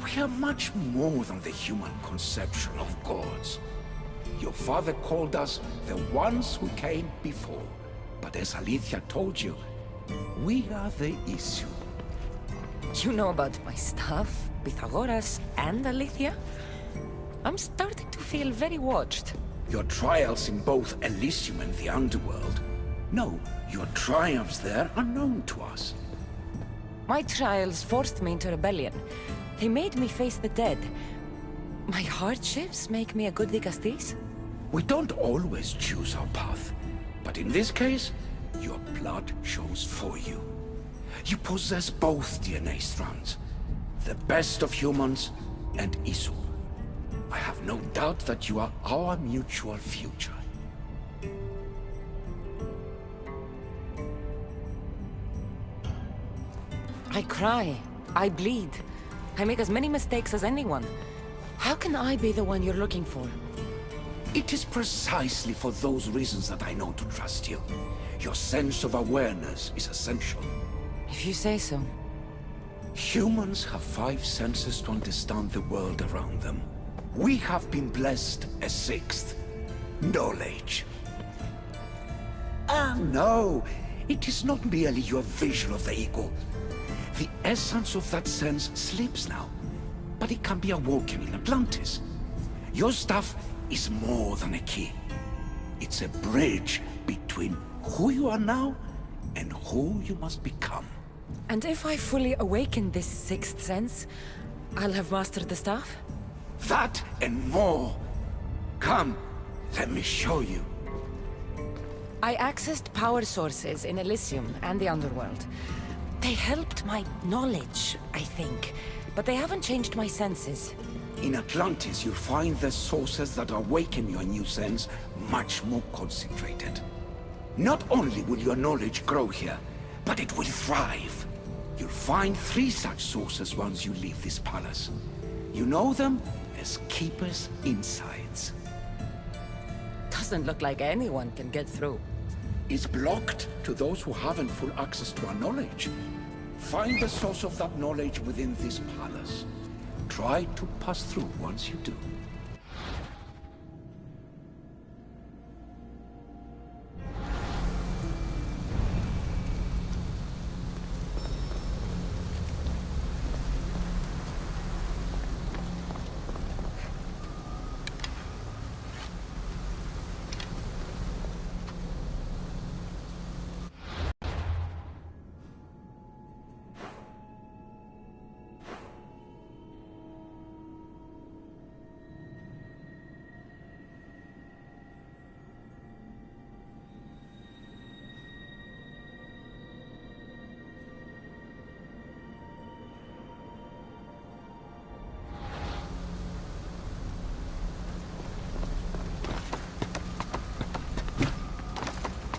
We are much more than the human conception of gods. Your father called us the ones who came before. But as Alethea told you, we are the issue. You know about my stuff, Pythagoras and Alethea? I'm starting to feel very watched. Your trials in both Elysium and the Underworld. No, your triumphs there are known to us. My trials forced me into rebellion. They made me face the dead. My hardships make me a good Vikastis? We don't always choose our path. But in this case, your blood shows for you. You possess both DNA strands. The best of humans and Isu. I have no doubt that you are our mutual future. I cry. I bleed. I make as many mistakes as anyone. How can I be the one you're looking for? It is precisely for those reasons that I know to trust you. Your sense of awareness is essential. If you say so. Humans have 5 senses to understand the world around them. We have been blessed a 6th. Knowledge. No, it is not merely your vision of the ego. The essence of that sense sleeps now, but it can be awoken in Atlantis. Your stuff is more than a key. It's a bridge between who you are now and who you must become. And if I fully awaken this 6th sense, I'll have mastered the staff? That and more. Come, let me show you. I accessed power sources in Elysium and the Underworld. They helped my knowledge, I think, but they haven't changed my senses. In Atlantis, you'll find the sources that awaken your new sense much more concentrated. Not only will your knowledge grow here, but it will thrive. You'll find 3 such sources once you leave this palace. You know them as Keeper's Insides. Doesn't look like anyone can get through. It's blocked to those who haven't full access to our knowledge. Find the source of that knowledge within this palace. Try to pass through once you do.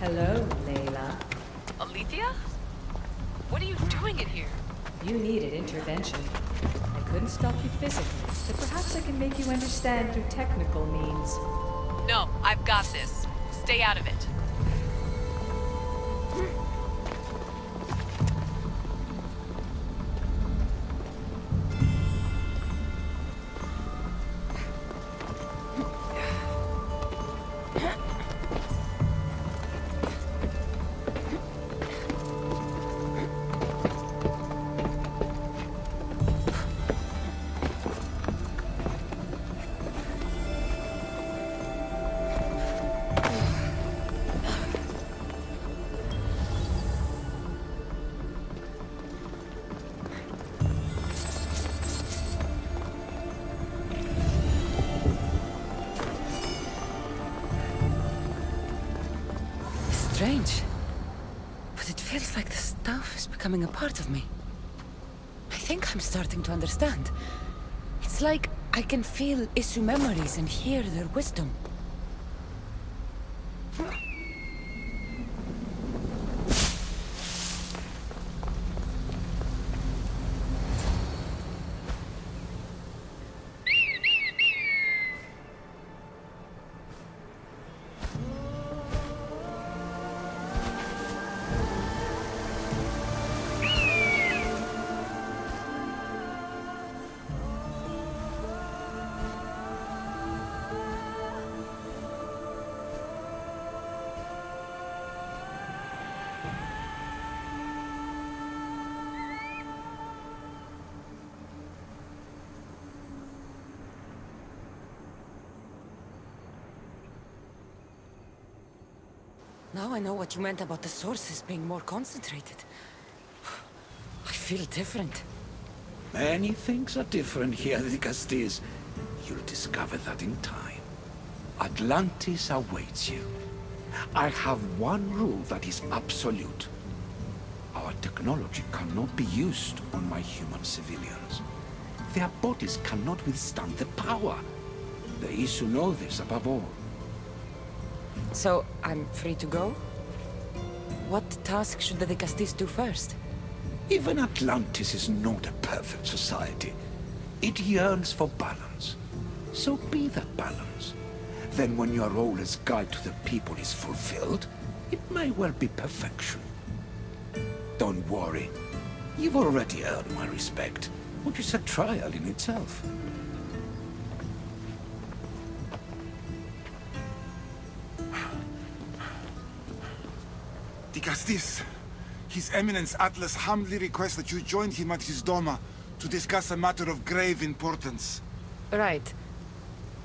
Hello, Layla. Alethea? What are you doing in here? You needed intervention. I couldn't stop you physically, but perhaps I can make you understand through technical means. No, I've got this. Stay out of it. Strange. But it feels like the stuff is becoming a part of me. I think I'm starting to understand. It's like I can feel issue memories and hear their wisdom. Now I know what you meant about the sources being more concentrated. I feel different. Many things are different here, Alexios. You'll discover that in time. Atlantis awaits you. I have one rule that is absolute. Our technology cannot be used on my human civilians. Their bodies cannot withstand the power. The Isu know this above all. So, I'm free to go? What task should the Castis do first? Even Atlantis is not a perfect society. It yearns for balance. So be that balance. Then when your role as guide to the people is fulfilled, it may well be perfection. Don't worry. You've already earned my respect, which is a trial in itself. Dikastis, His Eminence Atlas humbly requests that you join him at his Doma to discuss a matter of grave importance. Right.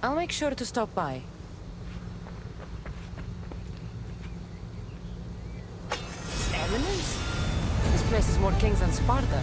I'll make sure to stop by. Eminence? This place is more kings than Sparta.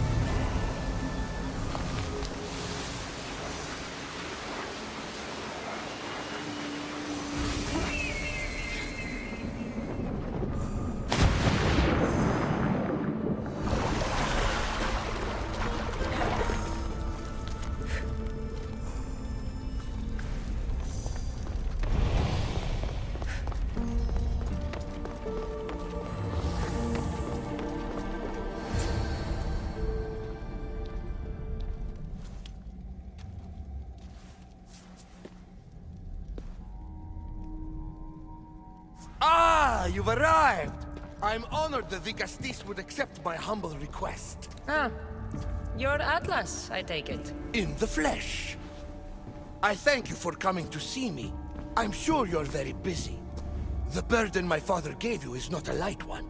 You've arrived! I'm honored that Dikastis would accept my humble request. Ah, you're Atlas, I take it. In the flesh. I thank you for coming to see me. I'm sure you're very busy. The burden my father gave you is not a light one.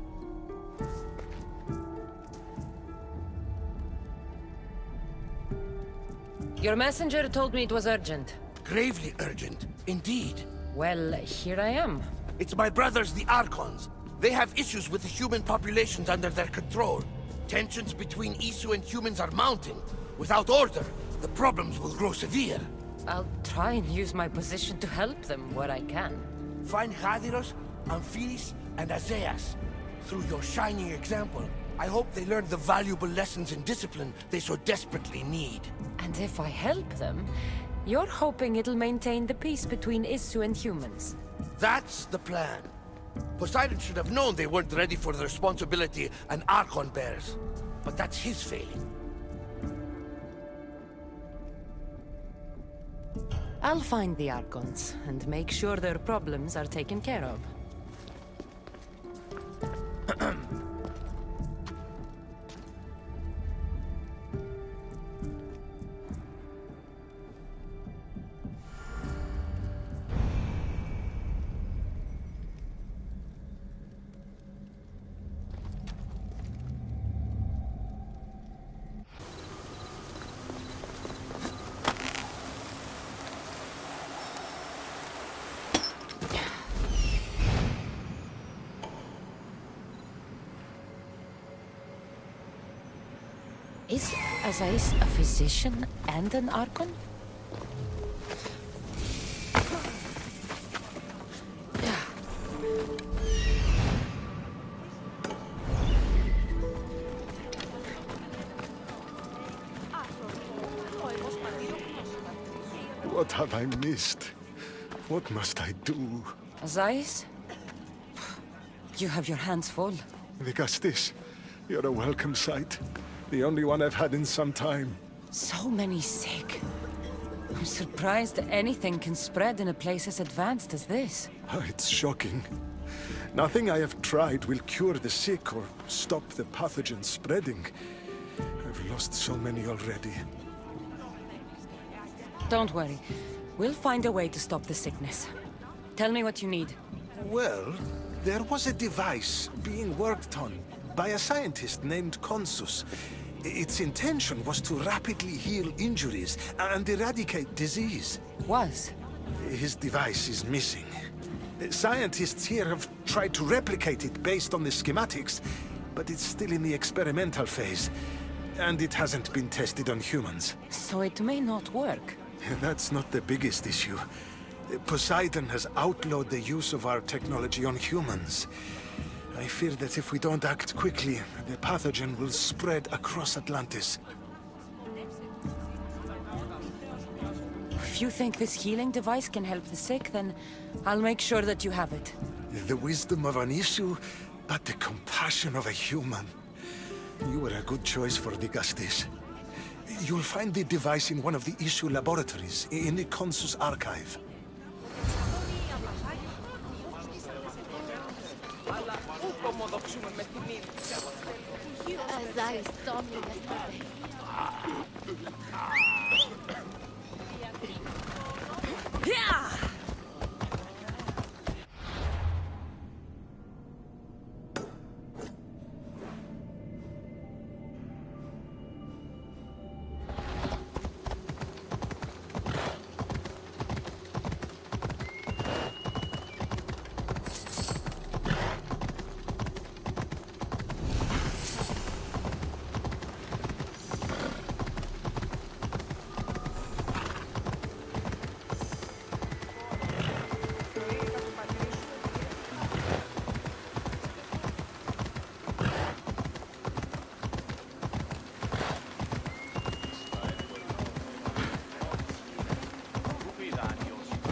Your messenger told me it was urgent. Gravely urgent, indeed. Well, here I am. It's my brothers, the Archons. They have issues with the human populations under their control. Tensions between Isu and humans are mounting. Without order, the problems will grow severe. I'll try and use my position to help them where I can. Find Hadiros, Amphilis, and Azeas. Through your shining example, I hope they learn the valuable lessons in discipline they so desperately need. And if I help them, you're hoping it'll maintain the peace between Isu and humans. That's the plan. Poseidon should have known they weren't ready for the responsibility an Archon bears. But that's his failing. I'll find the Archons and make sure their problems are taken care of. Is Azeis a physician and an Archon? What have I missed? What must I do? Azeis? You have your hands full. Dikastis, you're a welcome sight. The only one I've had in some time. So many sick. I'm surprised anything can spread in a place as advanced as this. Oh, it's shocking. Nothing I have tried will cure the sick or stop the pathogen spreading. I've lost so many already. Don't worry. We'll find a way to stop the sickness. Tell me what you need. Well, there was a device being worked on by a scientist named Consus. Its intention was to rapidly heal injuries and eradicate disease. Was? His device is missing. Scientists here have tried to replicate it based on the schematics, but it's still in the experimental phase. And it hasn't been tested on humans. So it may not work. That's not the biggest issue. Poseidon has outlawed the use of our technology on humans. I fear that if we don't act quickly, the pathogen will spread across Atlantis. If you think this healing device can help the sick, then I'll make sure that you have it. The wisdom of an issue, but the compassion of a human. You were a good choice for Dikastis. You'll find the device in one of the issue laboratories, in the Consus archive. ομοδοξούμε με την ίδια. As I saw me yesterday.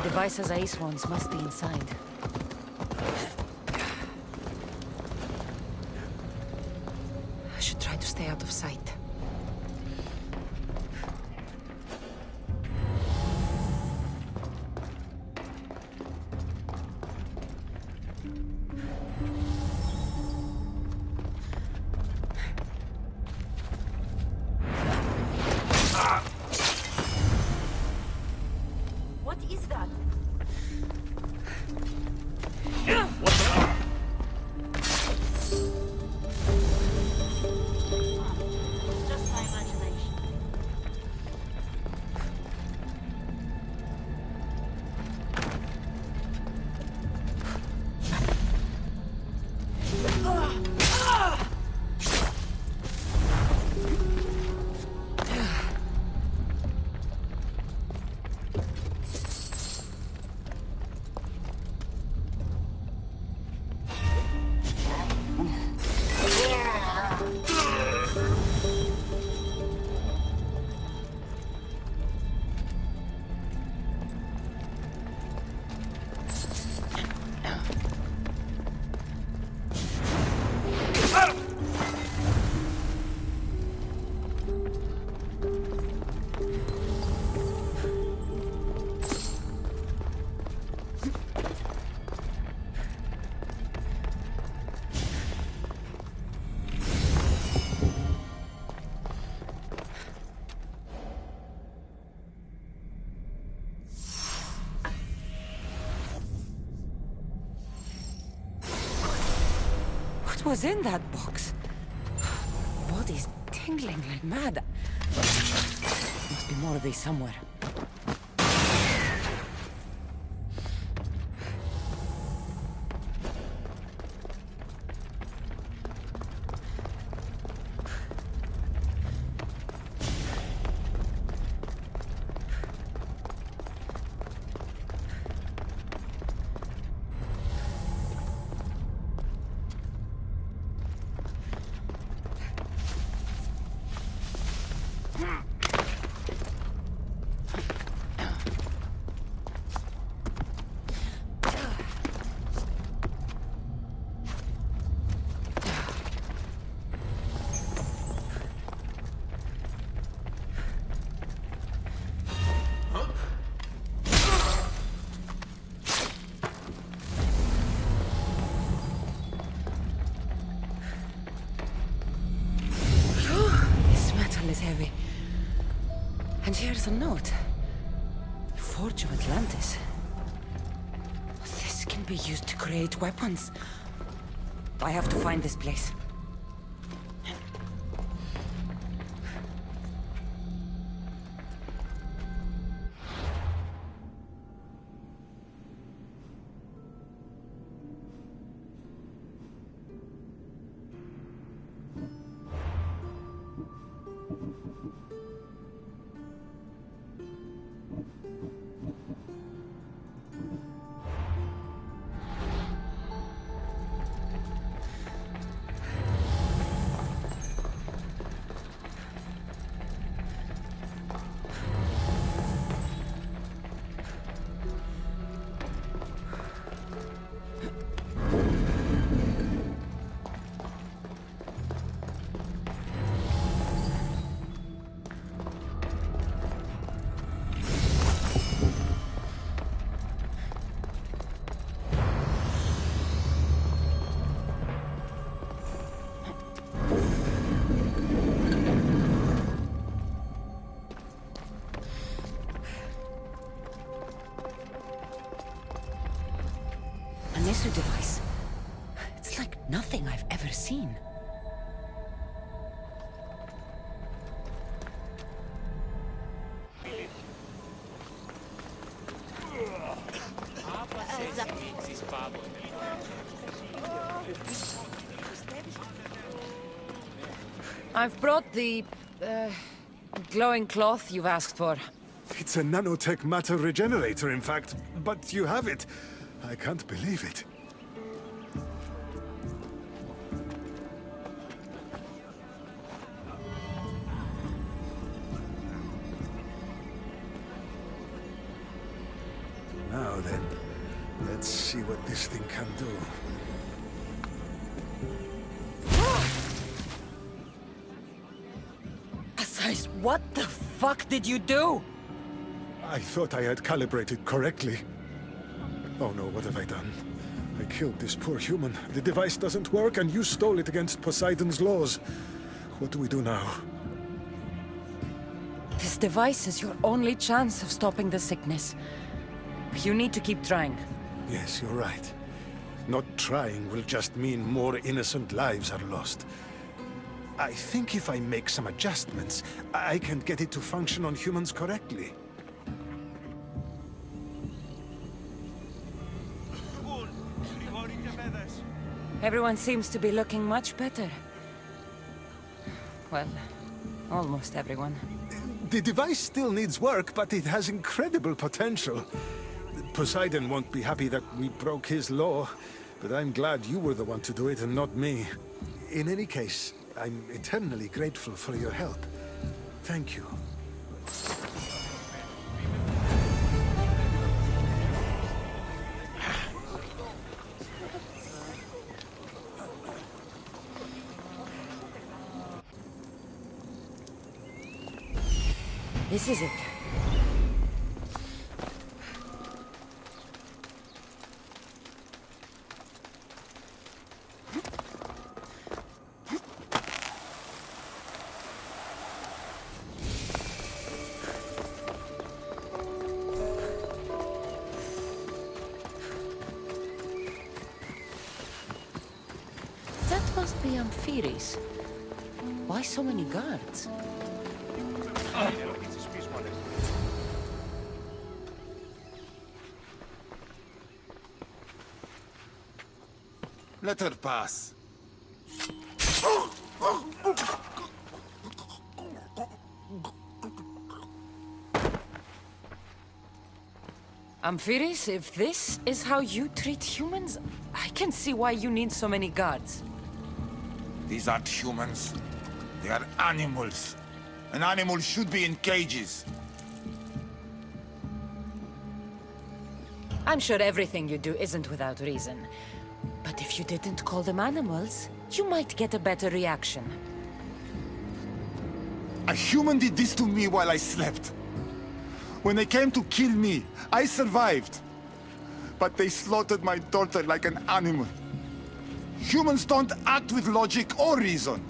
Devices Ace ones must be inside. I should try to stay out of sight. What is that? Just my imagination. What was in that box? Body's tingling like mad. Must be more of these somewhere. Is heavy. And here's a note. Forge of Atlantis. This can be used to create weapons. I have to find this place. Nothing I've ever seen. I've brought the, glowing cloth you've asked for. It's a nanotech matter regenerator, in fact, but you have it. I can't believe it. Now then, let's see what this thing can do. What the fuck did you do? I thought I had calibrated correctly. Oh no, what have I done? I killed this poor human. The device doesn't work, and you stole it against Poseidon's laws. What do we do now? This device is your only chance of stopping the sickness. You need to keep trying. Yes, you're right. Not trying will just mean more innocent lives are lost. I think if I make some adjustments, I can get it to function on humans correctly. Everyone seems to be looking much better. Well, almost everyone. The device still needs work, but it has incredible potential. Poseidon won't be happy that we broke his law, but I'm glad you were the one to do it and not me. In any case, I'm eternally grateful for your help. Thank you. This is it. Why so many guards? Let her pass. Amphiris, if this is how you treat humans, I can see why you need so many guards. These aren't humans. They are animals. An animal should be in cages. I'm sure everything you do isn't without reason. But if you didn't call them animals, you might get a better reaction. A human did this to me while I slept. When they came to kill me, I survived. But they slaughtered my daughter like an animal. Humans don't act with logic or reason.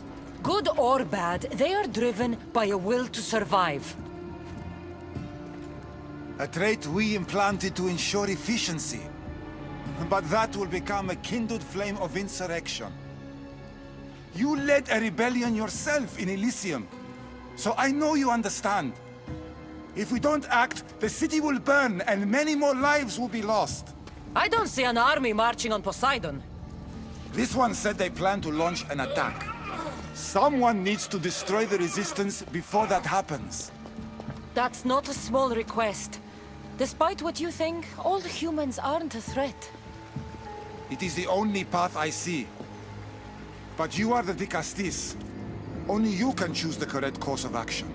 Good or bad, they are driven by a will to survive. A trait we implanted to ensure efficiency. But that will become a kindled flame of insurrection. You led a rebellion yourself in Elysium, so I know you understand. If we don't act, the city will burn and many more lives will be lost. I don't see an army marching on Poseidon. This one said they plan to launch an attack. Someone needs to destroy the resistance before that happens. That's not a small request. Despite what you think, all humans aren't a threat. It is the only path I see. But you are the Dikastis. Only you can choose the correct course of action.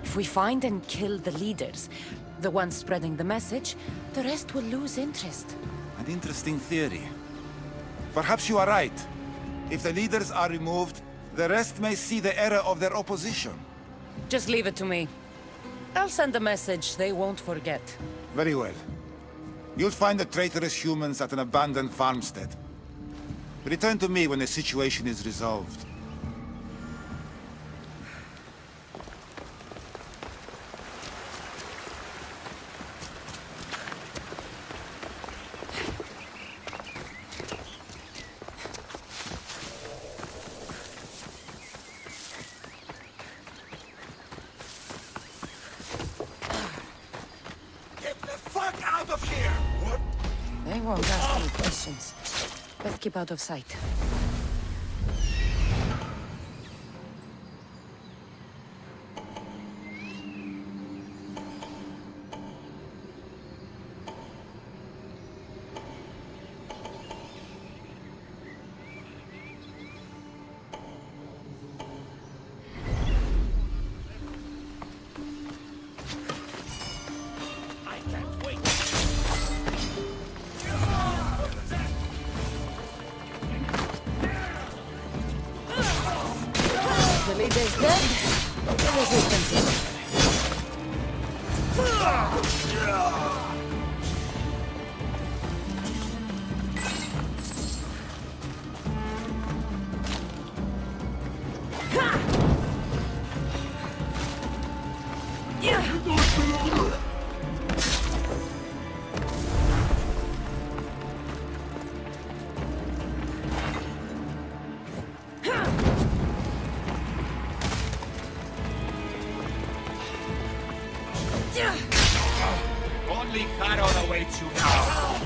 If we find and kill the leaders, the ones spreading the message, the rest will lose interest. An interesting theory. Perhaps you are right. If the leaders are removed, the rest may see the error of their opposition. Just leave it to me. I'll send a message they won't forget. Very well. You'll find the traitorous humans at an abandoned farmstead. Return to me when the situation is resolved. positions. Best keep out of sight. The leader is dead. The resistance is over. Only Charon awaits you now.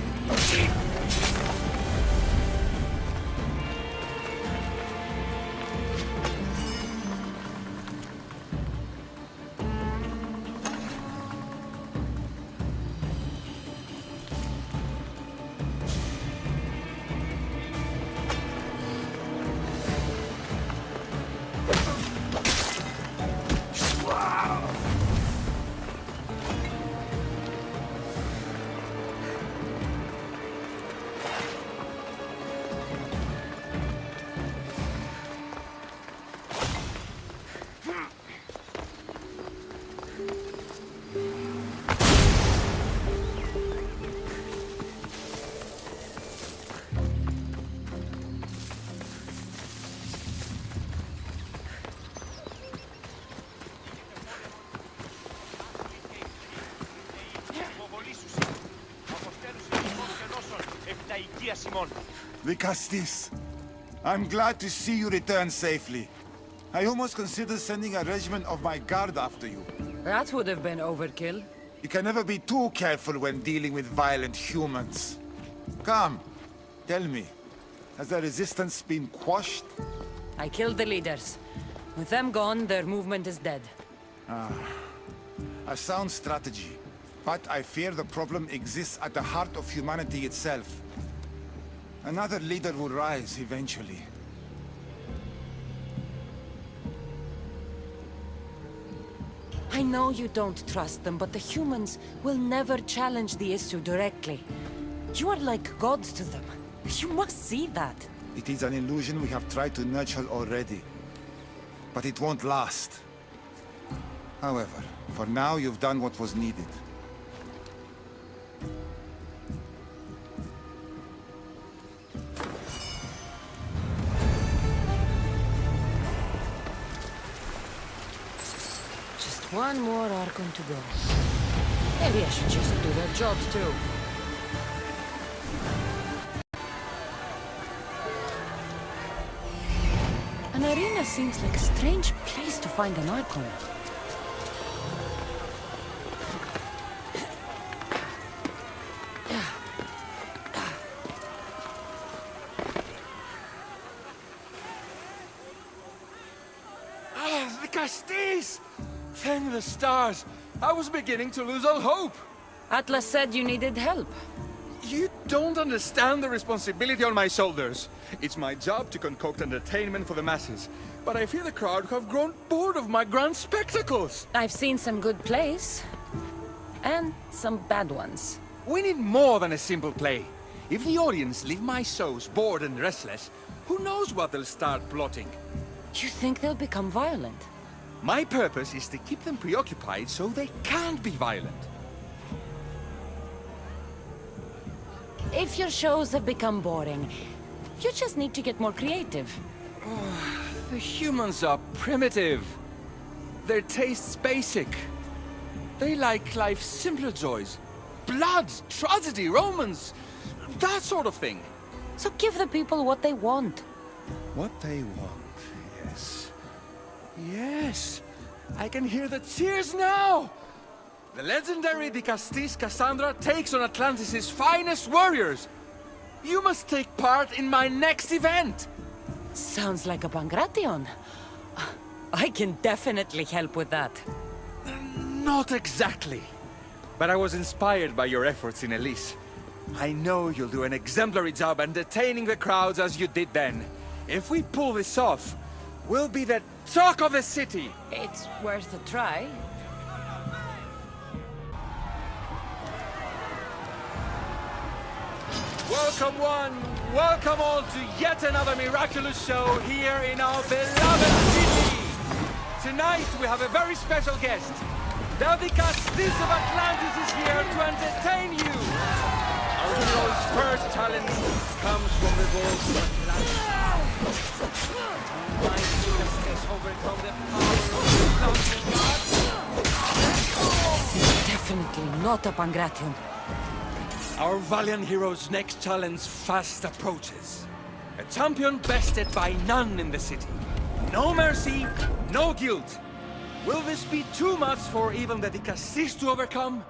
Vicastis, I'm glad to see you return safely. I almost considered sending a regiment of my guard after you. That would have been overkill. You can never be too careful when dealing with violent humans. Come, tell me, has the resistance been quashed? I killed the leaders. With them gone, their movement is dead. A sound strategy. But I fear the problem exists at the heart of humanity itself. Another leader will rise eventually. I know you don't trust them, but the humans will never challenge the issue directly. You are like gods to them. You must see that. It is an illusion we have tried to nurture already. But it won't last. However, for now you've done what was needed. One more Archon to go. Maybe I should just do their jobs too. An arena seems like a strange place to find an Archon. Ah, the Castis! Thank the stars! I was beginning to lose all hope! Atlas said you needed help. You don't understand the responsibility on my shoulders. It's my job to concoct entertainment for the masses. But I fear the crowd have grown bored of my grand spectacles! I've seen some good plays. And some bad ones. We need more than a simple play. If the audience leave my shows bored and restless, who knows what they'll start plotting? You think they'll become violent? My purpose is to keep them preoccupied so they can't be violent. If your shows have become boring, you just need to get more creative. The humans are primitive. Their tastes basic. They like life's simpler joys. Blood, tragedy, romance, that sort of thing. So give the people what they want. What they want, yes. Yes, I can hear the cheers now! The legendary Dicastis Kassandra takes on Atlantis' finest warriors! You must take part in my next event! Sounds like a Pangration. I can definitely help with that. Not exactly. But I was inspired by your efforts in Elise. I know you'll do an exemplary job entertaining the crowds as you did then. If we pull this off, we'll be the talk of the city! It's worth a try. Welcome one, welcome all to yet another miraculous show here in our beloved city! Tonight we have a very special guest. The Kassandra of Atlantis is here to entertain you! Our hero's first challenge comes from the walls of Atlantis. Might Kassandra overcome the power of the gods? It's definitely not a Pangration. Our valiant hero's next challenge fast approaches. A champion bested by none in the city. No mercy, no guilt. Will this be too much for even the Kassandra to overcome?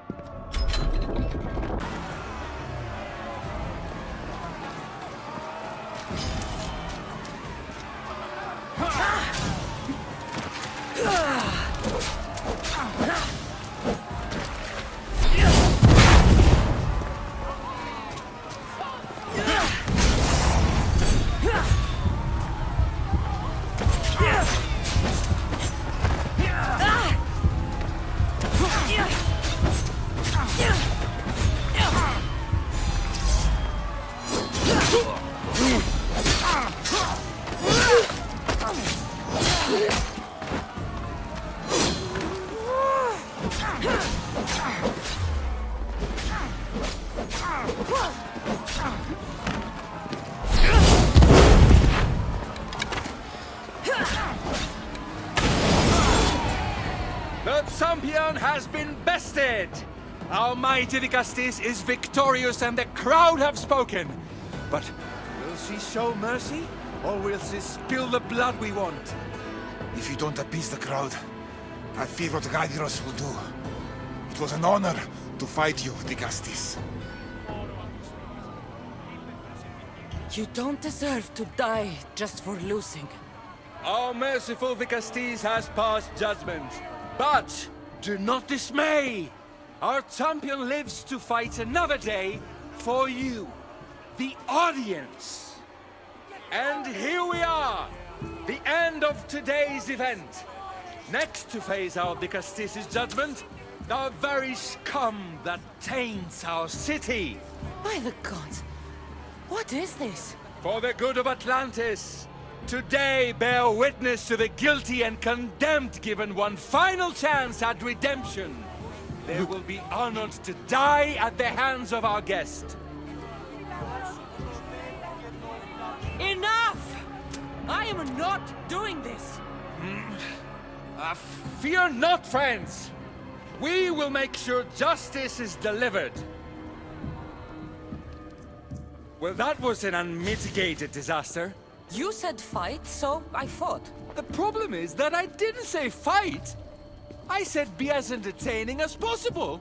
The champion has been bested! Our mighty Kassandra is victorious and the crowd have spoken. But will she show mercy? Or will she spill the blood we want? If you don't appease the crowd, I fear what Gaidiros will do. It was an honor to fight you, Kassandra. You don't deserve to die just for losing. Our merciful Kassandra has passed judgment. But do not dismay! Our champion lives to fight another day for you, the audience. And here we are, the end of today's event. Next to face out Kassandra's judgment, the very scum that taints our city. By the gods, what is this? For the good of Atlantis, today bear witness to the guilty and condemned given one final chance at redemption. They will be honored to die at the hands of our guest. Enough! I am not doing this! Fear not, friends! We will make sure justice is delivered. Well, that was an unmitigated disaster. You said fight, so I fought. The problem is that I didn't say fight. I said be as entertaining as possible.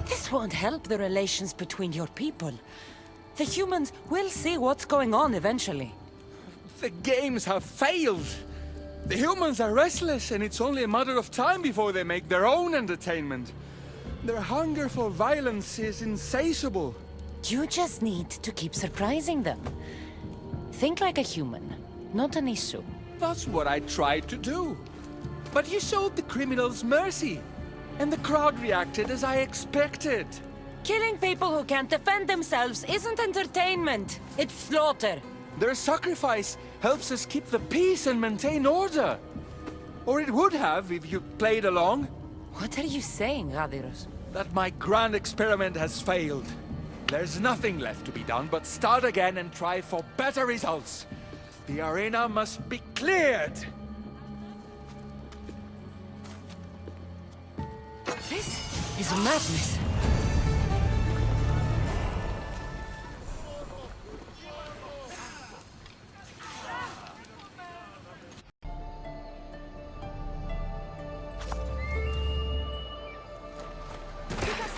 This won't help the relations between your people. The humans will see what's going on eventually. The games have failed. The humans are restless, and it's only a matter of time before they make their own entertainment. Their hunger for violence is insatiable. You just need to keep surprising them. Think like a human, not an issue. That's what I tried to do. But you showed the criminals mercy, and the crowd reacted as I expected. Killing people who can't defend themselves isn't entertainment, it's slaughter. Their sacrifice helps us keep the peace and maintain order. Or it would have if you played along. What are you saying, Gaidiros? That my grand experiment has failed. There's nothing left to be done but start again and try for better results. The arena must be cleared. This is madness.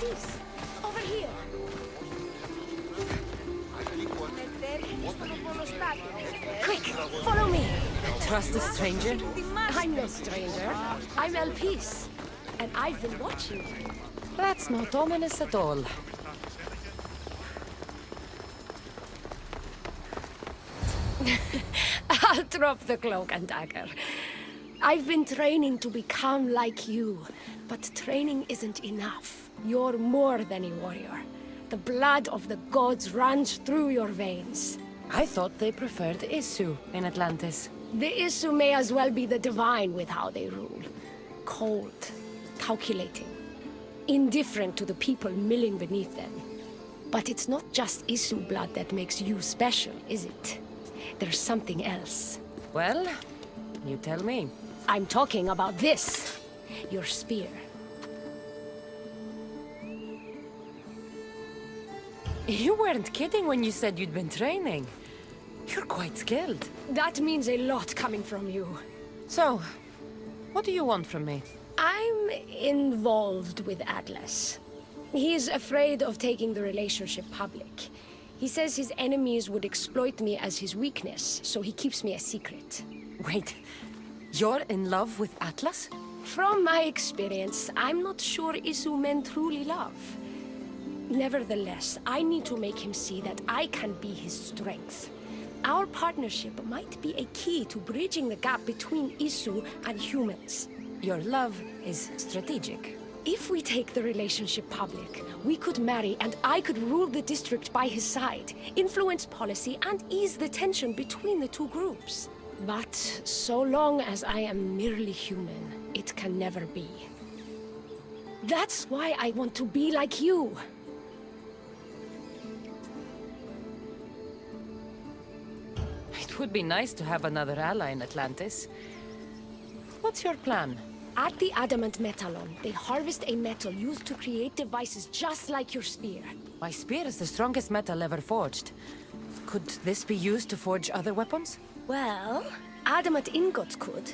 peace. Over here. Quick, follow me. Trust a stranger? I'm no stranger. I'm Elpis, and I've been watching you. That's not ominous at all. I'll drop the cloak and dagger. I've been training to become like you, but training isn't enough. You're more than a warrior. The blood of the gods runs through your veins. I thought they preferred Isu in Atlantis. The Isu may as well be the divine with how they rule. Cold, calculating, indifferent to the people milling beneath them. But it's not just Isu blood that makes you special, is it? There's something else. Well, you tell me. I'm talking about this. Your spear. You weren't kidding when you said you'd been training. You're quite skilled. That means a lot coming from you. So, what do you want from me? I'm involved with Atlas. He's afraid of taking the relationship public. He says his enemies would exploit me as his weakness, so he keeps me a secret. Wait, you're in love with Atlas? From my experience, I'm not sure Isu men truly love. Nevertheless, I need to make him see that I can be his strength. Our partnership might be a key to bridging the gap between Isu and humans. Your love is strategic. If we take the relationship public, we could marry and I could rule the district by his side, influence policy and ease the tension between the two groups. But so long as I am merely human, it can never be. That's why I want to be like you. It would be nice to have another ally in Atlantis. What's your plan? At the Adamant Metallon, they harvest a metal used to create devices just like your spear. My spear is the strongest metal ever forged. Could this be used to forge other weapons? Well, adamant ingots could.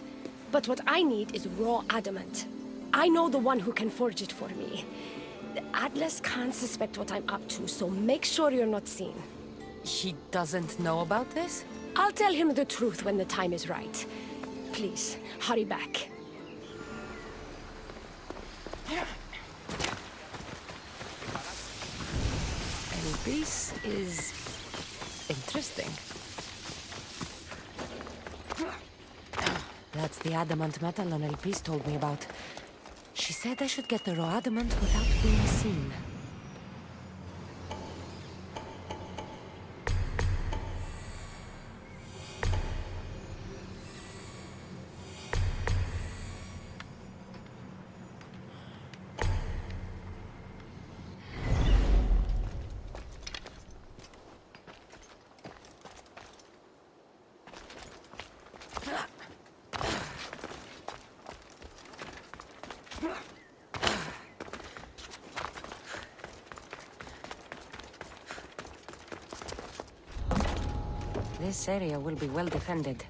But what I need is raw adamant. I know the one who can forge it for me. Atlas can't suspect what I'm up to, so make sure you're not seen. He doesn't know about this? I'll tell him the truth when the time is right. Please, hurry back. This is interesting. That's the adamant metal Elpis told me about. She said I should get the raw adamant without being seen. This area will be well defended.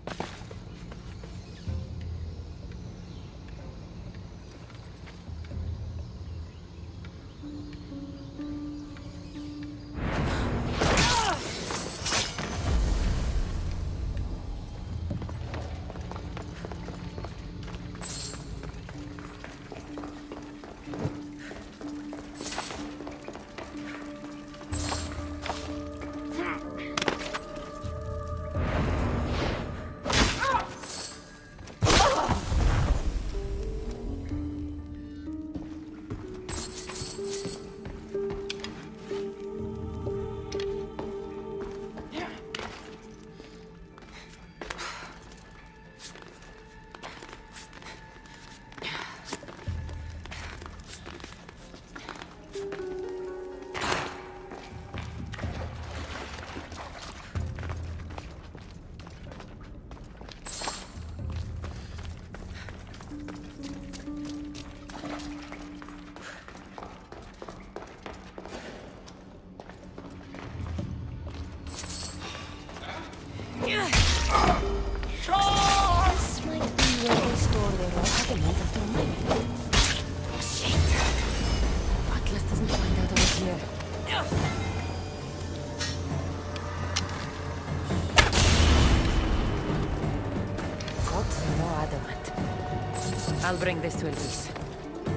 Got no adamant. I'll bring this to Elise.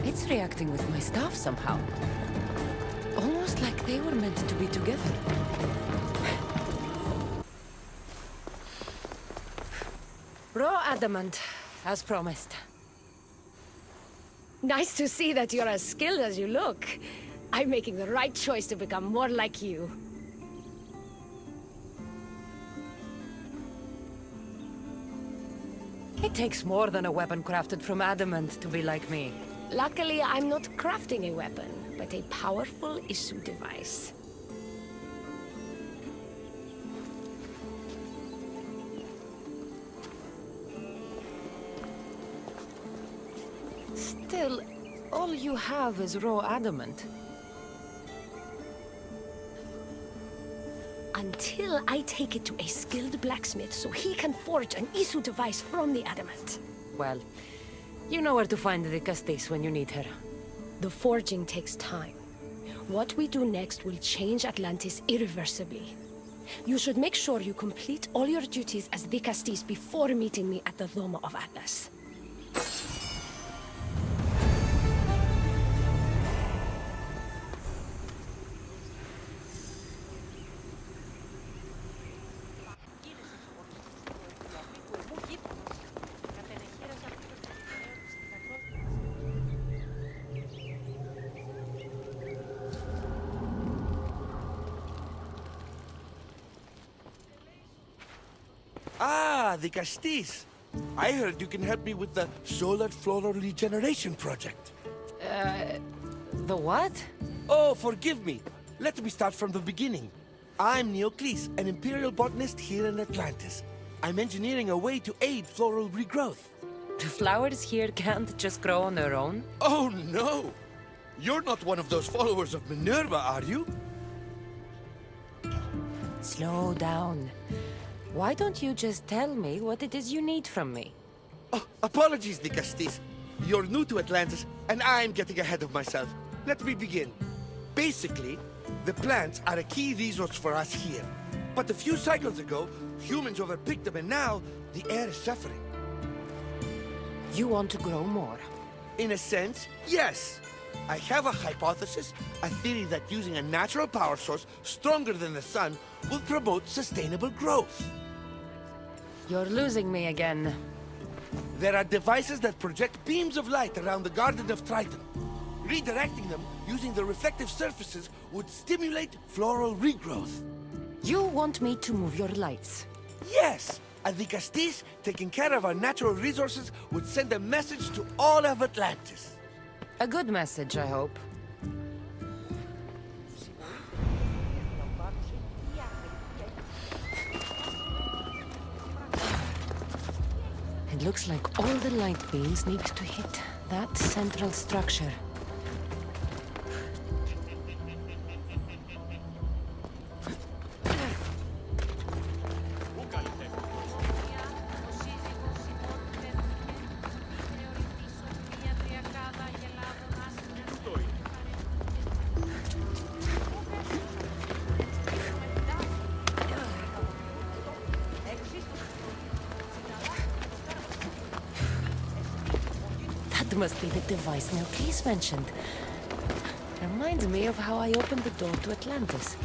It's reacting with my staff somehow. Almost like they were meant to be together. Raw adamant, as promised. Nice to see that you're as skilled as you look. I'm making the right choice to become more like you. It takes more than a weapon crafted from adamant to be like me. Luckily, I'm not crafting a weapon, but a powerful issue device. Still, all you have is raw adamant. Until I take it to a skilled blacksmith so he can forge an issue device from the adamant. Well, you know where to find the Castis when you need her. The forging takes time. What we do next will change Atlantis irreversibly. You should make sure you complete all your duties as the Castis before meeting me at the Dome of Atlas. Ah, the Castis. I heard you can help me with the solar floral regeneration project. The what? Oh, forgive me. Let me start from the beginning. I'm Neocles, an imperial botanist here in Atlantis. I'm engineering a way to aid floral regrowth. The flowers here can't just grow on their own? Oh, no! You're not one of those followers of Minerva, are you? Slow down. Why don't you just tell me what it is you need from me? Oh, apologies, the Castis. You're new to Atlantis, and I'm getting ahead of myself. Let me begin. Basically, the plants are a key resource for us here. But a few cycles ago, humans overpicked them, and now the air is suffering. You want to grow more? In a sense, yes. I have a hypothesis, a theory that using a natural power source stronger than the sun will promote sustainable growth. You're losing me again. There are devices that project beams of light around the Garden of Triton. Redirecting them using the reflective surfaces would stimulate floral regrowth. You want me to move your lights? Yes! And the Castis, taking care of our natural resources, would send a message to all of Atlantis. A good message, I hope. It looks like all the light beams need to hit that central structure. Must be the device Neocles mentioned. Reminds me of how I opened the door to Atlantis.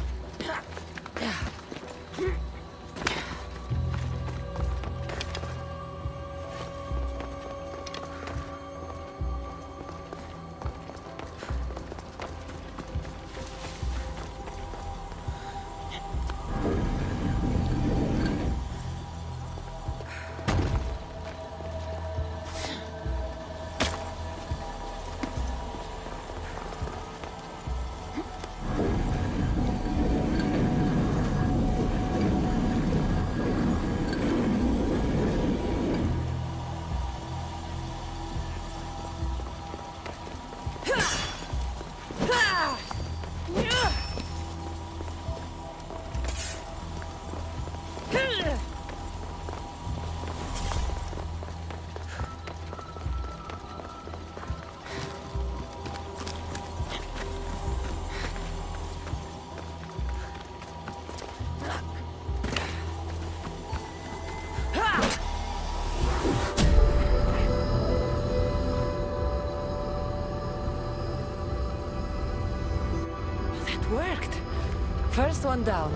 on down.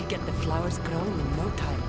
Get the flowers growing in no time.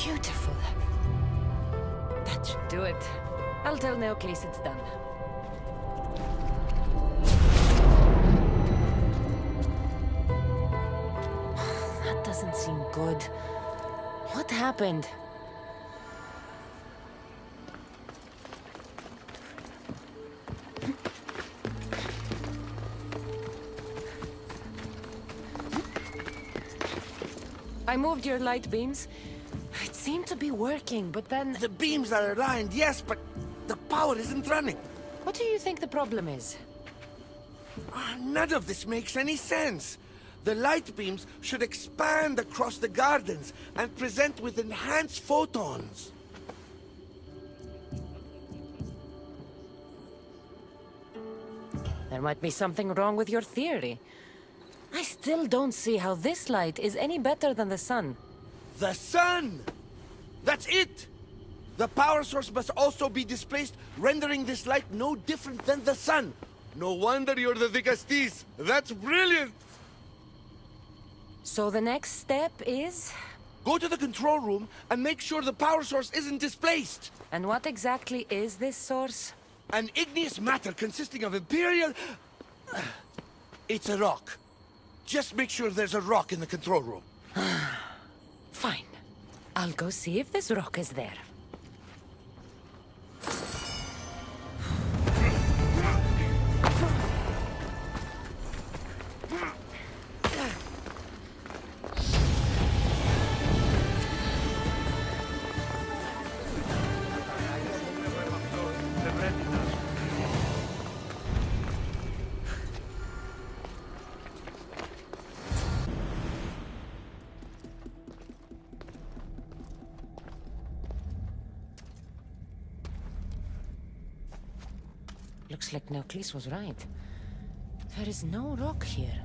Beautiful. That should do it. I'll tell Neocles it's done. That doesn't seem good. What happened? I moved your light beams. It seemed to be working, but then... The beams are aligned, yes, but the power isn't running. What do you think the problem is? None of this makes any sense. The light beams should expand across the gardens and present with enhanced photons. There might be something wrong with your theory. I still don't see how this light is any better than the sun. The sun! That's it! The power source must also be displaced, rendering this light no different than the sun. No wonder you're the Dicastis. That's brilliant! So the next step is? Go to the control room and make sure the power source isn't displaced. And what exactly is this source? An igneous matter consisting of Imperial... It's a rock. Just make sure there's a rock in the control room. Fine. I'll go see if this rock is there. Looks like Neocles was right. There is no rock here.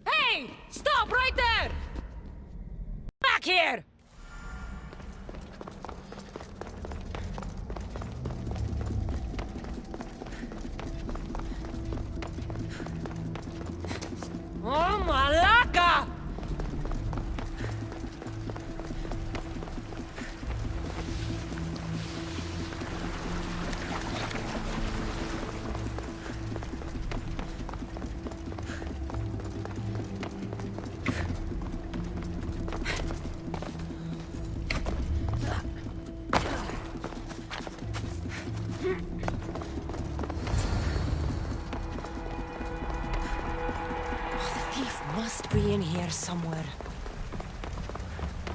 Hey! Stop right there! Back here! Oh, Malaka! Must be in here somewhere.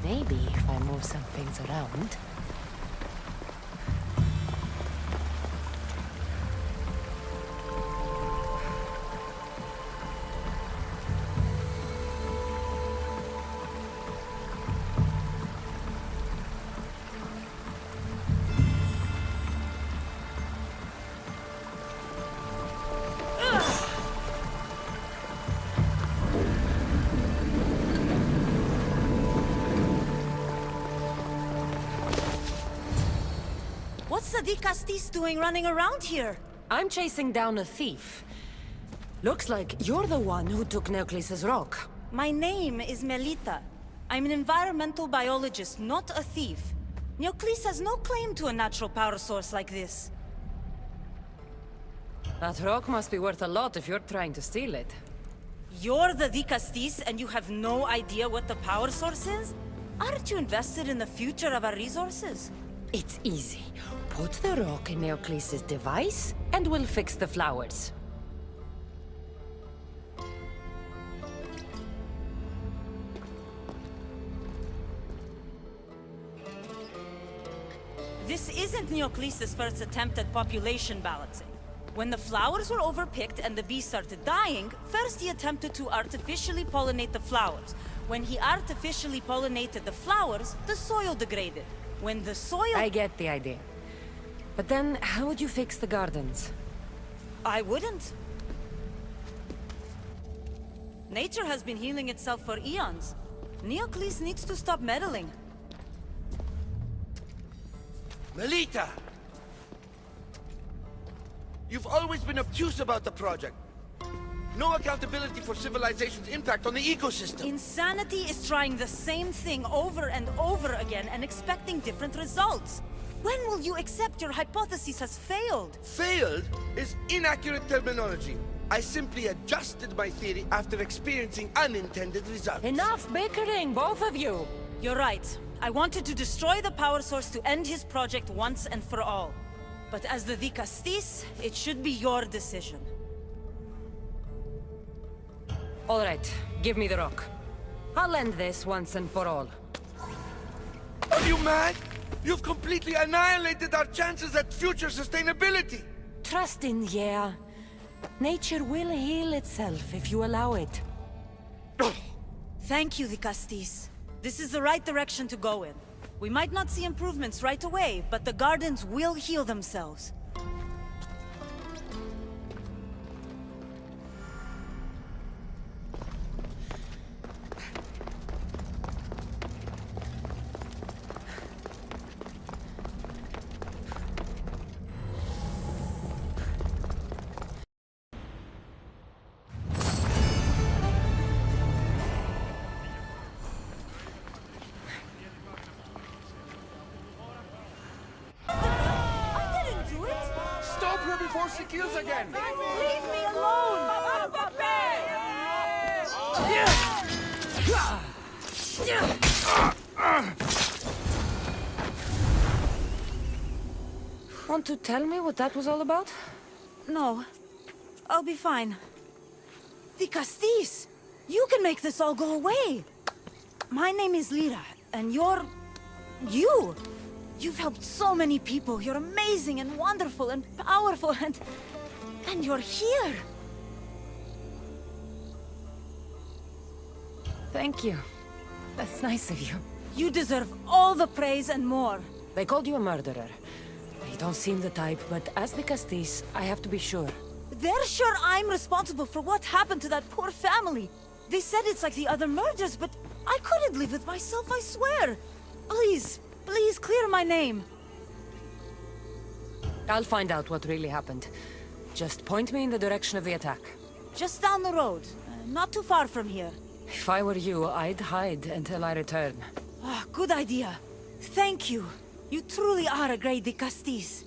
Maybe if I move some things around. What's the Dicastis doing running around here? I'm chasing down a thief. Looks like you're the one who took Neocles' rock. My name is Melita. I'm an environmental biologist, not a thief. Neocles has no claim to a natural power source like this. That rock must be worth a lot if you're trying to steal it. You're the Dicastis and you have no idea what the power source is? Aren't you invested in the future of our resources? It's easy. Put the rock in Neocles' device, and we'll fix the flowers. This isn't Neocles' first attempt at population balancing. When the flowers were overpicked and the bees started dying, first he attempted to artificially pollinate the flowers. When he artificially pollinated the flowers, the soil degraded. When the soil... I get the idea. But then, how would you fix the gardens? I wouldn't. Nature has been healing itself for eons. Neocles needs to stop meddling. Melita! You've always been obtuse about the project. No accountability for civilization's impact on the ecosystem. Insanity is trying the same thing over and over again and expecting different results. When will you accept your hypothesis has failed? Failed is inaccurate terminology. I simply adjusted my theory after experiencing unintended results. Enough bickering, both of you! You're right. I wanted to destroy the power source to end his project once and for all. But as the Dicastis, it should be your decision. All right, give me the rock. I'll end this once and for all. Are you mad? You've completely annihilated our chances at future sustainability! Trust in, yeah. Nature will heal itself if you allow it. Thank you, Dicastis. This is the right direction to go in. We might not see improvements right away, but the gardens will heal themselves. before she kills again! Leave me alone! Want to tell me what that was all about? No. I'll be fine. The Castis! You can make this all go away! My name is Lyra, and you're... you! You've helped so many people. You're amazing and wonderful and powerful and you're here! Thank you. That's nice of you. You deserve all the praise and more. They called you a murderer. You don't seem the type, but as the Castis, I have to be sure. They're sure I'm responsible for what happened to that poor family. They said it's like the other murders, but I couldn't live with myself, I swear. Please, please clear my name. I'll find out what really happened. Just point me in the direction of the attack. Just down the road, not too far from here. If I were you, I'd hide until I return. Ah, good idea. Thank you. You truly are a great Castis.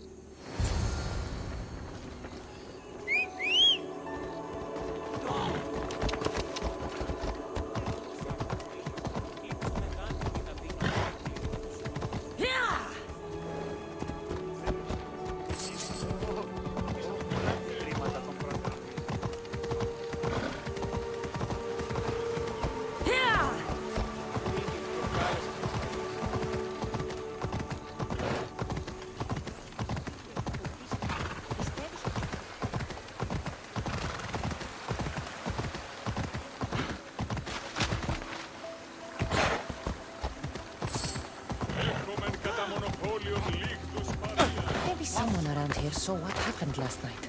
Someone around here saw what happened last night.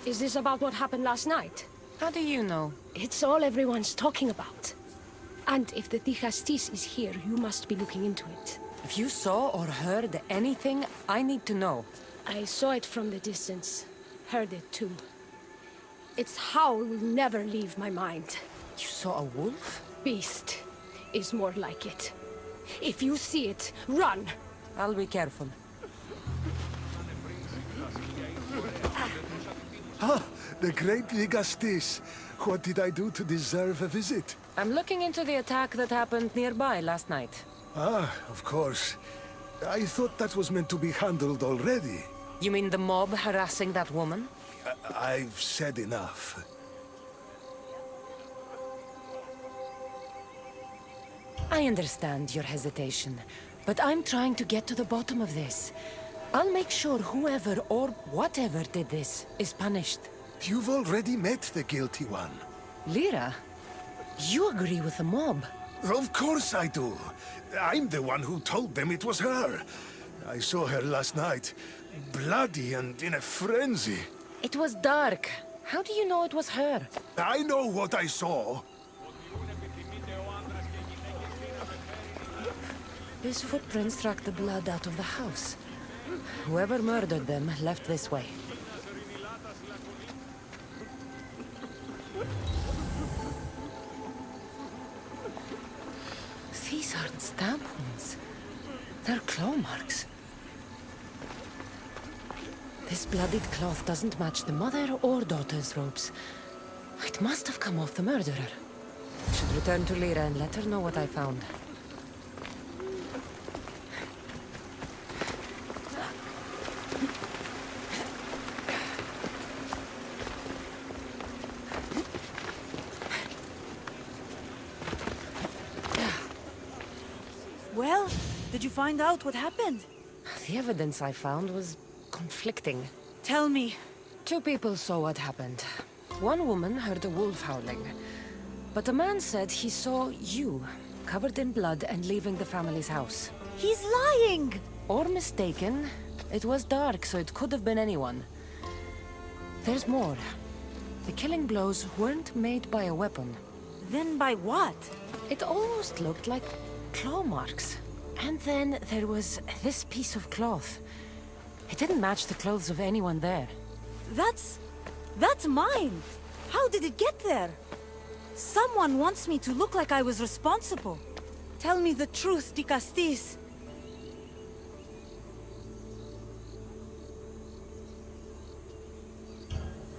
Is this about what happened last night? How do you know? It's all everyone's talking about. And if the Castis is here, you must be looking into it. If you saw or heard anything, I need to know. I saw it from the distance. Heard it too. Its howl will never leave my mind. You saw a wolf? Beast is more like it. If you see it, run! I'll be careful. Ah, the great Ligastis. What did I do to deserve a visit? I'm looking into the attack that happened nearby last night. Ah, of course. I thought that was meant to be handled already. You mean the mob harassing that woman? I've said enough. I understand your hesitation, but I'm trying to get to the bottom of this. I'll make sure whoever or whatever did this is punished. You've already met the guilty one. Lyra, you agree with the mob? Of course I do. I'm the one who told them it was her. I saw her last night, bloody and in a frenzy. It was dark. How do you know it was her? I know what I saw. These footprints track the blood out of the house. Whoever murdered them left this way. These aren't stamp wounds. They're claw marks. This bloodied cloth doesn't match the mother or daughter's robes. It must have come off the murderer. I should return to Lyra and let her know what I found. Well, did you find out what happened? The evidence I found was conflicting. Tell me. 2 people saw what happened. One woman heard a wolf howling, but a man said he saw you, covered in blood and leaving the family's house. He's lying! Or mistaken. It was dark, so it could have been anyone. There's more. The killing blows weren't made by a weapon. Then by what? It almost looked like claw marks. And then there was this piece of cloth. It didn't match the clothes of anyone there. That's mine! How did it get there? Someone wants me to look like I was responsible. Tell me the truth, Castis.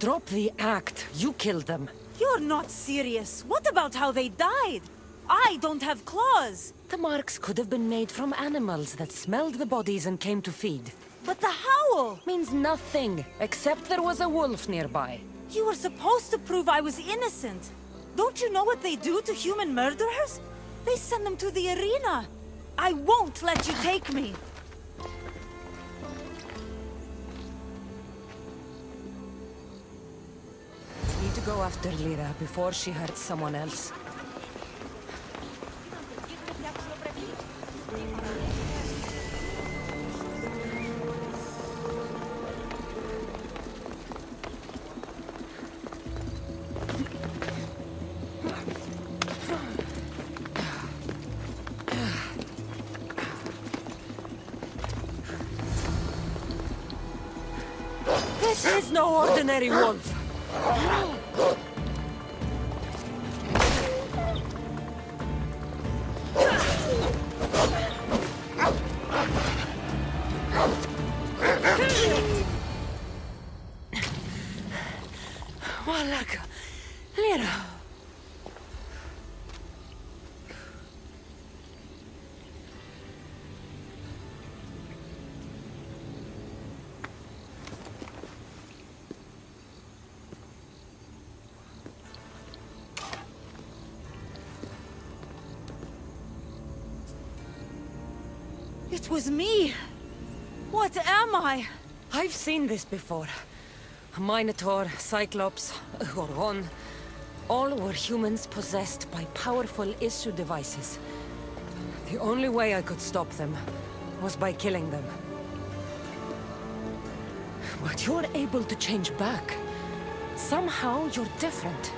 Drop the act. You killed them. You're not serious. What about how they died? I don't have claws. The marks could have been made from animals that smelled the bodies and came to feed. But the howl means nothing, except there was a wolf nearby. You were supposed to prove I was innocent. Don't you know what they do to human murderers? They send them to the arena. I won't let you take me. Need to go after Lyra before she hurts someone else. This is no ordinary wolf. Malaka, Lyra. It was me. What am I? I've seen this before. A Minotaur, Cyclops, Goron. All were humans possessed by powerful issue devices. The only way I could stop them was by killing them. But you're able to change back. Somehow you're different.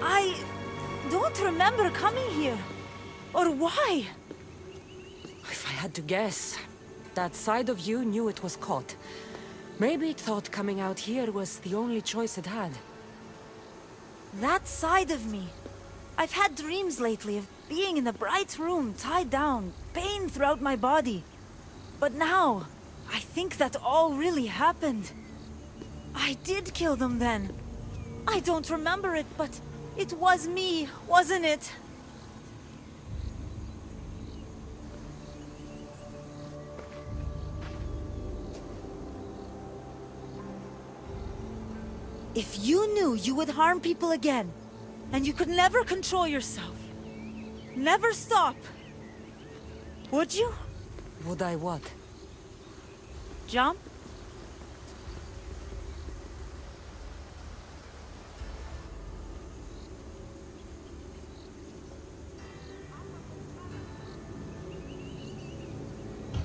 I don't remember coming here. Or why? If I had to guess, that side of you knew it was caught. Maybe it thought coming out here was the only choice it had. That side of me. I've had dreams lately of being in a bright room, tied down, pain throughout my body. But now, I think that all really happened. I did kill them then. I don't remember it, but it was me, wasn't it? If you knew you would harm people again, and you could never control yourself, never stop, would you? Would I what? Jump?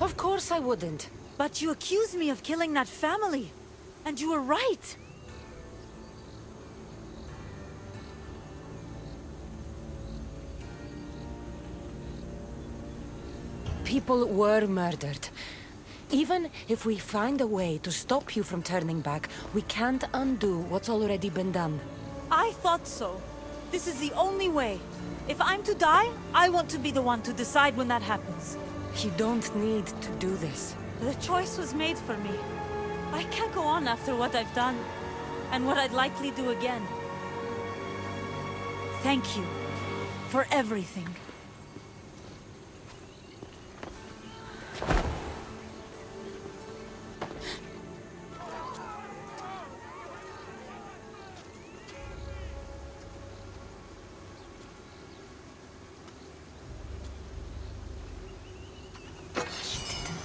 Of course I wouldn't. But you accused me of killing that family, and you were right. People were murdered. Even if we find a way to stop you from turning back, we can't undo what's already been done. I thought so. This is the only way. If I'm to die, I want to be the one to decide when that happens. You don't need to do this. The choice was made for me. I can't go on after what I've done, and what I'd likely do again. Thank you for everything.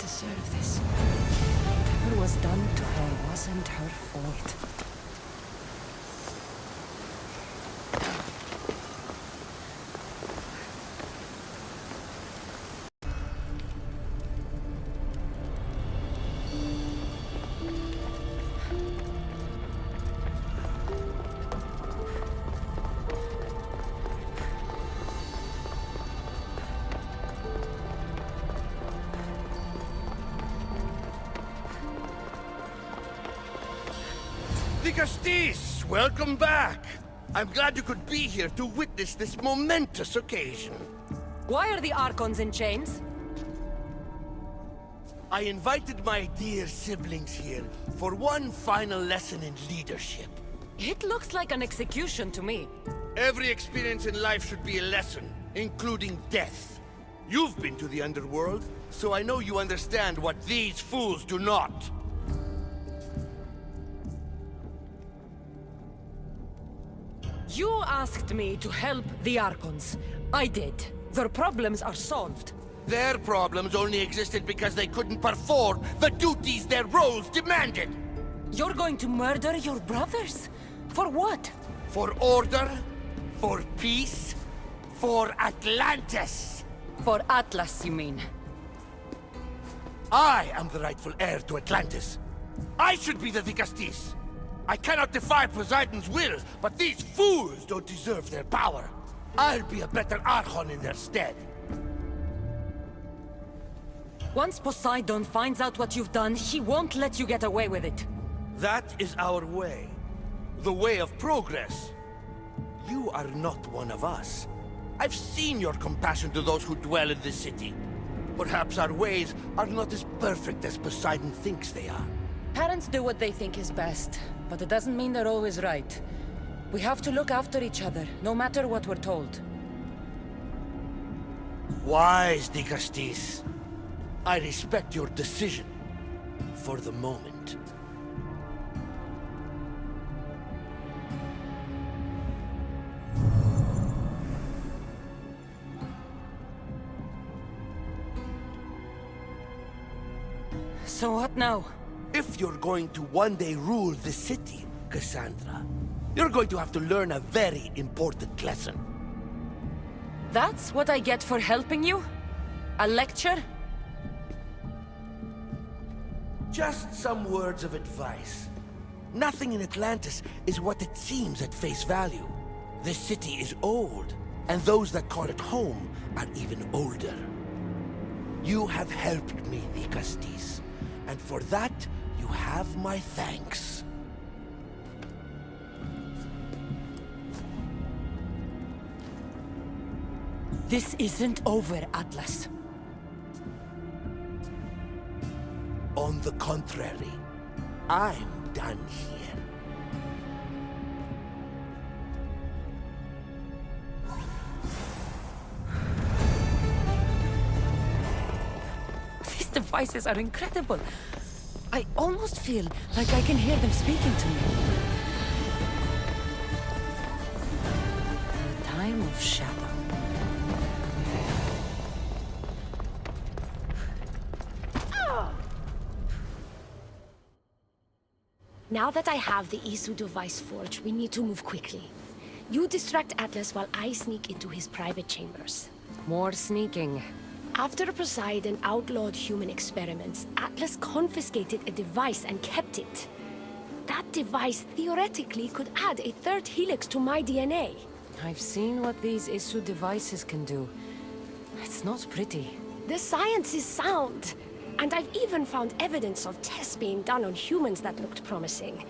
Deserve this. Whatever was done to her wasn't her fault. Castis, welcome back. I'm glad you could be here to witness this momentous occasion. Why are the Archons in chains? I invited my dear siblings here for one final lesson in leadership. It looks like an execution to me. Every experience in life should be a lesson, including death. You've been to the underworld, so I know you understand what these fools do not. You asked me to help the Archons. I did. Their problems are solved. Their problems only existed because they couldn't perform the duties their roles demanded. You're going to murder your brothers? For what? For order, for peace, for Atlantis. For Atlas, you mean? I am the rightful heir to Atlantis. I should be the Dicastis. I cannot defy Poseidon's will, but these fools don't deserve their power. I'll be a better Archon in their stead. Once Poseidon finds out what you've done, he won't let you get away with it. That is our way. The way of progress. You are not one of us. I've seen your compassion to those who dwell in this city. Perhaps our ways are not as perfect as Poseidon thinks they are. Parents do what they think is best, but it doesn't mean they're always right. We have to look after each other, no matter what we're told. Wise, Dicastis. I respect your decision. For the moment. So what now? If you're going to one day rule the city, Kassandra, you're going to have to learn a very important lesson. That's what I get for helping you? A lecture? Just some words of advice. Nothing in Atlantis is what it seems at face value. This city is old, and those that call it home are even older. You have helped me, Dicastis, and for that, you have my thanks. This isn't over, Atlas. On the contrary, I'm done here. These devices are incredible. I almost feel like I can hear them speaking to me. Time of shadow. Now that I have the Isu device forged, we need to move quickly. You distract Atlas while I sneak into his private chambers. More sneaking. After Poseidon outlawed human experiments, Atlas confiscated a device and kept it. That device theoretically could add a third helix to my DNA. I've seen what these Isu devices can do. It's not pretty. The science is sound. And I've even found evidence of tests being done on humans that looked promising.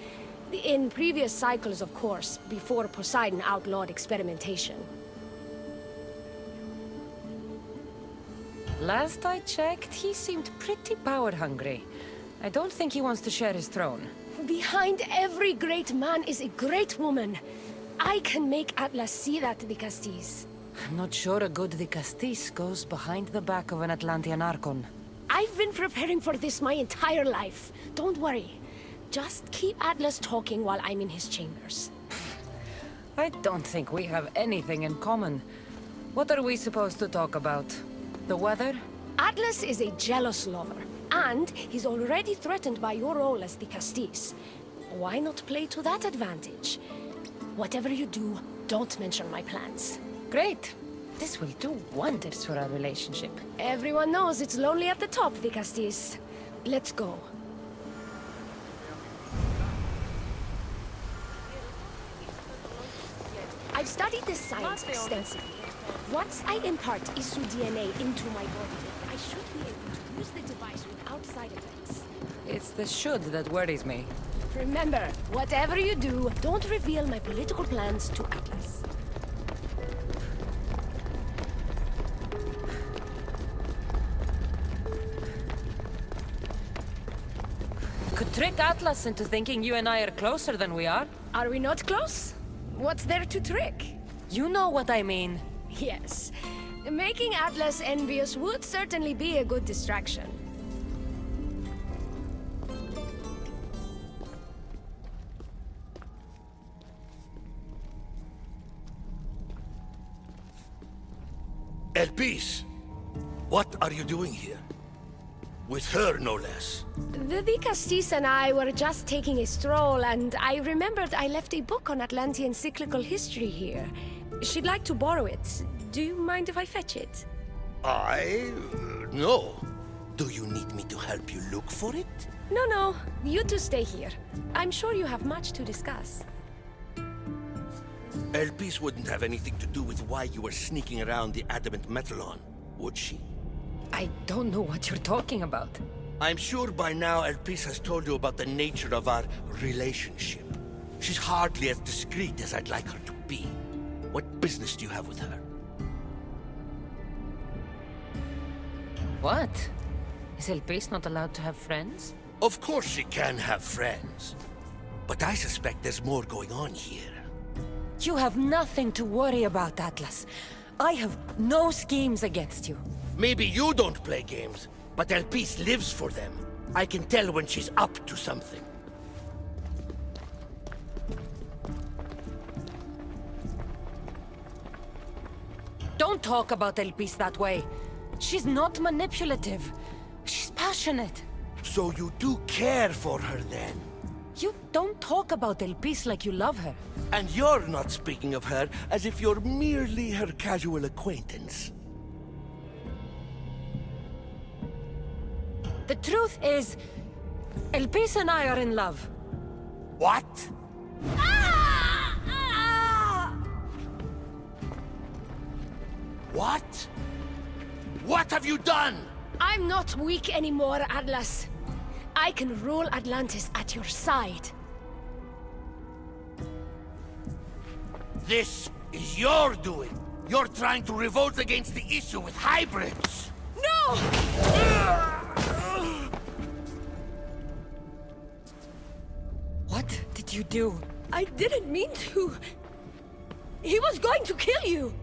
In previous cycles, of course, before Poseidon outlawed experimentation. Last I checked, he seemed pretty power-hungry. I don't think he wants to share his throne. Behind every great man is a great woman. I can make Atlas see that, Dicastis. I'm not sure a good Dicastis goes behind the back of an Atlantean Archon. I've been preparing for this my entire life. Don't worry. Just keep Atlas talking while I'm in his chambers. I don't think we have anything in common. What are we supposed to talk about? The weather? Atlas is a jealous lover, and he's already threatened by your role as Dicastis. Why not play to that advantage? Whatever you do, don't mention my plans. Great. This will do wonders for our relationship. Everyone knows it's lonely at the top, Dicastis. Let's go. I've studied this science extensively. Once I impart Isu DNA into my body, I should be able to use the device without side effects. It's the should that worries me. Remember, whatever you do, don't reveal my political plans to Atlas. could trick Atlas into thinking you and I are closer than we are. Are we not close? What's there to trick? You know what I mean. Yes. Making Atlas envious would certainly be a good distraction. Elpis, what are you doing here? With her, no less. The Castis and I were just taking a stroll, and I remembered I left a book on Atlantean cyclical history here. She'd like to borrow it. Do you mind if I fetch it? No. Do you need me to help you look for it? No. You two stay here. I'm sure you have much to discuss. Elpis wouldn't have anything to do with why you were sneaking around the adamant Metallon, would she? I don't know what you're talking about. I'm sure by now Elpis has told you about the nature of our relationship. She's hardly as discreet as I'd like her to be. What business do you have with her? What? Is Elpis not allowed to have friends? Of course she can have friends. But I suspect there's more going on here. You have nothing to worry about, Atlas. I have no schemes against you. Maybe you don't play games, but Elpis lives for them. I can tell when she's up to something. Don't talk about Elpis that way. She's not manipulative. She's passionate. So you do care for her then? You don't talk about Elpis like you love her. And you're not speaking of her as if you're merely her casual acquaintance. The truth is, Elpis and I are in love. What? What? What have you done? I'm not weak anymore, Atlas. I can rule Atlantis at your side. This is your doing. You're trying to revolt against the issue with hybrids. No! What did you do? I didn't mean to. He was going to kill you.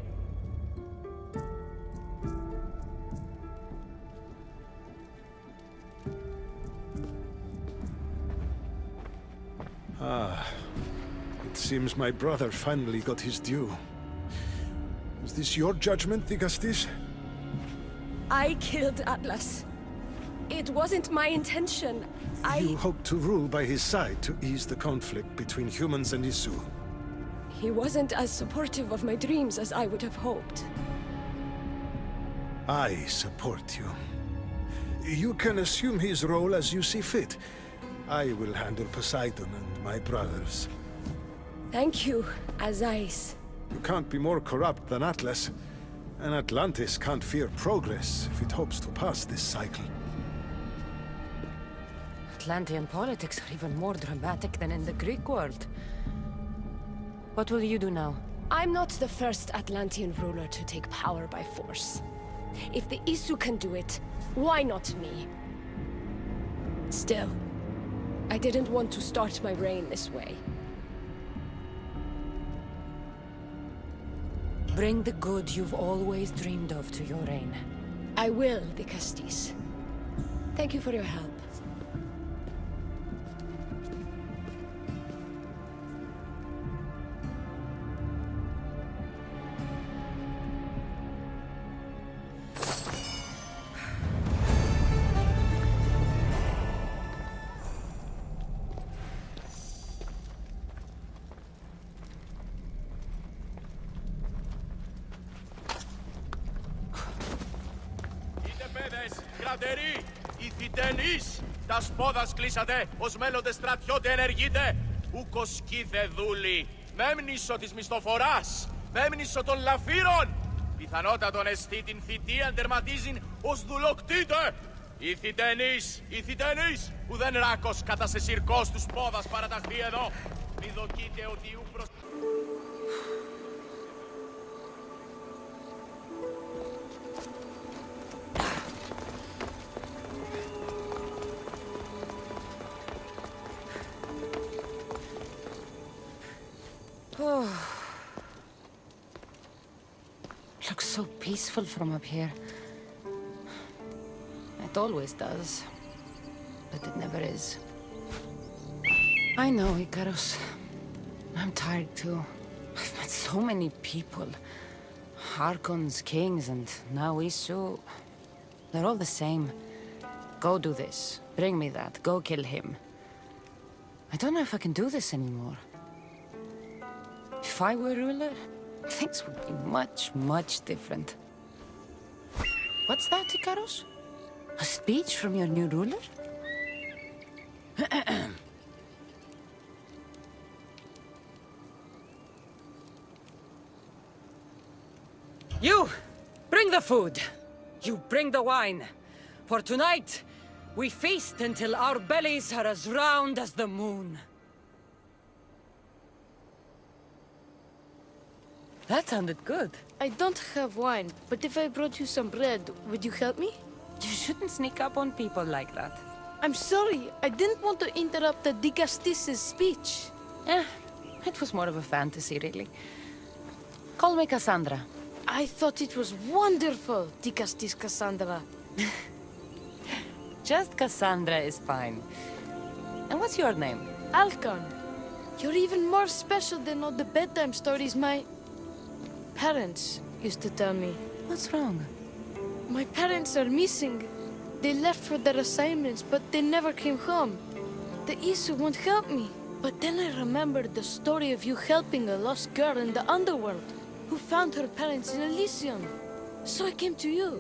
It seems my brother finally got his due. Is this your judgment, Castis? I killed Atlas. It wasn't my intention. You hoped to rule by his side to ease the conflict between humans and Isu. He wasn't as supportive of my dreams as I would have hoped. I support you. You can assume his role as you see fit. I will handle Poseidon and my brothers. Thank you, Azais. You can't be more corrupt than Atlas. And Atlantis can't fear progress if it hopes to pass this cycle. Atlantean politics are even more dramatic than in the Greek world. What will you do now? I'm not the first Atlantean ruler to take power by force. If the Isu can do it, why not me? Still, I didn't want to start my reign this way. Bring the good you've always dreamed of to your reign. I will, Castis. Thank you for your help. Κρατεροί, ηθιτενείς, τα σπόδας κλείσατε, ως μέλλοντες στρατιώτε ενεργείτε. Ούκο σκήθε δούλοι, μέμνησο της μισθοφοράς, μέμνησο των λαφύρων. Πιθανότατον εστί την θητείαν τερματίζειν ως δουλοκτήτε. Ηθιτενείς, που δεν ράκος κατά σε συρκός του σπόδας παραταχθεί εδώ. Μη δοκείτε ότι ου προς... so peaceful from up here. It always does. But it never is. I know, Icarus. I'm tired too. I've met so many people. Archons, kings, and now Isu. They're all the same. Go do this. Bring me that. Go kill him. I don't know if I can do this anymore. If I were ruler, things would be much, much different. What's that, Icarus? A speech from your new ruler? You! Bring the food! You bring the wine! For tonight, we feast until our bellies are as round as the moon. That sounded good. I don't have wine, but if I brought you some bread, would you help me? You shouldn't sneak up on people like that. I'm sorry. I didn't want to interrupt the Dicastis' speech. It was more of a fantasy, really. Call me Kassandra. I thought it was wonderful, Dicastis Kassandra. Just Kassandra is fine. And what's your name? Alcon. You're even more special than all the bedtime stories my parents used to tell me. What's wrong? My parents are missing. They left for their assignments, but they never came home. The Isu won't help me. But then I remembered the story of you helping a lost girl in the underworld, who found her parents in Elysium. So I came to you.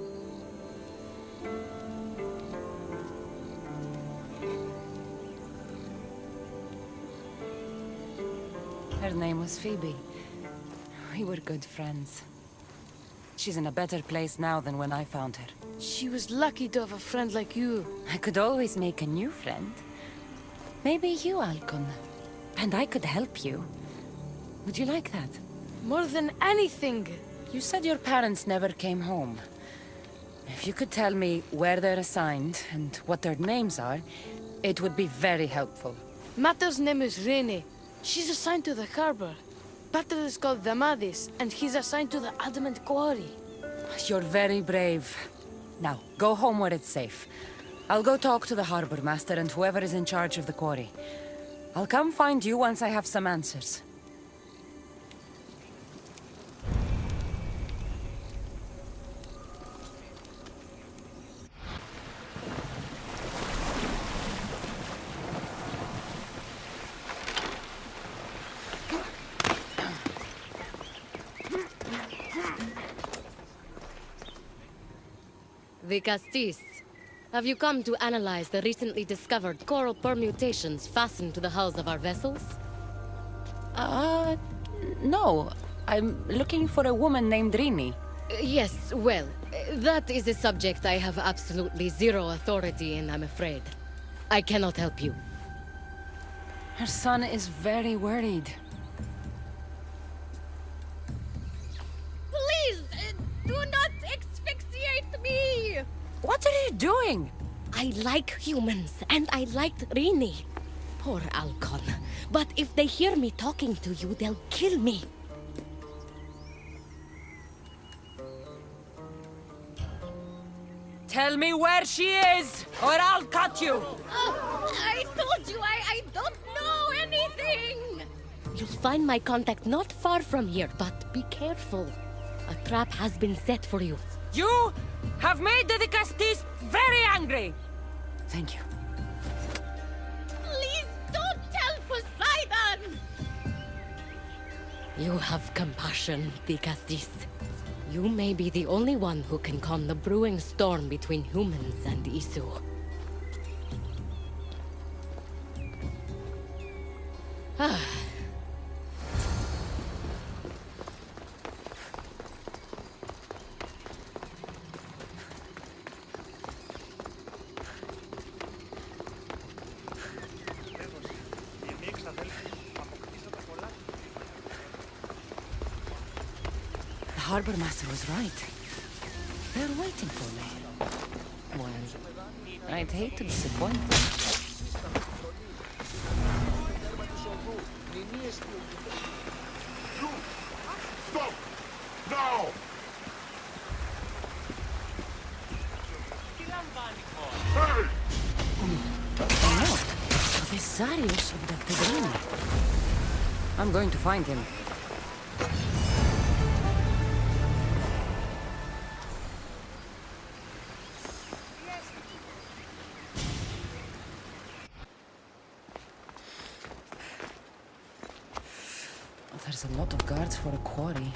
Her name was Phoebe. We were good friends. She's in a better place now than when I found her. She was lucky to have a friend like you. I could always make a new friend. Maybe you, Alcon. And I could help you. Would you like that? More than anything. You said your parents never came home. If you could tell me where they're assigned and what their names are, it would be very helpful. Mata's name is Rene. She's assigned to the harbor. Pater is called Damadis, and he's assigned to the Adamant Quarry. You're very brave. Now, go home where it's safe. I'll go talk to the harbor master and whoever is in charge of the quarry. I'll come find you once I have some answers. Dicastis, have you come to analyze the recently discovered coral permutations fastened to the hulls of our vessels? No. I'm looking for a woman named Rini. Yes, well, that is a subject I have absolutely zero authority in, I'm afraid. I cannot help you. Her son is very worried. Please, do not asphyxiate me! What are you doing? I like humans, and I liked Rini. Poor Alcon. But if they hear me talking to you, they'll kill me. Tell me where she is, or I'll cut you! I told you, I don't know anything! You'll find my contact not far from here, but be careful. A trap has been set for you. You have made the Dicastis very angry! Thank you. Please don't tell Poseidon! You have compassion, Dicastis. You may be the only one who can calm the brewing storm between humans and Isu. Ah. The harbor master was right. They're waiting for me. Well, I'd hate to disappoint them. Stop! Now! Zarius abducted Remy. I'm going to find him. There's a lot of guards for a quarry.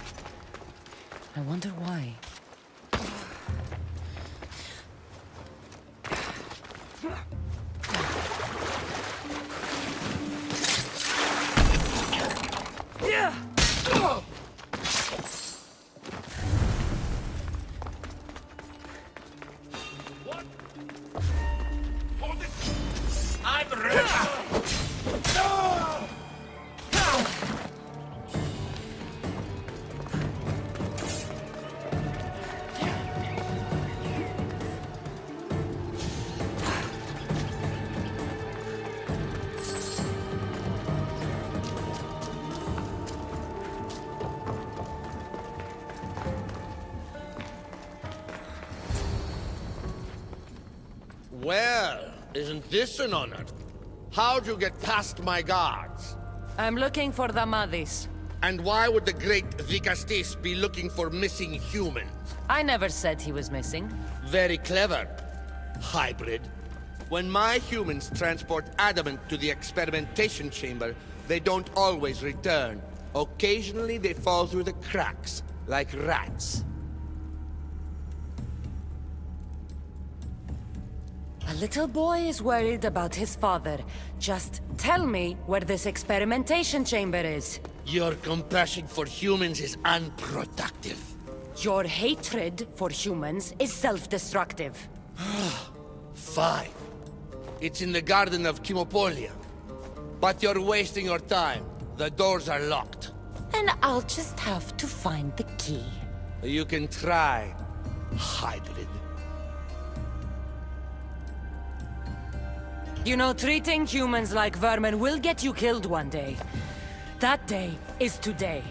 I wonder why. Well, isn't this an honor? How'd you get past my guards? I'm looking for the Madis. And why would the great Vikastis be looking for missing humans? I never said he was missing. Very clever. Hybrid. When my humans transport adamant to the experimentation chamber, they don't always return. Occasionally they fall through the cracks, like rats. A little boy is worried about his father. Just tell me where this experimentation chamber is. Your compassion for humans is unproductive. Your hatred for humans is self-destructive. Fine. It's in the Garden of Kimopolia. But you're wasting your time. The doors are locked. And I'll just have to find the key. You can try, hybrid. You know, treating humans like vermin will get you killed one day. That day is today.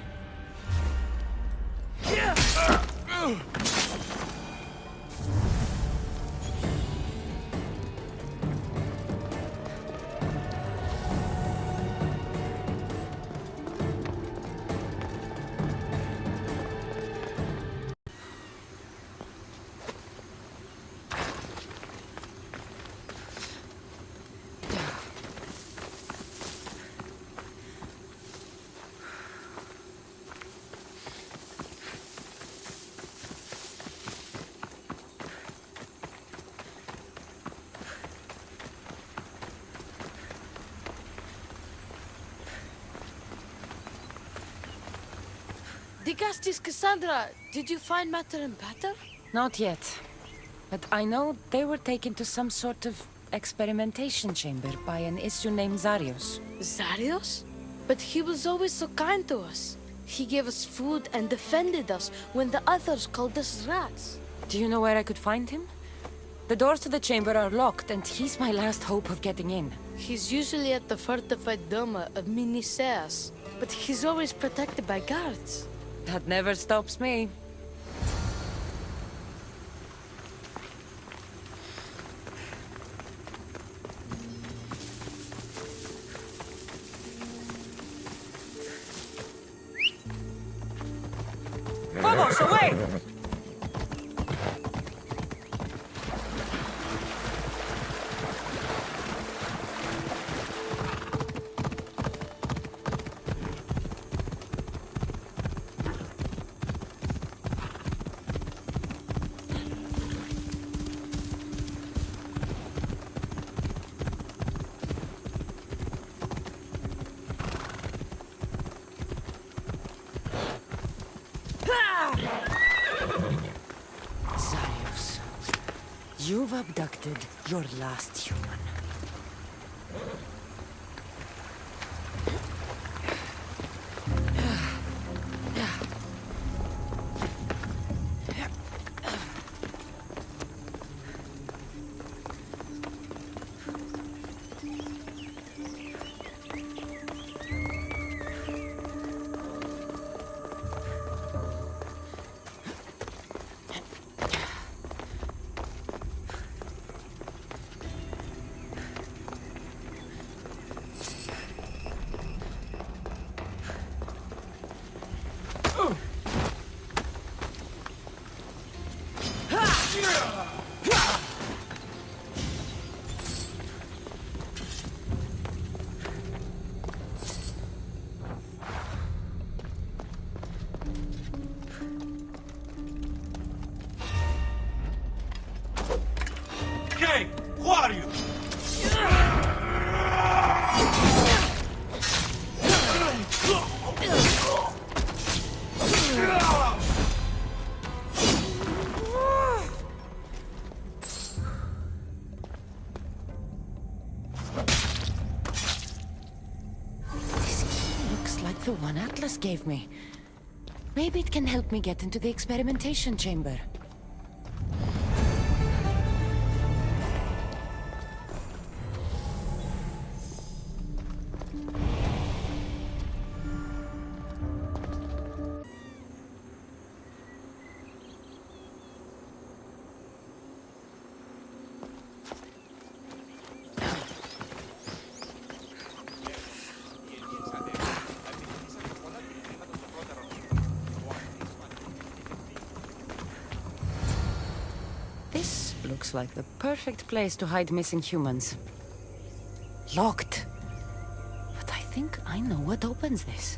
Digastis Kassandra, did you find Matter and Pater? Not yet. But I know they were taken to some sort of experimentation chamber by an issue named Zarius. Zarius? But he was always so kind to us. He gave us food and defended us when the others called us rats. Do you know where I could find him? The doors to the chamber are locked, and he's my last hope of getting in. He's usually at the fortified Doma of Miniseas, but he's always protected by guards. That never stops me. Vamos, away! Zarius, you've abducted your last human. are you? This key looks like the one Atlas gave me. Maybe it can help me get into the experimentation chamber. This looks like the perfect place to hide missing humans. Locked. But I think I know what opens this.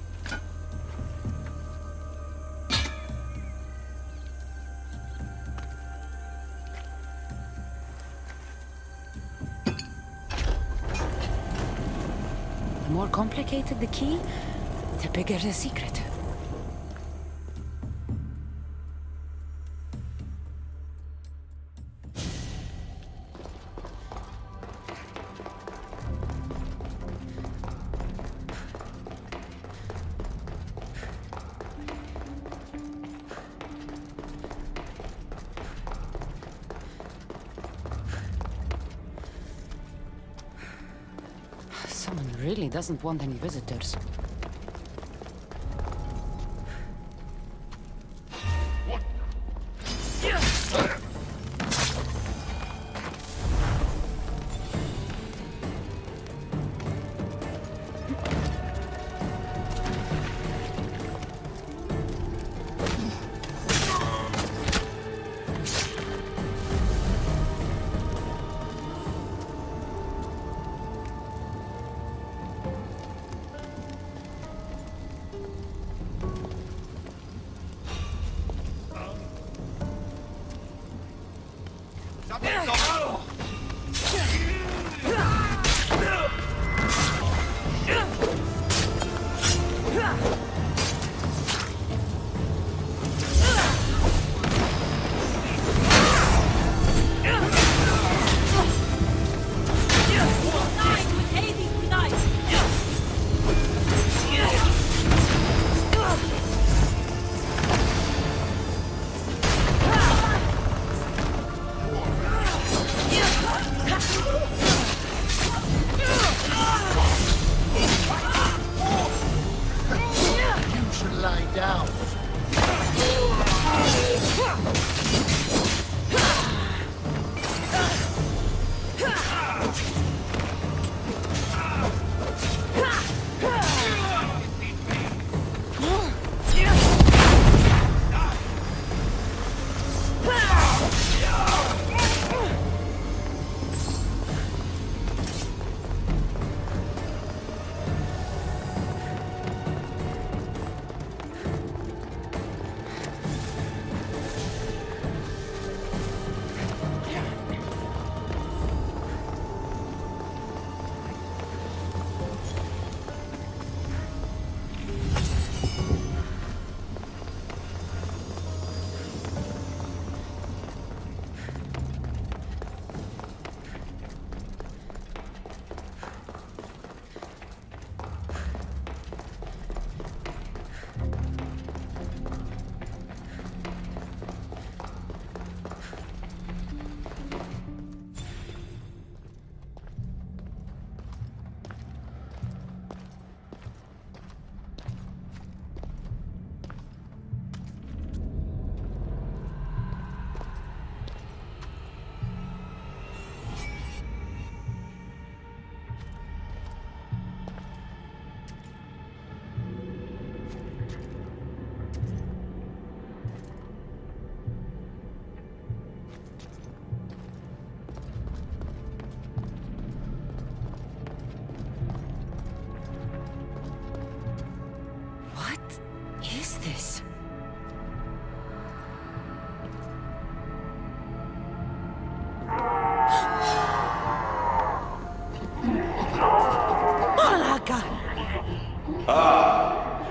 The more complicated the key, the bigger the secret. Someone really doesn't want any visitors.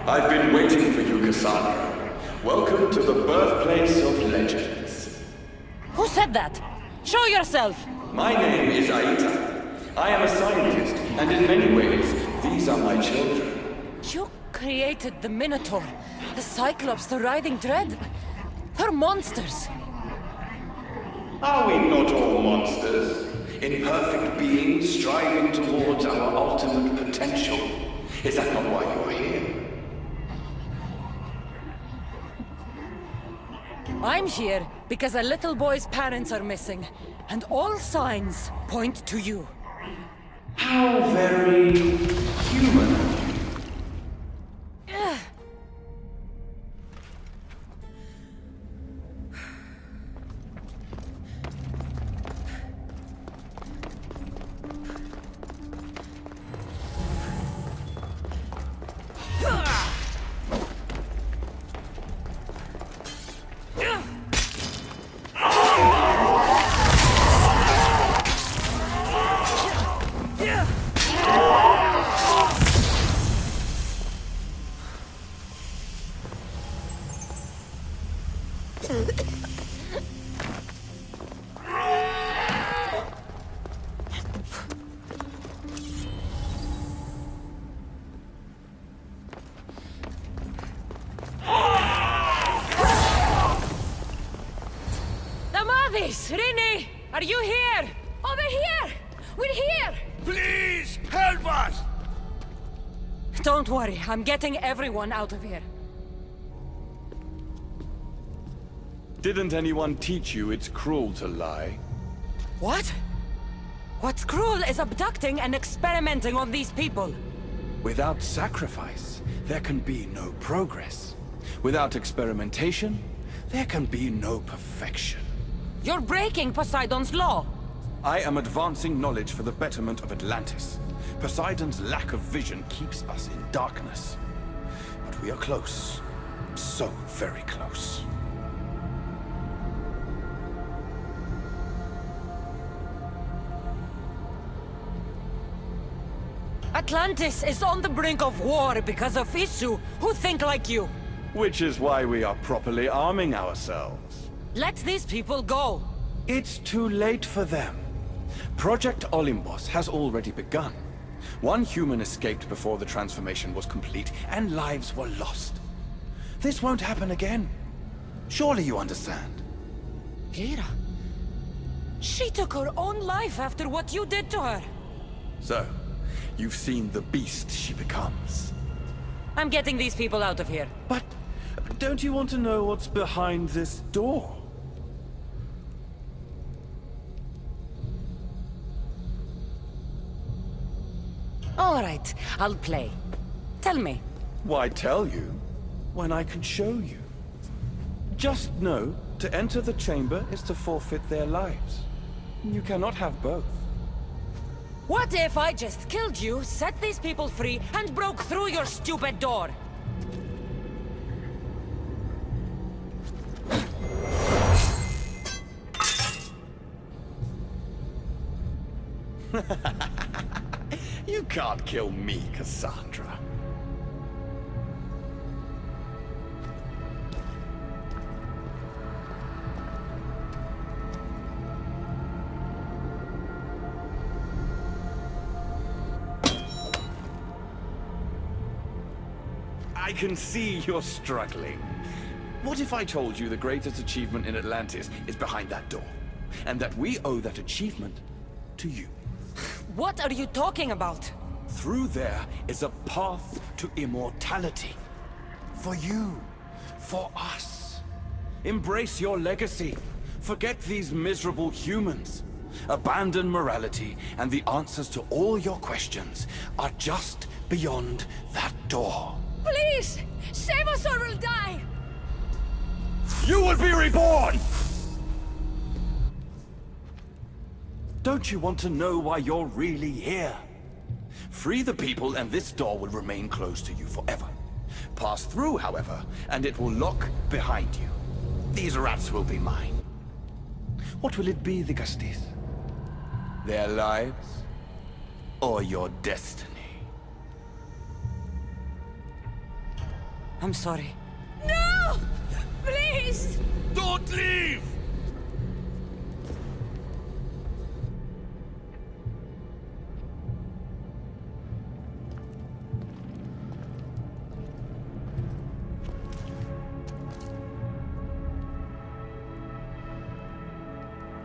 I've been waiting for you, Kassandra. Welcome to the birthplace of legends. Who said that? Show yourself! My name is Aita. I am a scientist, and in many ways, these are my children. You created the Minotaur, the Cyclops, the Writhing Dread. They're monsters. Are we not all monsters? Imperfect beings striving towards our ultimate potential. Is that not why you are here? I'm here because a little boy's parents are missing, and all signs point to you. How very human of you. Rini! Are you here? Over here! We're here! Please, help us! Don't worry, I'm getting everyone out of here. Didn't anyone teach you it's cruel to lie? What? What's cruel is abducting and experimenting on these people. Without sacrifice, there can be no progress. Without experimentation, there can be no perfection. You're breaking Poseidon's law. I am advancing knowledge for the betterment of Atlantis. Poseidon's lack of vision keeps us in darkness. But we are close. So very close. Atlantis is on the brink of war because of Isu, who think like you. Which is why we are properly arming ourselves. Let these people go. It's too late for them. Project Olympus has already begun. One human escaped before the transformation was complete, and lives were lost. This won't happen again. Surely you understand. Lyra. She took her own life after what you did to her. So, you've seen the beast she becomes. I'm getting these people out of here. But don't you want to know what's behind this door? All right, I'll play. Tell me. Why tell you when I can show you? Just know, to enter the chamber is to forfeit their lives. You cannot have both. What if I just killed you, set these people free, and broke through your stupid door? You can't kill me, Kassandra. I can see you're struggling. What if I told you the greatest achievement in Atlantis is behind that door? And that we owe that achievement to you? What are you talking about? Through there is a path to immortality. For you. For us. Embrace your legacy. Forget these miserable humans. Abandon morality, and the answers to all your questions are just beyond that door. Please! Save us or we'll die! You will be reborn! Don't you want to know why you're really here? Free the people and this door will remain closed to you forever. Pass through, however, and it will lock behind you. These rats will be mine. What will it be, the Gastis? Their lives? Or your destiny? I'm sorry. No! Please! Don't leave!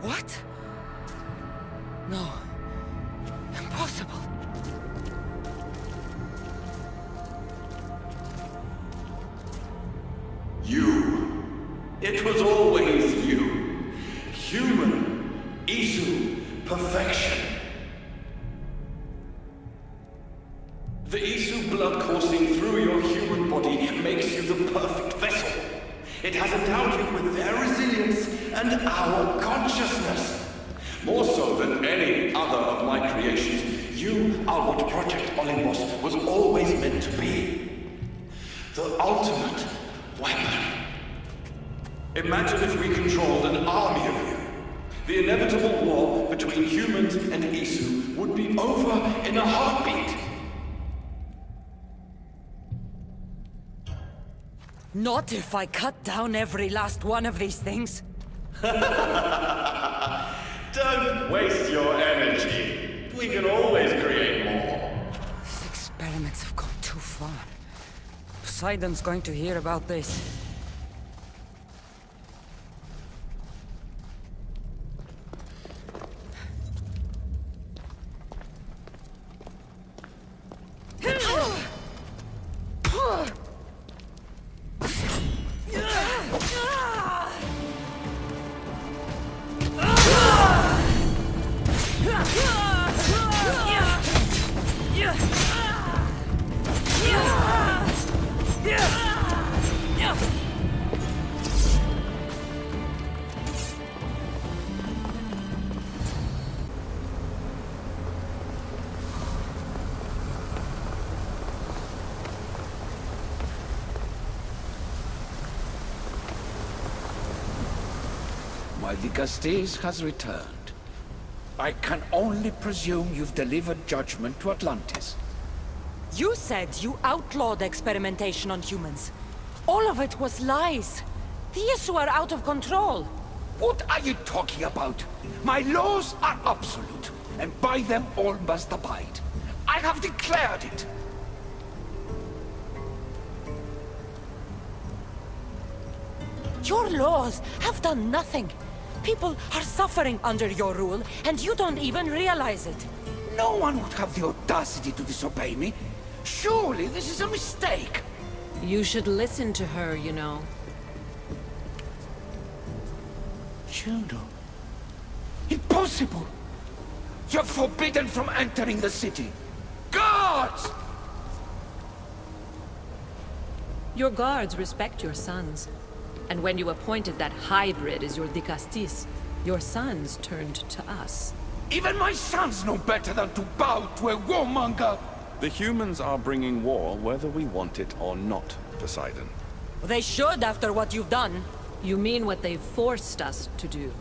What? No. Impossible. You. It was always you. Human. Isu. Perfection. The Isu blood coursing through your human body makes you the perfect vessel. It has endowed you with their resilience and our consciousness. More so than any other of my creations, you are what Project Olympus was always meant to be. The ultimate weapon. Imagine if we controlled an army of you. The inevitable war between humans and Isu would be over in a heartbeat. Not if I cut down every last one of these things. Don't waste your energy. We can always create more. These experiments have gone too far. Poseidon's going to hear about this. My Dicastes has returned. I can only presume you've delivered judgment to Atlantis. You said you outlawed experimentation on humans. All of it was lies. The Isu are out of control. What are you talking about? My laws are absolute, and by them all must abide. I have declared it. Your laws have done nothing. People are suffering under your rule, and you don't even realize it. No one would have the audacity to disobey me. Surely this is a mistake. You should listen to her, you know. Juno. Impossible! You're forbidden from entering the city. Guards! Your guards respect your sons. And when you appointed that hybrid as your Dicastes, your sons turned to us. Even my sons know better than to bow to a warmonger! The humans are bringing war whether we want it or not, Poseidon. They should after what you've done. You mean what they've forced us to do.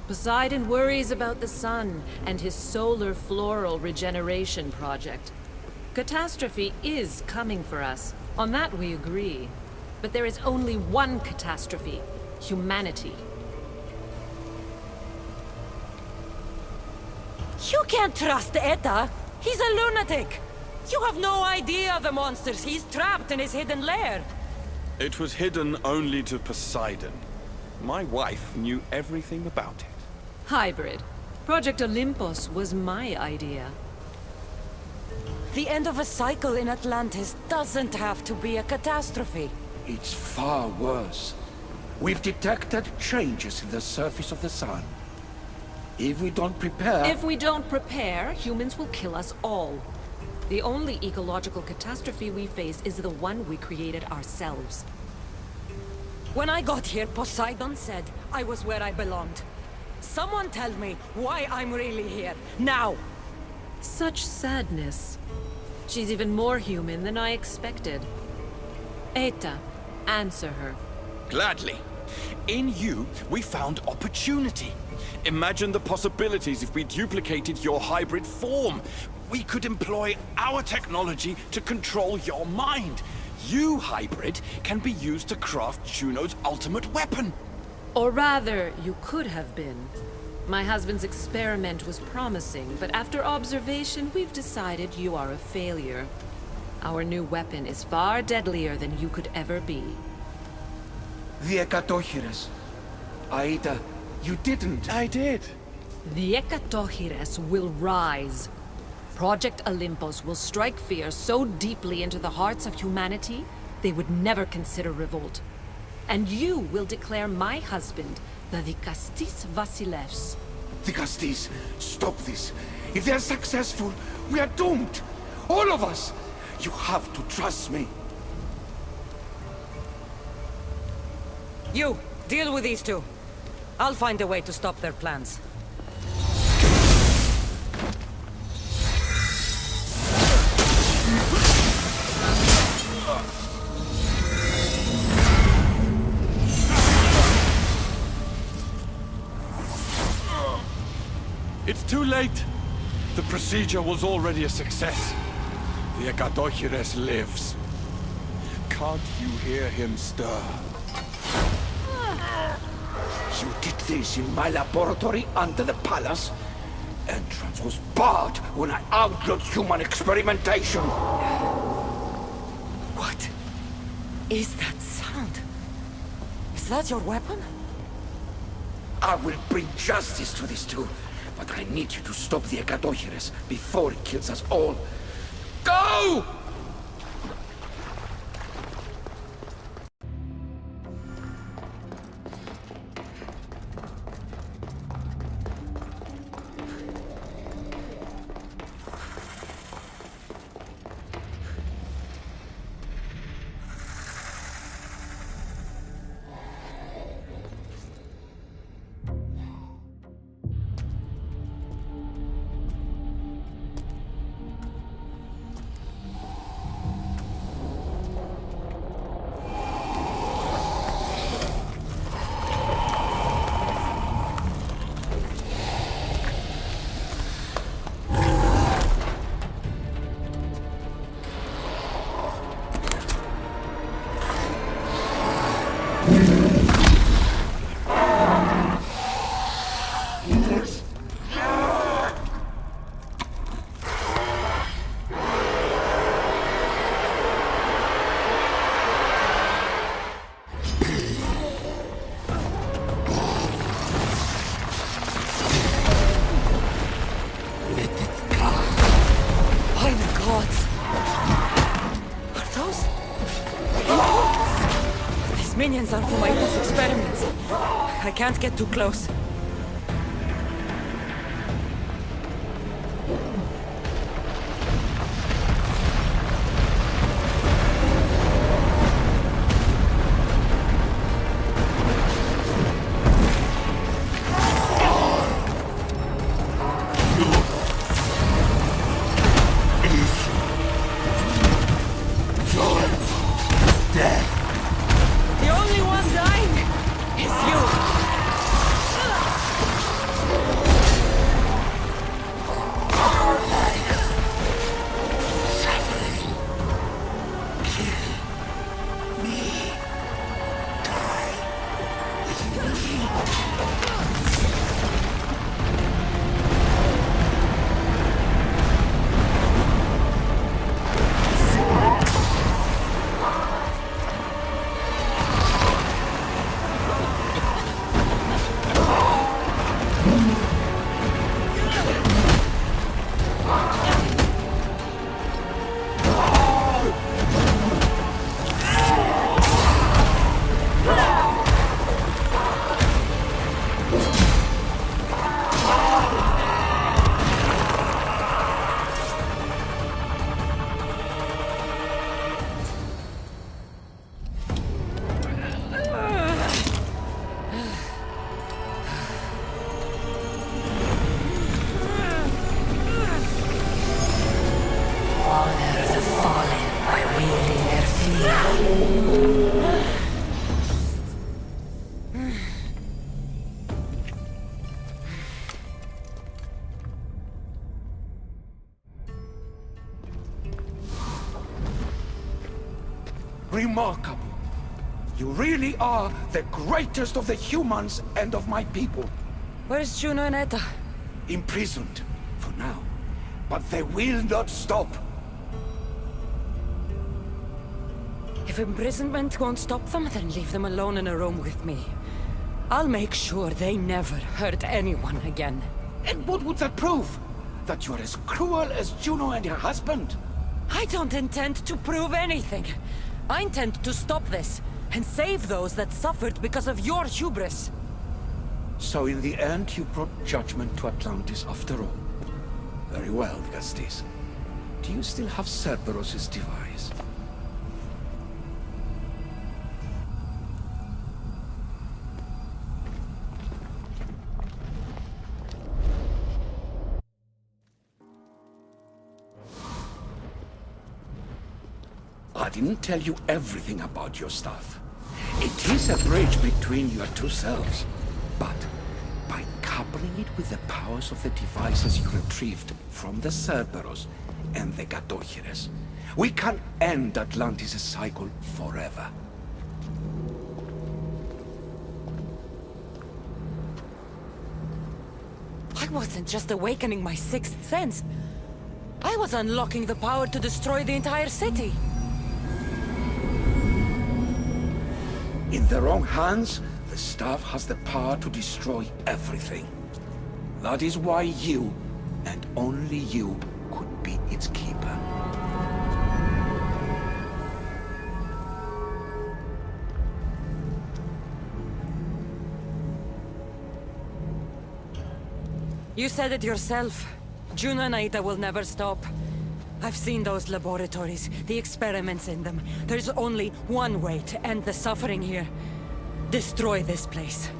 Poseidon worries about the sun and his solar floral regeneration project. Catastrophe is coming for us. On that we agree. But there is only one catastrophe: humanity. You can't trust Eta. He's a lunatic. You have no idea the monsters he's trapped in his hidden lair. It was hidden only to Poseidon. My wife knew everything about it. Hybrid. Project Olympus was my idea. The end of a cycle in Atlantis doesn't have to be a catastrophe. It's far worse. We've detected changes in the surface of the sun. If we don't prepare... If we don't prepare, humans will kill us all. The only ecological catastrophe we face is the one we created ourselves. When I got here, Poseidon said I was where I belonged. Someone tell me why I'm really here, now! Such sadness. She's even more human than I expected. Eta, answer her. Gladly. In you, we found opportunity. Imagine the possibilities if we duplicated your hybrid form. We could employ our technology to control your mind. You, hybrid, can be used to craft Juno's ultimate weapon. Or rather, you could have been. My husband's experiment was promising, but after observation, we've decided you are a failure. Our new weapon is far deadlier than you could ever be. The Ekatochires. Aida, you didn't. I did. The Ekatochires will rise. Project Olympus will strike fear so deeply into the hearts of humanity, they would never consider revolt. And you will declare my husband the Dikastis Vasilevs. Dikastis, stop this. If they are successful, we are doomed. All of us. You have to trust me. You, deal with these two. I'll find a way to stop their plans. It's too late. The procedure was already a success. The Ekatochires lives. Can't you hear him stir? You did this in my laboratory under the palace. Entrance was barred when I outlawed human experimentation. What is that sound? Is that your weapon? I will bring justice to these two, but I need you to stop the Ekatochires before it kills us all. Go! Minions are for my experiments. I can't get too close. The only one dying is you! Remarkable. You really are the greatest of the humans and of my people. Where's Juno and Etta? Imprisoned, for now. But they will not stop. If imprisonment won't stop them, then leave them alone in a room with me. I'll make sure they never hurt anyone again. And what would that prove? That you're as cruel as Juno and her husband? I don't intend to prove anything. I intend to stop this, and save those that suffered because of your hubris. So in the end, you brought judgment to Atlantis after all. Very well, Gastis. Do you still have Cerberus' device? I didn't tell you everything about your stuff. It is a bridge between your two selves. But by coupling it with the powers of the devices you retrieved from the Cerberus and the Gatochires, we can end Atlantis' cycle forever. I wasn't just awakening my sixth sense. I was unlocking the power to destroy the entire city. In the wrong hands, the staff has the power to destroy everything. That is why you, and only you, could be its keeper. You said it yourself. Juno and Aida will never stop. I've seen those laboratories, the experiments in them. There's only one way to end the suffering here. Destroy this place.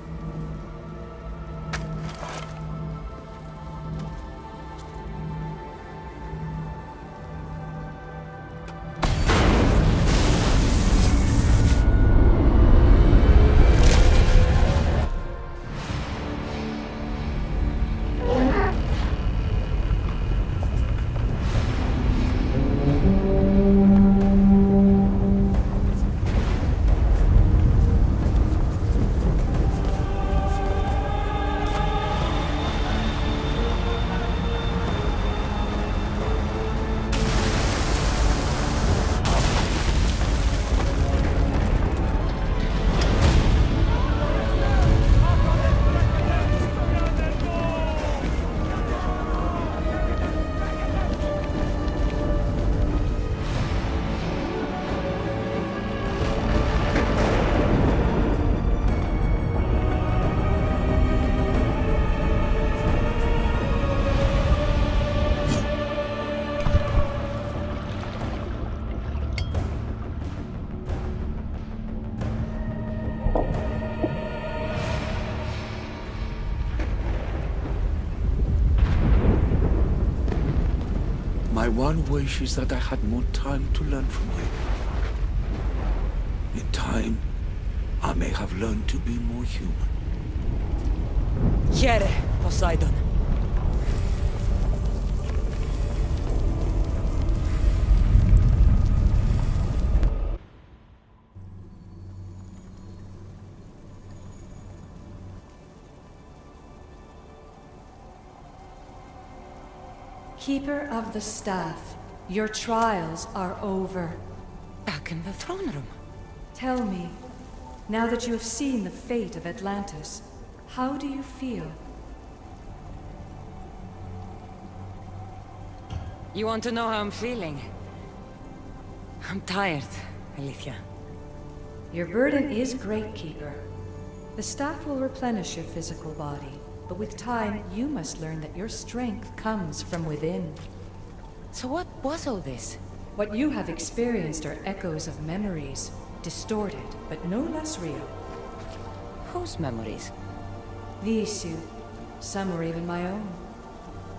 My one wish is that I had more time to learn from you. In time, I may have learned to be more human. Here, Poseidon. Keeper of the Staff, your trials are over. Back in the throne room. Tell me, now that you have seen the fate of Atlantis, how do you feel? You want to know how I'm feeling? I'm tired, Alethea. Your burden is great, Keeper. The staff will replenish your physical body, but with time, you must learn that your strength comes from within. So what was all this? What you have experienced are echoes of memories, distorted, but no less real. Whose memories? These two. Some were even my own.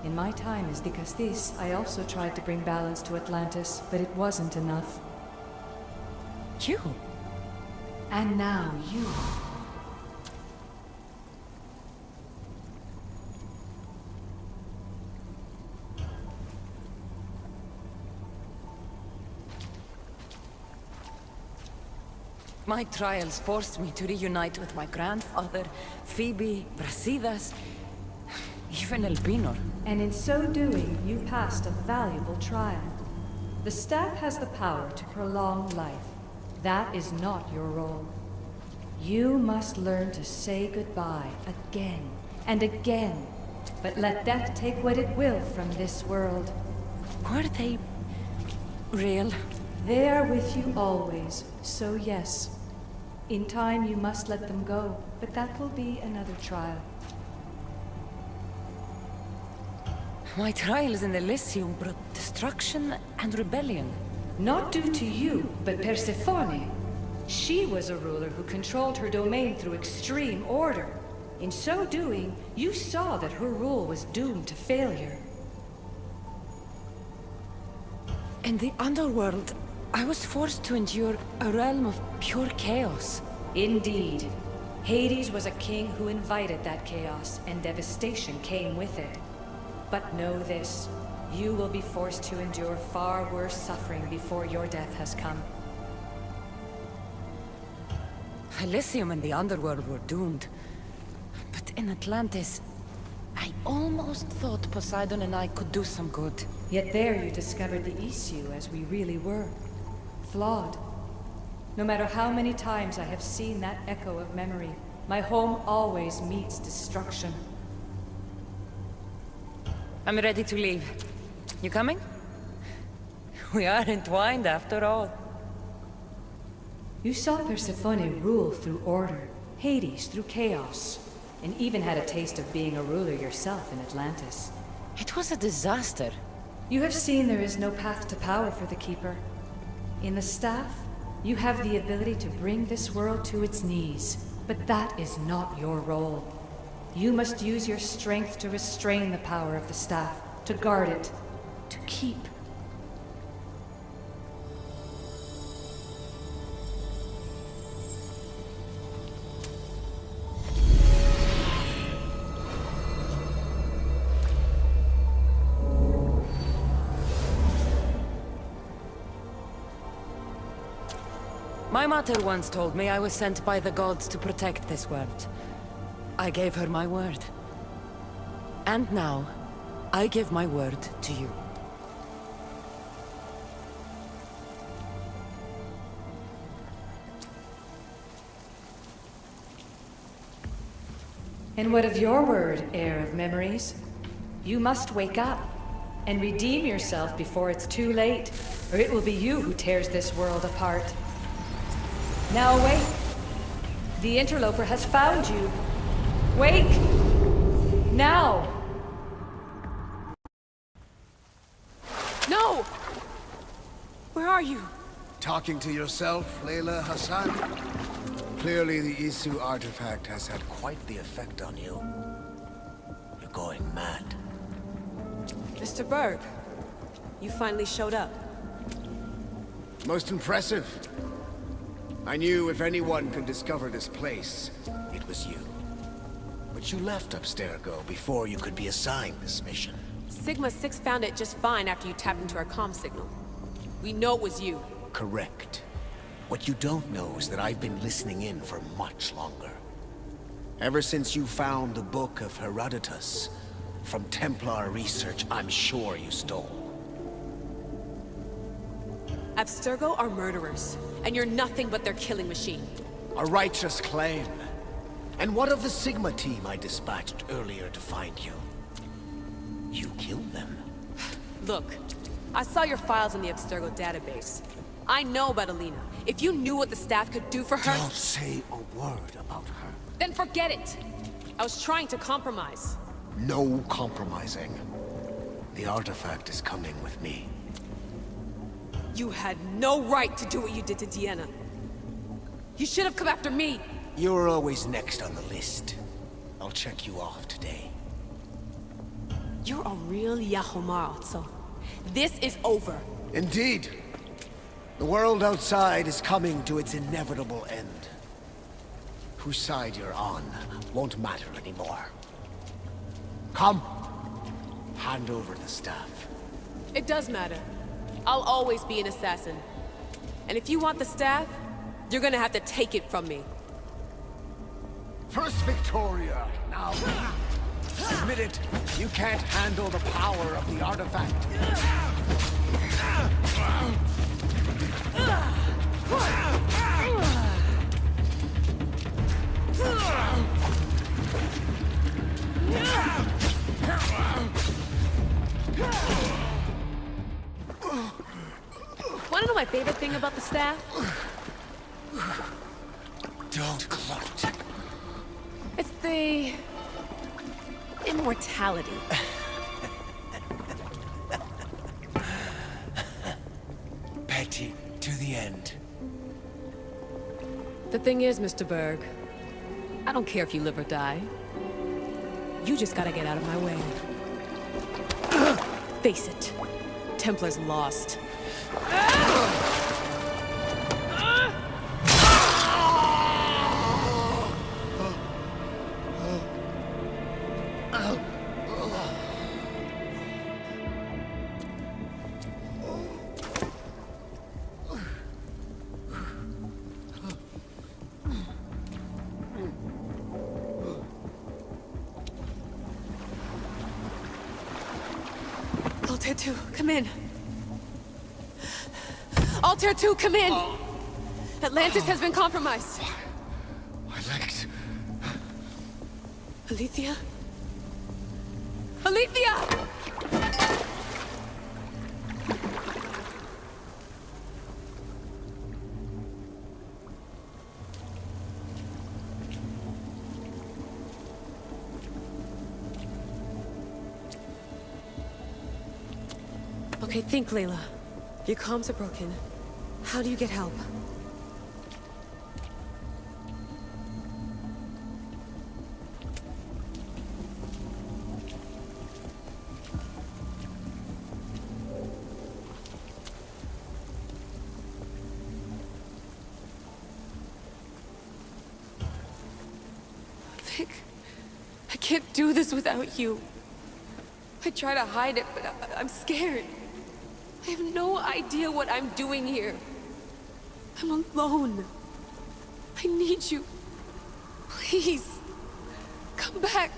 In my time as Dikastis, I also tried to bring balance to Atlantis, but it wasn't enough. You? And now you. My trials forced me to reunite with my grandfather, Phoebe, Brasidas, even Elpinor. And in so doing, you passed a valuable trial. The staff has the power to prolong life. That is not your role. You must learn to say goodbye again and again, but let death take what it will from this world. Were they real? They are with you always, so yes. In time you must let them go, but that will be another trial. My trials in Elysium brought destruction and rebellion. Not due to you, but Persephone. She was a ruler who controlled her domain through extreme order. In so doing, you saw that her rule was doomed to failure. In the underworld, I was forced to endure a realm of pure chaos. Indeed. Hades was a king who invited that chaos, and devastation came with it. But know this, you will be forced to endure far worse suffering before your death has come. Elysium and the underworld were doomed. But in Atlantis, I almost thought Poseidon and I could do some good. Yet there you discovered the issue as we really were. Flawed. No matter how many times I have seen that echo of memory, my home always meets destruction. I'm ready to leave. You coming? We are entwined after all. You saw Persephone rule through order, Hades through chaos, and even had a taste of being a ruler yourself in Atlantis. It was a disaster. You have seen there is no path to power for the Keeper. In the staff, you have the ability to bring this world to its knees, but that is not your role. You must use your strength to restrain the power of the staff, to guard it, to keep. My mother once told me I was sent by the gods to protect this world. I gave her my word. And now, I give my word to you. And what of your word, heir of memories? You must wake up and redeem yourself before it's too late, or it will be you who tears this world apart. Now awake! The interloper has found you. Wake! Now! No! Where are you? Talking to yourself, Layla Hassan? Clearly the Isu artifact has had quite the effect on you. You're going mad. Mr. Berg, you finally showed up. Most impressive. I knew if anyone could discover this place, it was you. But you left Abstergo before you could be assigned this mission. Sigma 6 found it just fine after you tapped into our comm signal. We know it was you. Correct. What you don't know is that I've been listening in for much longer. Ever since you found the Book of Herodotus, from Templar research I'm sure you stole. Abstergo are murderers, and you're nothing but their killing machine. A righteous claim. And what of the Sigma team I dispatched earlier to find you? You killed them. Look, I saw your files in the Abstergo database. I know about Alina. If you knew what the staff could do for her... Don't say a word about her. Then forget it! I was trying to compromise. No compromising. The artifact is coming with me. You had no right to do what you did to Deanna. You should have come after me! You're always next on the list. I'll check you off today. You're a real Yahomar, also. This is over. Indeed. The world outside is coming to its inevitable end. Whose side you're on won't matter anymore. Come. Hand over the staff. It does matter. I'll always be an assassin. And if you want the staff, You're gonna have to take it from me. First Victoria, now. Admit it, you can't handle the power of the artifact. Wanna know my favorite thing about the staff? Don't gloat. It's the... immortality. Petty to the end. The thing is, Mr. Berg, I don't care if you live or die. You just gotta get out of my way. Face it, Templar's lost. Altair 2, come in. Altair 2, come in! Atlantis has been compromised. Alex. Alethea? Alethea! Okay, think, Layla. Your comms are broken. How do you get help? Vic, I can't do this without you. I try to hide it, but I'm scared. I have no idea what I'm doing here. I'm alone. I need you. Please, come back.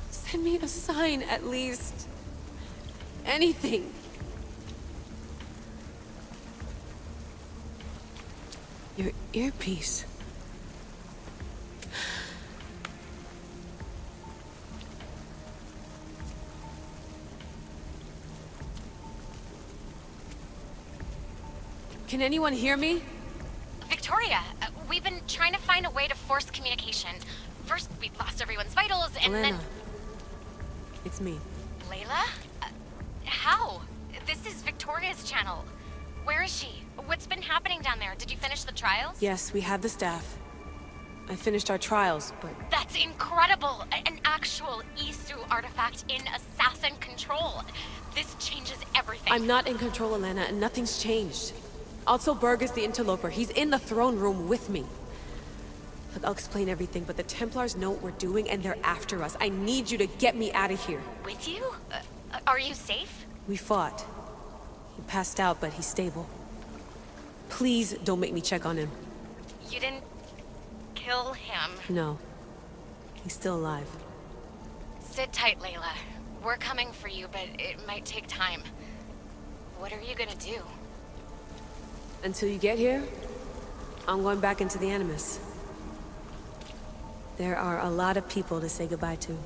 Send me a sign, at least. Anything. Your earpiece. Can anyone hear me? Victoria, we've been trying to find a way to force communication. First, we lost everyone's vitals, and Elena. then... It's me. Layla? How? This is Victoria's channel. Where is she? What's been happening down there? Did you finish the trials? Yes, we have the staff. I finished our trials, but... That's incredible! An actual Isu artifact in assassin control. This changes everything. I'm not in control, Elena, and nothing's changed. Also, Berg is the interloper. He's in the throne room with me. Look, I'll explain everything, but the Templars know what we're doing, and they're after us. I need you to get me out of here. With you? Are you safe? We fought. He passed out, but he's stable. Please don't make me check on him. You didn't... kill him? No. He's still alive. Sit tight, Layla. We're coming for you, but it might take time. What are you gonna do? Until you get here, I'm going back into the Animus. There are a lot of people to say goodbye to.